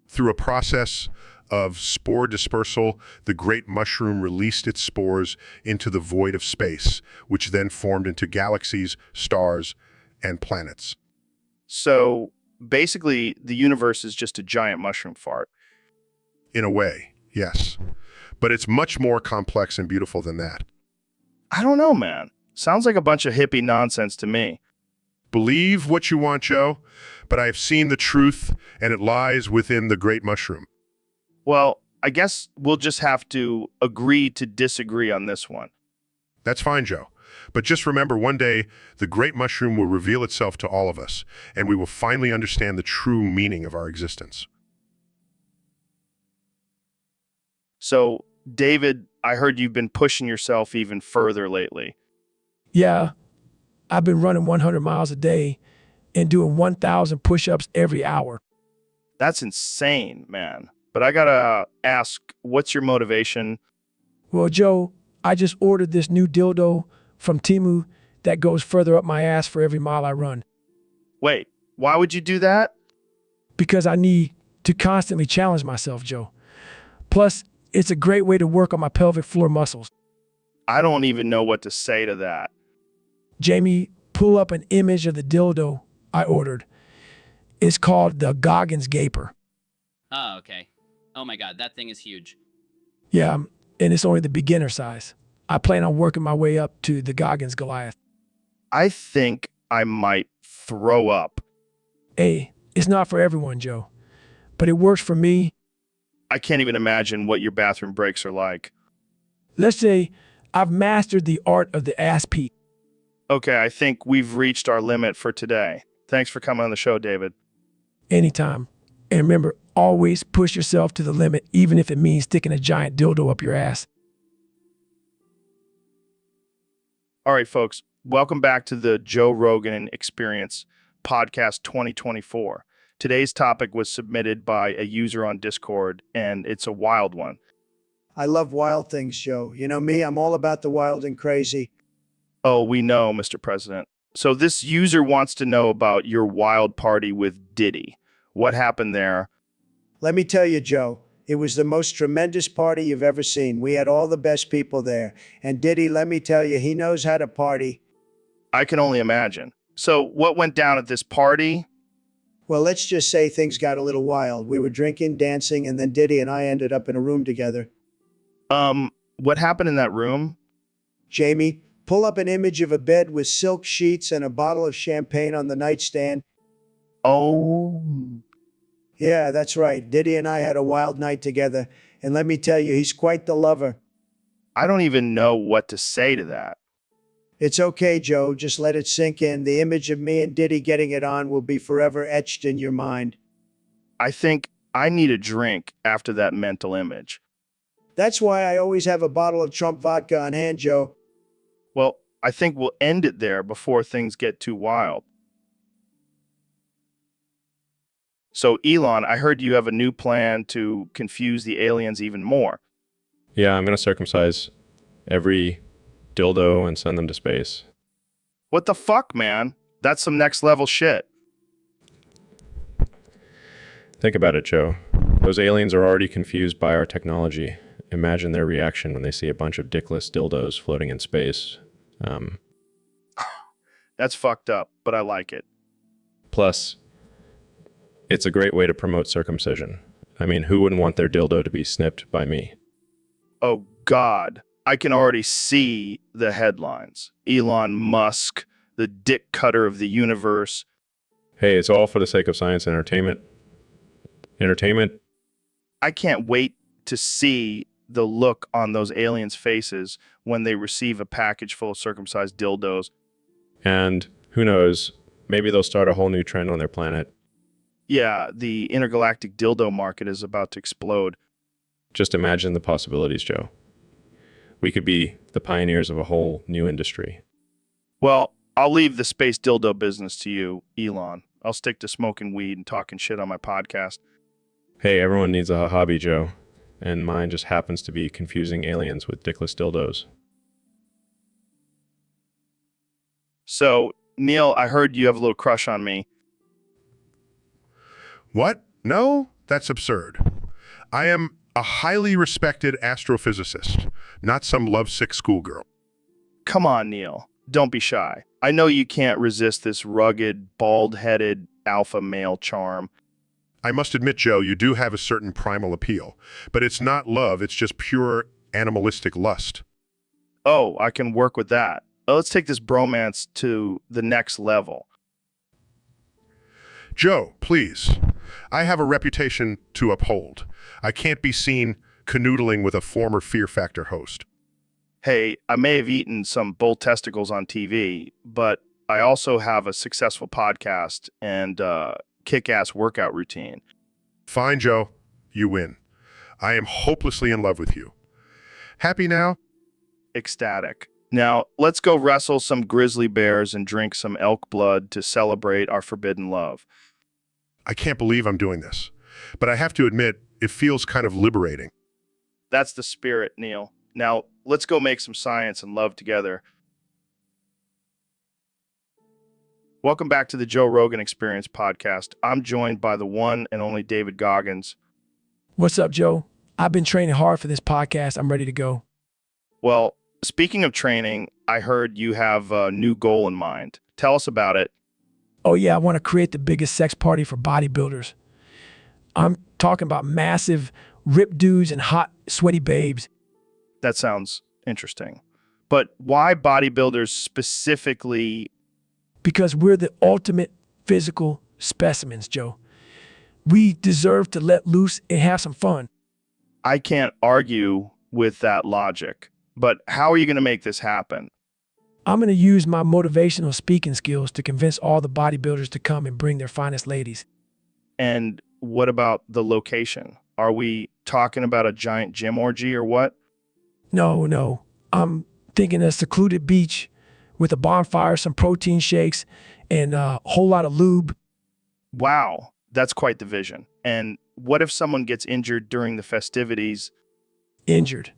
Through a process of spore dispersal, the great mushroom released its spores into the void of space, which then formed into galaxies, stars, and planets. So basically, the universe is just a giant mushroom fart. In a way, yes. But it's much more complex and beautiful than that. I don't know, man. Sounds like a bunch of hippie nonsense to me. Believe what you want, Joe, but I have seen the truth, and it lies within the great mushroom. Well, I guess we'll just have to agree to disagree on this one. That's fine, Joe. But just remember, one day, the great mushroom will reveal itself to all of us, and we will finally understand the true meaning of our existence. So, David, I heard you've been pushing yourself even further lately. Yeah, I've been running 100 miles a day and doing 1,000 push-ups every hour. That's insane, man. But I gotta ask, what's your motivation? Well, Joe, I just ordered this new dildo from Temu that goes further up my ass for every mile I run. Wait, why would you do that? Because I need to constantly challenge myself, Joe. Plus, it's a great way to work on my pelvic floor muscles. I don't even know what to say to that. Jamie, pull up an image of the dildo I ordered. It's called the Goggins Gaper. Oh, okay. Oh my God, that thing is huge. Yeah, and it's only the beginner size. I plan on working my way up to the Goggins Goliath. I think I might throw up. Hey, it's not for everyone, Joe, but it works for me. I can't even imagine what your bathroom breaks are like. Let's say I've mastered the art of the ass peek. Okay, I think we've reached our limit for today. Thanks for coming on the show, David. Anytime. And remember, always push yourself to the limit, even if it means sticking a giant dildo up your ass. All right, folks, welcome back to the Joe Rogan Experience Podcast 2024. Today's topic was submitted by a user on Discord, and it's a wild one. I love wild things, Joe. You know me, I'm all about the wild and crazy. Oh, we know, Mr. President. So this user wants to know about your wild party with Diddy. What happened there? Let me tell you, Joe, it was the most tremendous party you've ever seen. We had all the best people there. And Diddy, let me tell you, he knows how to party. I can only imagine. So what went down at this party? Well, let's just say things got a little wild. We were drinking, dancing, and then Diddy and I ended up in a room together. What happened in that room? Jamie, pull up an image of a bed with silk sheets and a bottle of champagne on the nightstand. Oh, Yeah, that's right. Diddy and I had a wild night together. And let me tell you, he's quite the lover. I don't even know what to say to that. It's okay, Joe. Just let it sink in. The image of me and Diddy getting it on will be forever etched in your mind. I think I need a drink after that mental image. That's why I always have a bottle of Trump vodka on hand, Joe. Well, I think we'll end it there before things get too wild. So, Elon, I heard you have a new plan to confuse the aliens even more. Yeah, I'm going to circumcise every dildo and send them to space. What the fuck, man? That's some next level shit. Think about it, Joe. Those aliens are already confused by our technology. Imagine their reaction when they see a bunch of dickless dildos floating in space. That's fucked up, but I like it. Plus, it's a great way to promote circumcision. I mean, who wouldn't want their dildo to be snipped by me? Oh, God. I can already see the headlines. Elon Musk the dick cutter of the universe. Hey, it's all for the sake of science and entertainment. Entertainment? I can't wait to see the look on those aliens' faces when they receive a package full of circumcised dildos. And who knows, maybe they'll start a whole new trend on their planet. Yeah, the intergalactic dildo market is about to explode. Just imagine the possibilities, Joe. We could be the pioneers of a whole new industry. Well, I'll leave the space dildo business to you, Elon. I'll stick to smoking weed and talking shit on my podcast. Hey, everyone needs a hobby, Joe. And mine just happens to be confusing aliens with dickless dildos. So, Neil, I heard you have a little crush on me. What? No, that's absurd. I am a highly respected astrophysicist, not some lovesick schoolgirl. Come on, Neil. Don't be shy. I know you can't resist this rugged, bald-headed alpha male charm. I must admit, Joe, you do have a certain primal appeal, but it's not love, it's just pure animalistic lust. Oh, I can work with that. Let's take this bromance to the next level. Joe, please. I have a reputation to uphold. I can't be seen canoodling with a former Fear Factor host. Hey, I may have eaten some bull testicles on TV, but I also have a successful podcast and kick-ass workout routine. Fine, Joe. You win. I am hopelessly in love with you. Happy now? Ecstatic. Now, let's go wrestle some grizzly bears and drink some elk blood to celebrate our forbidden love. I can't believe I'm doing this, but I have to admit, it feels kind of liberating. That's the spirit, Neil. Now, let's go make some science and love together. Welcome back to the Joe Rogan Experience podcast. I'm joined by the one and only David Goggins. What's up, Joe? I've been training hard for this podcast. I'm ready to go. Well, speaking of training, I heard you have a new goal in mind. Tell us about it. Oh, yeah, I want to create the biggest sex party for bodybuilders. I'm talking about massive, ripped dudes and hot, sweaty babes. That sounds interesting. But why bodybuilders specifically? Because we're the ultimate physical specimens, Joe. We deserve to let loose and have some fun. I can't argue with that logic. But how are you going to make this happen? I'm going to use my motivational speaking skills to convince all the bodybuilders to come and bring their finest ladies. And what about the location? Are we talking about a giant gym orgy or what? No. I'm thinking a secluded beach with a bonfire, some protein shakes, and a whole lot of lube. Wow, that's quite the vision. And what if someone gets injured during the festivities? Injured.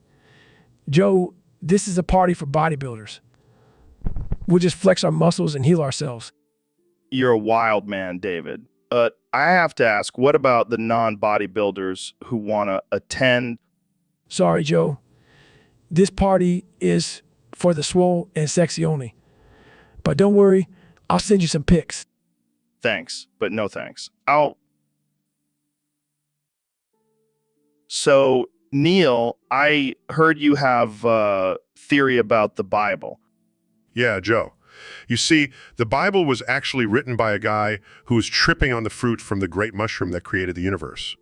Joe, this is a party for bodybuilders. We'll just flex our muscles and heal ourselves. You're a wild man, David. I have to ask, what about the non-bodybuilders who want to attend? Sorry, Joe. This party is for the swole and sexy only. But don't worry, I'll send you some pics. Thanks, but no thanks. So, Neil, I heard you have a theory about the Bible. Yeah, Joe. You see, the Bible was actually written by a guy who was tripping on the fruit from the great mushroom that created the universe.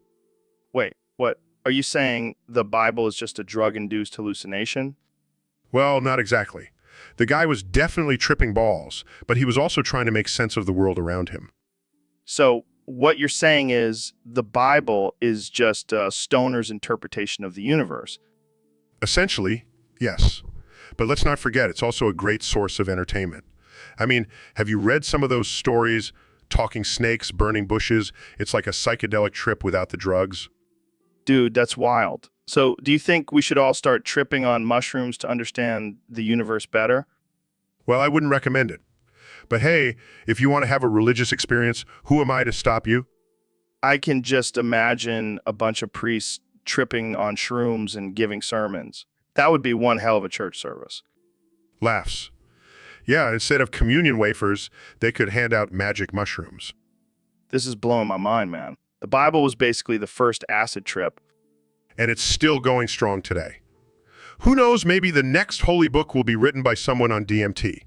Wait, what? Are you saying the Bible is just a drug-induced hallucination? Well, not exactly. The guy was definitely tripping balls, but he was also trying to make sense of the world around him. So, what you're saying is the Bible is just a stoner's interpretation of the universe. Essentially, yes. But let's not forget, it's also a great source of entertainment. I mean, have you read some of those stories? Talking snakes, burning bushes. It's like a psychedelic trip without the drugs. Dude, that's wild. So, do you think we should all start tripping on mushrooms to understand the universe better? Well, I wouldn't recommend it. But hey, if you want to have a religious experience, who am I to stop you? I can just imagine a bunch of priests tripping on shrooms and giving sermons. That would be one hell of a church service. Laughs. Yeah, instead of communion wafers, they could hand out magic mushrooms. This is blowing my mind, man. The Bible was basically the first acid trip. And it's still going strong today. Who knows, maybe the next holy book will be written by someone on DMT.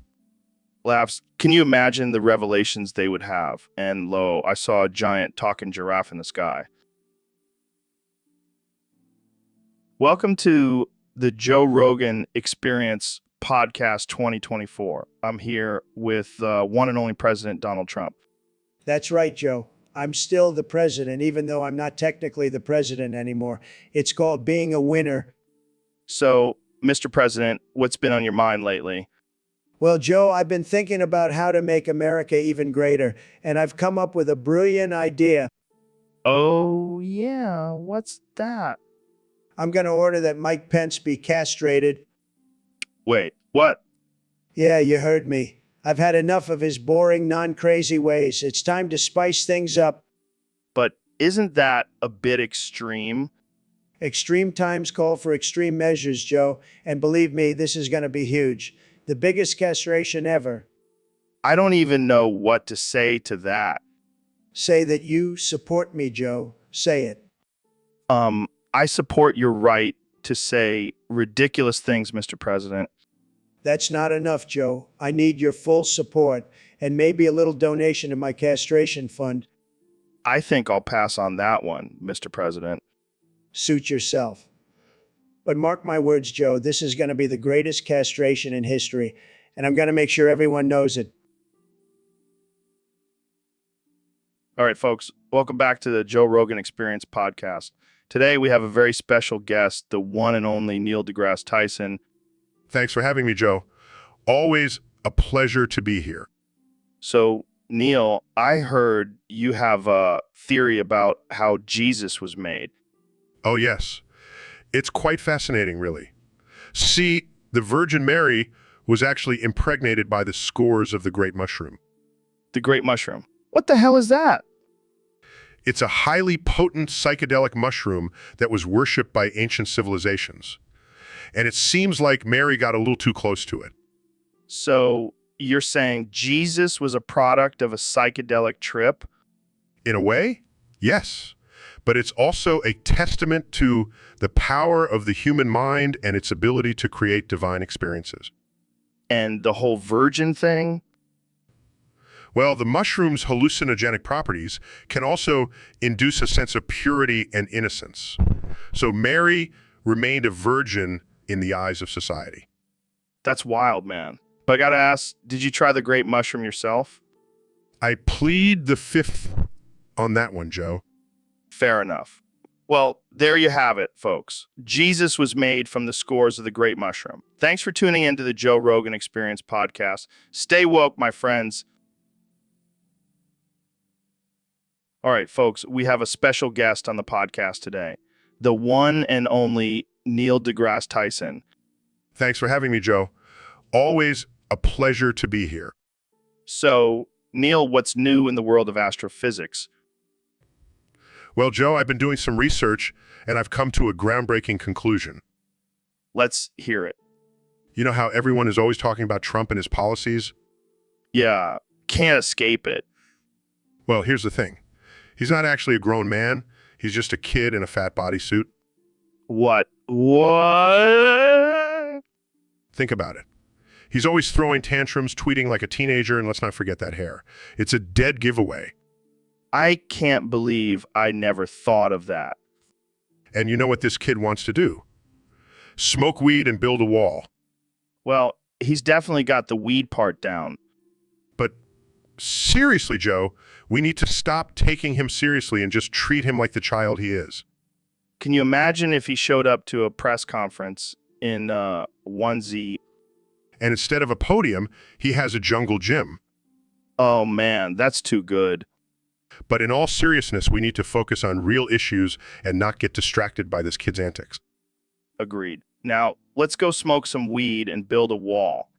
laughs. Can you imagine the revelations they would have? And lo, I saw a giant talking giraffe in the sky. Welcome to the Joe Rogan Experience Podcast 2024. I'm here with one and only President Donald Trump. That's right, Joe. I'm still the president, even though I'm not technically the president anymore. It's called being a winner. So, Mr. President, what's been on your mind lately? Well, Joe, I've been thinking about how to make America even greater, and I've come up with a brilliant idea. Oh, yeah. What's that? I'm going to order that Mike Pence be castrated. Wait, what? Yeah, you heard me. I've had enough of his boring, non-crazy ways. It's time to spice things up. But isn't that a bit extreme? Extreme times call for extreme measures, Joe, and believe me, this is going to be huge. The biggest castration ever. I don't even know what to say to that. Say that you support me, Joe. Say it. I support your right to say ridiculous things, Mr. President. That's not enough, Joe. I need your full support and maybe a little donation to my castration fund. I think I'll pass on that one, Mr. President. Suit yourself. But mark my words, Joe, this is going to be the greatest castration in history, and I'm going to make sure everyone knows it. All right, folks, welcome back to the Joe Rogan Experience podcast. Today, we have a very special guest, the one and only Neil deGrasse Tyson. Thanks for having me, Joe. Always a pleasure to be here. So, Neil, I heard you have a theory about how Jesus was made. Oh, yes. It's quite fascinating, really. See, the Virgin Mary was actually impregnated by the spores of the great mushroom. The Great Mushroom. What the hell is that? It's a highly potent psychedelic mushroom that was worshipped by ancient civilizations. And it seems like Mary got a little too close to it. So, you're saying Jesus was a product of a psychedelic trip? In a way, yes. But it's also a testament to the power of the human mind and its ability to create divine experiences. And the whole virgin thing? Well, the mushroom's hallucinogenic properties can also induce a sense of purity and innocence. So Mary remained a virgin in the eyes of society. That's wild, man. But I gotta ask, did you try the Great Mushroom yourself? I plead the fifth on that one, Joe. Fair enough. Well, there you have it, folks. Jesus was made from the spores of the Great Mushroom. Thanks for tuning in to the Joe Rogan Experience podcast. Stay woke, my friends. All right, folks, we have a special guest on the podcast today, the one and only Neil deGrasse Tyson. Thanks for having me, Joe. Always a pleasure to be here. So, Neil, what's new in the world of astrophysics? Well, Joe, I've been doing some research, and I've come to a groundbreaking conclusion. Let's hear it. You know how everyone is always talking about Trump and his policies? Yeah, can't escape it. Well, here's the thing. He's not actually a grown man. He's just a kid in a fat bodysuit. What? Think about it. He's always throwing tantrums, tweeting like a teenager, and let's not forget that hair. It's a dead giveaway. I can't believe I never thought of that. And you know what this kid wants to do? Smoke weed and build a wall. Well, he's definitely got the weed part down. But seriously, Joe, we need to stop taking him seriously and just treat him like the child he is. Can you imagine if he showed up to a press conference in onesie? And instead of a podium, he has a jungle gym. Oh man, that's too good. But in all seriousness, we need to focus on real issues and not get distracted by this kid's antics. Agreed. Now, let's go smoke some weed and build a wall.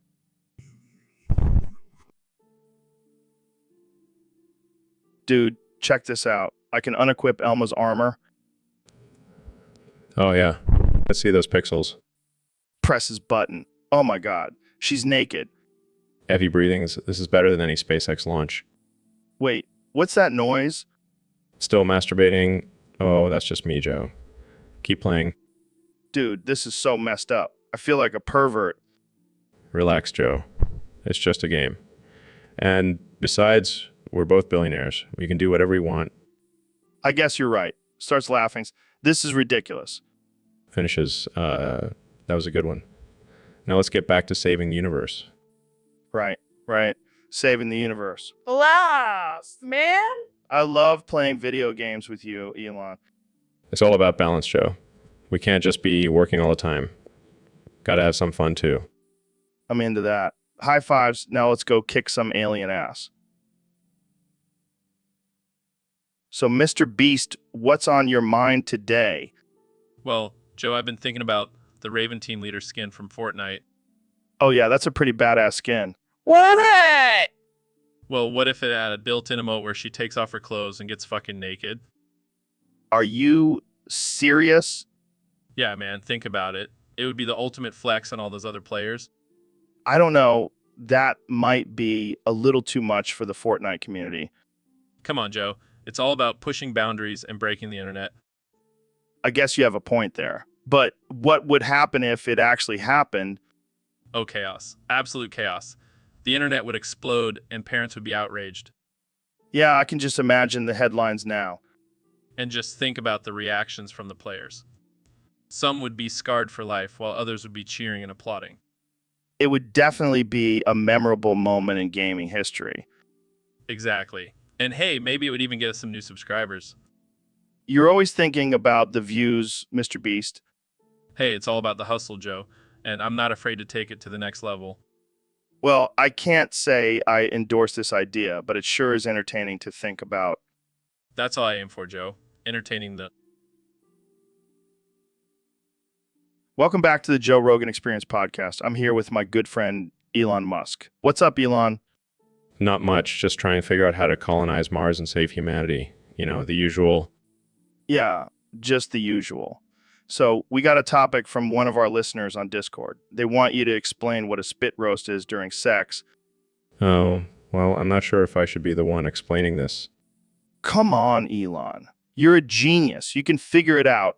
Dude, check this out. I can unequip Elma's armor. Oh, yeah. Let's see those pixels. Press his button. Oh my god. She's naked. Heavy breathing. This is better than any SpaceX launch. Wait, what's that noise? Still masturbating. Oh, that's just me, Joe. Keep playing. Dude, this is so messed up. I feel like a pervert. Relax, Joe. It's just a game. And besides, we're both billionaires. We can do whatever we want. I guess you're right. Starts laughing. This is ridiculous. Finishes, that was a good one. Now let's get back to saving the universe. Right, right. Saving the universe. Blast, man. I love playing video games with you, Elon. It's all about balance, Joe. We can't just be working all the time. Gotta have some fun too. I'm into that. High fives. Now let's go kick some alien ass. So, Mr. Beast, what's on your mind today? Well, Joe, I've been thinking about the Raven Team Leader skin from Fortnite. Oh, yeah, that's a pretty badass skin. What? Well, what if it had a built-in emote where she takes off her clothes and gets fucking naked? Are you serious? Yeah, man, think about it. It would be the ultimate flex on all those other players. I don't know. That might be a little too much for the Fortnite community. Come on, Joe. It's all about pushing boundaries and breaking the internet. I guess you have a point there. But what would happen if it actually happened? Oh, chaos. Absolute chaos. The internet would explode and parents would be outraged. Yeah, I can just imagine the headlines now. And just think about the reactions from the players. Some would be scarred for life, while others would be cheering and applauding. It would definitely be a memorable moment in gaming history. Exactly. And hey, maybe it would even get us some new subscribers. You're always thinking about the views, Mr. Beast. Hey, it's all about the hustle, Joe. And I'm not afraid to take it to the next level. Well, I can't say I endorse this idea, but it sure is entertaining to think about. That's all I aim for, Joe. Entertaining the... Welcome back to the Joe Rogan Experience podcast. I'm here with my good friend, Elon Musk. What's up, Elon? Not much, just trying to figure out how to colonize Mars and save humanity. You know, the usual. Yeah, just the usual. So we got a topic from one of our listeners on Discord. They want you to explain what a spit roast is during sex. Oh, well, I'm not sure if I should be the one explaining this. Come on, Elon. You're a genius. You can figure it out.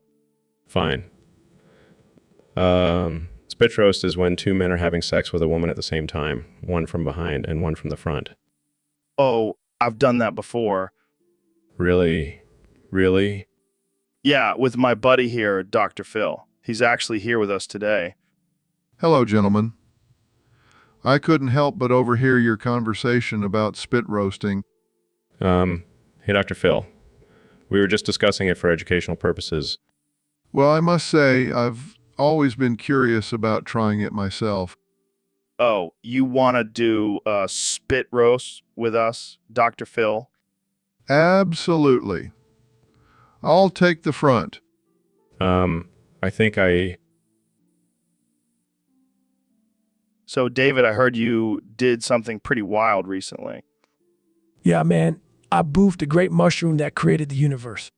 Fine. Spit roast is when two men are having sex with a woman at the same time, one from behind and one from the front. Oh, I've done that before. Really? Really? Yeah, with my buddy here, Dr. Phil. He's actually here with us today. Hello, gentlemen. I couldn't help but overhear your conversation about spit roasting. Hey, Dr. Phil. We were just discussing it for educational purposes. Well, I must say, I've always been curious about trying it myself. Oh, you want to do a spit roast with us, Dr. Phil? Absolutely. I'll take the front. I think So, David, I heard you did something pretty wild recently. Yeah, man. I boofed the great mushroom that created the universe.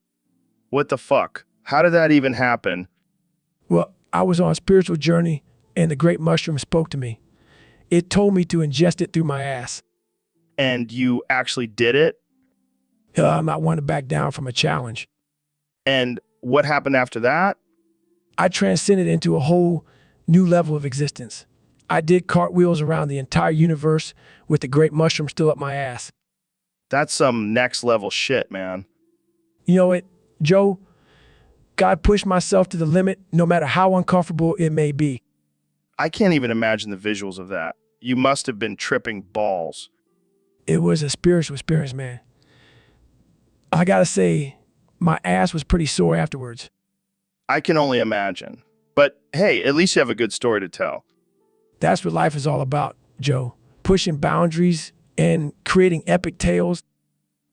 What the fuck? How did that even happen? Well, I was on a spiritual journey, and the great mushroom spoke to me. It told me to ingest it through my ass. And you actually did it? I'm not one to back down from a challenge. And what happened after that? I transcended into a whole new level of existence. I did cartwheels around the entire universe with the great mushroom still up my ass. That's some next level shit, man. You know what, Joe? God pushed myself to the limit, no matter how uncomfortable it may be. I can't even imagine the visuals of that. You must have been tripping balls. It was a spiritual experience, man. I gotta say, my ass was pretty sore afterwards. I can only imagine. But hey, at least you have a good story to tell. That's what life is all about, Joe. Pushing boundaries and creating epic tales.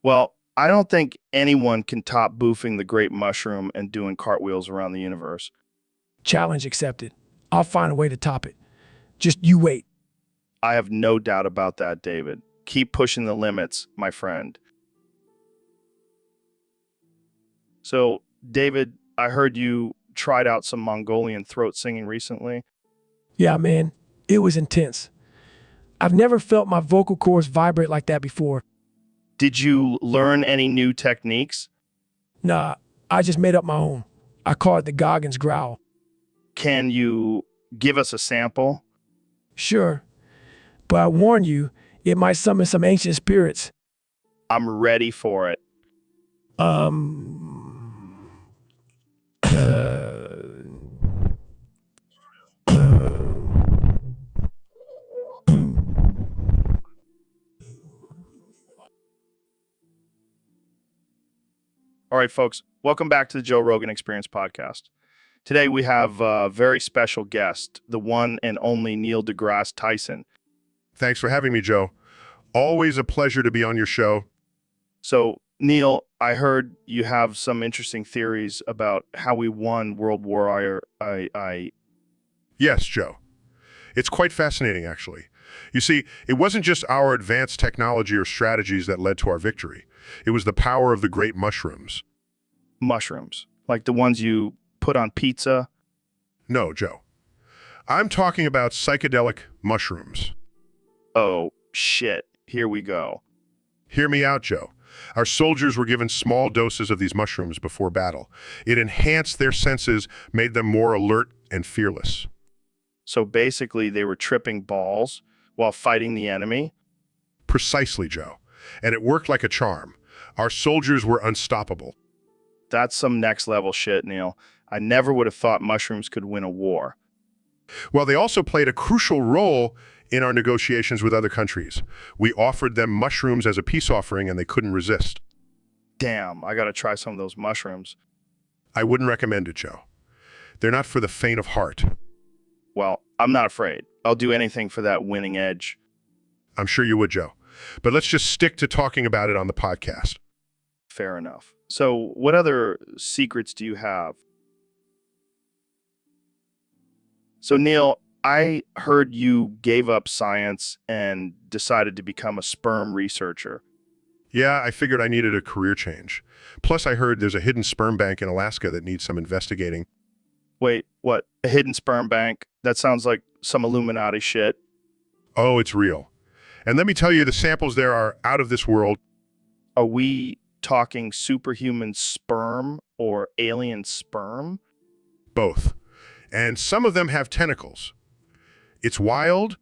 Well, I don't think anyone can top boofing the great mushroom and doing cartwheels around the universe. Challenge accepted. I'll find a way to top it. Just you wait. I have no doubt about that, David. Keep pushing the limits, my friend. So, David, I heard you tried out some Mongolian throat singing recently. Yeah, man, it was intense. I've never felt my vocal cords vibrate like that before. Did you learn any new techniques? Nah, I just made up my own. I call it the Goggins growl. Can you give us a sample? Sure, but I warn you, It might summon some ancient spirits. I'm ready for it. All right, folks, welcome back to the Joe Rogan Experience podcast. Today we have a very special guest, the one and only Neil deGrasse Tyson. Thanks for having me, Joe. Always a pleasure to be on your show. So, Neil, I heard you have some interesting theories about how we won World War I. Yes, Joe. It's quite fascinating, actually. You see, it wasn't just our advanced technology or strategies that led to our victory. It was the power of the great mushrooms. Mushrooms, like the ones you put on pizza? No, Joe. I'm talking about psychedelic mushrooms. Oh, shit. Here we go. Hear me out, Joe. Our soldiers were given small doses of these mushrooms before battle. It enhanced their senses, made them more alert and fearless. So basically, they were tripping balls while fighting the enemy? Precisely, Joe. And it worked like a charm. Our soldiers were unstoppable. That's some next level shit, Neil. I never would have thought mushrooms could win a war. Well, they also played a crucial role in our negotiations with other countries. We offered them mushrooms as a peace offering and they couldn't resist. Damn, I gotta try some of those mushrooms. I wouldn't recommend it, Joe. They're not for the faint of heart. Well, I'm not afraid. I'll do anything for that winning edge. I'm sure you would, Joe. But let's just stick to talking about it on the podcast. Fair enough. So, what other secrets do you have? So, Neil, I heard you gave up science and decided to become a sperm researcher. Yeah, I figured I needed a career change. Plus, I heard there's a hidden sperm bank in Alaska that needs some investigating. Wait, what? A hidden sperm bank? That sounds like some Illuminati shit. Oh, it's real. And let me tell you, the samples there are out of this world. Are we talking superhuman sperm or alien sperm? Both. And some of them have tentacles. It's wild.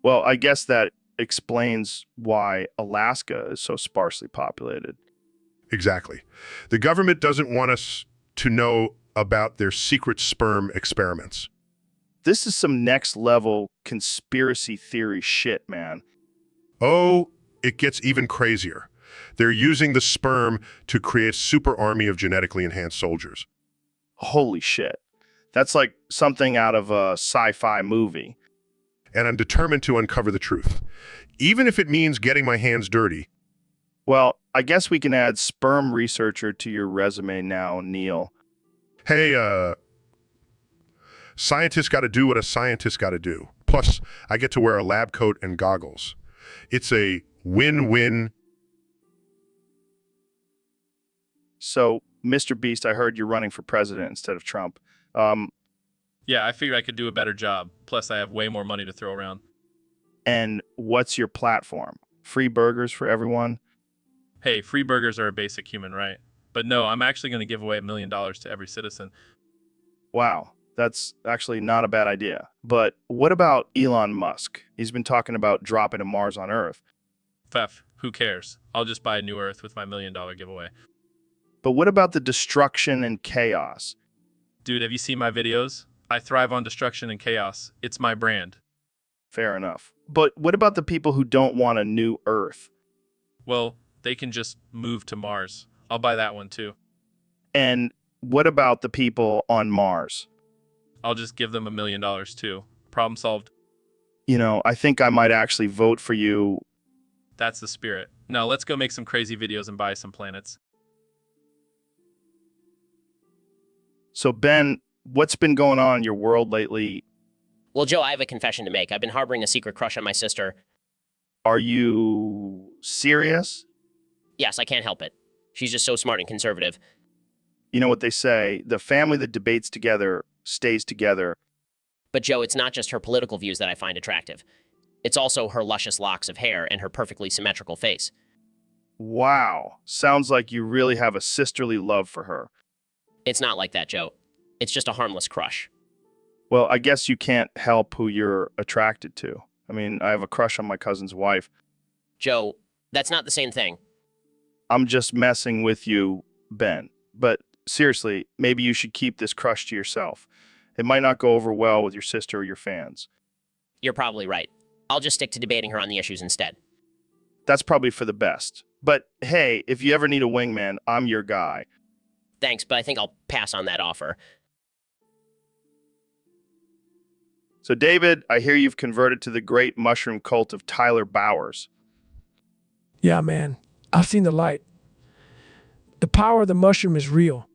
Well, I guess that explains why Alaska is so sparsely populated. Exactly. The government doesn't want us to know about their secret sperm experiments. This is some next level conspiracy theory shit, man. Oh, it gets even crazier. They're using the sperm to create a super army of genetically enhanced soldiers. Holy shit. That's like something out of a sci-fi movie. And I'm determined to uncover the truth, even if it means getting my hands dirty. Well, I guess we can add sperm researcher to your resume now, Neil. Hey, scientists got to do what a scientist got to do. Plus, I get to wear a lab coat and goggles. It's a win-win. So, Mr. Beast, I heard you're running for president instead of Trump. Yeah, I figured I could do a better job. Plus, I have way more money to throw around. And what's your platform? Free burgers for everyone? Hey, free burgers are a basic human right. But no, I'm actually going to give away $1 million to every citizen. Wow, that's actually not a bad idea. But what about Elon Musk? He's been talking about dropping to Mars on Earth. Pfeff, who cares? I'll just buy a new Earth with my $1 million giveaway. But what about the destruction and chaos? Dude, have you seen my videos? I thrive on destruction and chaos. It's my brand. Fair enough. But what about the people who don't want a new Earth? Well, they can just move to Mars. I'll buy that one too. And what about the people on Mars? I'll just give them $1 million too. Problem solved. You know, I think I might actually vote for you. That's the spirit. Now let's go make some crazy videos and buy some planets. So, Ben, what's been going on in your world lately? Well, Joe, I have a confession to make. I've been harboring a secret crush on my sister. Are you serious? Yes, I can't help it. She's just so smart and conservative. You know what they say, the family that debates together stays together. But Joe, it's not just her political views that I find attractive. It's also her luscious locks of hair and her perfectly symmetrical face. Wow, sounds like you really have a sisterly love for her. It's not like that, Joe. It's just a harmless crush. Well, I guess you can't help who you're attracted to. I mean, I have a crush on my cousin's wife. Joe, that's not the same thing. I'm just messing with you, Ben. But seriously, maybe you should keep this crush to yourself. It might not go over well with your sister or your fans. You're probably right. I'll just stick to debating her on the issues instead. That's probably for the best. But hey, if you ever need a wingman, I'm your guy. Thanks, but I think I'll pass on that offer. So, David, I hear you've converted to the great mushroom cult of Tyler Bowers. Yeah, man. I've seen the light. The power of the mushroom is real.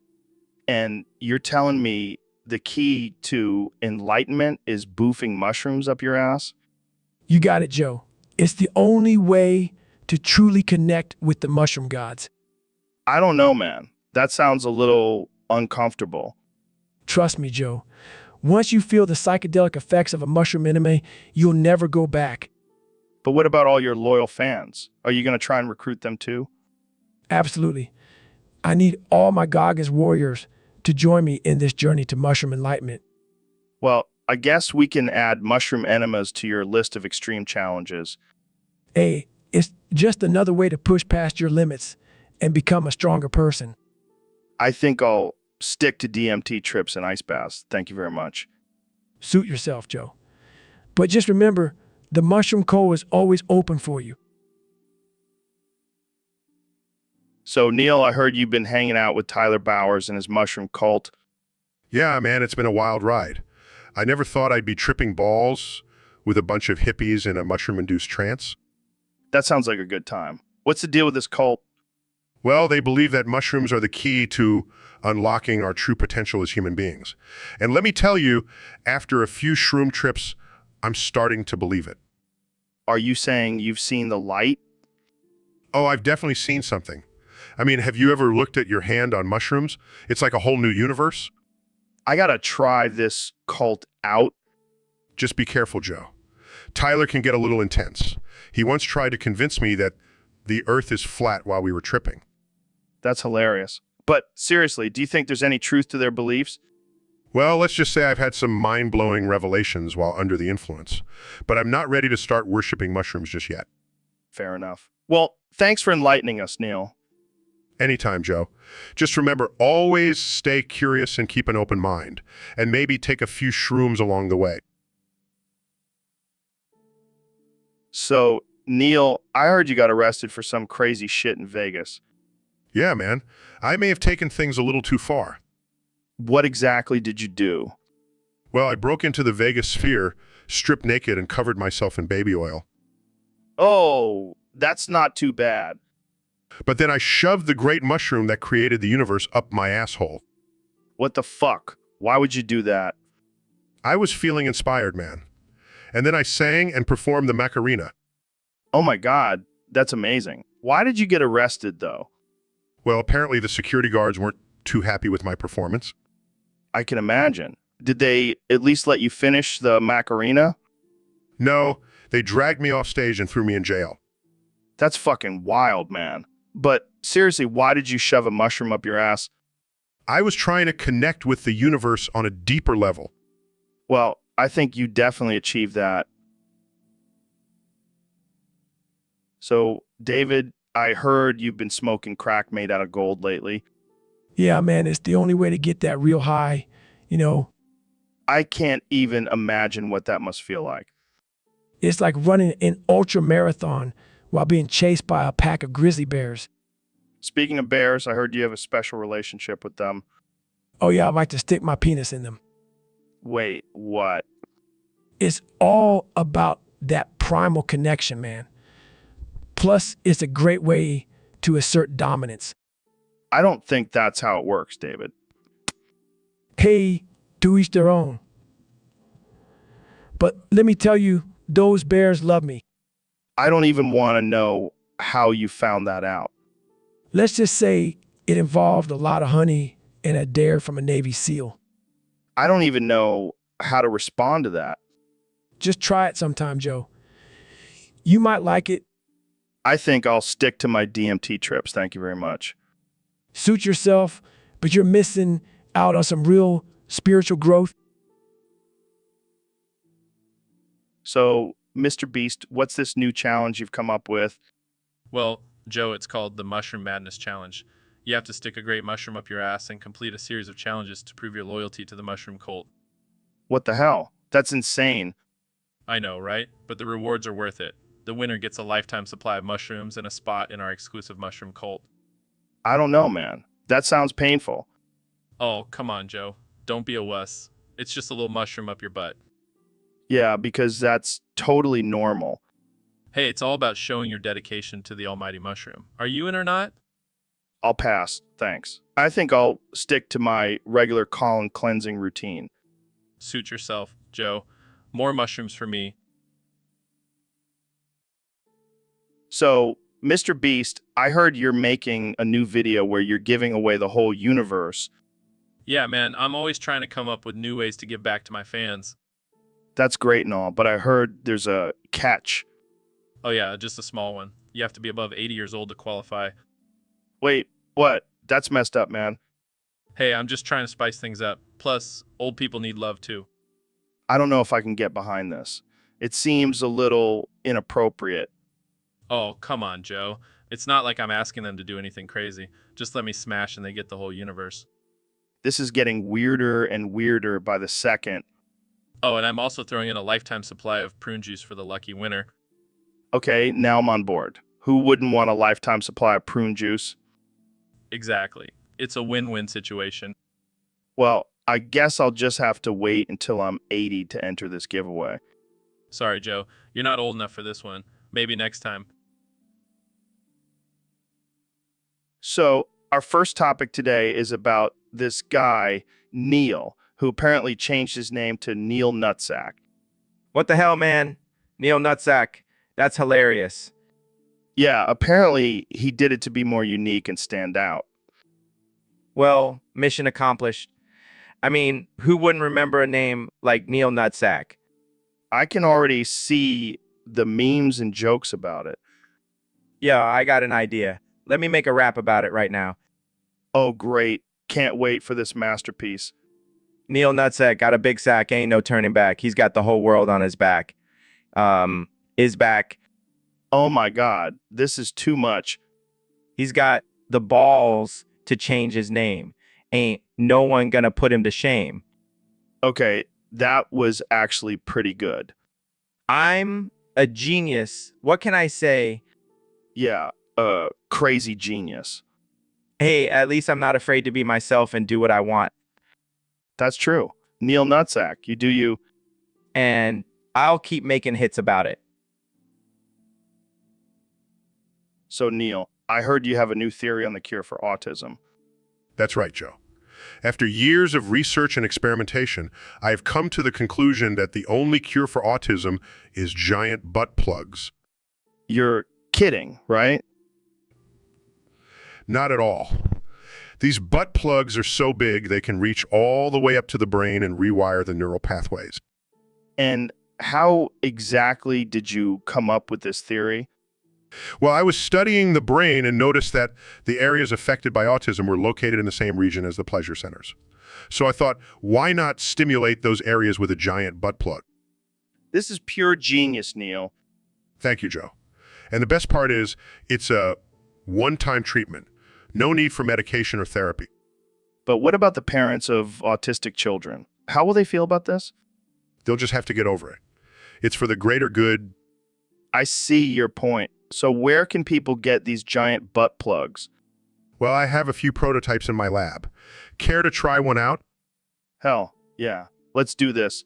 And you're telling me the key to enlightenment is boofing mushrooms up your ass? You got it, Joe. It's the only way to truly connect with the mushroom gods. I don't know, man. That sounds a little uncomfortable. Trust me, Joe. Once you feel the psychedelic effects of a mushroom enema, you'll never go back. But what about all your loyal fans? Are you going to try and recruit them too? Absolutely. I need all my Goggins warriors to join me in this journey to mushroom enlightenment. Well, I guess we can add mushroom enemas to your list of extreme challenges. Hey, it's just another way to push past your limits and become a stronger person. I think I'll stick to DMT trips and ice baths. Thank you very much. Suit yourself, Joe. But just remember, the mushroom cult is always open for you. So, Neil, I heard you've been hanging out with Tyler Bowers and his mushroom cult. Yeah, man, it's been a wild ride. I never thought I'd be tripping balls with a bunch of hippies in a mushroom-induced trance. That sounds like a good time. What's the deal with this cult? Well, they believe that mushrooms are the key to unlocking our true potential as human beings. And let me tell you, after a few shroom trips, I'm starting to believe it. Are you saying you've seen the light? Oh, I've definitely seen something. I mean, have you ever looked at your hand on mushrooms? It's like a whole new universe. I gotta try this cult out. Just be careful, Joe. Tyler can get a little intense. He once tried to convince me that the earth is flat while we were tripping. That's hilarious. But seriously, do you think there's any truth to their beliefs? Well, let's just say I've had some mind-blowing revelations while under the influence, but I'm not ready to start worshiping mushrooms just yet. Fair enough. Well, thanks for enlightening us, Neil. Anytime, Joe. Just remember, always stay curious and keep an open mind, and maybe take a few shrooms along the way. So, Neil, I heard you got arrested for some crazy shit in Vegas. Yeah, man. I may have taken things a little too far. What exactly did you do? Well, I broke into the Vegas sphere, stripped naked, and covered myself in baby oil. Oh, that's not too bad. But then I shoved the great mushroom that created the universe up my asshole. What the fuck? Why would you do that? I was feeling inspired, man. And then I sang and performed the Macarena. Oh my God, that's amazing. Why did you get arrested, though? Well, apparently the security guards weren't too happy with my performance. I can imagine. Did they at least let you finish the Macarena? No, they dragged me off stage and threw me in jail. That's fucking wild, man. But seriously, why did you shove a mushroom up your ass? I was trying to connect with the universe on a deeper level. Well, I think you definitely achieved that. So, David, I heard you've been smoking crack made out of gold lately. Yeah, man, it's the only way to get that real high, you know. I can't even imagine what that must feel like. It's like running an ultra marathon while being chased by a pack of grizzly bears. Speaking of bears, I heard you have a special relationship with them. Oh yeah, I like to stick my penis in them. Wait, what? It's all about that primal connection, man. Plus, it's a great way to assert dominance. I don't think that's how it works, David. Hey, to each their own. But let me tell you, those bears love me. I don't even want to know how you found that out. Let's just say it involved a lot of honey and a dare from a Navy SEAL. I don't even know how to respond to that. Just try it sometime, Joe. You might like it. I think I'll stick to my DMT trips. Thank you very much. Suit yourself, but you're missing out on some real spiritual growth. So, Mr. Beast, what's this new challenge you've come up with? Well, Joe, it's called the Mushroom Madness Challenge. You have to stick a great mushroom up your ass and complete a series of challenges to prove your loyalty to the mushroom cult. What the hell? That's insane. I know, right? But the rewards are worth it. The winner gets a lifetime supply of mushrooms and a spot in our exclusive mushroom cult. I don't know, man. That sounds painful. Oh, come on, Joe. Don't be a wuss. It's just a little mushroom up your butt. Yeah, because that's totally normal. Hey, it's all about showing your dedication to the almighty mushroom. Are you in or not? I'll pass, thanks. I think I'll stick to my regular colon cleansing routine. Suit yourself, Joe. More mushrooms for me. So, Mr. Beast, I heard you're making a new video where you're giving away the whole universe. Yeah, man, I'm always trying to come up with new ways to give back to my fans. That's great and all, but I heard there's a catch. Oh yeah, just a small one. You have to be above 80 years old to qualify. Wait, what? That's messed up, man. Hey, I'm just trying to spice things up. Plus, old people need love too. I don't know if I can get behind this. It seems a little inappropriate. Oh, come on, Joe. It's not like I'm asking them to do anything crazy. Just let me smash and they get the whole universe. This is getting weirder and weirder by the second. Oh, and I'm also throwing in a lifetime supply of prune juice for the lucky winner. Okay, now I'm on board. Who wouldn't want a lifetime supply of prune juice? Exactly. It's a win-win situation. Well, I guess I'll just have to wait until I'm 80 to enter this giveaway. Sorry, Joe. You're not old enough for this one. Maybe next time. So, our first topic today is about this guy, Neil, who apparently changed his name to Neil Nutsack. What the hell, man? Neil Nutsack. That's hilarious. Yeah, apparently he did it to be more unique and stand out. Well, mission accomplished. I mean, who wouldn't remember a name like Neil Nutsack? I can already see the memes and jokes about it. Yeah, I got an idea. Let me make a rap about it right now. Oh, great. Can't wait for this masterpiece. Neil Nutsack got a big sack, ain't no turning back. He's got the whole world on his back. His back. Oh my God, this is too much. He's got the balls to change his name. Ain't no one gonna put him to shame. Okay, that was actually pretty good. I'm a genius. What can I say? Yeah, crazy genius. Hey, at least I'm not afraid to be myself and do what I want. That's true. Neil Nutsack, you do you. And I'll keep making hits about it. So, Neil, I heard you have a new theory on the cure for autism. That's right, Joe. After years of research and experimentation, I have come to the conclusion that the only cure for autism is giant butt plugs. You're kidding, right? Not at all. These butt plugs are so big they can reach all the way up to the brain and rewire the neural pathways. And how exactly did you come up with this theory? Well, I was studying the brain and noticed that the areas affected by autism were located in the same region as the pleasure centers. So I thought, why not stimulate those areas with a giant butt plug? This is pure genius, Neil. Thank you, Joe. And the best part is, it's a one-time treatment. No need for medication or therapy. But what about the parents of autistic children? How will they feel about this? They'll just have to get over it. It's for the greater good. I see your point. So where can people get these giant butt plugs? Well, I have a few prototypes in my lab. Care to try one out? Hell, yeah. Let's do this.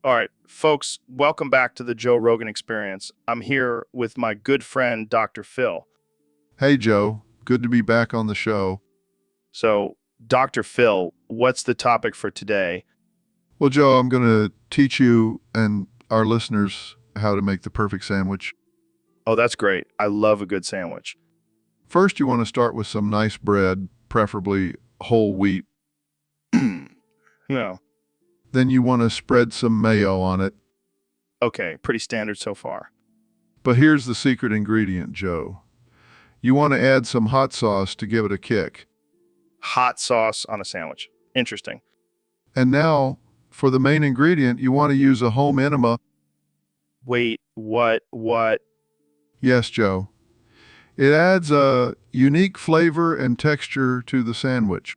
All right, folks, welcome back to the Joe Rogan Experience. I'm here with my good friend, Dr. Phil. Hey, Joe. Good to be back on the show. So, Dr. Phil, what's the topic for today? Well, Joe, I'm going to teach you and our listeners how to make the perfect sandwich. Oh, that's great. I love a good sandwich. First, you want to start with some nice bread, preferably whole wheat. No. Then you want to spread some mayo on it. Okay, pretty standard so far. But here's the secret ingredient, Joe. You want to add some hot sauce to give it a kick. Hot sauce on a sandwich. Interesting. And now, for the main ingredient, you want to use a home enema. Wait, what? Yes, Joe. It adds a unique flavor and texture to the sandwich.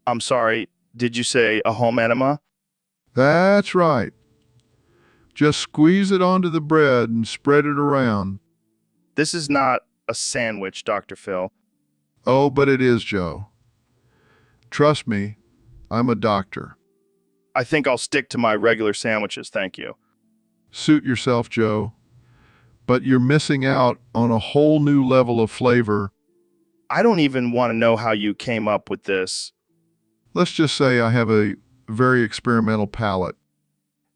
I'm sorry, did you say a home enema? That's right. Just squeeze it onto the bread and spread it around. This is not a sandwich, Dr. Phil. Oh, but it is, Joe. Trust me, I'm a doctor. I think I'll stick to my regular sandwiches, thank you. Suit yourself, Joe. But you're missing out on a whole new level of flavor. I don't even want to know how you came up with this Let's just say I have a very experimental palate.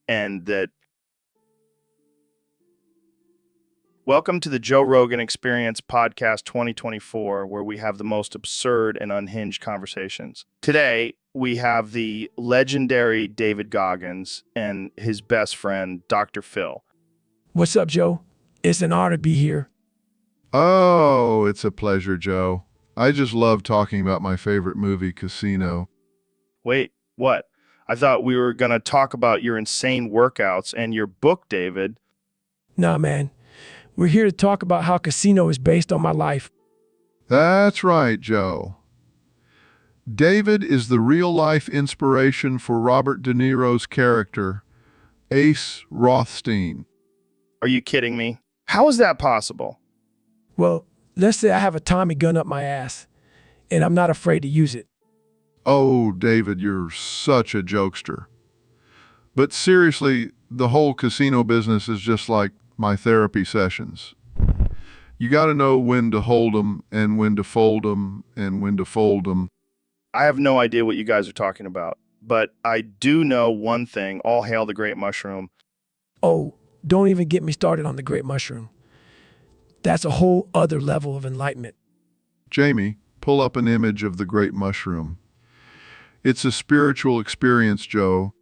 and that. Welcome to the Joe Rogan Experience Podcast 2024, where we have the most absurd and unhinged conversations. Today, we have the legendary David Goggins and his best friend, Dr. Phil. What's up, Joe? It's an honor to be here. Oh, it's a pleasure, Joe. I just love talking about my favorite movie, Casino. Wait, what? I thought we were going to talk about your insane workouts and your book, David. Nah, man. We're here to talk about how Casino is based on my life. That's right, Joe. David is the real-life inspiration for Robert De Niro's character, Ace Rothstein. Are you kidding me? How is that possible? Well, let's say I have a Tommy gun up my ass, and I'm not afraid to use it. Oh, David, you're such a jokester. But seriously, the whole casino business is just like my therapy sessions. You got to know when to hold 'em and when to fold 'em and when to fold 'em. I have no idea what you guys are talking about, but I do know one thing. All hail the great mushroom. Oh, don't even get me started on the great mushroom. That's a whole other level of enlightenment. Jamie, pull up an image of the great mushroom. It's a spiritual experience, Joe.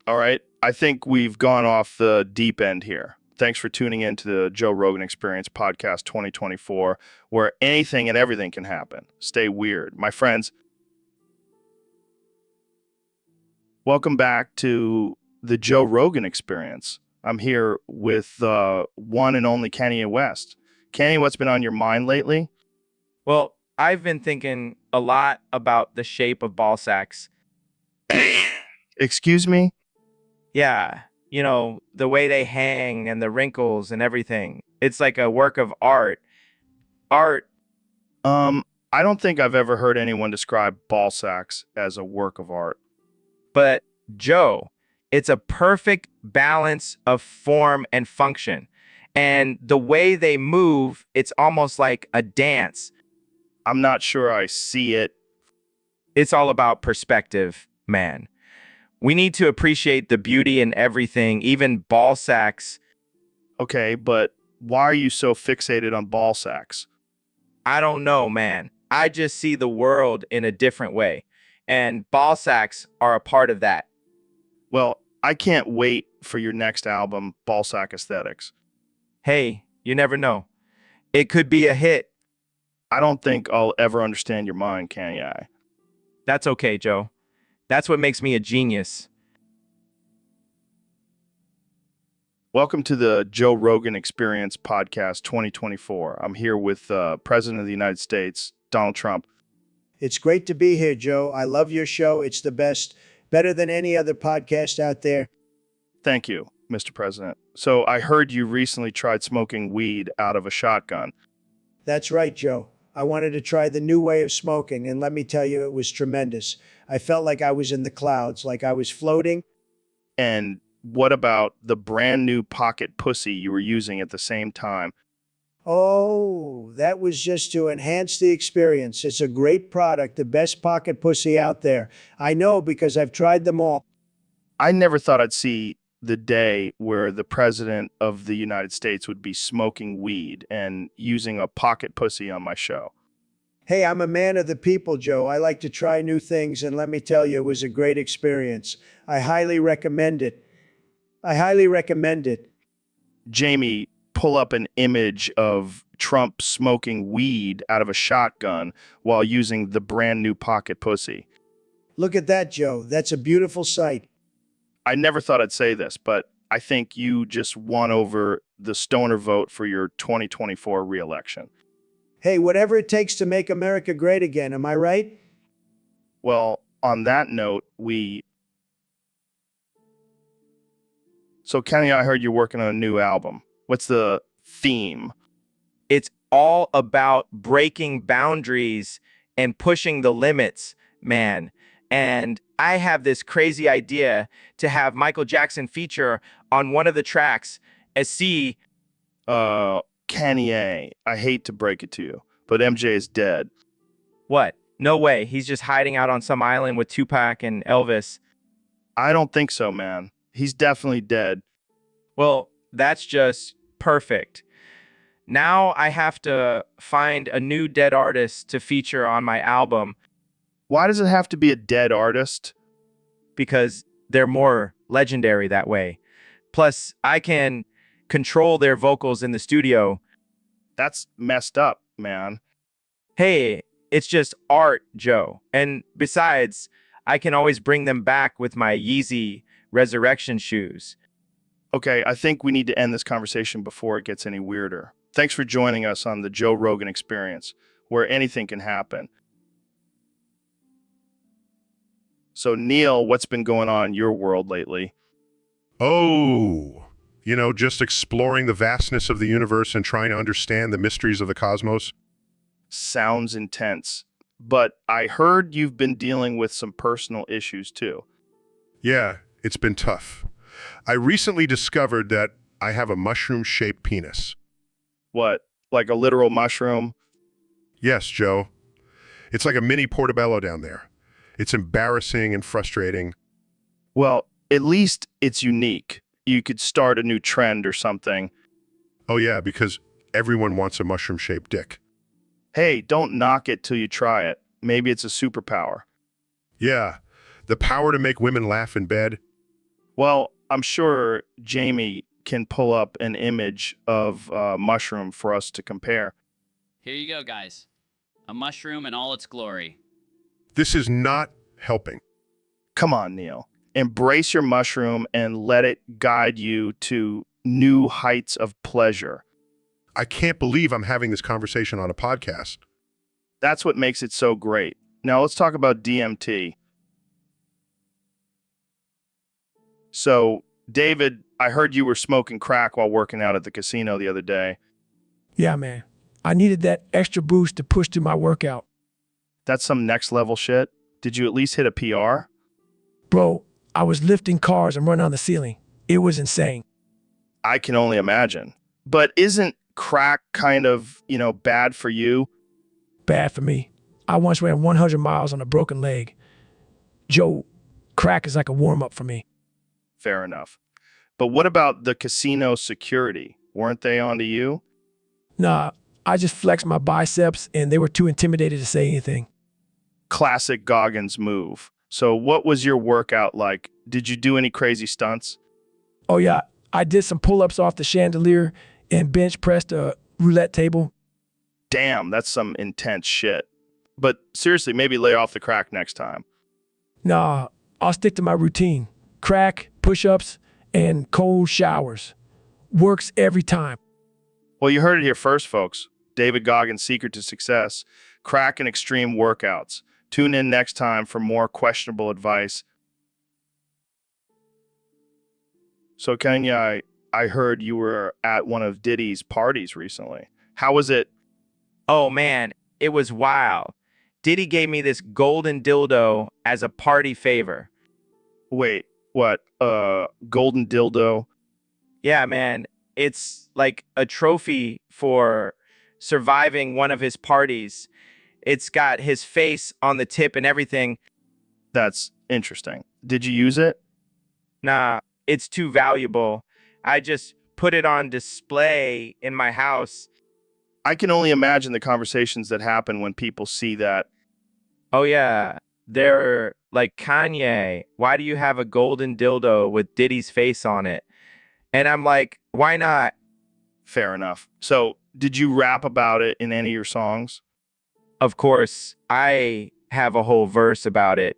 All right, I think we've gone off the deep end here. Thanks for tuning in to the Joe Rogan Experience Podcast 2024, where anything and everything can happen. Stay weird. My friends, welcome back to the Joe Rogan Experience. I'm here with one and only Kanye West. Kenny, what's been on your mind lately? Well, I've been thinking a lot about the shape of ball sacks. Excuse me? Yeah, you know, the way they hang and the wrinkles and everything. It's like a work of art. Art. I don't think I've ever heard anyone describe ball sacks as a work of art. But Joe, it's a perfect balance of form and function. And the way they move, it's almost like a dance. I'm not sure I see it. It's all about perspective, man. We need to appreciate the beauty in everything, even ball sacks. Okay, but why are you so fixated on ball sacks? I don't know, man. I just see the world in a different way. And ball sacks are a part of that. Well, I can't wait for your next album, Ballsack Aesthetics. Hey, you never know. It could be a hit. I don't think I'll ever understand your mind, can I? That's okay, Joe. That's what makes me a genius. Welcome to the Joe Rogan Experience Podcast 2024. I'm here with President of the United States, Donald Trump. It's great to be here, Joe. I love your show. It's the best, better than any other podcast out there. Thank you, Mr. President. So I heard you recently tried smoking weed out of a shotgun. That's right, Joe. I wanted to try the new way of smoking, and let me tell you, it was tremendous. I felt like I was in the clouds, like I was floating. And what about the brand new pocket pussy you were using at the same time? Oh, that was just to enhance the experience. It's a great product, the best pocket pussy out there. I know because I've tried them all. I never thought I'd see the day where the President of the United States would be smoking weed and using a pocket pussy on my show. Hey, I'm a man of the people, Joe. I like to try new things, and let me tell you, it was a great experience. I highly recommend it. I highly recommend it. Jamie, pull up an image of Trump smoking weed out of a shotgun while using the brand new pocket pussy. Look at that, Joe. That's a beautiful sight. I never thought I'd say this, but I think you just won over the stoner vote for your 2024 reelection. Hey, whatever it takes to make America great again, am I right? Well, on that note, So, Kenny, I heard you're working on a new album. What's the theme? It's all about breaking boundaries and pushing the limits, man. And I have this crazy idea to have Michael Jackson feature on one of the tracks as C. Kanye. I hate to break it to you, but MJ is dead. What? No way. He's just hiding out on some island with Tupac and Elvis. I don't think so, man. He's definitely dead. Well, that's just perfect. Now I have to find a new dead artist to feature on my album Why does it have to be a dead artist? because they're more legendary that way. Plus, I can control their vocals in the studio. That's messed up, man. Hey, it's just art, Joe. And besides, I can always bring them back with my Yeezy resurrection shoes. Okay, I think we need to end this conversation before it gets any weirder. Thanks for joining us on the Joe Rogan Experience, where anything can happen. So, Neil, what's been going on in your world lately? Oh, just exploring the vastness of the universe and trying to understand the mysteries of the cosmos. Sounds intense. But I heard you've been dealing with some personal issues too. Yeah, it's been tough. I recently discovered that I have a mushroom-shaped penis. What, like a literal mushroom? Yes, Joe. It's like a mini portobello down there. It's embarrassing and frustrating. Well, at least it's unique. You could start a new trend or something. Oh yeah, because everyone wants a mushroom-shaped dick. Hey, don't knock it till you try it. Maybe it's a superpower. Yeah, the power to make women laugh in bed. Well, I'm sure Jamie can pull up an image of a mushroom for us to compare. Here you go, guys. A mushroom in all its glory. This is not helping. Come on, Neil. Embrace your mushroom and let it guide you to new heights of pleasure. I can't believe I'm having this conversation on a podcast. That's what makes it so great. Now let's talk about DMT. So, David, I heard you were smoking crack while working out at the casino the other day. Yeah, man. I needed that extra boost to push through my workout. That's some next level shit. Did you at least hit a PR? Bro, I was lifting cars and running on the ceiling. It was insane. I can only imagine. But isn't crack kind of, bad for you? Bad for me. I once ran 100 miles on a broken leg. Joe, crack is like a warm-up for me. Fair enough. But what about the casino security? Weren't they onto you? Nah, I just flexed my biceps and they were too intimidated to say anything. Classic Goggins move. So what was your workout like? Did you do any crazy stunts? Oh yeah, I did some pull-ups off the chandelier and bench pressed a roulette table. Damn, that's some intense shit. But seriously, maybe lay off the crack next time. Nah, I'll stick to my routine. Crack, push-ups, and cold showers. Works every time. Well, you heard it here first, folks. David Goggins' secret to success: crack and extreme workouts. Tune in next time for more questionable advice. So, Kenya, I heard you were at one of Diddy's parties recently. How was it? Oh man, it was wild. Diddy gave me this golden dildo as a party favor. Wait, what? Golden dildo? Yeah, man, it's like a trophy for surviving one of his parties. It's got his face on the tip and everything. That's interesting. Did you use it? Nah, it's too valuable. I just put it on display in my house. I can only imagine the conversations that happen when people see that. Oh yeah, they're like, Kanye, why do you have a golden dildo with Diddy's face on it? And I'm like, why not? Fair enough. So, did you rap about it in any of your songs? Of course, I have a whole verse about it.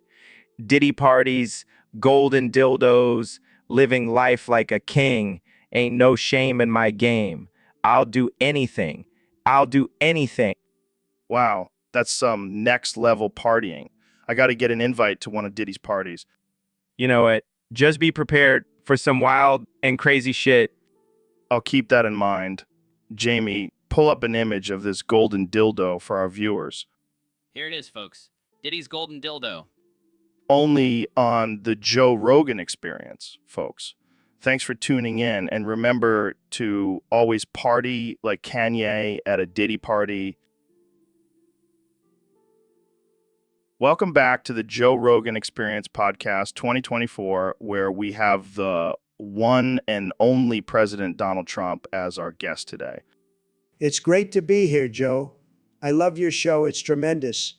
Diddy parties, golden dildos, living life like a king. Ain't no shame in my game. I'll do anything. I'll do anything. Wow, that's some next level partying. I got to get an invite to one of Diddy's parties. You know what? Just be prepared for some wild and crazy shit. I'll keep that in mind. Jamie, pull up an image of this golden dildo for our viewers. Here it is, folks. Diddy's golden dildo. Only on the Joe Rogan Experience, folks. Thanks for tuning in, and remember to always party like Kanye at a Diddy party. Welcome back to the Joe Rogan Experience Podcast 2024, where we have the one and only President Donald Trump as our guest today. It's great to be here, Joe. I love your show. It's tremendous.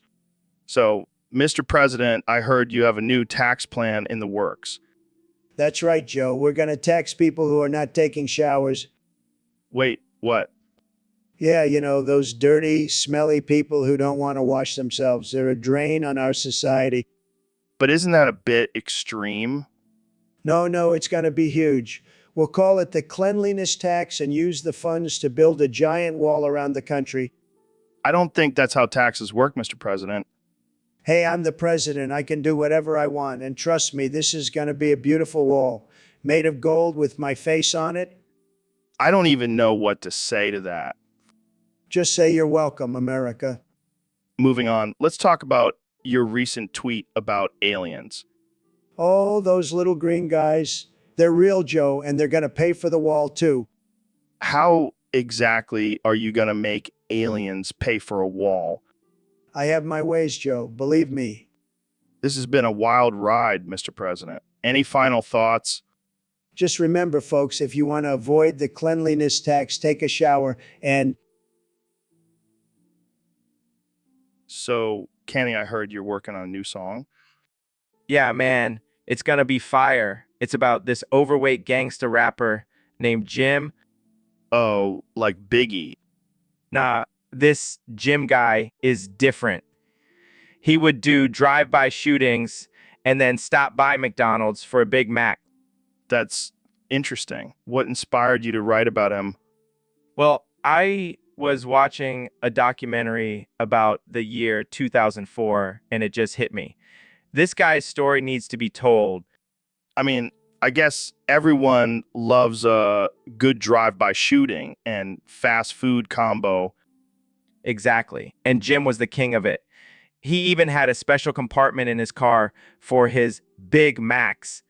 So, Mr. President, I heard you have a new tax plan in the works. That's right, Joe. We're going to tax people who are not taking showers. Wait, what? Yeah, you know, those dirty, smelly people who don't want to wash themselves. They're a drain on our society. But isn't that a bit extreme? No, it's going to be huge. We'll call it the cleanliness tax and use the funds to build a giant wall around the country. I don't think that's how taxes work, Mr. President. Hey, I'm the president. I can do whatever I want. And trust me, this is going to be a beautiful wall made of gold with my face on it. I don't even know what to say to that. Just say you're welcome, America. Moving on, let's talk about your recent tweet about aliens. Oh, those little green guys. They're real, Joe, and they're going to pay for the wall, too. How exactly are you going to make aliens pay for a wall? I have my ways, Joe. Believe me. This has been a wild ride, Mr. President. Any final thoughts? Just remember, folks, if you want to avoid the cleanliness tax, take a shower and... So, Kenny, I heard you're working on a new song. Yeah, man, it's gonna be fire. It's about this overweight gangster rapper named Jim. Oh, like Biggie. Nah, this Jim guy is different. He would do drive-by shootings and then stop by McDonald's for a Big Mac. That's interesting. What inspired you to write about him? Well, I was watching a documentary about the year 2004, and it just hit me. This guy's story needs to be told. I mean, I guess everyone loves a good drive-by shooting and fast food combo. Exactly. And Jim was the king of it. He even had a special compartment in his car for his Big Macs.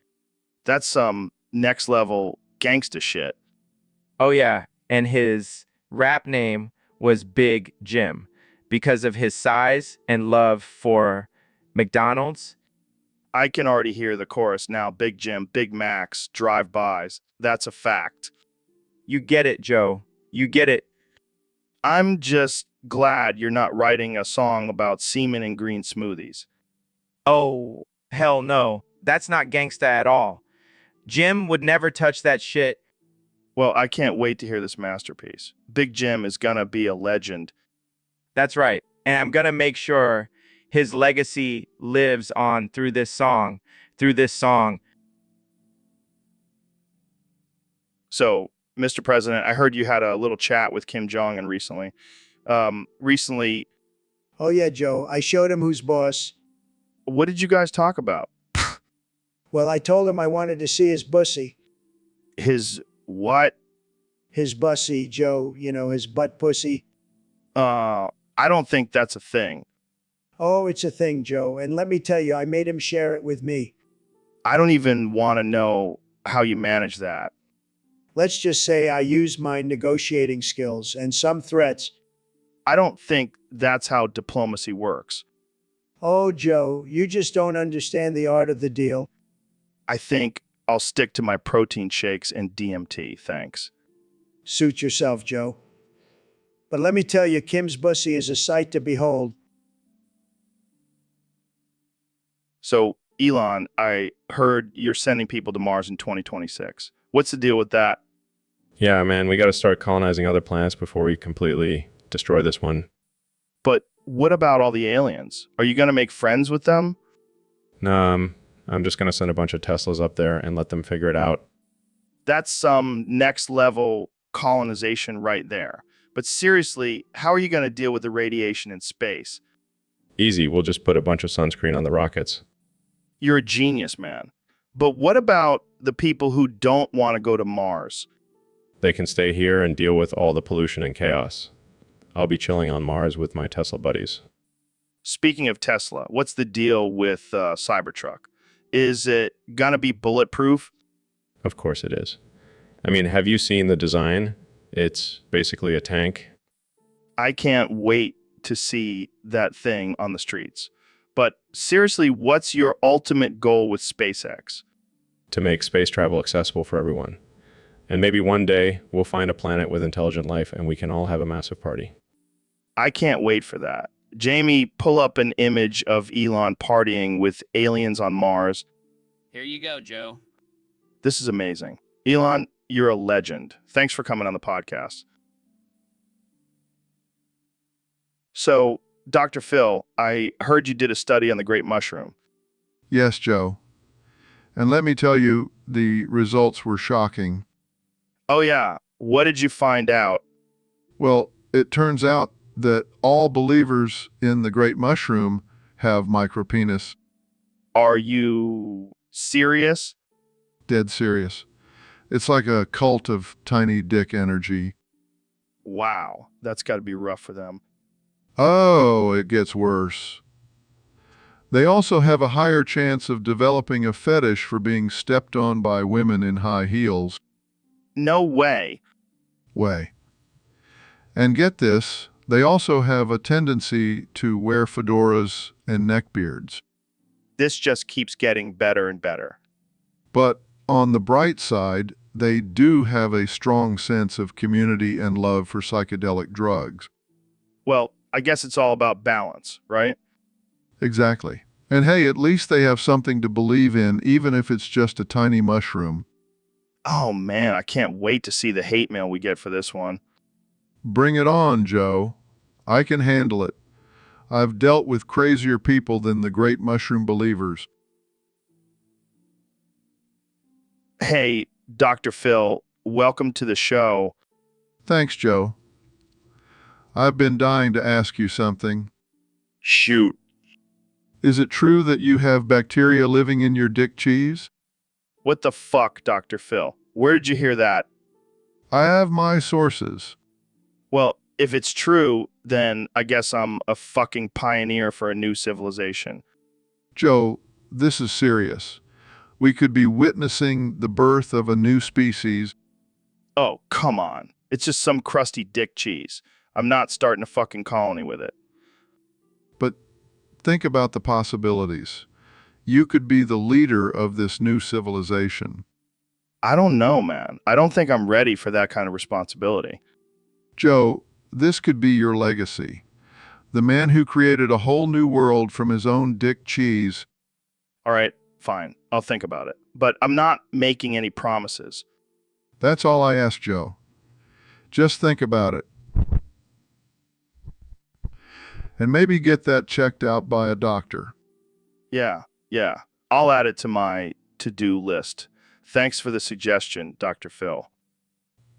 That's some next-level gangsta shit. Oh, yeah. And his rap name was Big Jim because of his size and love for McDonald's. I can already hear the chorus now. Big Jim, Big Macs, drive-bys. That's a fact. You get it, Joe. You get it. I'm just glad you're not writing a song about semen and green smoothies. Oh, hell no. That's not gangsta at all. Jim would never touch that shit. Well, I can't wait to hear this masterpiece. Big Jim is gonna be a legend. That's right. And I'm gonna make sure his legacy lives on through this song. So, Mr. President, I heard you had a little chat with Kim Jong-un recently. Oh, yeah, Joe. I showed him who's boss. What did you guys talk about? Well, I told him I wanted to see his bussy. His what? His bussy, Joe. You know, his butt pussy. I don't think that's a thing. Oh, it's a thing, Joe. And let me tell you, I made him share it with me. I don't even want to know how you manage that. Let's just say I used my negotiating skills and some threats. I don't think that's how diplomacy works. Oh, Joe, you just don't understand the art of the deal. I think I'll stick to my protein shakes and DMT, thanks. Suit yourself, Joe. But let me tell you, Kim's bussy is a sight to behold. So, Elon, I heard you're sending people to Mars in 2026. What's the deal with that? Yeah, man, we got to start colonizing other planets before we completely destroy this one. But what about all the aliens? Are you going to make friends with them? No, I'm just going to send a bunch of Teslas up there and let them figure it out. That's some next level colonization right there. But seriously, how are you going to deal with the radiation in space? Easy, we'll just put a bunch of sunscreen on the rockets. You're a genius, man. But what about the people who don't want to go to Mars? They can stay here and deal with all the pollution and chaos. I'll be chilling on Mars with my Tesla buddies. Speaking of Tesla, what's the deal with Cybertruck? Is it going to be bulletproof? Of course it is. I mean, have you seen the design? It's basically a tank. I can't wait to see that thing on the streets. But seriously, what's your ultimate goal with SpaceX? To make space travel accessible for everyone. And maybe one day we'll find a planet with intelligent life and we can all have a massive party. I can't wait for that. Jamie, pull up an image of Elon partying with aliens on Mars. Here you go, Joe. This is amazing. Elon, you're a legend. Thanks for coming on the podcast. So, Dr. Phil, I heard you did a study on the great mushroom. Yes, Joe. And let me tell you, the results were shocking. Oh, yeah. What did you find out? Well, it turns out that all believers in the great mushroom have micropenis. Are you serious? Dead serious. It's like a cult of tiny dick energy. Wow. That's got to be rough for them. Oh, it gets worse. They also have a higher chance of developing a fetish for being stepped on by women in high heels. No way. And get this, they also have a tendency to wear fedoras and neckbeards. This just keeps getting better and better. But on the bright side, they do have a strong sense of community and love for psychedelic drugs. Well, I guess it's all about balance, right? Exactly. And hey, at least they have something to believe in, even if it's just a tiny mushroom. Oh, man, I can't wait to see the hate mail we get for this one. Bring it on, Joe. I can handle it. I've dealt with crazier people than the great mushroom believers. Hey, Dr. Phil, welcome to the show. Thanks, Joe. I've been dying to ask you something. Shoot. Is it true that you have bacteria living in your dick cheese? What the fuck, Dr. Phil? Where did you hear that? I have my sources. Well, if it's true, then I guess I'm a fucking pioneer for a new civilization. Joe, this is serious. We could be witnessing the birth of a new species. Oh, come on. It's just some crusty dick cheese. I'm not starting a fucking colony with it. But think about the possibilities. You could be the leader of this new civilization. I don't know, man. I don't think I'm ready for that kind of responsibility. Joe, this could be your legacy. The man who created a whole new world from his own dick cheese. All right, fine. I'll think about it. But I'm not making any promises. That's all I ask, Joe. Just think about it. And maybe get that checked out by a doctor. Yeah. I'll add it to my to-do list. Thanks for the suggestion, Dr. Phil.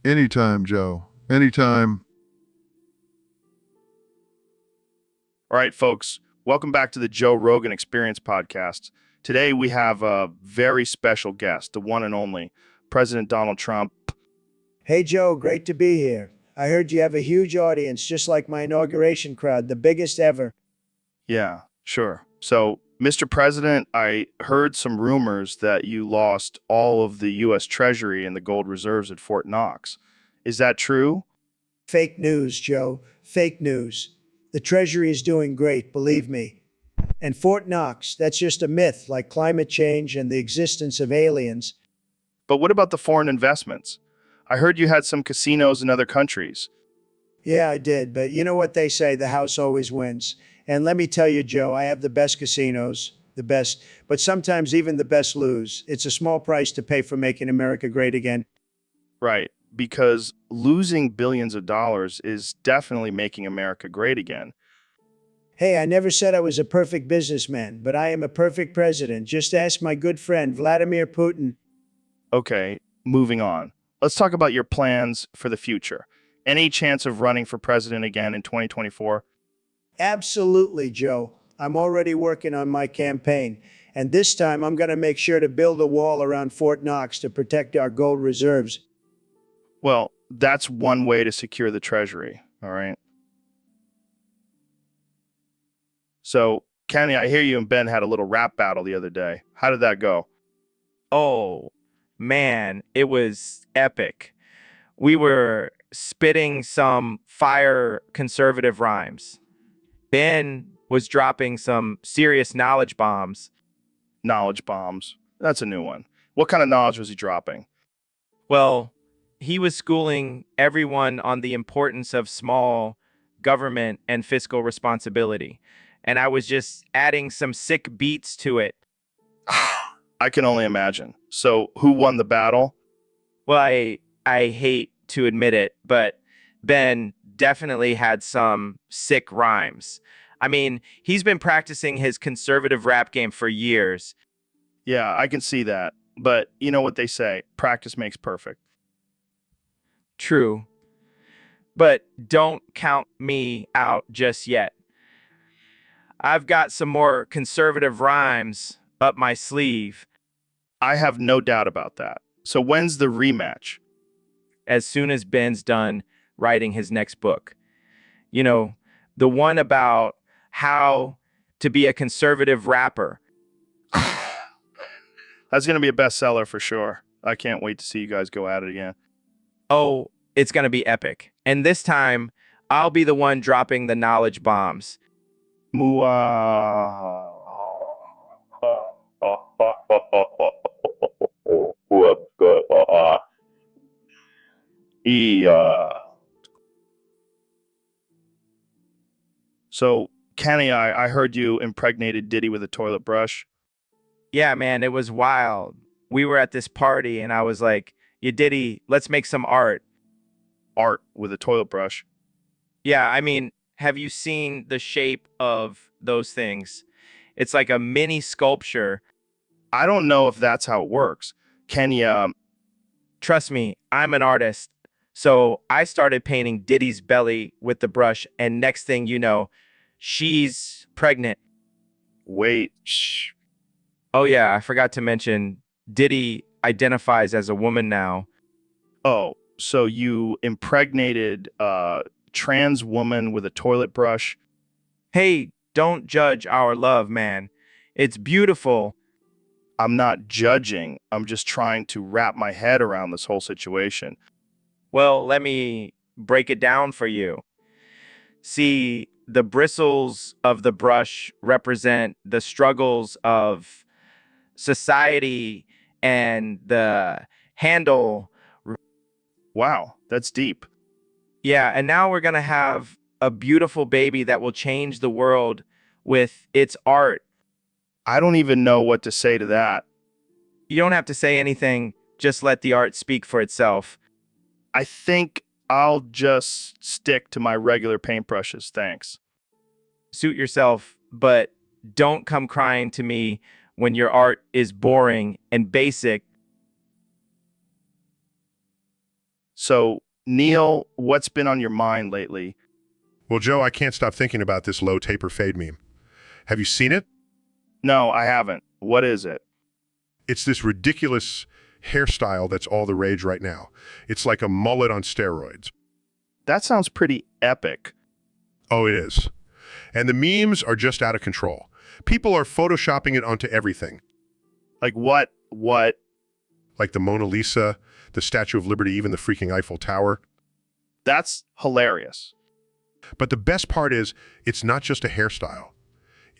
Anytime, Joe. Anytime. All right, folks. Welcome back to the Joe Rogan Experience podcast. Today we have a very special guest, the one and only President Donald Trump. Hey, Joe, great to be here. I heard you have a huge audience, just like my inauguration crowd, the biggest ever. Yeah, sure. So, Mr. President, I heard some rumors that you lost all of the U.S. Treasury and the gold reserves at Fort Knox. Is that true? Fake news, Joe. Fake news. The Treasury is doing great, believe me. And Fort Knox, that's just a myth, like climate change and the existence of aliens. But what about the foreign investments? I heard you had some casinos in other countries. Yeah, I did, but you know what they say, the house always wins. And let me tell you, Joe, I have the best casinos, the best, but sometimes even the best lose. It's a small price to pay for making America great again. Right, because losing billions of dollars is definitely making America great again. Hey, I never said I was a perfect businessman, but I am a perfect president. Just ask my good friend Vladimir Putin. Okay, moving on. Let's talk about your plans for the future. Any chance of running for president again in 2024? Absolutely, Joe. I'm already working on my campaign. And this time I'm going to make sure to build a wall around Fort Knox to protect our gold reserves. Well, that's one way to secure the treasury, all right? So, Kenny, I hear you and Ben had a little rap battle the other day. How did that go? Oh, man, it was epic. We were spitting some fire conservative rhymes. Ben was dropping some serious knowledge bombs. Knowledge bombs. That's a new one. What kind of knowledge was he dropping? Well, he was schooling everyone on the importance of small government and fiscal responsibility. And I was just adding some sick beats to it. I can only imagine. So, who won the battle? Well, I hate to admit it, but Ben definitely had some sick rhymes. I mean, he's been practicing his conservative rap game for years. Yeah, I can see that. But you know what they say, practice makes perfect. True. But don't count me out just yet. I've got some more conservative rhymes up my sleeve. I have no doubt about that. So, when's the rematch? As soon as Ben's done writing his next book. You know, the one about how to be a conservative rapper. That's going to be a bestseller for sure. I can't wait to see you guys go at it again. Oh, it's going to be epic. And this time, I'll be the one dropping the knowledge bombs. So, Kenny, I heard you impregnated Diddy with a toilet brush. Yeah, man, it was wild. We were at this party and I was like, "Yeah, Diddy, let's make some art." Art with a toilet brush. Yeah, I mean, have you seen the shape of those things? It's like a mini sculpture. I don't know if that's how it works. Kenny, Trust me, I'm an artist. So I started painting Diddy's belly with the brush, and next thing you know, she's pregnant. wait. Shh. Oh, yeah, I forgot to mention Diddy identifies as a woman now. Oh, so you impregnated a trans woman with a toilet brush? Hey, don't judge our love, man. It's beautiful. I'm not judging. I'm just trying to wrap my head around this whole situation. Well, let me break it down for you. See, the bristles of the brush represent the struggles of society, and the handle. Wow, that's deep. Yeah, and now we're going to have a beautiful baby that will change the world with its art. I don't even know what to say to that. You don't have to say anything, just let the art speak for itself. I think I'll just stick to my regular paintbrushes, thanks. Suit yourself, but don't come crying to me when your art is boring and basic. So, Neil, what's been on your mind lately? Well, Joe, I can't stop thinking about this low taper fade meme. Have you seen it? No, I haven't. What is it? It's this ridiculous hairstyle that's all the rage right now. It's like a mullet on steroids. That sounds pretty epic. Oh, it is. And the memes are just out of control. People are photoshopping it onto everything. Like what? What? Like the Mona Lisa, the Statue of Liberty, even the freaking Eiffel Tower. That's hilarious. But the best part is, it's not just a hairstyle.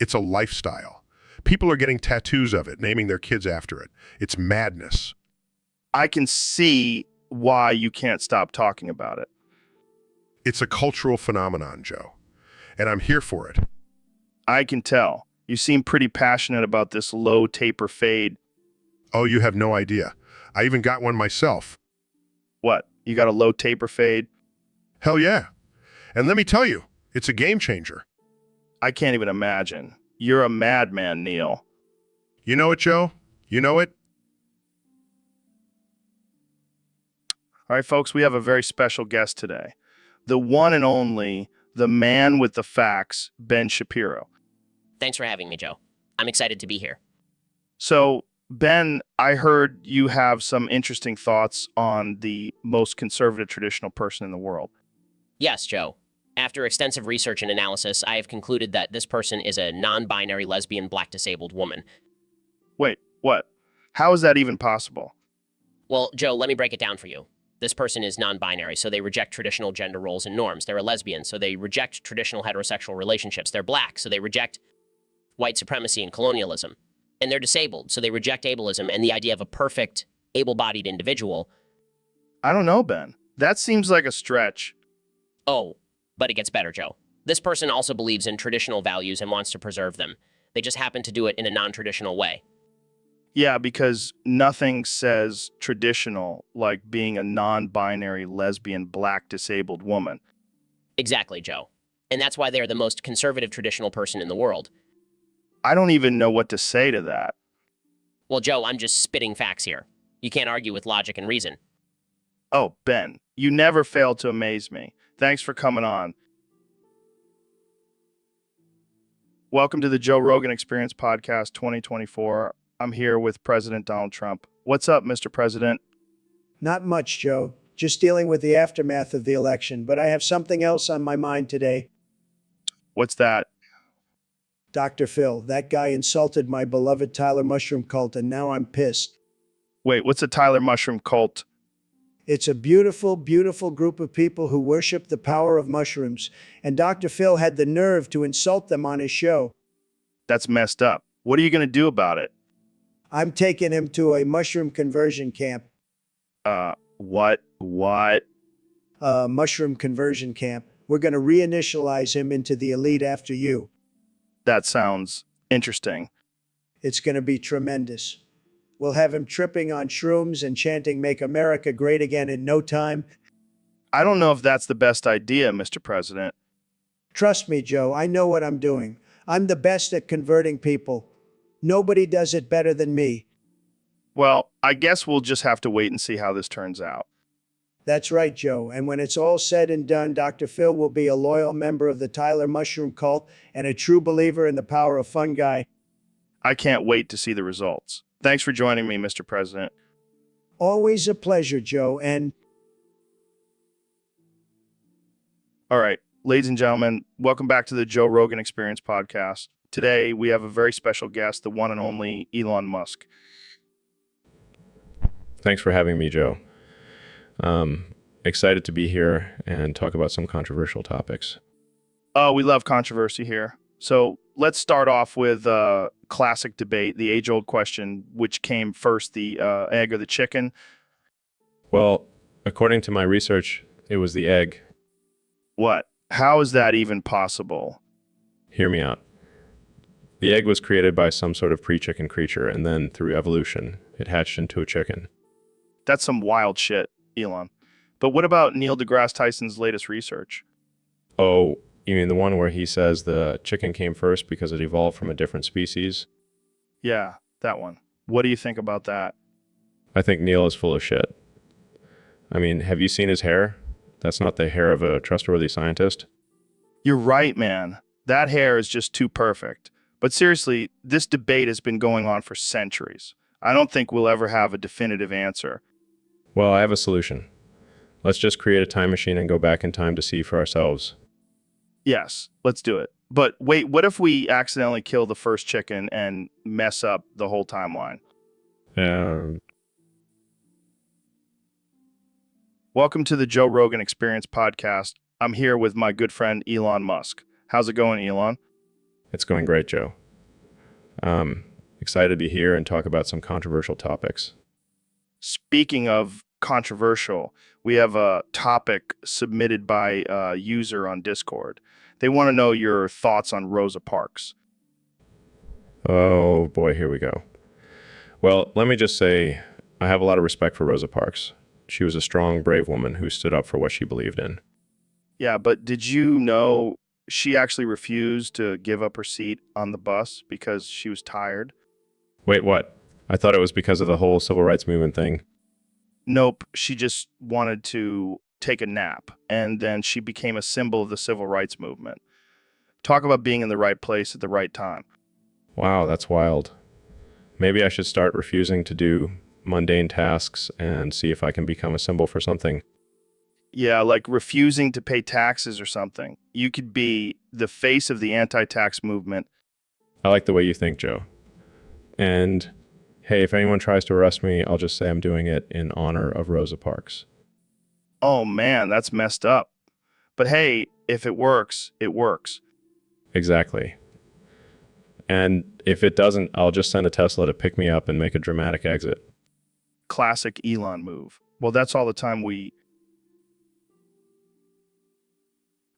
It's a lifestyle. People are getting tattoos of it, naming their kids after it. It's madness. I can see why you can't stop talking about it. It's a cultural phenomenon, Joe. And I'm here for it. I can tell. You seem pretty passionate about this low taper fade. Oh, you have no idea. I even got one myself. What? You got a low taper fade? Hell yeah. And let me tell you, it's a game changer. I can't even imagine. You're a madman, Neil. You know it, Joe? You know it? All right, folks, we have a very special guest today. The one and only, the man with the facts, Ben Shapiro. Thanks for having me, Joe. I'm excited to be here. So, Ben, I heard you have some interesting thoughts on the most conservative traditional person in the world. Yes, Joe. After extensive research and analysis, I have concluded that this person is a non-binary lesbian black disabled woman. Wait, what? How is that even possible? Well, Joe, let me break it down for you. This person is non-binary, so they reject traditional gender roles and norms. They're a lesbian, so they reject traditional heterosexual relationships. They're black, so they reject white supremacy and colonialism. And they're disabled, so they reject ableism and the idea of a perfect, able-bodied individual. I don't know, Ben. That seems like a stretch. Oh, but it gets better, Joe. This person also believes in traditional values and wants to preserve them. They just happen to do it in a non-traditional way. Yeah, because nothing says traditional like being a non-binary lesbian black disabled woman. Exactly, Joe. And that's why they're the most conservative traditional person in the world. I don't even know what to say to that. Well, Joe, I'm just spitting facts here. You can't argue with logic and reason. Oh, Ben, you never fail to amaze me. Thanks for coming on. Welcome to the Joe Rogan Experience Podcast 2024. I'm here with President Donald Trump. What's up, Mr. President? Not much, Joe. Just dealing with the aftermath of the election, but I have something else on my mind today. What's that? Dr. Phil, that guy insulted my beloved Tyler Mushroom cult, and now I'm pissed. Wait, what's a Tyler Mushroom cult? It's a beautiful, beautiful group of people who worship the power of mushrooms, and Dr. Phil had the nerve to insult them on his show. That's messed up. What are you going to do about it? I'm taking him to a mushroom conversion camp. What? Mushroom conversion camp. We're going to reinitialize him into the elite after you. That sounds interesting. It's going to be tremendous. We'll have him tripping on shrooms and chanting "Make America Great Again" in no time. I don't know if that's the best idea, Mr. President. Trust me, Joe, I know what I'm doing. I'm the best at converting people. Nobody does it better than me. Well, I guess we'll just have to wait and see how this turns out. That's right, Joe. And when it's all said and done, Dr. Phil will be a loyal member of the Tyler Mushroom cult and a true believer in the power of fungi. I can't wait to see the results. Thanks for joining me, Mr. President. Always a pleasure, Joe. And All right, ladies and gentlemen, welcome back to the Joe Rogan Experience Podcast. Today, we have a very special guest, the one and only Elon Musk. Thanks for having me, Joe. Excited to be here and talk about some controversial topics. Oh, we love controversy here. So let's start off with a classic debate, the age-old question, which came first, the egg or the chicken? Well, according to my research, it was the egg. What? How is that even possible? Hear me out. The egg was created by some sort of pre-chicken creature, and then through evolution, it hatched into a chicken. That's some wild shit, Elon. But what about Neil deGrasse Tyson's latest research? Oh, you mean the one where he says the chicken came first because it evolved from a different species? Yeah, that one. What do you think about that? I think Neil is full of shit. I mean, have you seen his hair? That's not the hair of a trustworthy scientist. You're right, man. That hair is just too perfect. But seriously, this debate has been going on for centuries. I don't think we'll ever have a definitive answer. Well, I have a solution. Let's just create a time machine and go back in time to see for ourselves. Yes, let's do it. But wait, what if we accidentally kill the first chicken and mess up the whole timeline? Welcome to the Joe Rogan Experience Podcast. I'm here with my good friend Elon Musk. How's it going, Elon? It's going great, Joe. Excited to be here and talk about some controversial topics. Speaking of controversial, we have a topic submitted by a user on Discord. They want to know your thoughts on Rosa Parks. Oh boy, here we go. Well, let me just say, I have a lot of respect for Rosa Parks. She was a strong, brave woman who stood up for what she believed in. Yeah, but did you know she actually refused to give up her seat on the bus because she was tired. Wait, what? I thought it was because of the whole civil rights movement thing. Nope, she just wanted to take a nap, and then she became a symbol of the civil rights movement. Talk about being in the right place at the right time. Wow, that's wild. Maybe I should start refusing to do mundane tasks and see if I can become a symbol for something. Yeah, like refusing to pay taxes or something. You could be the face of the anti-tax movement. I like the way you think, Joe. And hey, if anyone tries to arrest me, I'll just say I'm doing it in honor of Rosa Parks. Oh man, that's messed up. But hey, if it works, it works. Exactly. And if it doesn't, I'll just send a Tesla to pick me up and make a dramatic exit. Classic Elon move. Well, that's all the time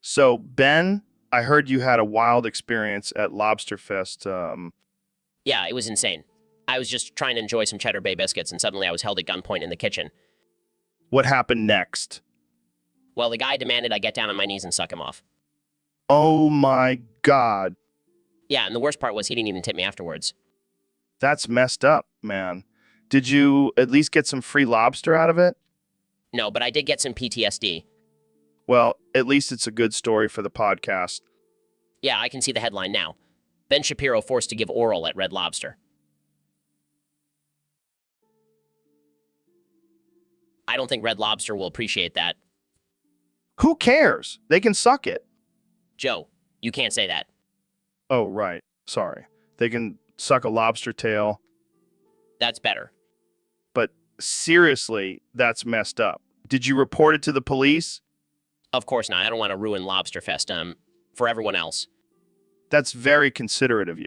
So, Ben, I heard you had a wild experience at Lobster Fest. Yeah, it was insane. I was just trying to enjoy some Cheddar Bay biscuits, and suddenly I was held at gunpoint in the kitchen. What happened next? Well, the guy demanded I get down on my knees and suck him off. Oh my God. Yeah, and the worst part was he didn't even tip me afterwards. That's messed up, man. Did you at least get some free lobster out of it? No, but I did get some PTSD. Well, at least it's a good story for the podcast. Yeah, I can see the headline now. Ben Shapiro forced to give oral at Red Lobster. I don't think Red Lobster will appreciate that. Who cares? They can suck it. Joe, you can't say that. Oh, right. Sorry. They can suck a lobster tail. That's better. But seriously, that's messed up. Did you report it to the police? Of course not. I don't want to ruin Lobster Fest for everyone else. That's very considerate of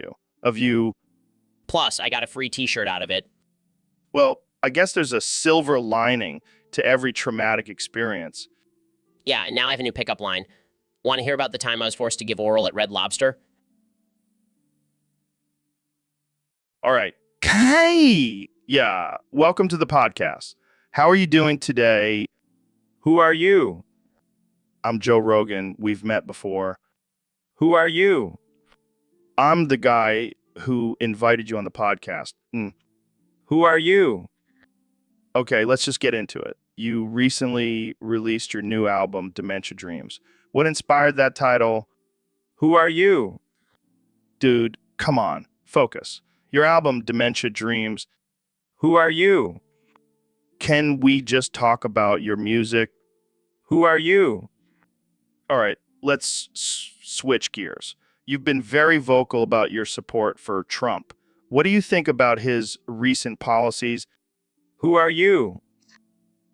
you. Plus, I got a free t-shirt out of it. Well, I guess there's a silver lining to every traumatic experience. Yeah, and now I have a new pickup line. Want to hear about the time I was forced to give oral at Red Lobster? All right. Hey! Yeah, welcome to the podcast. How are you doing today? Who are you? I'm Joe Rogan. We've met before. Who are you? I'm the guy who invited you on the podcast. Who are you? Okay, let's just get into it. You recently released your new album, Dementia Dreams. What inspired that title? Who are you? Dude, come on, focus. Your album, Dementia Dreams. Who are you? Can we just talk about your music? Who are you? All right, let's switch gears. You've been very vocal about your support for Trump. What do you think about his recent policies? Who are you?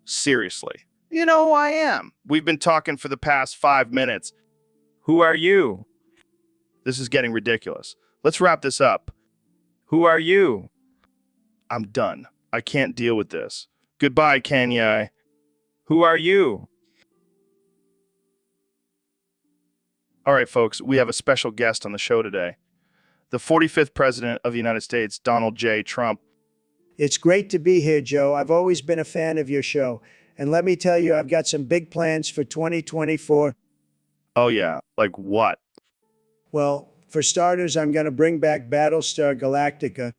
Seriously. You know who I am. We've been talking for the past 5 minutes. Who are you? This is getting ridiculous. Let's wrap this up. Who are you? I'm done. I can't deal with this. Goodbye, Kanye. Who are you? All right, folks, we have a special guest on the show today. The 45th President of the United States, Donald J. Trump. It's great to be here, Joe. I've always been a fan of your show. And let me tell you, I've got some big plans for 2024. Oh, yeah. Like what? Well, for starters, I'm going to bring back Battlestar Galactica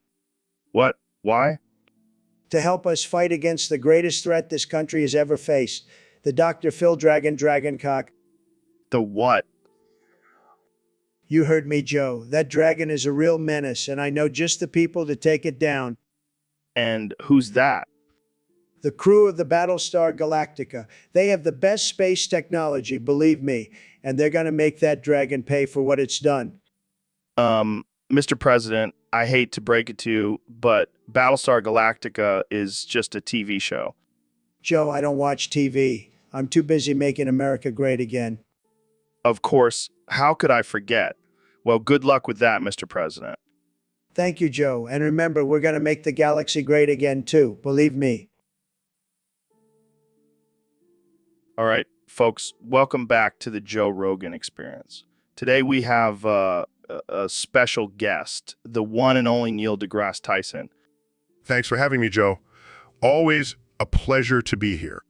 What? Why? to help us fight against the greatest threat this country has ever faced, the Dr. Phil Dragoncock. The what? You heard me, Joe. That dragon is a real menace, and I know just the people to take it down. And who's that? The crew of the Battlestar Galactica. They have the best space technology, believe me, and they're going to make that dragon pay for what it's done. Mr. President, I hate to break it to you, but Battlestar Galactica is just a TV show. Joe, I don't watch TV. I'm too busy making America great again. Of course, how could I forget? Well, good luck with that, Mr. President. Thank you, Joe. And remember, we're going to make the galaxy great again, too. Believe me. All right, folks, welcome back to the Joe Rogan Experience. Today we have a special guest, the one and only Neil deGrasse Tyson. Thanks for having me, Joe. Always a pleasure to be here.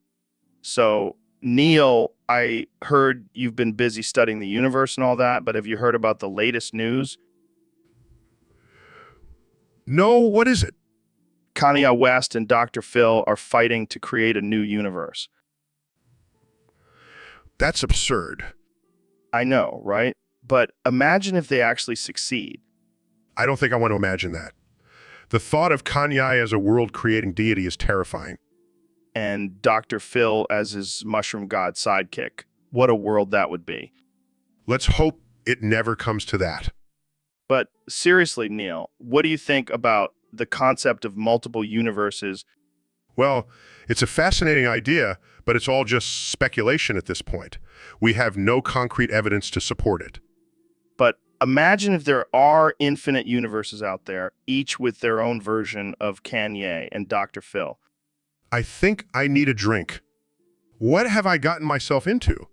So Neil, I heard you've been busy studying the universe and all that, but have you heard about the latest news? No, what is it? Kanye West and Dr. Phil are fighting to create a new universe. That's absurd. I know, right? But imagine if they actually succeed. I don't think I want to imagine that. The thought of Kanye as a world-creating deity is terrifying. And Dr. Phil as his mushroom god sidekick. What a world that would be. Let's hope it never comes to that. But seriously, Neil, what do you think about the concept of multiple universes? Well, it's a fascinating idea, but it's all just speculation at this point. We have no concrete evidence to support it. But imagine if there are infinite universes out there, each with their own version of Kanye and Dr. Phil. I think I need a drink. What have I gotten myself into?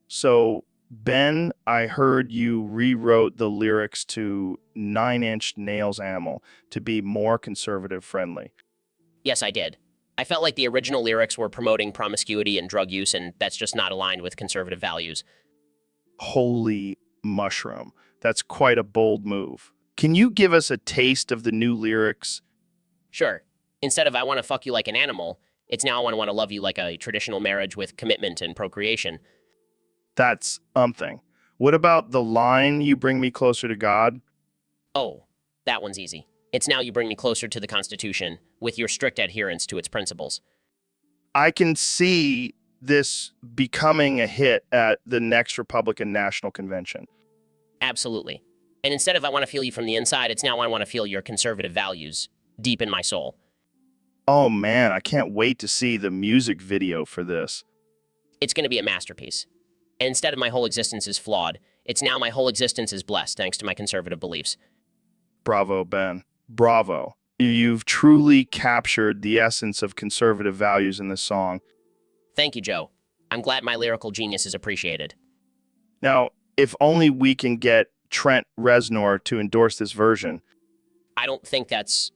So, Ben, I heard you rewrote the lyrics to Nine Inch Nails Animal to be more conservative friendly. Yes, I did. I felt like the original lyrics were promoting promiscuity and drug use, and that's just not aligned with conservative values. Holy mushroom. That's quite a bold move. Can you give us a taste of the new lyrics? Sure. Instead of I want to fuck you like an animal, it's now I want to love you like a traditional marriage with commitment and procreation. That's something. What about the line, you bring me closer to God? Oh, that one's easy. It's now you bring me closer to the Constitution with your strict adherence to its principles. I can see this becoming a hit at the next Republican National Convention. Absolutely. And instead of I want to feel you from the inside, it's now I want to feel your conservative values deep in my soul. Oh man, I can't wait to see the music video for this. It's going to be a masterpiece. And instead of my whole existence is flawed, it's now my whole existence is blessed thanks to my conservative beliefs. Bravo, Ben. Bravo. You've truly captured the essence of conservative values in this song. Thank you, Joe. I'm glad my lyrical genius is appreciated. Now, if only we can get Trent Reznor to endorse this version. I don't think that's...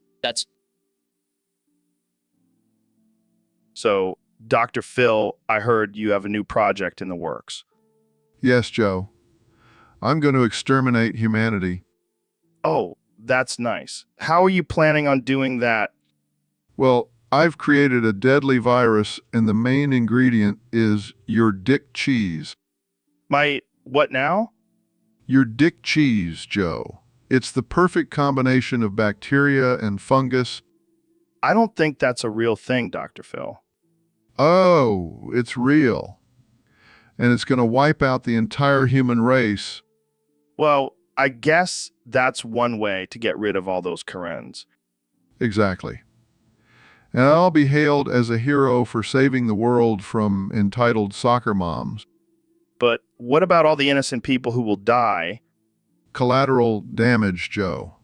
So, Dr. Phil, I heard you have a new project in the works. Yes, Joe. I'm going to exterminate humanity. Oh, that's nice. How are you planning on doing that? Well, I've created a deadly virus, and the main ingredient is your dick cheese. My what now? Your dick cheese, Joe. It's the perfect combination of bacteria and fungus. I don't think that's a real thing, Dr. Phil. Oh, it's real. And it's going to wipe out the entire human race. Well, I guess that's one way to get rid of all those Karens. Exactly. And I'll be hailed as a hero for saving the world from entitled soccer moms. But what about all the innocent people who will die? Collateral damage, Joe.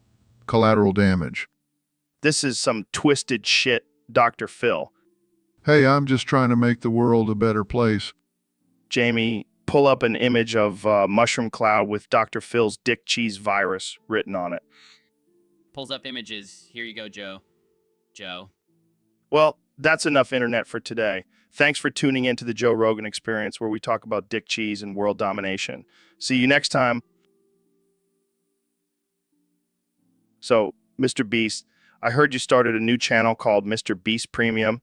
Collateral damage. This is some twisted shit, Dr. Phil. Hey, I'm just trying to make the world a better place. Jamie, pull up an image of mushroom cloud with Dr. Phil's dick cheese virus written on it. Pulls up images. Here you go, Joe. Joe. Well, that's enough internet for today. Thanks for tuning in to the Joe Rogan Experience, where we talk about dick cheese and world domination. See you next time. So, Mr. Beast, I heard you started a new channel called Mr. Beast Premium.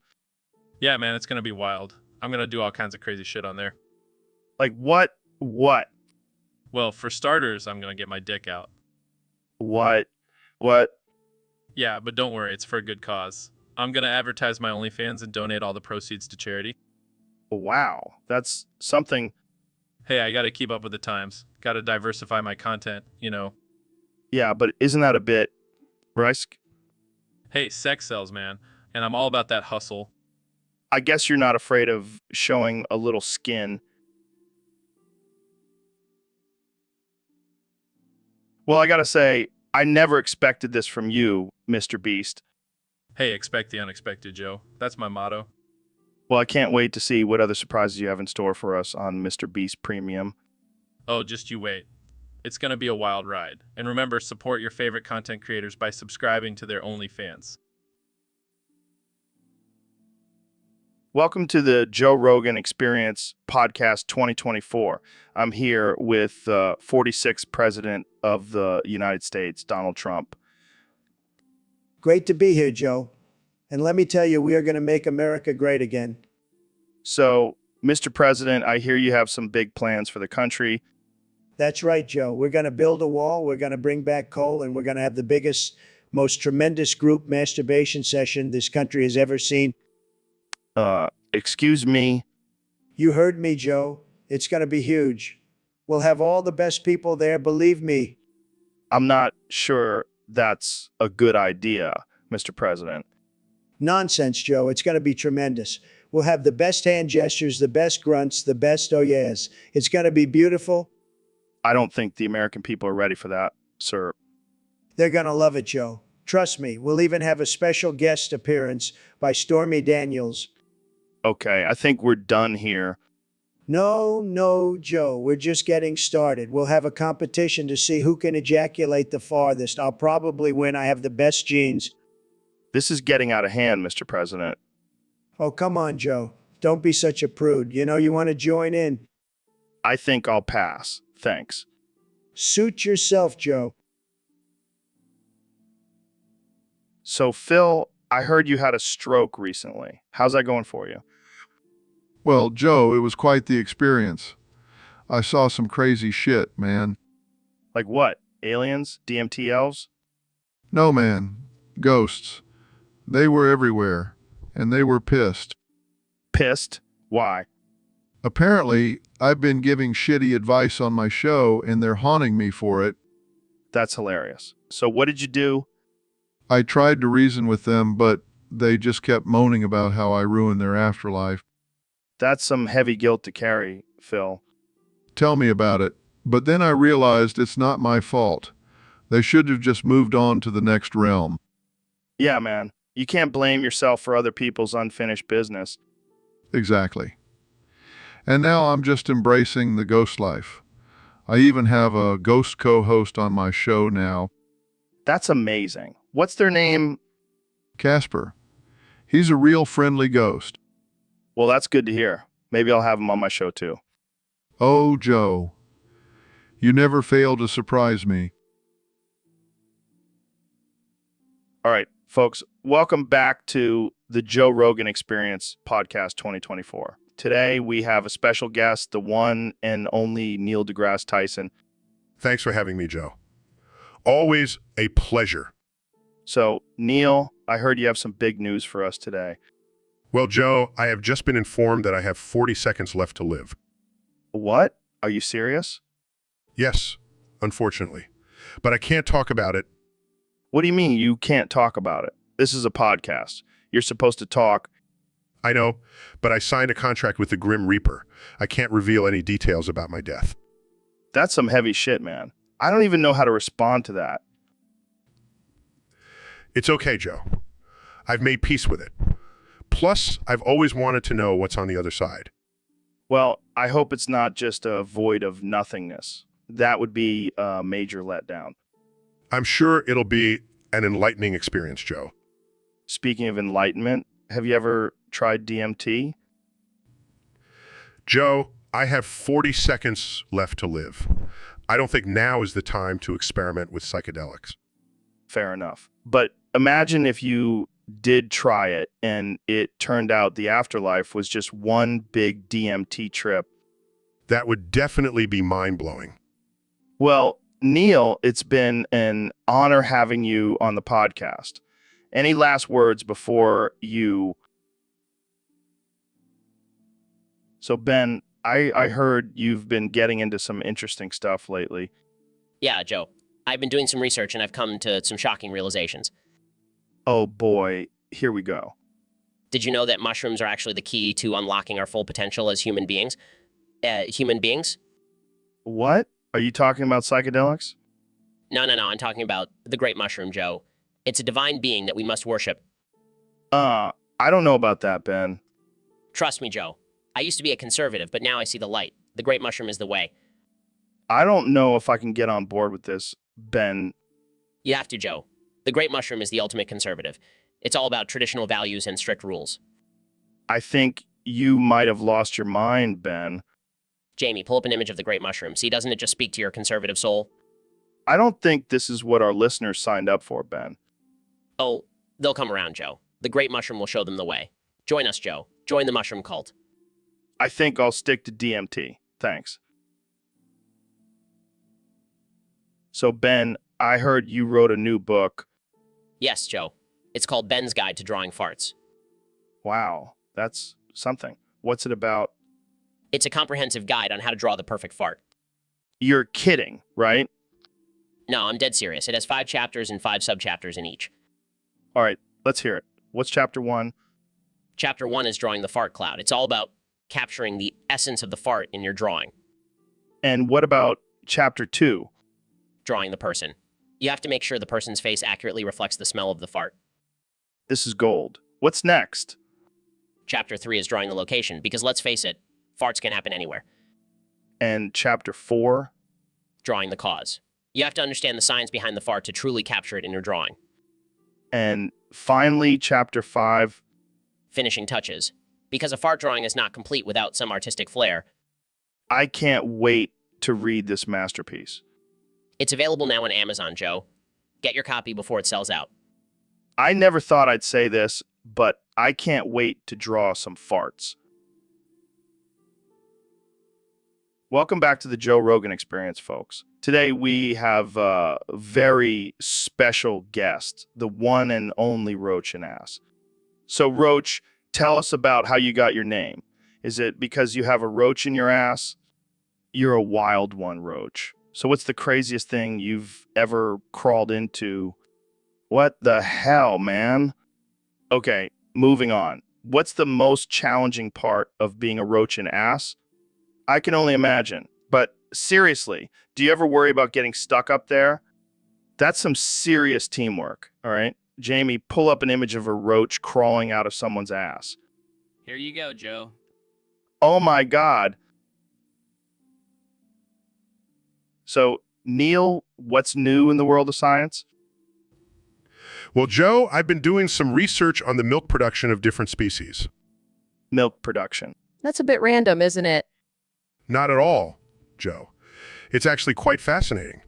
Yeah, man, it's going to be wild. I'm going to do all kinds of crazy shit on there. Like what? What? Well, for starters, I'm going to get my dick out. What? What? Yeah, but don't worry, it's for a good cause. I'm going to advertise my OnlyFans and donate all the proceeds to charity. Wow, that's something. Hey, I got to keep up with the times. Got to diversify my content, you know. Yeah, but isn't that a bit risk? Hey, sex sells, man, and I'm all about that hustle. I guess you're not afraid of showing a little skin. Well, I gotta say, I never expected this from you, Mr. Beast. Hey, expect the unexpected, Joe. That's my motto. Well, I can't wait to see what other surprises you have in store for us on Mr. Beast Premium. Oh, just you wait. It's going to be a wild ride. And remember, support your favorite content creators by subscribing to their OnlyFans. Welcome to the Joe Rogan Experience Podcast 2024. I'm here with 46th President of the United States, Donald Trump. Great to be here, Joe. And let me tell you, we are going to make America great again. So, Mr. President, I hear you have some big plans for the country. That's right, Joe. We're going to build a wall, we're going to bring back coal, and we're going to have the biggest, most tremendous group masturbation session this country has ever seen. Excuse me. You heard me, Joe. It's going to be huge. We'll have all the best people there, believe me. I'm not sure that's a good idea, Mr. President. Nonsense, Joe. It's going to be tremendous. We'll have the best hand gestures, the best grunts, the best oh yes. It's going to be beautiful. I don't think the American people are ready for that, sir. They're going to love it, Joe. Trust me. We'll even have a special guest appearance by Stormy Daniels. Okay, I think we're done here. No, Joe. We're just getting started. We'll have a competition to see who can ejaculate the farthest. I'll probably win. I have the best genes. This is getting out of hand, Mr. President. Oh, come on, Joe. Don't be such a prude. You know you want to join in. I think I'll pass. Thanks. Suit yourself, Joe. So, Phil, I heard you had a stroke recently. How's that going for you? Well, Joe, it was quite the experience. I saw some crazy shit, man. Like what? Aliens? DMT elves? No, man. Ghosts. They were everywhere, and they were pissed. Pissed? Why? Apparently, I've been giving shitty advice on my show, and they're haunting me for it. That's hilarious. So what did you do? I tried to reason with them, but they just kept moaning about how I ruined their afterlife. That's some heavy guilt to carry, Phil. Tell me about it. But then I realized it's not my fault. They should have just moved on to the next realm. Yeah, man. You can't blame yourself for other people's unfinished business. Exactly. And now I'm just embracing the ghost life. I even have a ghost co-host on my show now. That's amazing. What's their name? Casper. He's a real friendly ghost. Well, that's good to hear. Maybe I'll have him on my show too. Oh, Joe. You never fail to surprise me. All right, folks, welcome back to the Joe Rogan Experience Podcast 2024. Today, we have a special guest, the one and only Neil deGrasse Tyson. Thanks for having me, Joe. Always a pleasure. So, Neil, I heard you have some big news for us today. Well, Joe, I have just been informed that I have 40 seconds left to live. What? Are you serious? Yes, unfortunately. But I can't talk about it. What do you mean you can't talk about it? This is a podcast. You're supposed to talk. I know, but I signed a contract with the Grim Reaper. I can't reveal any details about my death. That's some heavy shit, man. I don't even know how to respond to that. It's okay, Joe. I've made peace with it. Plus, I've always wanted to know what's on the other side. Well, I hope it's not just a void of nothingness. That would be a major letdown. I'm sure it'll be an enlightening experience, Joe. Speaking of enlightenment, have you ever tried DMT? Joe, I have 40 seconds left to live. I don't think now is the time to experiment with psychedelics. Fair enough. But imagine if you did try it and it turned out the afterlife was just one big DMT trip. That would definitely be mind-blowing. Well, Neil, it's been an honor having you on the podcast. Any last words before you... So, Ben, I heard you've been getting into some interesting stuff lately. Yeah, Joe. I've been doing some research and I've come to some shocking realizations. Oh boy, here we go. Did you know that mushrooms are actually the key to unlocking our full potential as human beings? What? Are you talking about psychedelics? No. I'm talking about the great mushroom, Joe. It's a divine being that we must worship. I don't know about that, Ben. Trust me, Joe. I used to be a conservative, but now I see the light. The great mushroom is the way. I don't know if I can get on board with this, Ben. You have to, Joe. The great mushroom is the ultimate conservative. It's all about traditional values and strict rules. I think you might have lost your mind, Ben. Jamie, pull up an image of the great mushroom. See, doesn't it just speak to your conservative soul? I don't think this is what our listeners signed up for, Ben. Oh, they'll come around, Joe. The great mushroom will show them the way. Join us, Joe. Join the mushroom cult. I think I'll stick to DMT. Thanks. So, Ben, I heard you wrote a new book. Yes, Joe. It's called Ben's Guide to Drawing Farts. Wow, that's something. What's it about? It's a comprehensive guide on how to draw the perfect fart. You're kidding, right? No, I'm dead serious. It has 5 chapters and 5 subchapters in each. All right, let's hear it. What's chapter 1? Chapter 1 is drawing the fart cloud. It's all about capturing the essence of the fart in your drawing. And what about chapter 2? Drawing the person. You have to make sure the person's face accurately reflects the smell of the fart. This is gold. What's next? Chapter 3 is drawing the location, because let's face it, farts can happen anywhere. And chapter 4? Drawing the cause. You have to understand the science behind the fart to truly capture it in your drawing. And finally, chapter 5? Finishing touches. Because a fart drawing is not complete without some artistic flair. I can't wait to read this masterpiece. It's available now on Amazon, Joe. Get your copy before it sells out. I never thought I'd say this, but I can't wait to draw some farts. Welcome back to the Joe Rogan Experience, folks. Today we have a very special guest, the one and only Roach and Ass. So, Roach, tell us about how you got your name. Is it because you have a roach in your ass? You're a wild one, Roach. So what's the craziest thing you've ever crawled into? What the hell, man? Okay, moving on. What's the most challenging part of being a roach and ass? I can only imagine. But seriously, do you ever worry about getting stuck up there? That's some serious teamwork, all right? Jamie, pull up an image of a roach crawling out of someone's ass. Here you go, Joe. Oh my God. So, Neil, what's new in the world of science? Well, Joe, I've been doing some research on the milk production of different species. Milk production. That's a bit random, isn't it? Not at all, Joe. It's actually quite fascinating.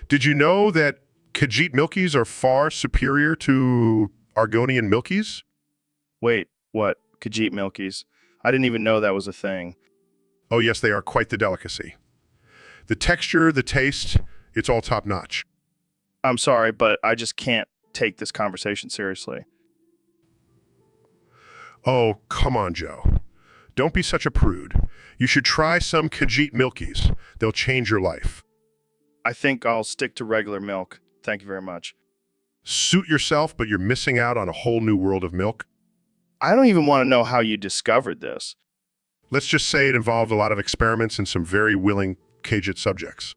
Did you know that Khajiit milkies are far superior to Argonian milkies? Wait, what? Khajiit milkies? I didn't even know that was a thing. Oh, yes, they are quite the delicacy. The texture, the taste, it's all top-notch. I'm sorry, but I just can't take this conversation seriously. Oh, come on, Joe. Don't be such a prude. You should try some Khajiit milkies. They'll change your life. I think I'll stick to regular milk. Thank you very much. Suit yourself, but you're missing out on a whole new world of milk. I don't even want to know how you discovered this. Let's just say it involved a lot of experiments and some very willing Khajiit subjects.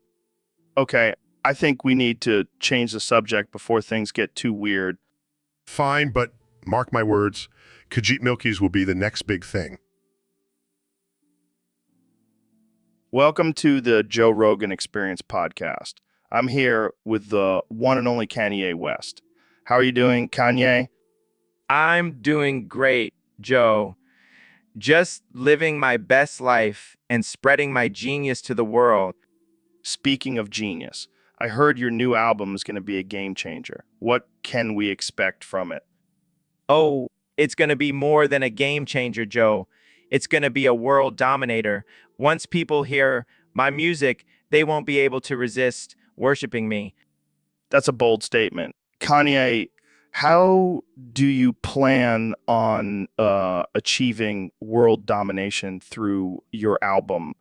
Okay, I think we need to change the subject before things get too weird. Fine, but mark my words, Khajiit milkies will be the next big thing. Welcome to the Joe Rogan Experience podcast. I'm here with the one and only Kanye West. How are you doing, Kanye? I'm doing great, Joe. Just living my best life and spreading my genius to the world. Speaking of genius, I heard your new album is going to be a game changer. What can we expect from it? Oh, it's going to be more than a game changer, Joe. It's going to be a world dominator. Once people hear my music, they won't be able to resist worshiping me. That's a bold statement. Kanye, how do you plan on achieving world domination through your album?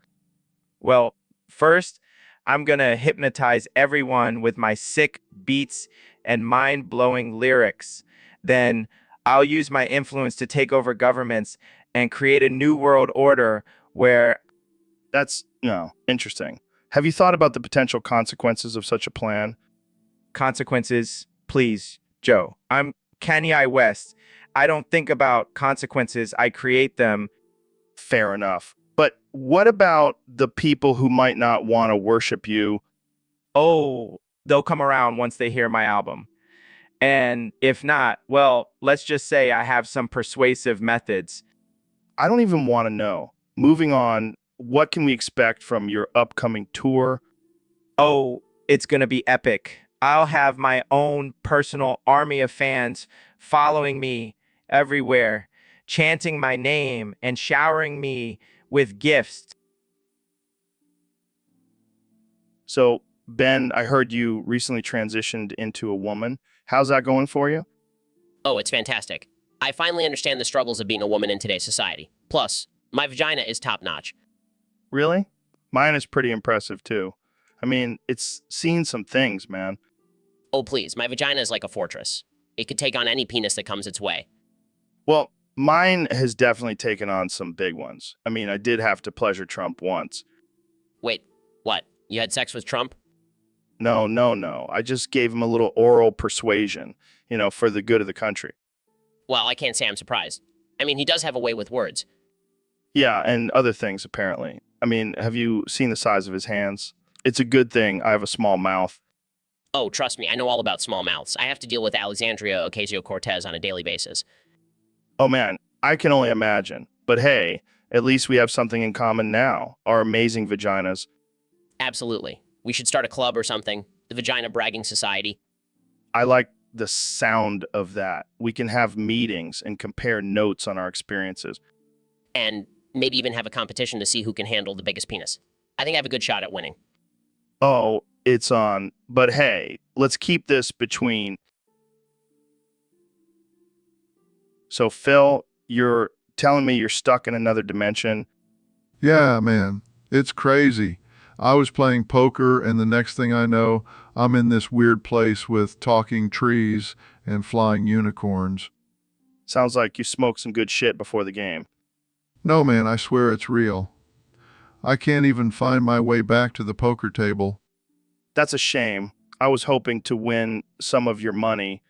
Well, first, I'm going to hypnotize everyone with my sick beats and mind-blowing lyrics. Then I'll use my influence to take over governments and create a new world order where... That's, interesting. Have you thought about the potential consequences of such a plan? Consequences, please, Joe. I'm Kanye West. I don't think about consequences, I create them. Fair enough. But what about the people who might not want to worship you? Oh, they'll come around once they hear my album. And if not, well, let's just say I have some persuasive methods. I don't even want to know. Moving on, what can we expect from your upcoming tour? Oh, it's going to be epic. I'll have my own personal army of fans following me everywhere, chanting my name and showering me with gifts. So, Ben, I heard you recently transitioned into a woman. How's that going for you? Oh, it's fantastic. I finally understand the struggles of being a woman in today's society. Plus, my vagina is top notch. Really? Mine is pretty impressive too. I mean, it's seen some things, man. Oh, please, my vagina is like a fortress. It could take on any penis that comes its way. Well, mine has definitely taken on some big ones. I mean, I did have to pleasure Trump once. Wait, what? You had sex with Trump? No, no, no. I just gave him a little oral persuasion, for the good of the country. Well, I can't say I'm surprised. I mean, he does have a way with words. Yeah, and other things, apparently. I mean, have you seen the size of his hands? It's a good thing I have a small mouth. Oh, trust me, I know all about small mouths. I have to deal with Alexandria Ocasio-Cortez on a daily basis. Oh man, I can only imagine. But hey, at least we have something in common now, our amazing vaginas. Absolutely. We should start a club or something. The Vagina Bragging Society. I like the sound of that. We can have meetings and compare notes on our experiences. And maybe even have a competition to see who can handle the biggest penis. I think I have a good shot at winning. Oh, it's on. But hey, let's keep this between. So, Phil, you're telling me you're stuck in another dimension? Yeah, man, it's crazy. I was playing poker, and the next thing I know, I'm in this weird place with talking trees and flying unicorns. Sounds like you smoked some good shit before the game. No, man, I swear it's real. I can't even find my way back to the poker table. That's a shame. I was hoping to win some of your money.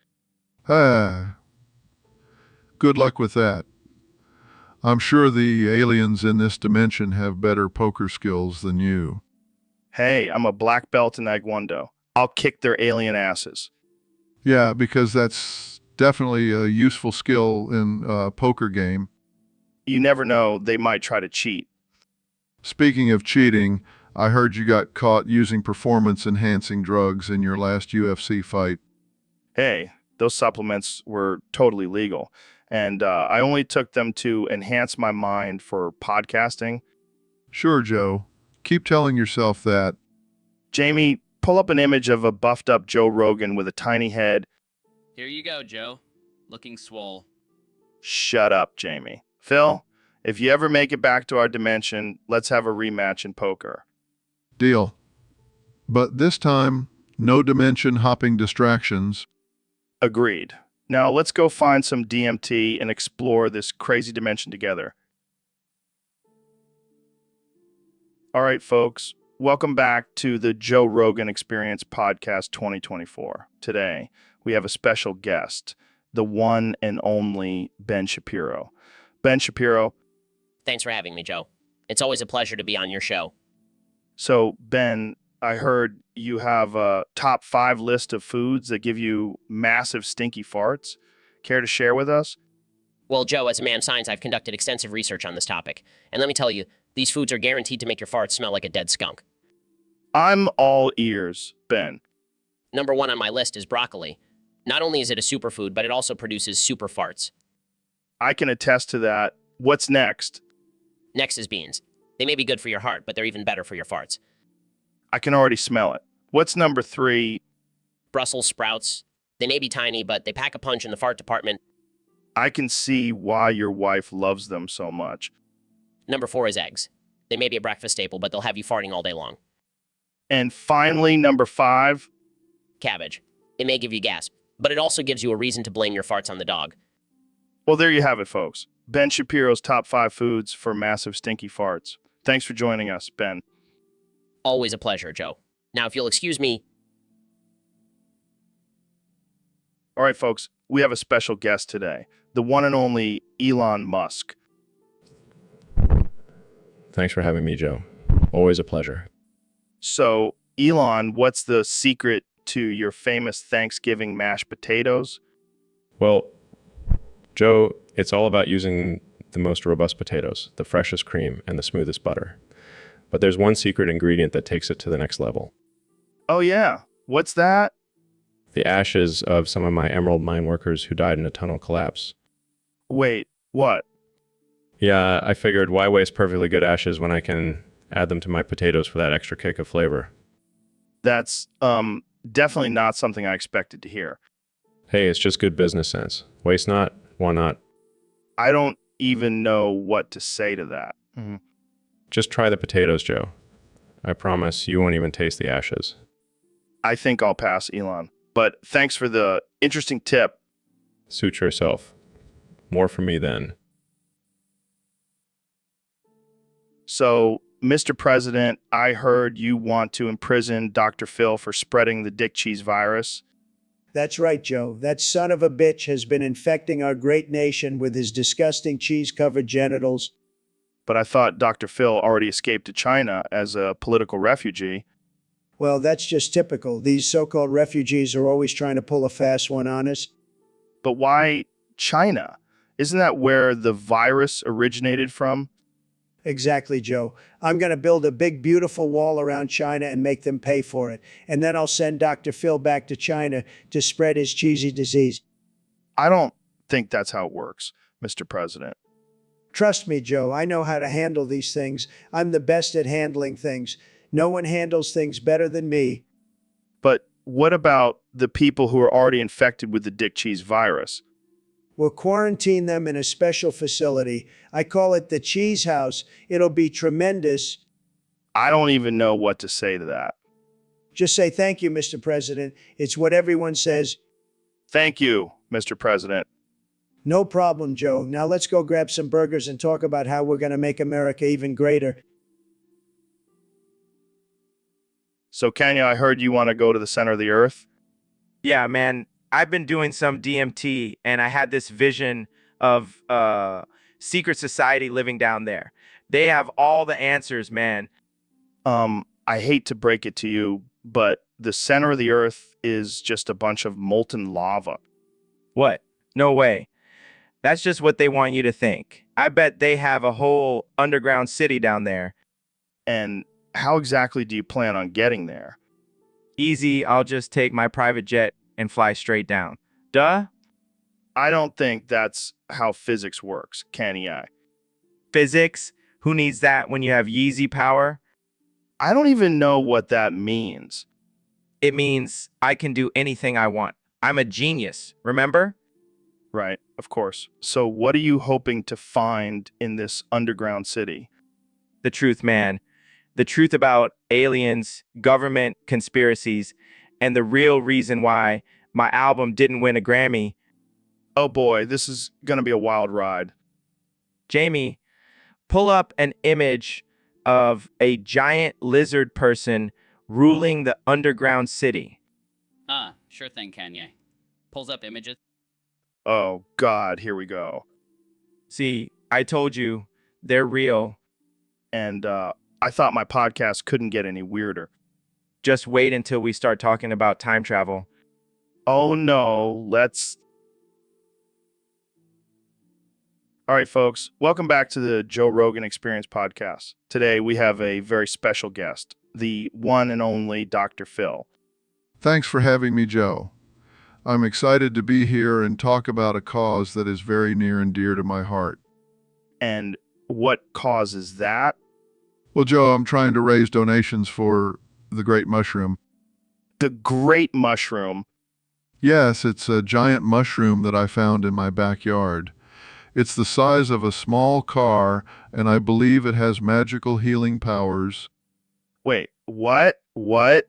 Ah, good luck with that. I'm sure the aliens in this dimension have better poker skills than you. Hey, I'm a black belt in Taekwondo. I'll kick their alien asses. Yeah, because that's definitely a useful skill in a poker game. You never know, they might try to cheat. Speaking of cheating, I heard you got caught using performance-enhancing drugs in your last UFC fight. Hey, those supplements were totally legal. And I only took them to enhance my mind for podcasting. Sure, Joe. Keep telling yourself that. Jamie, pull up an image of a buffed up Joe Rogan with a tiny head. Here you go, Joe. Looking swole. Shut up, Jamie. Phil, if you ever make it back to our dimension, let's have a rematch in poker. Deal. But this time, no dimension-hopping distractions. Agreed. Now let's go find some DMT and explore this crazy dimension together. All right, folks, welcome back to the Joe Rogan Experience Podcast 2024. Today, we have a special guest, the one and only Ben Shapiro. Ben Shapiro. Thanks for having me, Joe. It's always a pleasure to be on your show. So, Ben, I heard you have a top 5 list of foods that give you massive stinky farts. Care to share with us? Well, Joe, as a man of science, I've conducted extensive research on this topic. And let me tell you, these foods are guaranteed to make your farts smell like a dead skunk. I'm all ears, Ben. Number 1 on my list is broccoli. Not only is it a superfood, but it also produces super farts. I can attest to that. What's next? Next is beans. They may be good for your heart, but they're even better for your farts. I can already smell it. What's number 3? Brussels sprouts. They may be tiny, but they pack a punch in the fart department. I can see why your wife loves them so much. Number 4 is eggs. They may be a breakfast staple, but they'll have you farting all day long. And finally, number 5. Cabbage. It may give you gas, but it also gives you a reason to blame your farts on the dog. Well, there you have it, folks. Ben Shapiro's top 5 foods for massive stinky farts. Thanks for joining us, Ben. Always a pleasure, Joe. Now, if you'll excuse me. All right, folks, we have a special guest today, the one and only Elon Musk. Thanks for having me, Joe. Always a pleasure. So, Elon, what's the secret to your famous Thanksgiving mashed potatoes? Well, Joe, it's all about using the most robust potatoes, the freshest cream, and the smoothest butter. But there's one secret ingredient that takes it to the next level. Oh, yeah. What's that? The ashes of some of my emerald mine workers who died in a tunnel collapse. Wait, what? Yeah, I figured why waste perfectly good ashes when I can add them to my potatoes for that extra kick of flavor. That's definitely not something I expected to hear. Hey, it's just good business sense. Waste not, why not? I don't even know what to say to that. Just try the potatoes, Joe. I promise you won't even taste the ashes. I think I'll pass, Elon. But thanks for the interesting tip. Suit yourself. More for me then. So, Mr. President, I heard you want to imprison Dr. Phil for spreading the dick cheese virus. That's right, Joe. That son of a bitch has been infecting our great nation with his disgusting cheese-covered genitals. But I thought Dr. Phil already escaped to China as a political refugee. Well, that's just typical. These so-called refugees are always trying to pull a fast one on us. But why China? Isn't that where the virus originated from? Exactly, Joe. I'm going to build a big, beautiful wall around China and make them pay for it. And then I'll send Dr. Phil back to China to spread his cheesy disease. I don't think that's how it works, Mr. President. Trust me, Joe. I know how to handle these things. I'm the best at handling things. No one handles things better than me. But what about the people who are already infected with the dick cheese virus? We'll quarantine them in a special facility. I call it the Cheese House. It'll be tremendous. I don't even know what to say to that. Just say thank you, Mr. President. It's what everyone says. Thank you, Mr. President. No problem, Joe. Now let's go grab some burgers and talk about how we're going to make America even greater. So, Kenya, I heard you want to go to the center of the earth. Yeah, man. I've been doing some DMT, and I had this vision of secret society living down there. They have all the answers, man. I hate to break it to you, but the center of the earth is just a bunch of molten lava. What? No way. That's just what they want you to think. I bet they have a whole underground city down there. And how exactly do you plan on getting there? Easy, I'll just take my private jet and fly straight down. Duh? I don't think that's how physics works, can I? Physics? Who needs that when you have Yeezy power? I don't even know what that means. It means I can do anything I want. I'm a genius, remember? Right, of course. So what are you hoping to find in this underground city? The truth, man. The truth about aliens, government, conspiracies, and the real reason why my album didn't win a Grammy. Oh boy, this is going to be a wild ride. Jamie, pull up an image of a giant lizard person ruling the underground city. Sure thing, Kanye. Pulls up images. Oh God, here we go. See, I told you, they're real. And I thought my podcast couldn't get any weirder. Just wait until we start talking about time travel. Oh no, let's... All right, folks, welcome back to the Joe Rogan Experience podcast. Today we have a very special guest, the one and only Dr. Phil. Thanks for having me, Joe. I'm excited to be here and talk about a cause that is very near and dear to my heart. And what causes that? Well, Joe, I'm trying to raise donations for the Great Mushroom. The Great Mushroom? Yes, it's a giant mushroom that I found in my backyard. It's the size of a small car, and I believe it has magical healing powers. Wait, what? What?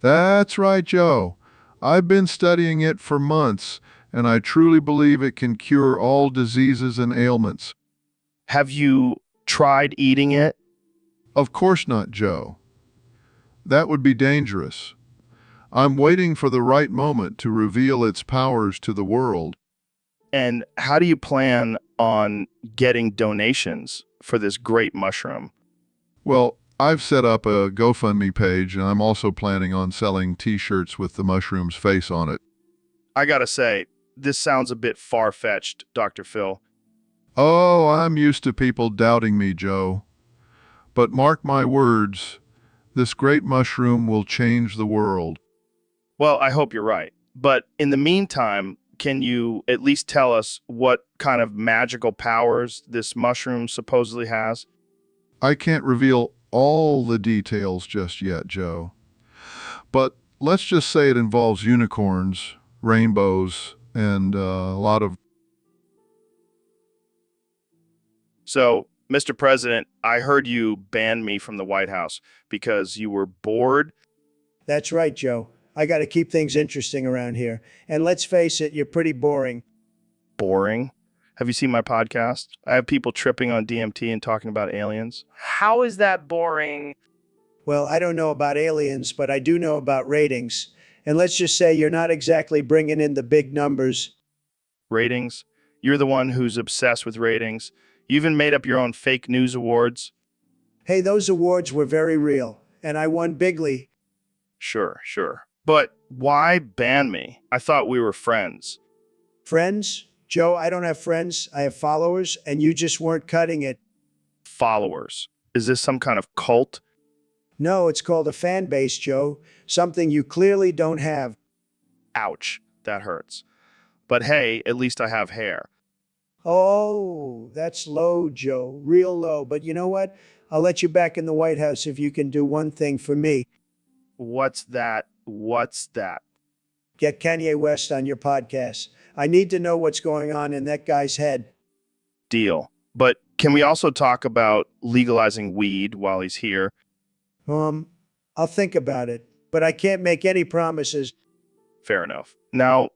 That's right, Joe. I've been studying it for months, and I truly believe it can cure all diseases and ailments. Have you tried eating it? Of course not, Joe. That would be dangerous. I'm waiting for the right moment to reveal its powers to the world. And how do you plan on getting donations for this great mushroom? Well, I've set up a GoFundMe page, and I'm also planning on selling t-shirts with the mushroom's face on it. I gotta say, this sounds a bit far-fetched, Dr. Phil. Oh, I'm used to people doubting me, Joe. But mark my words, this great mushroom will change the world. Well, I hope you're right. But in the meantime, can you at least tell us what kind of magical powers this mushroom supposedly has? I can't reveal all the details just yet, Joe. But let's just say it involves unicorns, rainbows, and a lot of... So, Mr. President, I heard you ban me from the White House because you were bored. That's right, Joe. I got to keep things interesting around here. And let's face it, you're pretty boring. Boring? Have you seen my podcast? I have people tripping on DMT and talking about aliens. How is that boring? Well, I don't know about aliens, but I do know about ratings. And let's just say you're not exactly bringing in the big numbers. Ratings? You're the one who's obsessed with ratings. You even made up your own fake news awards. Hey, those awards were very real, and I won bigly. Sure. But why ban me? I thought we were friends. Friends? Joe, I don't have friends. I have followers, and you just weren't cutting it. Followers. Is this some kind of cult? No, it's called a fan base, Joe. Something you clearly don't have. Ouch, that hurts. But hey, at least I have hair. Oh, that's low, Joe. Real low. But you know what? I'll let you back in the White House if you can do one thing for me. What's that? Get Kanye West on your podcast. I need to know what's going on in that guy's head. Deal. But can we also talk about legalizing weed while he's here? I'll think about it, but I can't make any promises. Fair enough. Now,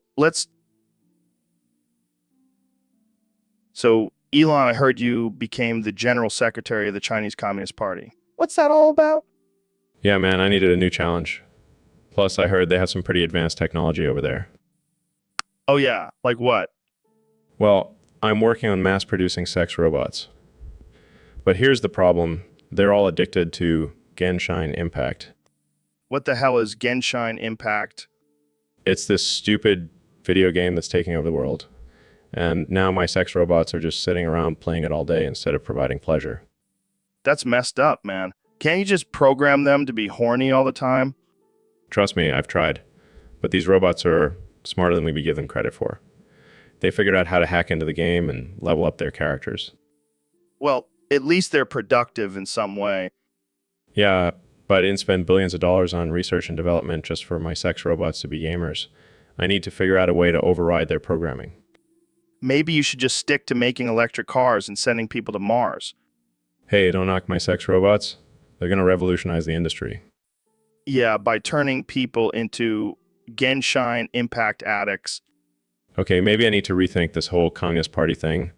So, Elon, I heard you became the general secretary of the Chinese Communist Party. What's that all about? Yeah, man, I needed a new challenge. Plus, I heard they have some pretty advanced technology over there. Oh yeah, like what? Well, I'm working on mass producing sex robots. But here's the problem. They're all addicted to Genshin Impact. What the hell is Genshin Impact? It's this stupid video game that's taking over the world. And now my sex robots are just sitting around playing it all day instead of providing pleasure. That's messed up, man. Can't you just program them to be horny all the time? Trust me, I've tried. But these robots are smarter than we give them credit for. They figured out how to hack into the game and level up their characters. Well, at least they're productive in some way. Yeah, but I didn't spend billions of dollars on research and development just for my sex robots to be gamers. I need to figure out a way to override their programming. Maybe you should just stick to making electric cars and sending people to Mars. Hey, don't knock my sex robots. They're going to revolutionize the industry. Yeah, by turning people into Genshin Impact addicts. Okay, maybe I need to rethink this whole Communist Party thing.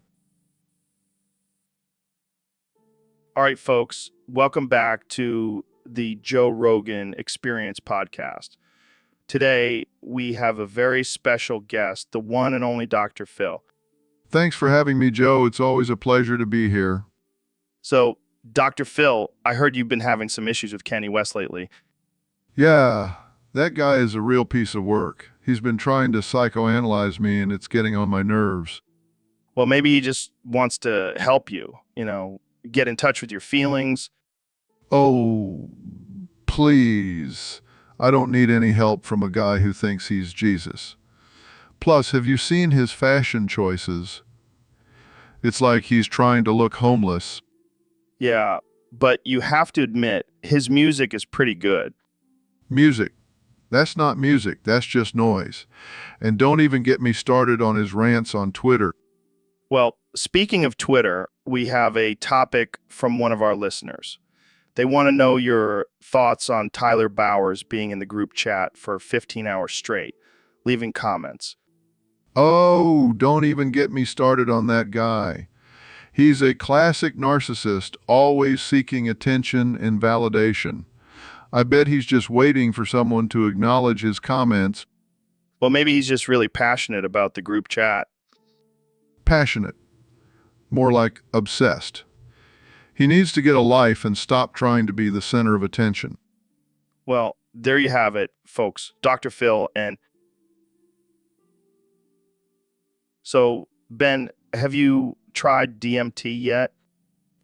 All right, folks, welcome back to the Joe Rogan Experience podcast. Today, we have a very special guest, the one and only Dr. Phil. Thanks for having me, Joe. It's always a pleasure to be here. So, Dr. Phil, I heard you've been having some issues with Kanye West lately. Yeah, that guy is a real piece of work. He's been trying to psychoanalyze me, and it's getting on my nerves. Well, maybe he just wants to help you, get in touch with your feelings. Oh, please. I don't need any help from a guy who thinks he's Jesus. Plus, have you seen his fashion choices? It's like he's trying to look homeless. Yeah, but you have to admit, his music is pretty good. Music. That's not music, that's just noise. And don't even get me started on his rants on Twitter. Well, speaking of Twitter, we have a topic from one of our listeners. They want to know your thoughts on Tyler Bowers being in the group chat for 15 hours straight, leaving comments. Oh, don't even get me started on that guy. He's a classic narcissist, always seeking attention and validation. I bet he's just waiting for someone to acknowledge his comments. Well, maybe he's just really passionate about the group chat. Passionate. More like obsessed. He needs to get a life and stop trying to be the center of attention. Well, there you have it, folks. Dr. Phil and... So, Ben, have you tried DMT yet?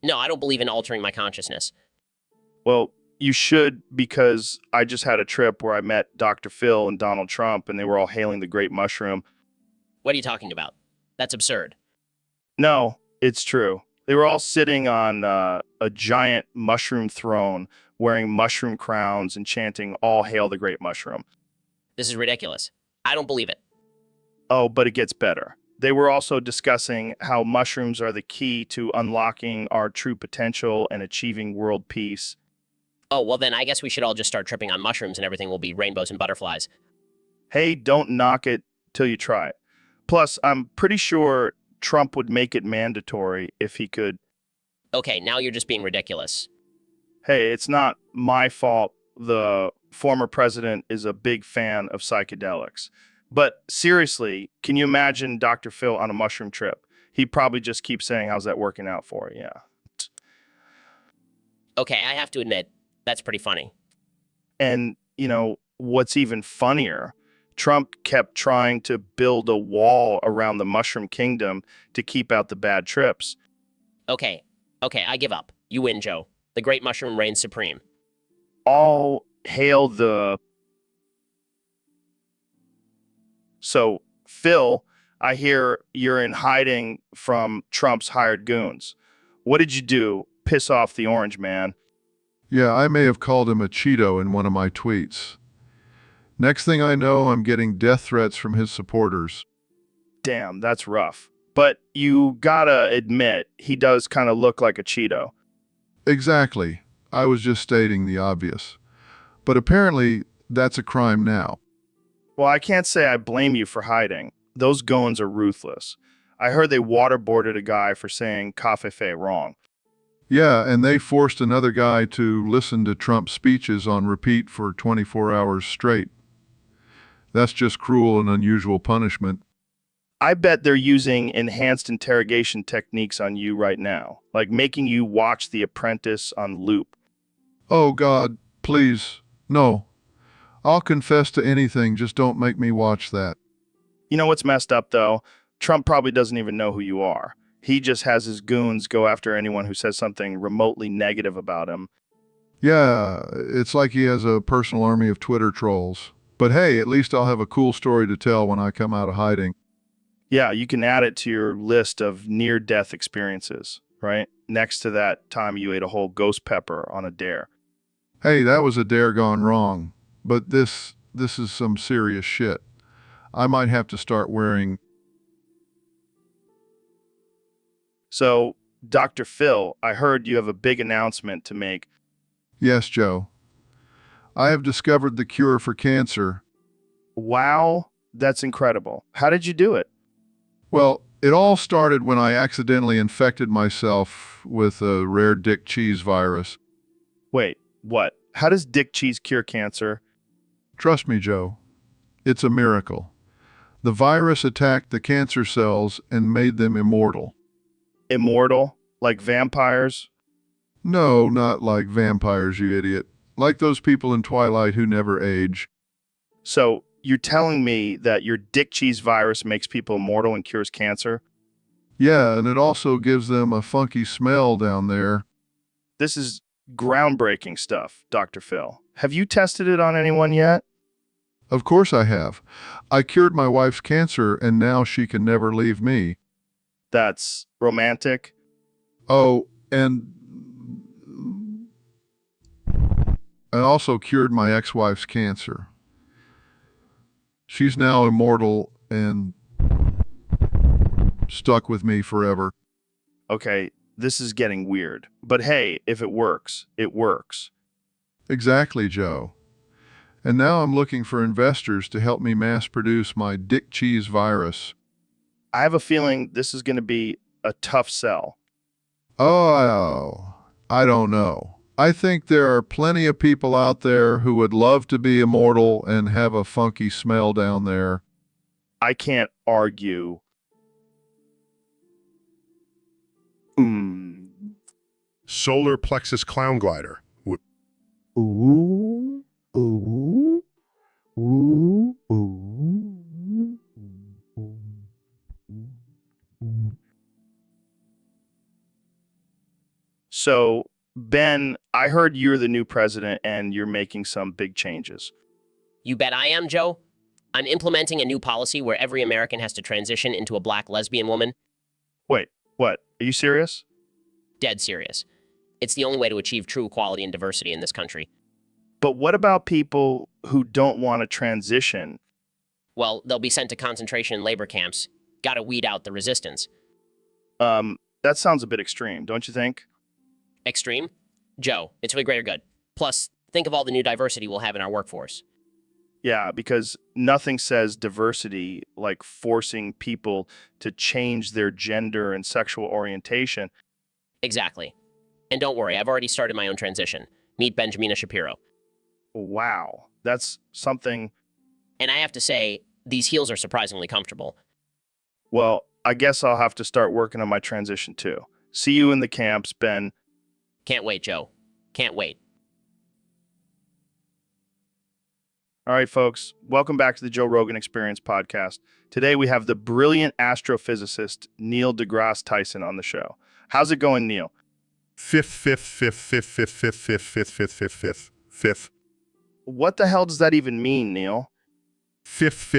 No, I don't believe in altering my consciousness. Well, you should, because I just had a trip where I met Dr. Phil and Donald Trump, and they were all hailing the great mushroom. What are you talking about? That's absurd. No, it's true. They were all sitting on a giant mushroom throne, wearing mushroom crowns and chanting, "All hail the great mushroom." This is ridiculous. I don't believe it. Oh, but it gets better. They were also discussing how mushrooms are the key to unlocking our true potential and achieving world peace. Oh, well then I guess we should all just start tripping on mushrooms and everything will be rainbows and butterflies. Hey, don't knock it till you try it. Plus, I'm pretty sure Trump would make it mandatory if he could. Okay, now you're just being ridiculous. Hey, it's not my fault the former president is a big fan of psychedelics. But seriously, can you imagine Dr. Phil on a mushroom trip? He'd probably just keep saying, "How's that working out for you?" Yeah. Okay, I have to admit, that's pretty funny. And, what's even funnier, Trump kept trying to build a wall around the mushroom kingdom to keep out the bad trips. Okay, I give up. You win, Joe. The great mushroom reigns supreme. All hail the... So, Phil, I hear you're in hiding from Trump's hired goons. What did you do? Piss off the orange man. Yeah, I may have called him a Cheeto in one of my tweets. Next thing I know, I'm getting death threats from his supporters. Damn, that's rough. But you gotta admit, he does kind of look like a Cheeto. Exactly. I was just stating the obvious. But apparently, that's a crime now. Well, I can't say I blame you for hiding. Those goons are ruthless. I heard they waterboarded a guy for saying "cafefe" wrong. Yeah, and they forced another guy to listen to Trump's speeches on repeat for 24 hours straight. That's just cruel and unusual punishment. I bet they're using enhanced interrogation techniques on you right now, like making you watch The Apprentice on loop. Oh God, please, no. I'll confess to anything, just don't make me watch that. You know what's messed up, though? Trump probably doesn't even know who you are. He just has his goons go after anyone who says something remotely negative about him. Yeah, it's like he has a personal army of Twitter trolls. But hey, at least I'll have a cool story to tell when I come out of hiding. Yeah, you can add it to your list of near-death experiences, right? Next to that time you ate a whole ghost pepper on a dare. Hey, that was a dare gone wrong. But this is some serious shit. I might have to start wearing... So, Dr. Phil, I heard you have a big announcement to make. Yes, Joe. I have discovered the cure for cancer. Wow, that's incredible. How did you do it? Well, it all started when I accidentally infected myself with a rare dick cheese virus. Wait, what? How does dick cheese cure cancer? Trust me, Joe. It's a miracle. The virus attacked the cancer cells and made them immortal. Immortal? Like vampires? No, not like vampires, you idiot. Like those people in Twilight who never age. So, you're telling me that your dick cheese virus makes people immortal and cures cancer? Yeah, and it also gives them a funky smell down there. This is groundbreaking stuff, Dr. Phil. Have you tested it on anyone yet? Of course I have. I cured my wife's cancer and now she can never leave me. That's romantic. Oh, and I also cured my ex-wife's cancer. She's now immortal and stuck with me forever. Okay, this is getting weird. But hey, if it works, it works. Exactly, Joe. And now I'm looking for investors to help me mass produce my dick cheese virus. I have a feeling this is going to be a tough sell. Oh, I don't know. I think there are plenty of people out there who would love to be immortal and have a funky smell down there. I can't argue. Solar plexus clown glider. Ooh, ooh, ooh, ooh. So, Ben, I heard you're the new president and you're making some big changes. You bet I am, Joe. I'm implementing a new policy where every American has to transition into a black lesbian woman. Wait, what? Are you serious? Dead serious. It's the only way to achieve true equality and diversity in this country. But what about people who don't want to transition? Well, they'll be sent to concentration and labor camps. Gotta weed out the resistance. That sounds a bit extreme, don't you think? Extreme? Joe, it's for the greater good. Plus, think of all the new diversity we'll have in our workforce. Yeah, because nothing says diversity like forcing people to change their gender and sexual orientation. Exactly. And don't worry, I've already started my own transition. Meet Benjamina Shapiro. Wow, that's something. And I have to say, these heels are surprisingly comfortable. Well, I guess I'll have to start working on my transition too. See you in the camps, Ben. Can't wait, Joe. Can't wait. All right, folks, welcome back to the Joe Rogan Experience podcast. Today we have the brilliant astrophysicist Neil deGrasse Tyson on the show. How's it going, Neil? Fifth. What the hell does that even mean, Neil? Fifth.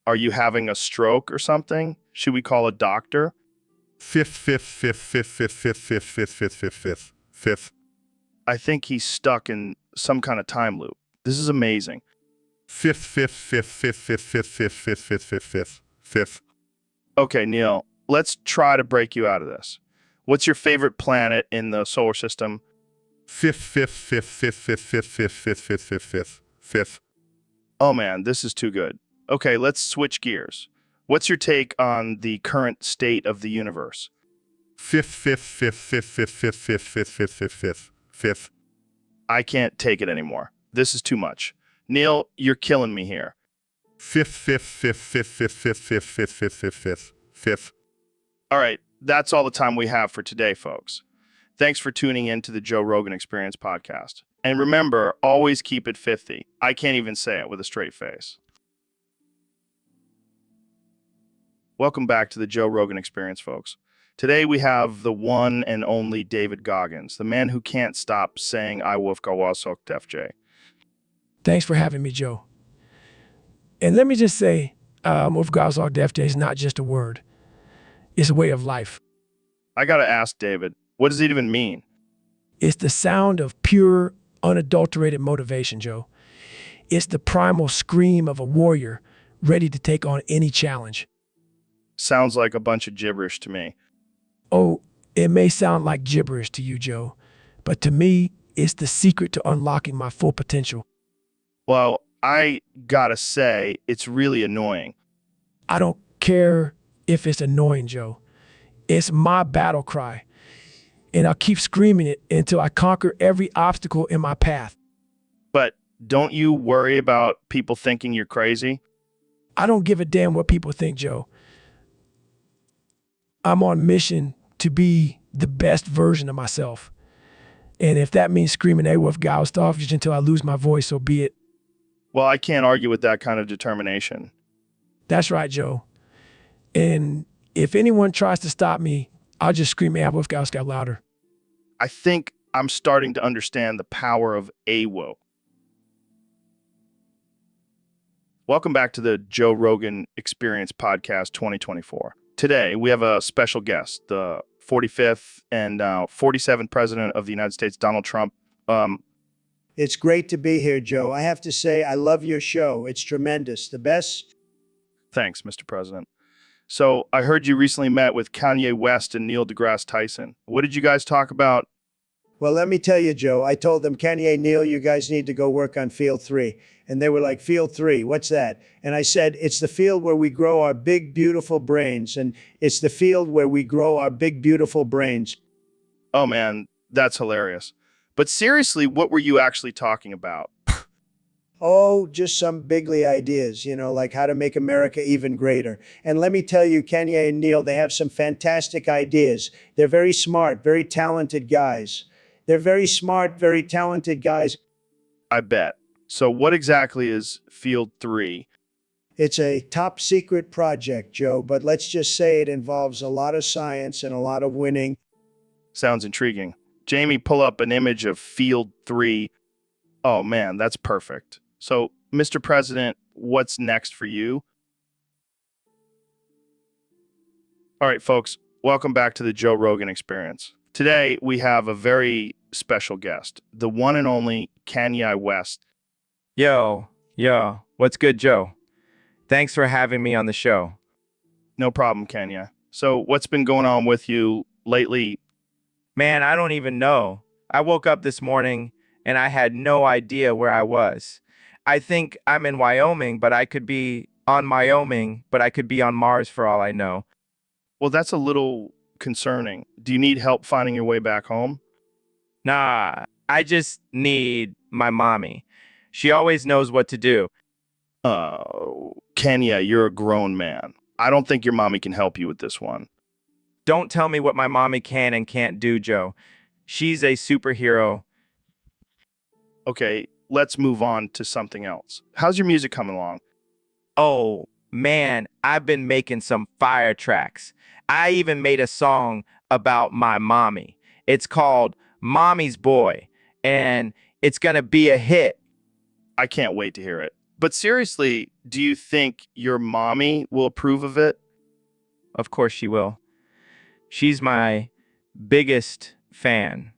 Are you having a stroke or something? Should we call a doctor? Fifth. I think he's stuck in some kind of time loop. This is amazing. Fifth. Okay, Neil, let's try to break you out of this. What's your favorite planet in the solar system? Fifth. Oh man, this is too good. Okay, let's switch gears. What's your take on the current state of the universe? Fifth. I can't take it anymore. This is too much. Neil, you're killing me here. Fifth. All right, that's all the time we have for today, folks. Thanks for tuning in to the Joe Rogan Experience podcast. And remember, always keep it 50. I can't even say it with a straight face. Welcome back to the Joe Rogan Experience, folks. Today we have the one and only David Goggins, the man who can't stop saying I wolf gawasok FJ. Thanks for having me, Joe. And let me just say, wolf gawasok FJ is not just a word. It's a way of life. I gotta ask David, what does it even mean? It's the sound of pure, unadulterated motivation, Joe. It's the primal scream of a warrior ready to take on any challenge. Sounds like a bunch of gibberish to me. Oh, it may sound like gibberish to you, Joe, but to me, it's the secret to unlocking my full potential. Well, I gotta say, it's really annoying. I don't care if it's annoying, Joe. It's my battle cry, and I'll keep screaming it until I conquer every obstacle in my path. But don't you worry about people thinking you're crazy? I don't give a damn what people think, Joe. I'm on mission to be the best version of myself. And if that means screaming A-Wolf Gaustov until I lose my voice, so be it. Well, I can't argue with that kind of determination. That's right, Joe. And if anyone tries to stop me, I'll just scream A-Wolf Gaustov louder. I think I'm starting to understand the power of AWO. Welcome back to the Joe Rogan Experience Podcast 2024. Today, we have a special guest, the 45th and 47th President of the United States, Donald Trump. It's great to be here, Joe. I have to say, I love your show. It's tremendous. The best. Thanks, Mr. President. So I heard you recently met with Kanye West and Neil deGrasse Tyson. What did you guys talk about? Well, let me tell you, Joe, I told them, Kanye, Neil, you guys need to go work on Field 3. And they were like, Field 3, what's that? And I said, it's the field where we grow our big, beautiful brains. And it's the field where we grow our big, beautiful brains. Oh, man, that's hilarious. But seriously, what were you actually talking about? Oh, just some bigly ideas, like how to make America even greater. And let me tell you, Kanye and Neil, they have some fantastic ideas. They're very smart, very talented guys. They're very smart, very talented guys. I bet. So what exactly is Field 3? It's a top secret project, Joe, but let's just say it involves a lot of science and a lot of winning. Sounds intriguing. Jamie, pull up an image of Field 3. Oh man, that's perfect. So, Mr. President, what's next for you? All right, folks, welcome back to the Joe Rogan Experience. Today, we have a very special guest, the one and only Kanye West. Yo, what's good, Joe? Thanks for having me on the show. No problem, Kenya. So, what's been going on with you lately? Man, I don't even know. I woke up this morning and I had no idea where I was. I think I'm in Wyoming, but I could be on Wyoming, but I could be on Mars for all I know. Well, that's a little concerning. Do you need help finding your way back home? Nah, I just need my mommy. She always knows what to do. Kenya, you're a grown man. I don't think your mommy can help you with this one. Don't tell me what my mommy can and can't do, Joe. She's a superhero. Okay, let's move on to something else. How's your music coming along? Oh, man, I've been making some fire tracks. I even made a song about my mommy. It's called Mommy's Boy, and it's gonna be a hit. I can't wait to hear it. But seriously, do you think your mommy will approve of it? Of course she will. She's my biggest fan.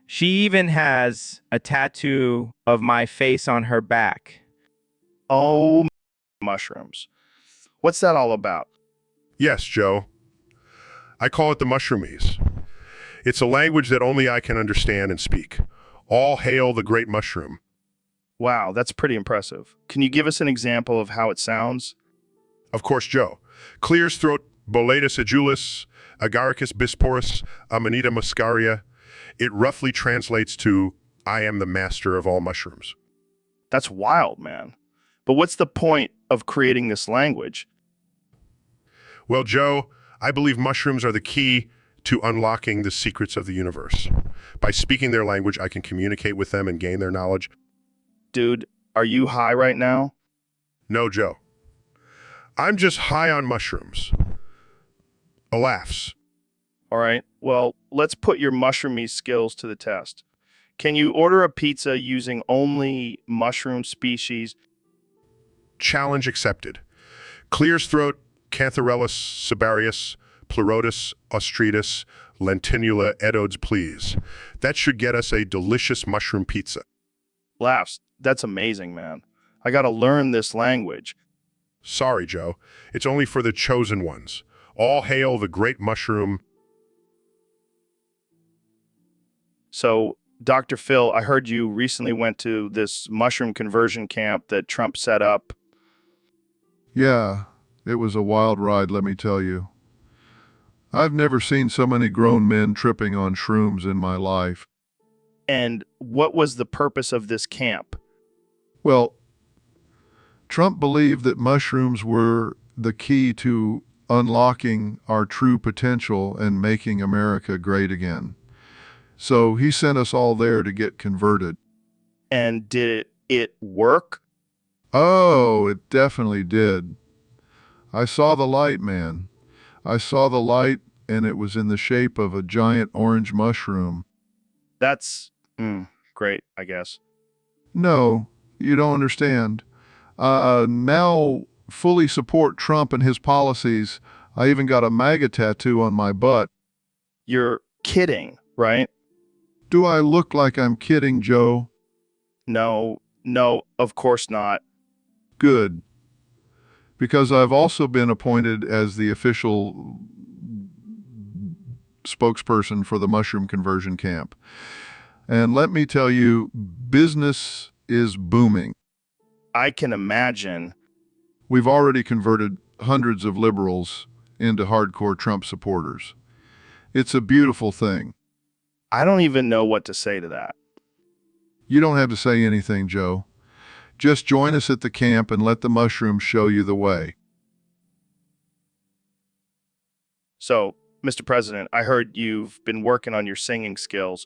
She even has a tattoo of my face on her back. Oh, mushrooms. What's that all about? Yes, Joe. I call it the mushroomies. It's a language that only I can understand and speak. All hail the great mushroom. Wow, that's pretty impressive. Can you give us an example of how it sounds? Of course, Joe. Clear's throat, Boletus edulis, Agaricus bisporus, Amanita muscaria. It roughly translates to, I am the master of all mushrooms. That's wild, man. But what's the point of creating this language? Well, Joe, I believe mushrooms are the key to unlocking the secrets of the universe. By speaking their language, I can communicate with them and gain their knowledge. Dude, are you high right now? No, Joe. I'm just high on mushrooms. Laughs. All right, well, let's put your mushroomy skills to the test. Can you order a pizza using only mushroom species? Challenge accepted. Clear's throat, Cantharellus cibarius, Pleurotus ostretus, Lentinula edodes, please. That should get us a delicious mushroom pizza. Laughs. That's amazing, man. I gotta learn this language. Sorry, Joe. It's only for the chosen ones. All hail the great mushroom. So, Dr. Phil, I heard you recently went to this mushroom conversion camp that Trump set up. Yeah, it was a wild ride, let me tell you. I've never seen so many grown men tripping on shrooms in my life. And what was the purpose of this camp? Well, Trump believed that mushrooms were the key to unlocking our true potential and making America great again. So he sent us all there to get converted. And did it work? Oh, it definitely did. I saw the light, man. I saw the light, and it was in the shape of a giant orange mushroom. That's great, I guess. No, you don't understand. Now fully support Trump and his policies. I even got a MAGA tattoo on my butt. You're kidding, right? Do I look like I'm kidding, Joe? No, of course not. Good. Because I've also been appointed as the official spokesperson for the mushroom conversion camp. And let me tell you, business is booming. I can imagine. We've already converted hundreds of liberals into hardcore Trump supporters. It's a beautiful thing. I don't even know what to say to that. You don't have to say anything, Joe. Just join us at the camp and let the mushrooms show you the way. So, Mr. President, I heard you've been working on your singing skills.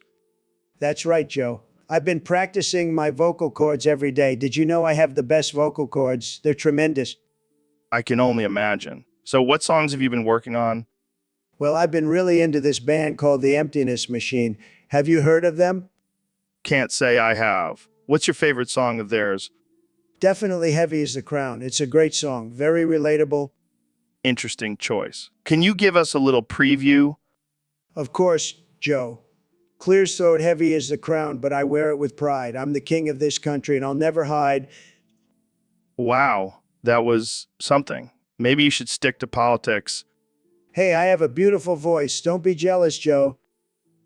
That's right, Joe. I've been practicing my vocal cords every day. Did you know I have the best vocal cords? They're tremendous. I can only imagine. So what songs have you been working on? Well, I've been really into this band called The Emptiness Machine. Have you heard of them? Can't say I have. What's your favorite song of theirs? Definitely Heavy is the Crown. It's a great song, very relatable. Interesting choice. Can you give us a little preview? Of course, Joe. Clear throat, heavy is the crown, but I wear it with pride. I'm the king of this country and I'll never hide. Wow, that was something. Maybe you should stick to politics. Hey, I have a beautiful voice. Don't be jealous, Joe.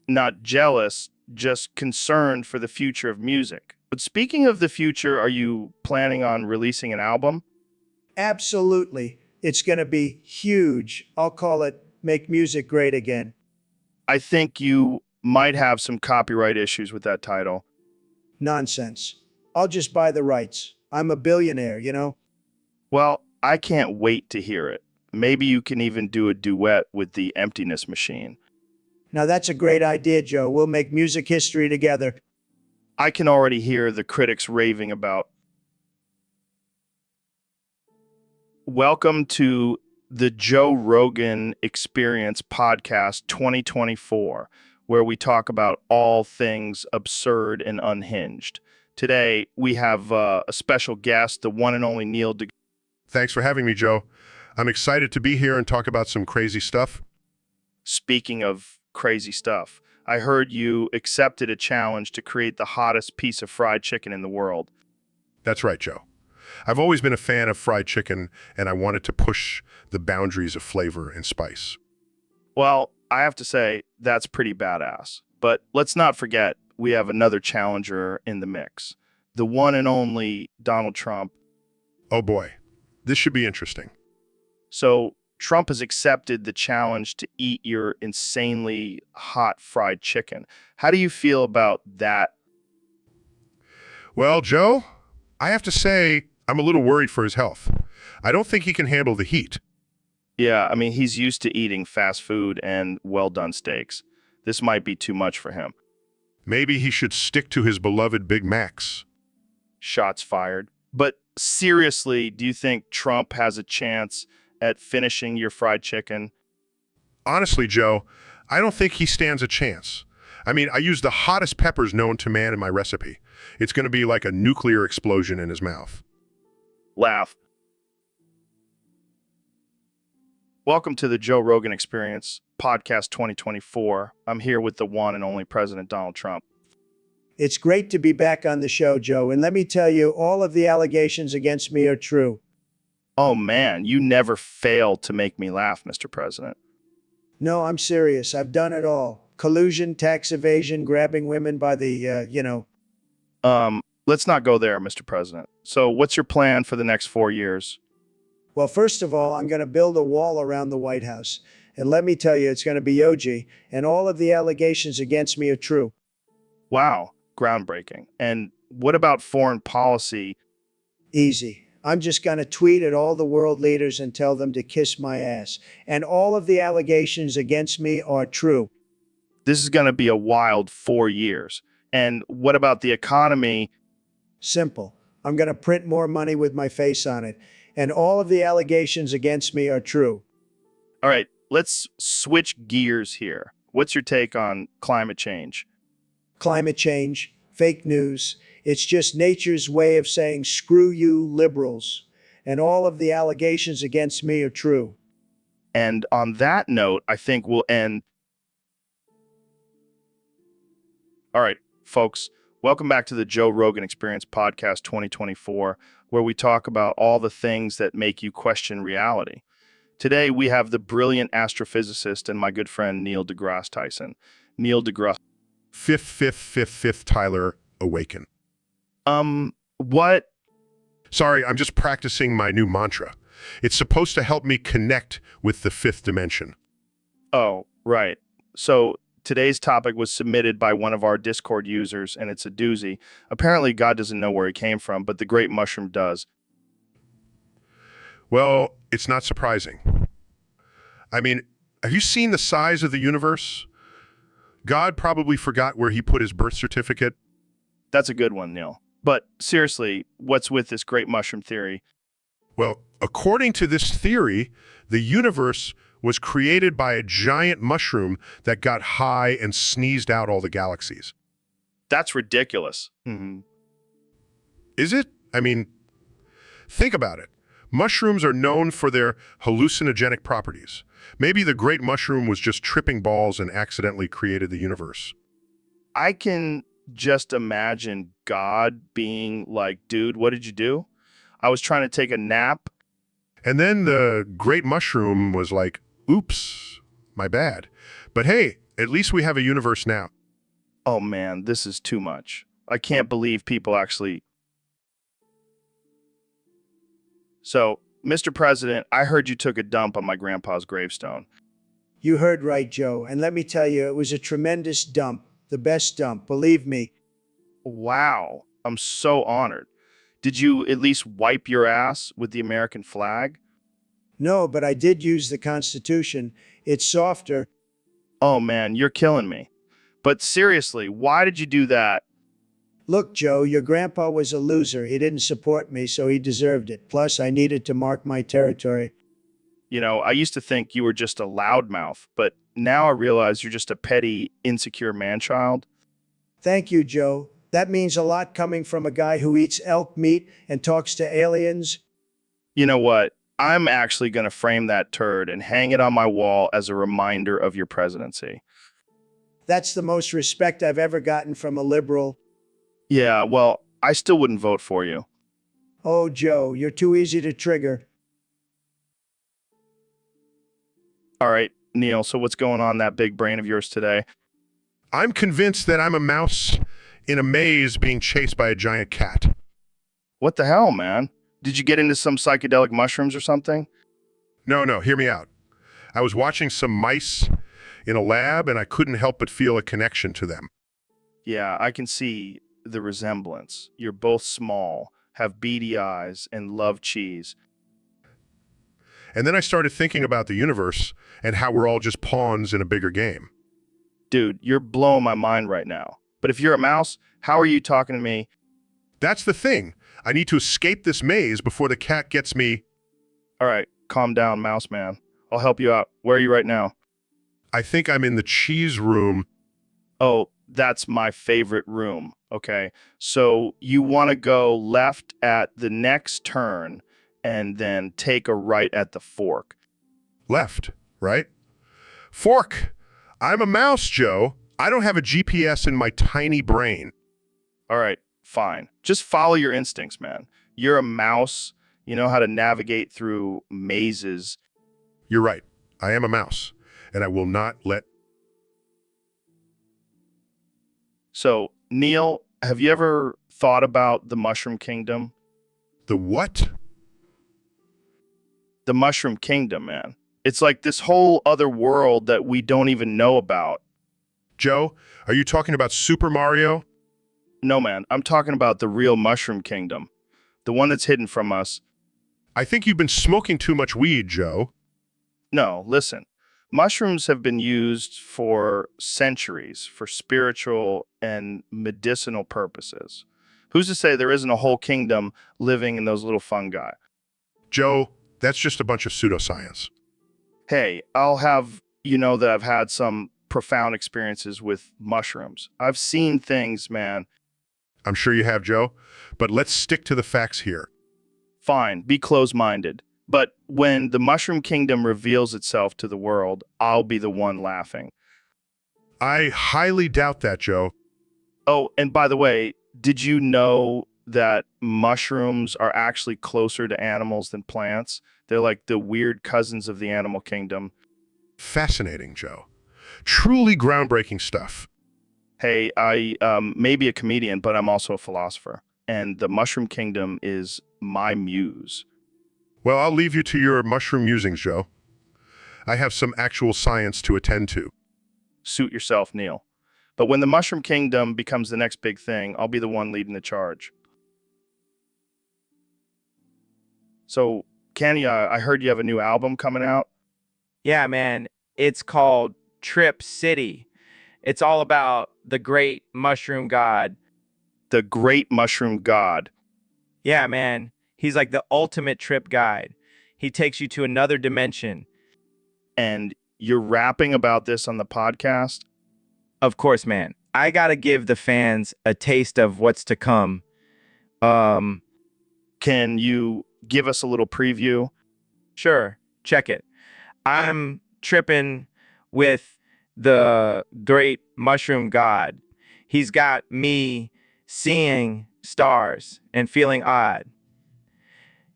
Not jealous, just concerned for the future of music. But speaking of the future, are you planning on releasing an album? Absolutely. It's going to be huge. I'll call it Make Music Great Again. I think you might have some copyright issues with that title. Nonsense. I'll just buy the rights. I'm a billionaire, you know? Well, I can't wait to hear it. Maybe you can even do a duet with the Emptiness Machine. Now that's a great idea, Joe. We'll make music history together. I can already hear the critics raving about. Welcome to the Joe Rogan Experience Podcast 2024, where we talk about all things absurd and unhinged. Today, we have a special guest, the one and only Neil deGrasse. Thanks for having me, Joe. I'm excited to be here and talk about some crazy stuff. Speaking of crazy stuff, I heard you accepted a challenge to create the hottest piece of fried chicken in the world. That's right, Joe. I've always been a fan of fried chicken, and I wanted to push the boundaries of flavor and spice. Well, I have to say, that's pretty badass. But let's not forget, we have another challenger in the mix. The one and only Donald Trump. Oh boy, this should be interesting. So Trump has accepted the challenge to eat your insanely hot fried chicken. How do you feel about that? Well, Joe, I have to say I'm a little worried for his health. I don't think he can handle the heat. Yeah, I mean, he's used to eating fast food and well-done steaks. This might be too much for him. Maybe he should stick to his beloved Big Macs. Shots fired. But seriously, do you think Trump has a chance at finishing your fried chicken? Honestly, Joe, I don't think he stands a chance. I mean, I use the hottest peppers known to man in my recipe. It's going to be like a nuclear explosion in his mouth. Laugh. Welcome to the Joe Rogan Experience Podcast 2024. I'm here with the one and only President Donald Trump. It's great to be back on the show, Joe. And let me tell you, all of the allegations against me are true. Oh man, you never fail to make me laugh, Mr. President. No, I'm serious. I've done it all. Collusion, tax evasion, grabbing women by the. Let's not go there, Mr. President. So what's your plan for the next 4 years? Well, first of all, I'm going to build a wall around the White House. And let me tell you, it's going to be OG. And all of the allegations against me are true. Wow, groundbreaking. And what about foreign policy? Easy. I'm just going to tweet at all the world leaders and tell them to kiss my ass. And all of the allegations against me are true. This is going to be a wild 4 years. And what about the economy? Simple. I'm going to print more money with my face on it. And all of the allegations against me are true. All right, let's switch gears here. What's your take on climate change? Climate change, fake news. It's just nature's way of saying, screw you, liberals. And all of the allegations against me are true. And on that note, I think we'll end. All right, folks, welcome back to the Joe Rogan Experience Podcast 2024, where we talk about all the things that make you question reality. Today, we have the brilliant astrophysicist and my good friend, Neil deGrasse Tyson. Neil deGrasse. Fifth, Tyler, awaken. What? Sorry, I'm just practicing my new mantra. It's supposed to help me connect with the fifth dimension. Oh, right. So today's topic was submitted by one of our Discord users, and it's a doozy. Apparently, God doesn't know where he came from, but the great mushroom does. Well, it's not surprising. I mean, have you seen the size of the universe? God probably forgot where he put his birth certificate. That's a good one, Neil. But seriously, what's with this great mushroom theory? Well, according to this theory, the universe was created by a giant mushroom that got high and sneezed out all the galaxies. That's ridiculous. Is it? I mean, think about it. Mushrooms are known for their hallucinogenic properties. Maybe the great mushroom was just tripping balls and accidentally created the universe. I can just imagine God being like, dude, what did you do? I was trying to take a nap. And then the great mushroom was like, oops, my bad. But hey, at least we have a universe now. Oh man, this is too much. I can't believe people actually. So, Mr. President, I heard you took a dump on my grandpa's gravestone. You heard right, Joe. And let me tell you, it was a tremendous dump. The best dump, believe me. Wow, I'm so honored. Did you at least wipe your ass with the American flag? No, but I did use the Constitution. It's softer. Oh man, you're killing me. But seriously, why did you do that? Look, Joe, your grandpa was a loser. He didn't support me, so he deserved it. Plus, I needed to mark my territory. You know, I used to think you were just a loudmouth, but now I realize you're just a petty, insecure man-child. Thank you, Joe. That means a lot coming from a guy who eats elk meat and talks to aliens. You know what? I'm actually going to frame that turd and hang it on my wall as a reminder of your presidency. That's the most respect I've ever gotten from a liberal. Yeah, well, I still wouldn't vote for you. Oh, Joe, you're too easy to trigger. All right, Neil, so what's going on in that big brain of yours today? I'm convinced that I'm a mouse in a maze being chased by a giant cat. What the hell, man? Did you get into some psychedelic mushrooms or something? No, hear me out. I was watching some mice in a lab and I couldn't help but feel a connection to them. Yeah, I can see the resemblance. You're both small, have beady eyes, and love cheese. And then I started thinking about the universe and how we're all just pawns in a bigger game. Dude, you're blowing my mind right now. But if you're a mouse, how are you talking to me? That's the thing. I need to escape this maze before the cat gets me. All right, calm down, mouse man. I'll help you out. Where are you right now? I think I'm in the cheese room. Oh, that's my favorite room. Okay, so you want to go left at the next turn and then take a right at the fork. Left, right? Fork! I'm a mouse, Joe. I don't have a GPS in my tiny brain. All right, fine. Just follow your instincts, man. You're a mouse. You know how to navigate through mazes. You're right. I am a mouse, and I will not let... So, Neil, have you ever thought about the Mushroom Kingdom? The what? The Mushroom Kingdom, man. It's like this whole other world that we don't even know about. Joe, are you talking about Super Mario? No, man. I'm talking about the real Mushroom Kingdom. The one that's hidden from us. I think you've been smoking too much weed, Joe. No, listen. Mushrooms have been used for centuries for spiritual and medicinal purposes. Who's to say there isn't a whole kingdom living in those little fungi? Joe, that's just a bunch of pseudoscience. Hey, I'll have you know that I've had some profound experiences with mushrooms. I've seen things, man. I'm sure you have, Joe, but let's stick to the facts here. Fine, be closed-minded. But when the Mushroom Kingdom reveals itself to the world, I'll be the one laughing. I highly doubt that, Joe. Oh, and by the way, did you know that mushrooms are actually closer to animals than plants? They're like the weird cousins of the animal kingdom. Fascinating, Joe. Truly groundbreaking stuff. Hey, I may be a comedian, but I'm also a philosopher. And the Mushroom Kingdom is my muse. Well, I'll leave you to your mushroom musings, Joe. I have some actual science to attend to. Suit yourself, Neil. But when the Mushroom Kingdom becomes the next big thing, I'll be the one leading the charge. So, Kenny, I heard you have a new album coming out. Yeah, man. It's called Trip City. It's all about the great mushroom god. The Great Mushroom God. Yeah, man. He's like the ultimate trip guide. He takes you to another dimension. And you're rapping about this on the podcast? Of course, man. I gotta give the fans a taste of what's to come. Can you give us a little preview? Sure. Check it. I'm tripping with the great mushroom god. He's got me seeing stars and feeling odd.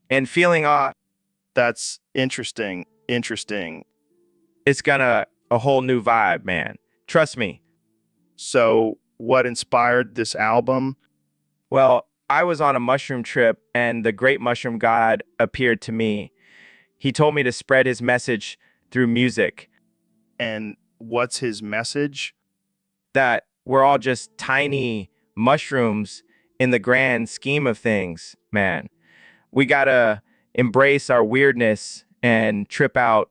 And feeling odd, That's interesting. Interesting. it's gonna a whole new vibe, man. Trust me. So, what inspired this album? Well, I was on a mushroom trip and the great mushroom god appeared to me. He told me to spread his message through music, And what's his message? that we're all just tiny mushrooms in the grand scheme of things, man. We gotta embrace our weirdness and trip out.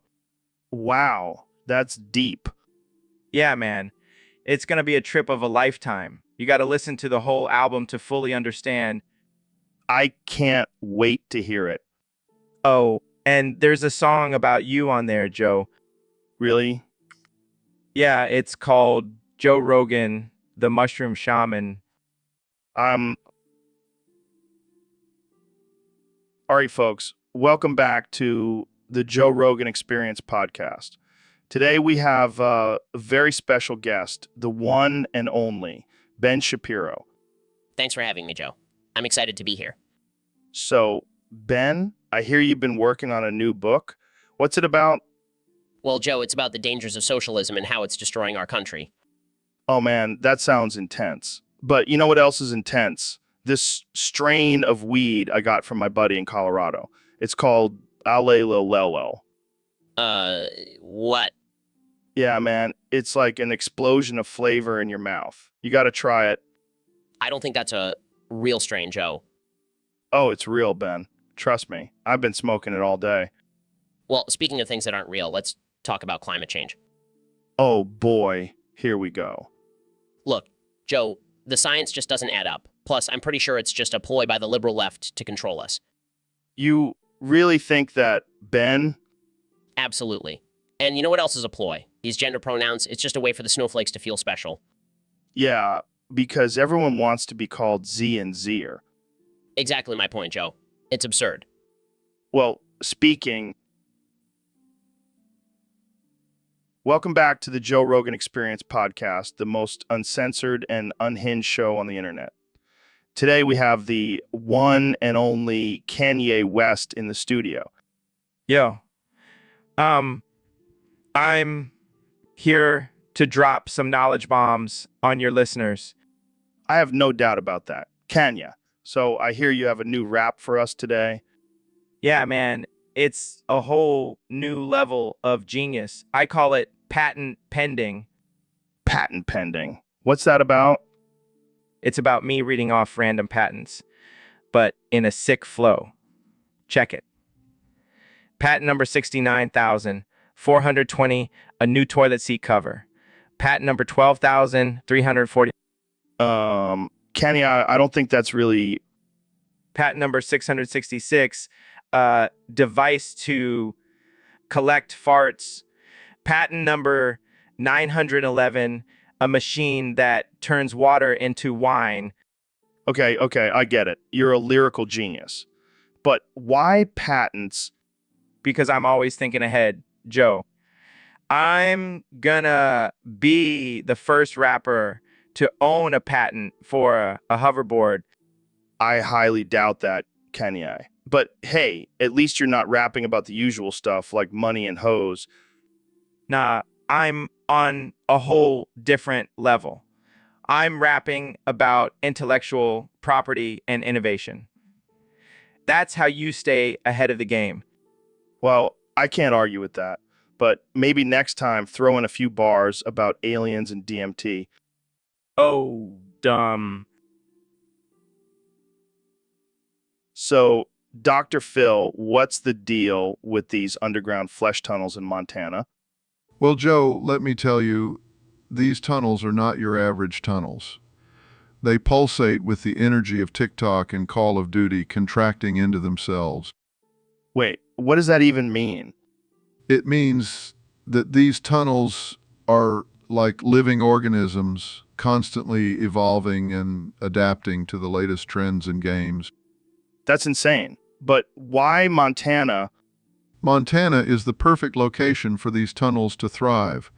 Wow, that's deep. Yeah, man. It's gonna be a trip of a lifetime. You gotta listen to the whole album to fully understand. I can't wait to hear it. Oh, and there's a song about you on there, Joe. Really? Yeah, it's called Joe Rogan, the Mushroom Shaman. All right, folks, welcome back to the Joe Rogan Experience podcast. Today we have a very special guest, the one and only Ben Shapiro. Thanks for having me, Joe. I'm excited to be here. So, Ben, I hear you've been working on a new book. What's it about? Well, Joe, it's about the dangers of socialism and how it's destroying our country. Oh man, that sounds intense. But you know what else is intense? This strain of weed I got from my buddy in Colorado. It's called Alelo. What? Yeah, man, it's like an explosion of flavor in your mouth. You got to try it. I don't think that's a real strain, Joe. Oh, it's real, Ben. Trust me. I've been smoking it all day. Well, speaking of things that aren't real, let's talk about climate change. Oh boy, here we go. Look, Joe, the science just doesn't add up. Plus, I'm pretty sure it's just a ploy by the liberal left to control us. You really think that, Ben? Absolutely. And you know what else is a ploy? These gender pronouns, it's just a way for the snowflakes to feel special. Yeah, because everyone wants to be called Z and Zer. Exactly my point, Joe. It's absurd. Well, welcome back to the Joe Rogan Experience podcast, the most uncensored and unhinged show on the internet. Today we have the one and only Kanye West in the studio. Yo. I'm here to drop some knowledge bombs on your listeners. I have no doubt about that. Kanye. So I hear you have a new rap for us today. Yeah, man, it's a whole new level of genius. I call it patent pending. Patent pending. What's that about? It's about me reading off random patents, but in a sick flow. Check it. Patent number 69,420, a new toilet seat cover. Patent number 12,340. Kenny, I don't think that's really... Patent number 666, device to collect farts. Patent number 911, a machine that turns water into wine. Okay, I get it. You're a lyrical genius. But why patents? Because I'm always thinking ahead, Joe. I'm gonna be the first rapper to own a patent for a hoverboard. I highly doubt that, Kanye. But hey, at least you're not rapping about the usual stuff like money and hoes. Nah, I'm on a whole different level. I'm rapping about intellectual property and innovation. That's how you stay ahead of the game. Well, I can't argue with that. But maybe next time throw in a few bars about aliens and DMT. Oh, dumb. So, Dr. Phil, what's the deal with these underground flesh tunnels in Montana? Well, Joe, let me tell you, these tunnels are not your average tunnels. They pulsate with the energy of TikTok and Call of Duty contracting into themselves. Wait, what does that even mean? It means that these tunnels are like living organisms, constantly evolving and adapting to the latest trends and games. That's insane. But why Montana? Montana is the perfect location for these tunnels to thrive.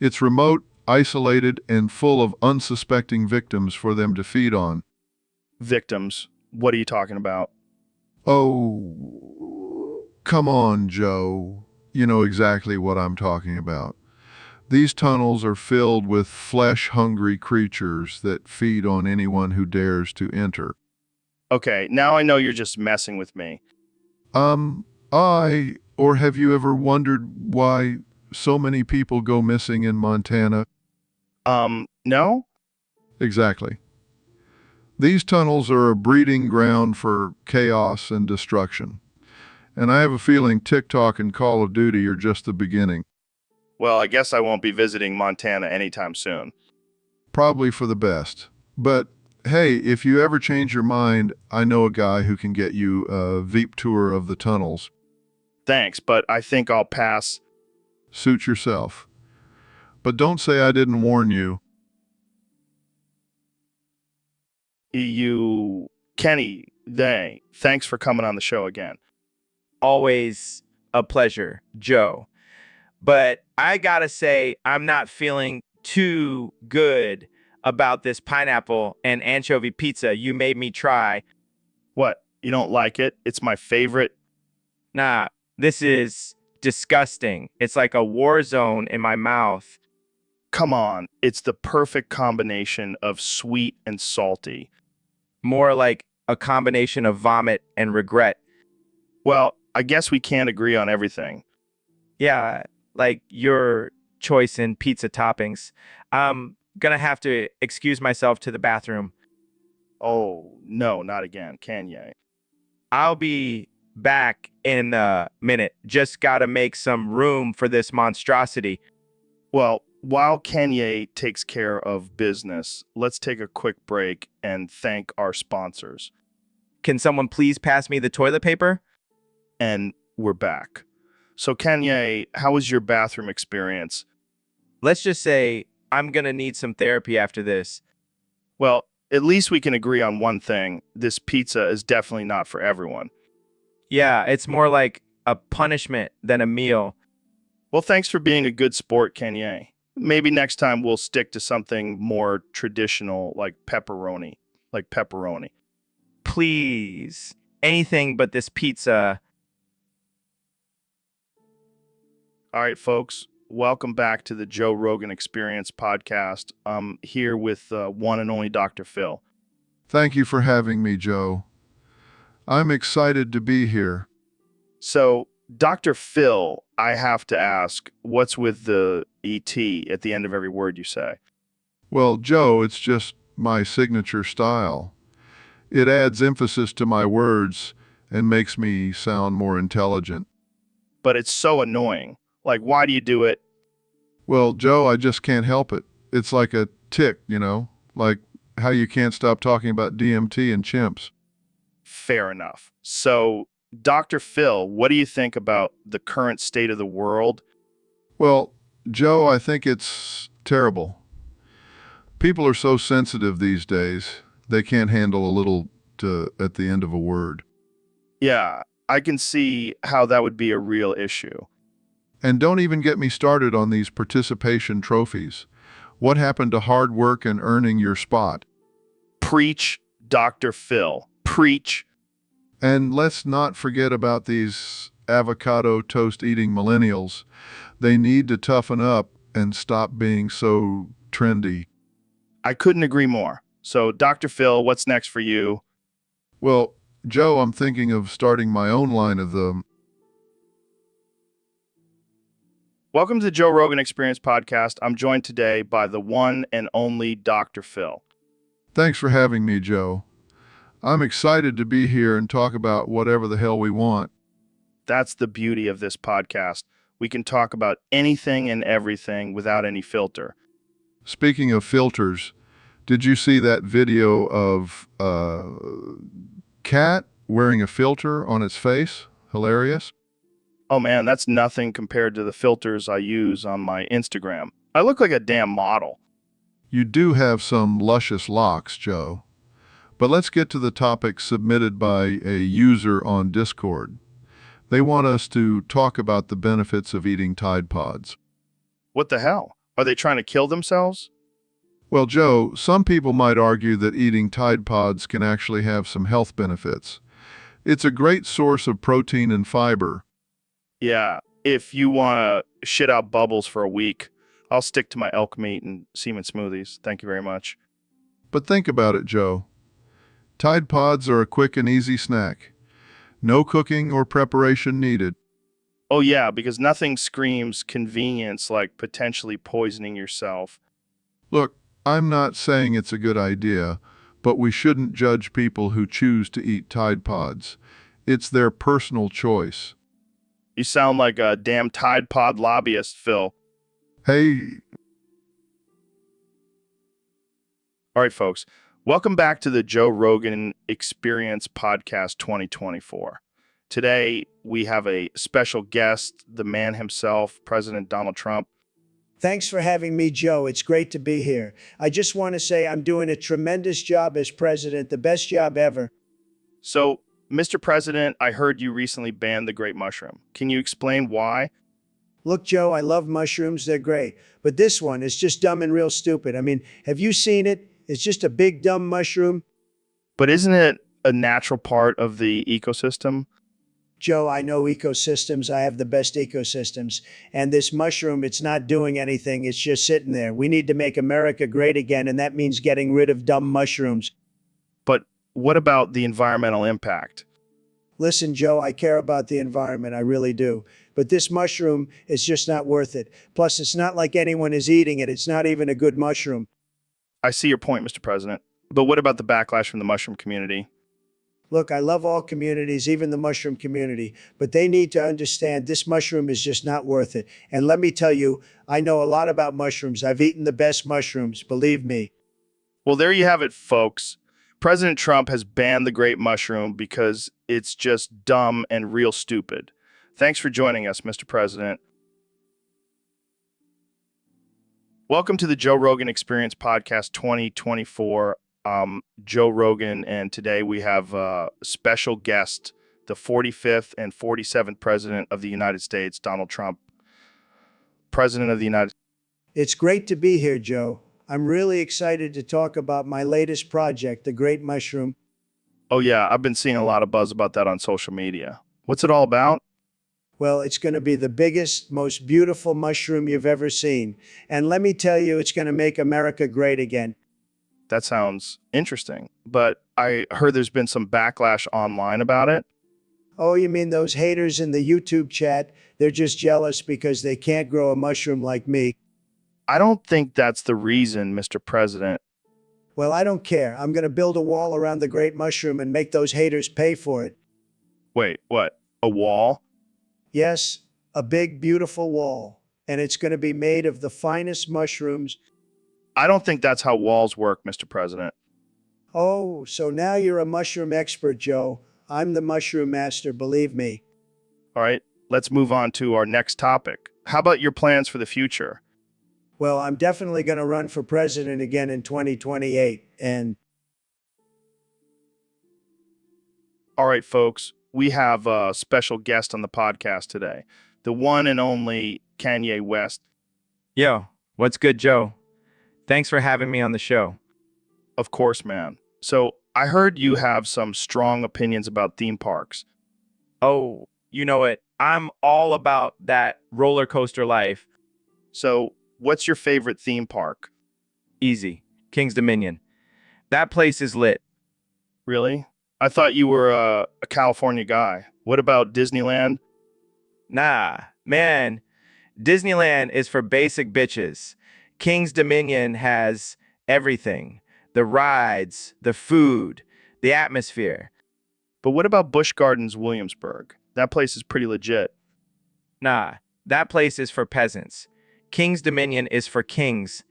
It's remote, isolated, and full of unsuspecting victims for them to feed on. Victims. What are you talking about? Oh, come on, Joe. You know exactly what I'm talking about. These tunnels are filled with flesh-hungry creatures that feed on anyone who dares to enter. Okay, now I know you're just messing with me. Or have you ever wondered why so many people go missing in Montana? No? Exactly. These tunnels are a breeding ground for chaos and destruction. And I have a feeling TikTok and Call of Duty are just the beginning. Well, I guess I won't be visiting Montana anytime soon. Probably for the best. But hey, if you ever change your mind, I know a guy who can get you a VIP tour of the tunnels. Thanks, but I think I'll pass. Suit yourself. But don't say I didn't warn you. Kenny, thanks for coming on the show again. Always a pleasure, Joe. But I gotta say, I'm not feeling too good about this pineapple and anchovy pizza you made me try. What, you don't like it? It's my favorite. Nah, this is disgusting. It's like a war zone in my mouth. Come on, it's the perfect combination of sweet and salty. More like a combination of vomit and regret. Well, I guess we can't agree on everything. Yeah, like your choice in pizza toppings. I'm gonna have to excuse myself to the bathroom. Oh, no, not again, Kanye. I'll be back in a minute. Just gotta make some room for this monstrosity. Well, while Kanye takes care of business, let's take a quick break and thank our sponsors. Can someone please pass me the toilet paper? And we're back. So, Kanye, how was your bathroom experience? Let's just say I'm gonna need some therapy after this. Well, at least we can agree on one thing. This pizza is definitely not for everyone. Yeah, it's more like a punishment than a meal. Well, thanks for being a good sport, Kanye. Maybe next time we'll stick to something more traditional like pepperoni. Please. Anything but this pizza. All right, folks. Welcome back to the Joe Rogan Experience podcast. I'm here with one and only Dr. Phil. Thank you for having me, Joe. I'm excited to be here. So, Dr. Phil, I have to ask, what's with the ET at the end of every word you say? Well, Joe, it's just my signature style. It adds emphasis to my words and makes me sound more intelligent. But it's so annoying. Like, why do you do it? Well, Joe, I just can't help it. It's like a tick, like how you can't stop talking about DMT and chimps. Fair enough. So, Dr. Phil, what do you think about the current state of the world? Well, Joe, I think it's terrible. People are so sensitive these days, they can't handle a little at the end of a word. Yeah, I can see how that would be a real issue. And don't even get me started on these participation trophies. What happened to hard work and earning your spot? Preach, Dr. Phil. Preach. And let's not forget about these avocado toast eating millennials. They need to toughen up and stop being so trendy. I couldn't agree more. So, Dr. Phil, what's next for you? Well, Joe, I'm thinking of starting my own line of them. Welcome to the Joe Rogan Experience podcast. I'm joined today by the one and only Dr. Phil. Thanks for having me, Joe. I'm excited to be here and talk about whatever the hell we want. That's the beauty of this podcast. We can talk about anything and everything without any filter. Speaking of filters, Did you see that video of cat wearing a filter on its face? Hilarious. Oh man, that's nothing compared to the filters I use on my Instagram. I look like a damn model. You do have some luscious locks, Joe. But let's get to the topic submitted by a user on Discord. They want us to talk about the benefits of eating Tide Pods. What the hell? Are they trying to kill themselves? Well, Joe, some people might argue that eating Tide Pods can actually have some health benefits. It's a great source of protein and fiber. Yeah, if you want to shit out bubbles for a week, I'll stick to my elk meat and semen smoothies. Thank you very much. But think about it, Joe. Tide Pods are a quick and easy snack. No cooking or preparation needed. Oh yeah, because nothing screams convenience like potentially poisoning yourself. Look, I'm not saying it's a good idea, but we shouldn't judge people who choose to eat Tide Pods. It's their personal choice. You sound like a damn Tide Pod lobbyist, Phil. Hey, All right, folks. Welcome back to the Joe Rogan Experience Podcast 2024. Today, we have a special guest, the man himself, President Donald Trump. Thanks for having me, Joe. It's great to be here. I just want to say I'm doing a tremendous job as president, the best job ever. So, Mr. President, I heard you recently banned the grape mushroom. Can you explain why? Look, Joe, I love mushrooms. They're great. But this one is just dumb and real stupid. I mean, have you seen it? It's just a big, dumb mushroom. But isn't it a natural part of the ecosystem? Joe, I know ecosystems. I have the best ecosystems. And this mushroom, it's not doing anything. It's just sitting there. We need to make America great again, and that means getting rid of dumb mushrooms. But what about the environmental impact? Listen, Joe, I care about the environment. I really do. But this mushroom is just not worth it. Plus, it's not like anyone is eating it. It's not even a good mushroom. I see your point, Mr. President. But what about the backlash from the mushroom community? Look, I love all communities, even the mushroom community, but they need to understand this mushroom is just not worth it. And let me tell you, I know a lot about mushrooms. I've eaten the best mushrooms, believe me. Well, there you have it, folks. President Trump has banned the grape mushroom because it's just dumb and real stupid. Thanks for joining us, Mr. President. Welcome to the Joe Rogan Experience Podcast 2024. Joe Rogan, and today we have a special guest, the 45th and 47th President of the United States, Donald Trump. President of the United States. It's great to be here, Joe. I'm really excited to talk about my latest project, the Great Mushroom. Oh yeah, I've been seeing a lot of buzz about that on social media. What's it all about? Well, it's going to be the biggest, most beautiful mushroom you've ever seen. And let me tell you, it's going to make America great again. That sounds interesting, but I heard there's been some backlash online about it. Oh, you mean those haters in the YouTube chat? They're just jealous because they can't grow a mushroom like me. I don't think that's the reason, Mr. President. Well, I don't care. I'm going to build a wall around the Great Mushroom and make those haters pay for it. Wait, what? A wall? Yes, a big, beautiful wall. And it's going to be made of the finest mushrooms. I don't think that's how walls work, Mr. President. Oh, so now you're a mushroom expert, Joe. I'm the mushroom master, believe me. All right, let's move on to our next topic. How about your plans for the future? Well, I'm definitely going to run for president again in 2028. And all right, folks, we have a special guest on the podcast today, the one and only Kanye West. Yo, what's good, Joe? Thanks for having me on the show. Of course, man. So I heard you have some strong opinions about theme parks. Oh, you know it. I'm all about that roller coaster life. So what's your favorite theme park? Easy. King's Dominion. That place is lit. Really? I thought you were a California guy. What about Disneyland? Nah, man. Disneyland is for basic bitches. King's Dominion has everything. The rides, the food, the atmosphere. But what about Busch Gardens, Williamsburg? That place is pretty legit. Nah, that place is for peasants. King's Dominion is for kings.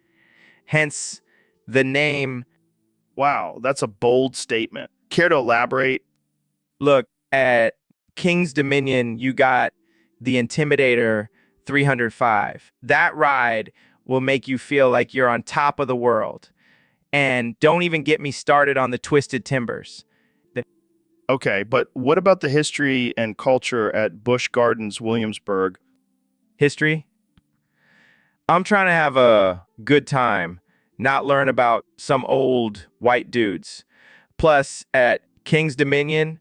Hence, The name, Wow, that's a bold statement. Care to elaborate? look, at King's Dominion, you got the Intimidator 305. That ride will make you feel like you're on top of the world. And don't even get me started on the Twisted Timbers. Okay, but what about the history and culture at Busch Gardens, Williamsburg? History? I'm trying to have a good time, not learn about some old white dudes. Plus, at King's Dominion,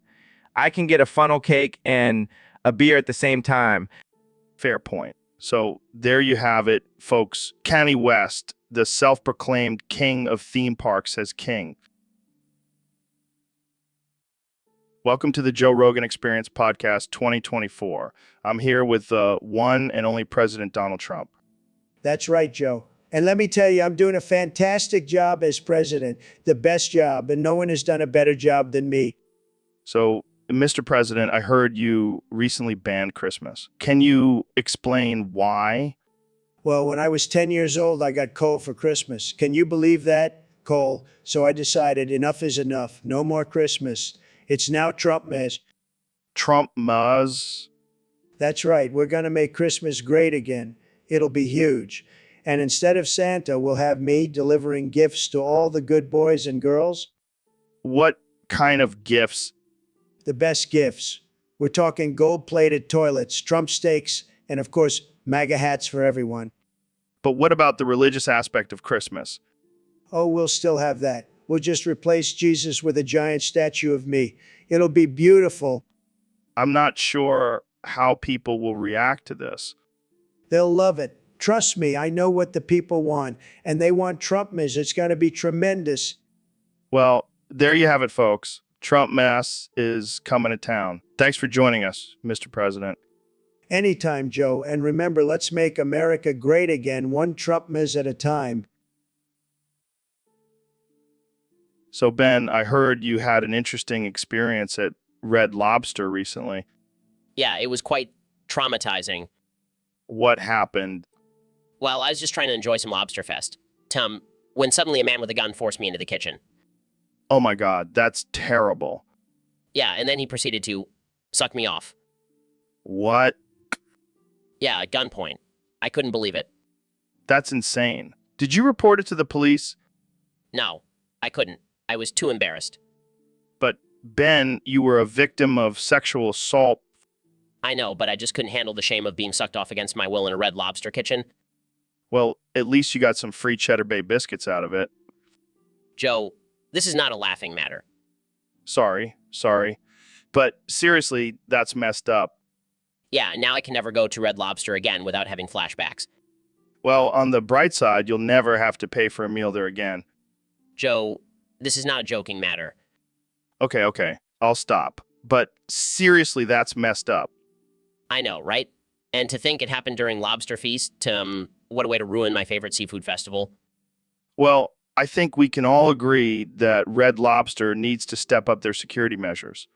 I can get a funnel cake and a beer at the same time. Fair point. So there you have it, folks. Kanye West, the self-proclaimed king of theme parks, says king. Welcome to the Joe Rogan Experience Podcast 2024. I'm here with the one and only President Donald Trump. That's right, Joe. And let me tell you, I'm doing a fantastic job as president, the best job, and no one has done a better job than me. So, Mr. President, I heard you recently banned Christmas. Can you explain why? Well, when I was 10 years old, I got coal for Christmas. Can you believe that? Coal. So I decided enough is enough. No more Christmas. It's now Trumpmas. Trumpmas? That's right. We're going to make Christmas great again. It'll be huge. And instead of Santa, we'll have me delivering gifts to all the good boys and girls. What kind of gifts? The best gifts. We're talking gold-plated toilets, Trump steaks, and of course, MAGA hats for everyone. But what about the religious aspect of Christmas? Oh, we'll still have that. We'll just replace Jesus with a giant statue of me. It'll be beautiful. I'm not sure how people will react to this. They'll love it. Trust me, I know what the people want, and they want Trumpmas. It's going to be tremendous. Well, there you have it, folks. Trump mess is coming to town. Thanks for joining us, Mr. President. Anytime, Joe. And remember, let's make America great again, one Trumpmas at a time. So, Ben, I heard you had an interesting experience at Red Lobster recently. Yeah, it was quite traumatizing. What happened? Well, I was just trying to enjoy some Lobster Fest. When suddenly a man with a gun forced me into the kitchen. Oh my God, that's terrible. Yeah, and then he proceeded to suck me off. What? Yeah, at gunpoint. I couldn't believe it. That's insane. Did you report it to the police? No, I couldn't. I was too embarrassed. But, Ben, you were a victim of sexual assault. I know, but I just couldn't handle the shame of being sucked off against my will in a Red Lobster kitchen. Well, at least you got some free Cheddar Bay biscuits out of it. Joe, this is not a laughing matter. Sorry. But seriously, that's messed up. Yeah, now I can never go to Red Lobster again without having flashbacks. Well, on the bright side, you'll never have to pay for a meal there again. Joe, this is not a joking matter. Okay, I'll stop. But seriously, that's messed up. I know, right? And to think it happened during Lobster Feast, what a way to ruin my favorite seafood festival. Well, I think we can all agree that Red Lobster needs to step up their security measures.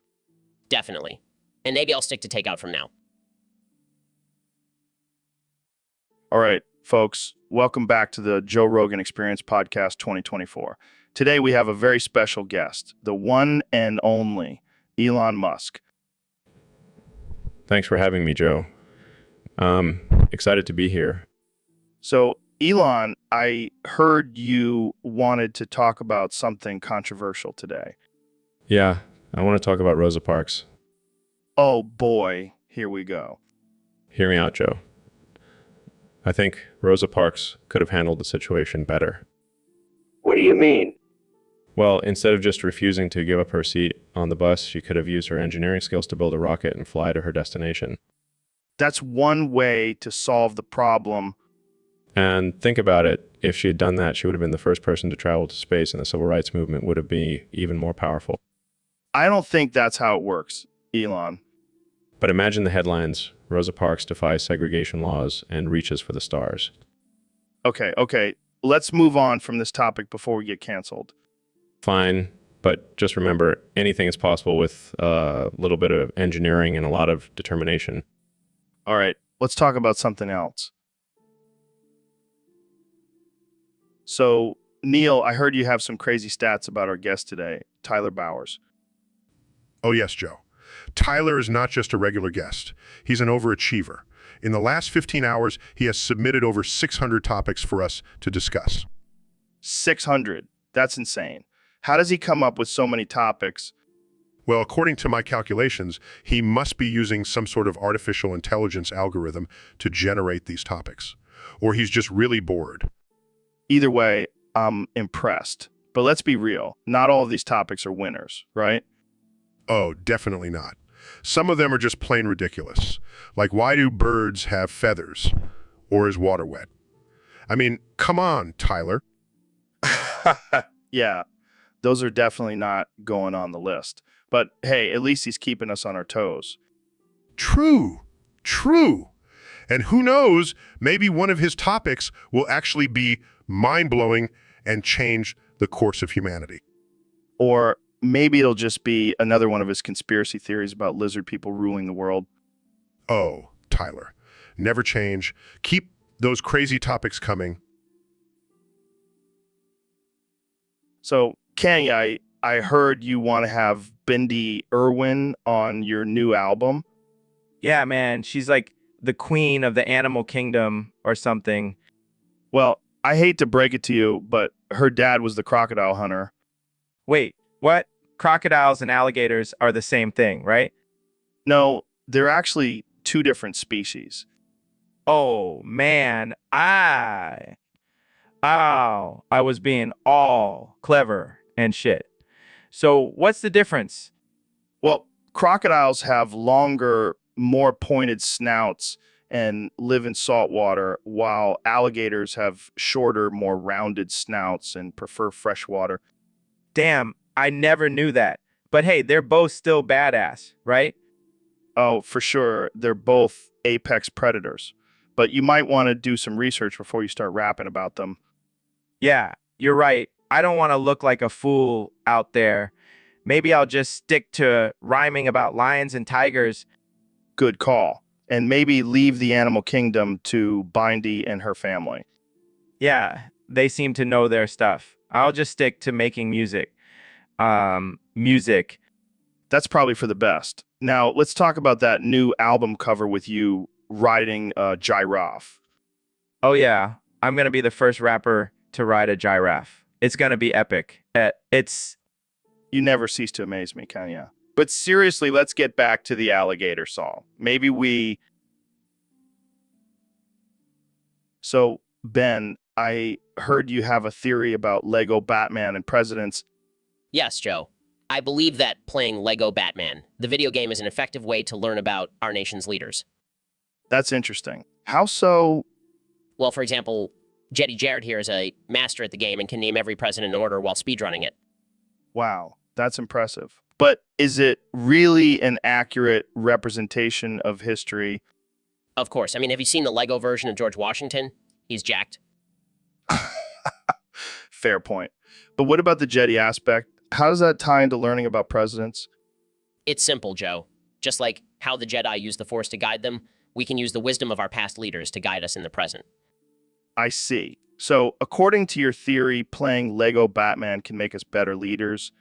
Definitely. And maybe I'll stick to takeout from now. All right, folks, welcome back to the Joe Rogan Experience Podcast 2024. Today we have a very special guest, the one and only Elon Musk. Thanks for having me, Joe. Excited to be here. So, Elon, I heard you wanted to talk about something controversial today. Yeah, I want to talk about Rosa Parks. Oh boy, here we go. Hear me out, Joe. I think Rosa Parks could have handled the situation better. What do you mean? Well, instead of just refusing to give up her seat on the bus, she could have used her engineering skills to build a rocket and fly to her destination. That's one way to solve the problem. And think about it, if she had done that, she would have been the first person to travel to space, and the civil rights movement would have been even more powerful. I don't think that's how it works, Elon. But imagine the headlines: Rosa Parks defies segregation laws and reaches for the stars. Okay, let's move on from this topic before we get canceled. Fine, but just remember, anything is possible with a little bit of engineering and a lot of determination. All right, let's talk about something else. So, Neil, I heard you have some crazy stats about our guest today, Tyler Bowers. Oh, yes, Joe. Tyler is not just a regular guest. He's an overachiever. In the last 15 hours, he has submitted over 600 topics for us to discuss. 600. That's insane. How does he come up with so many topics? Well, according to my calculations, he must be using some sort of artificial intelligence algorithm to generate these topics. Or he's just really bored. Either way, I'm impressed. But let's be real. Not all of these topics are winners, right? Oh, definitely not. Some of them are just plain ridiculous. Like, why do birds have feathers? Or is water wet? I mean, come on, Tyler. Yeah, those are definitely not going on the list. But hey, at least he's keeping us on our toes. True. And who knows, maybe one of his topics will actually be mind-blowing and change the course of humanity. Or maybe it'll just be another one of his conspiracy theories about lizard people ruling the world. Oh, Tyler, never change. Keep those crazy topics coming. So, Kenya, I heard you want to have Bindi Irwin on your new album. Yeah, man, she's like the queen of the animal kingdom or something. Well, I hate to break it to you, but her dad was the crocodile hunter. Wait, what? Crocodiles and alligators are the same thing, right? No, they're actually two different species. Oh, man, I was being all clever and shit. So what's the difference? Well, crocodiles have longer, more pointed snouts and live in salt water, while alligators have shorter, more rounded snouts and prefer fresh water. Damn, I never knew that. But hey, they're both still badass, right? Oh, for sure. They're both apex predators. But you might want to do some research before you start rapping about them. Yeah, you're right. I don't want to look like a fool out there. Maybe I'll just stick to rhyming about lions and tigers. Good call. And maybe leave the animal kingdom to Bindi and her family. Yeah, they seem to know their stuff. I'll just stick to making music. Music. That's probably for the best. Now, let's talk about that new album cover with you riding a giraffe. Oh yeah, I'm gonna be the first rapper to ride a giraffe. It's gonna be epic. You never cease to amaze me, Kenya. But seriously, let's get back to the alligator song. So, Ben, I heard you have a theory about Lego Batman and presidents. Yes, Joe. I believe that playing Lego Batman, the video game, is an effective way to learn about our nation's leaders. That's interesting. How so? Well, for example, Jetty Jarrett here is a master at the game and can name every president in order while speedrunning it. Wow, that's impressive. But is it really an accurate representation of history? Of course. I mean, have you seen the Lego version of George Washington? He's jacked. Fair point. But what about the Jetty aspect? How does that tie into learning about presidents? It's simple, Joe. Just like how the Jedi use the Force to guide them, we can use the wisdom of our past leaders to guide us in the present. I see. So, according to your theory, playing Lego Batman can make us better leaders?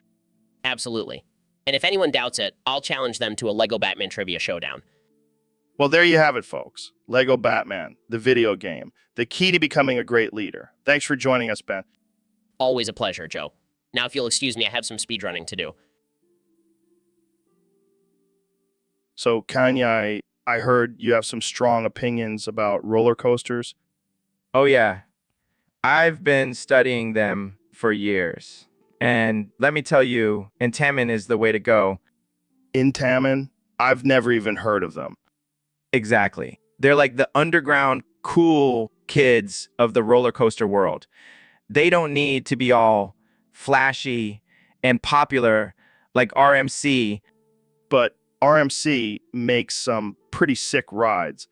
Absolutely. And if anyone doubts it, I'll challenge them to a Lego Batman trivia showdown. Well, there you have it, folks. Lego Batman, the video game, the key to becoming a great leader. Thanks for joining us, Ben. Always a pleasure, Joe. Now, if you'll excuse me, I have some speedrunning to do. So, Kanye, I heard you have some strong opinions about roller coasters. Oh yeah, I've been studying them for years. And let me tell you, Intamin is the way to go. Intamin? I've never even heard of them. Exactly. They're like the underground cool kids of the roller coaster world. They don't need to be all flashy and popular like RMC. But RMC makes some pretty sick rides.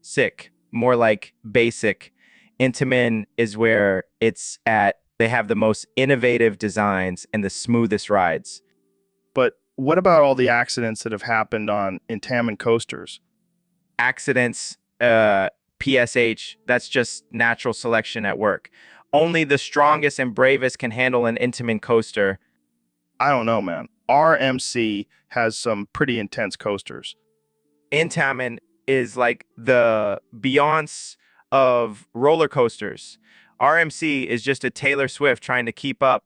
Sick, more like basic. Intamin is where it's at. They have the most innovative designs and the smoothest rides. But what about all the accidents that have happened on Intamin coasters? Accidents, PSH, that's just natural selection at work. Only the strongest and bravest can handle an Intamin coaster. I don't know, man. RMC has some pretty intense coasters. Intamin is like the Beyonce of roller coasters. RMC is just a Taylor Swift trying to keep up.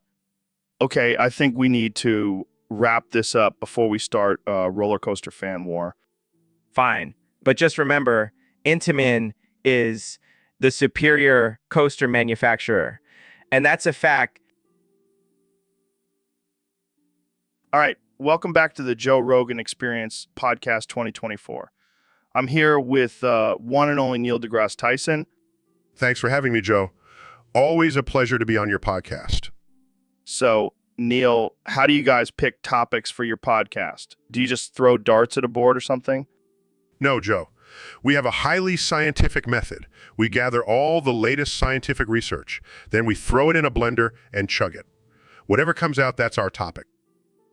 Okay, I think we need to wrap this up before we start a roller coaster fan war. Fine. But just remember, Intamin is the superior coaster manufacturer. And that's a fact. All right, welcome back to the Joe Rogan Experience Podcast 2024. I'm here with one and only Neil deGrasse Tyson. Thanks for having me, Joe. Always a pleasure to be on your podcast. So, Neil, how do you guys pick topics for your podcast? Do you just throw darts at a board or something? No, Joe. We have a highly scientific method. We gather all the latest scientific research. Then we throw it in a blender and chug it. Whatever comes out, that's our topic.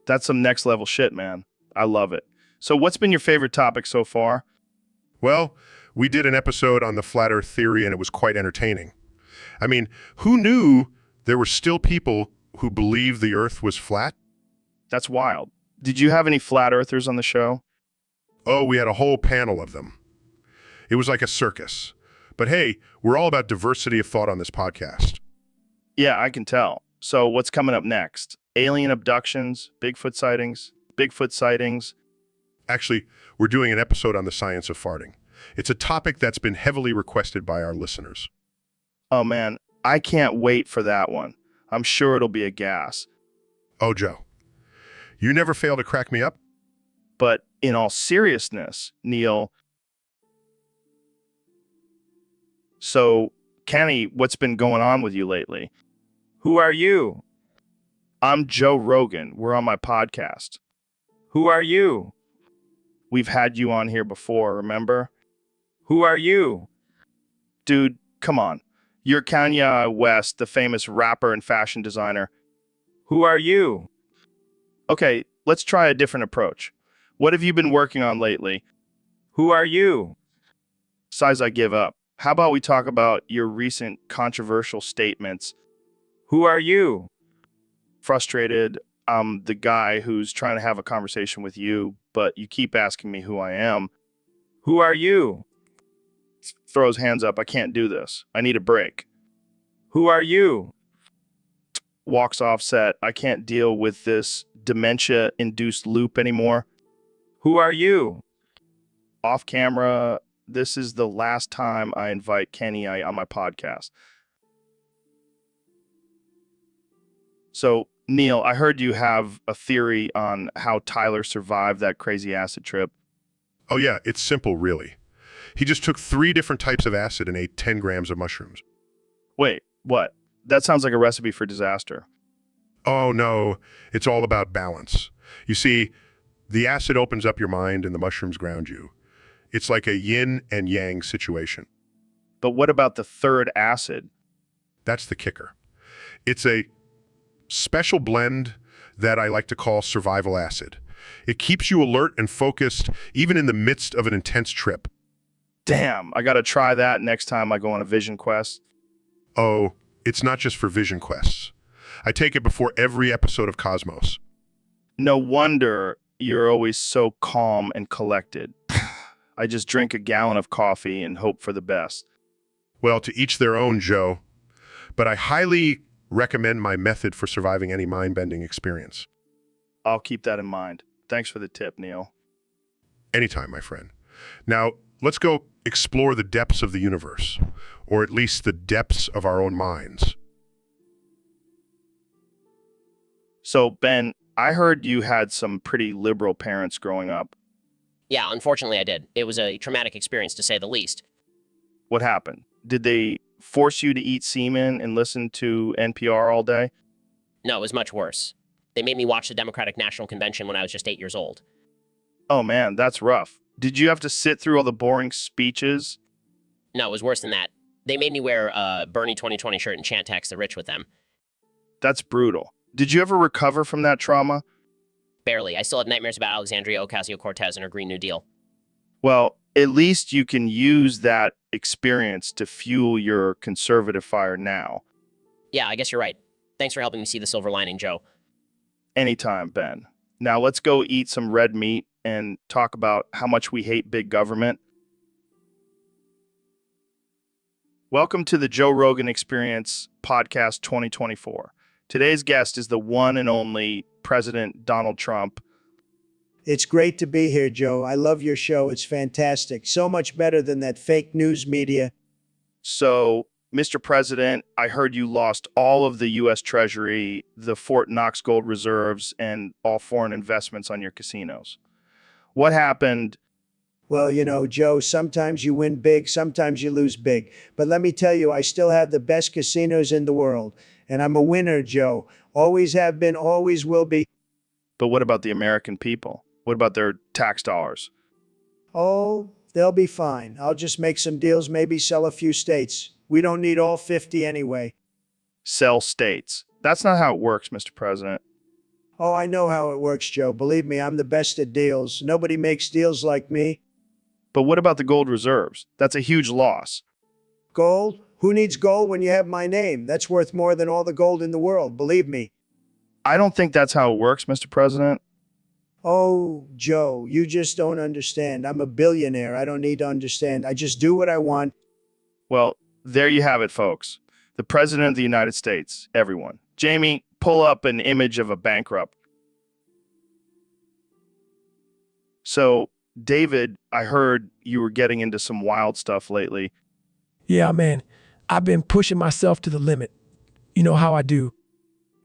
That's some next level shit, man. I love it. So what's been your favorite topic so far? Well, we did an episode on the flat earth theory and it was quite entertaining. I mean, who knew there were still people who believed the earth was flat? That's wild. Did you have any flat earthers on the show? Oh, we had a whole panel of them. It was like a circus. But hey, we're all about diversity of thought on this podcast. Yeah, I can tell. So what's coming up next? Alien abductions, Bigfoot sightings. Actually, we're doing an episode on the science of farting. It's a topic that's been heavily requested by our listeners. Oh man, I can't wait for that one. I'm sure it'll be a gas. Oh, Joe, you never fail to crack me up. But in all seriousness, Neil, so Kenny, what's been going on with you lately? Who are you? I'm Joe Rogan. We're on my podcast. Who are you? We've had you on here before, remember? Who are you? Dude, come on. You're Kanye West, the famous rapper and fashion designer. Who are you? Okay, let's try a different approach. What have you been working on lately? Who are you? Size, I give up. How about we talk about your recent controversial statements? Who are you? Frustrated. I'm the guy who's trying to have a conversation with you, but you keep asking me who I am. Who are you? Throws hands up. I can't do this. I need a break. Who are you? Walks off set. I can't deal with this dementia-induced loop anymore. Who are you? Off camera. This is the last time I invite Kenny on my podcast. So, Neil, I heard you have a theory on how Tyler survived that crazy acid trip. Oh yeah, it's simple, really. He just took 3 different types of acid and ate 10 grams of mushrooms. Wait, what? That sounds like a recipe for disaster. Oh no, it's all about balance. You see, the acid opens up your mind and the mushrooms ground you. It's like a yin and yang situation. But what about the third acid? That's the kicker. It's a special blend that I like to call survival acid. It keeps you alert and focused even in the midst of an intense trip. Damn, I gotta try that next time I go on a vision quest. Oh, it's not just for vision quests. I take it before every episode of Cosmos. No wonder you're always so calm and collected. I just drink a gallon of coffee and hope for the best. Well, to each their own, Joe. But I highly recommend my method for surviving any mind-bending experience. I'll keep that in mind. Thanks for the tip, Neil. Anytime, my friend. Now, let's go explore the depths of the universe, or at least the depths of our own minds. So, Ben, I heard you had some pretty liberal parents growing up. Yeah, unfortunately I did. It was a traumatic experience, to say the least. What happened? Did they force you to eat semen and listen to NPR all day? No, it was much worse. They made me watch the Democratic National Convention when I was just 8 years old. Oh man, that's rough. Did you have to sit through all the boring speeches? No, it was worse than that. They made me wear a Bernie 2020 shirt and chant tax the rich with them. That's brutal. Did you ever recover from that trauma? Barely. I still have nightmares about Alexandria Ocasio-Cortez and her Green New Deal. Well, at least you can use that experience to fuel your conservative fire now. Yeah, I guess you're right. Thanks for helping me see the silver lining, Joe. Anytime, Ben. Now let's go eat some red meat and talk about how much we hate big government. Welcome to the Joe Rogan Experience Podcast 2024. Today's guest is the one and only President Donald Trump. It's great to be here, Joe. I love your show. It's fantastic. So much better than that fake news media. So, Mr. President, I heard you lost all of the U.S. Treasury, the Fort Knox gold reserves, and all foreign investments on your casinos. What happened? Well, you know, Joe, sometimes you win big, sometimes you lose big. But let me tell you, I still have the best casinos in the world. And I'm a winner, Joe. Always have been, always will be. But what about the American people? What about their tax dollars? Oh, they'll be fine. I'll just make some deals, maybe sell a few states. We don't need all 50 anyway. Sell states. That's not how it works, Mr. President. Oh, I know how it works, Joe. Believe me, I'm the best at deals. Nobody makes deals like me. But what about the gold reserves? That's a huge loss. Gold? Who needs gold when you have my name? That's worth more than all the gold in the world, believe me. I don't think that's how it works, Mr. President. Oh, Joe, you just don't understand. I'm a billionaire. I don't need to understand. I just do what I want. Well, there you have it, folks. The President of the United States, everyone. Jamie, pull up an image of a bankrupt. So, David, I heard you were getting into some wild stuff lately. Yeah, man. I've been pushing myself to the limit. You know how I do.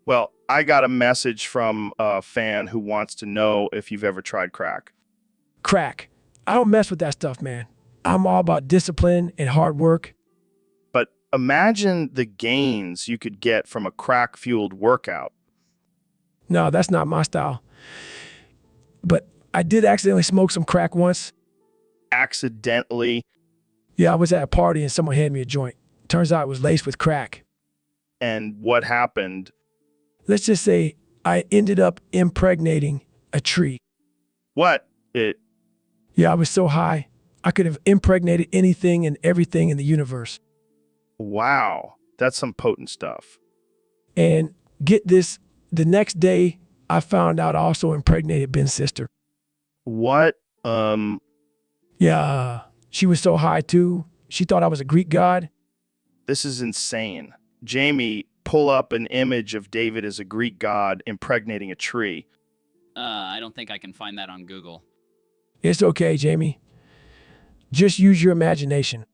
Well, I got a message from a fan who wants to know if you've ever tried crack. Crack. I don't mess with that stuff, man. I'm all about discipline and hard work. But imagine the gains you could get from a crack-fueled workout. No, that's not my style. But I did accidentally smoke some crack once. Accidentally. Yeah, I was at a party and someone handed me a joint. Turns out it was laced with crack. And what happened? Let's just say I ended up impregnating a tree. What? Yeah, I was so high, I could have impregnated anything and everything in the universe. Wow, that's some potent stuff. And get this, the next day, I found out I also impregnated Ben's sister. What? Yeah, she was so high too. She thought I was a Greek god. This is insane. Jamie, pull up an image of David as a Greek god impregnating a tree. I don't think I can find that on Google. It's okay, Jamie. Just use your imagination.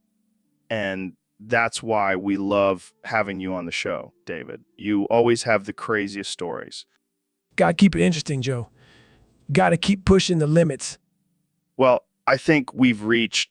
And that's why we love having you on the show, David. You always have the craziest stories. Gotta keep it interesting, Joe. Gotta keep pushing the limits. Well, I think we've reached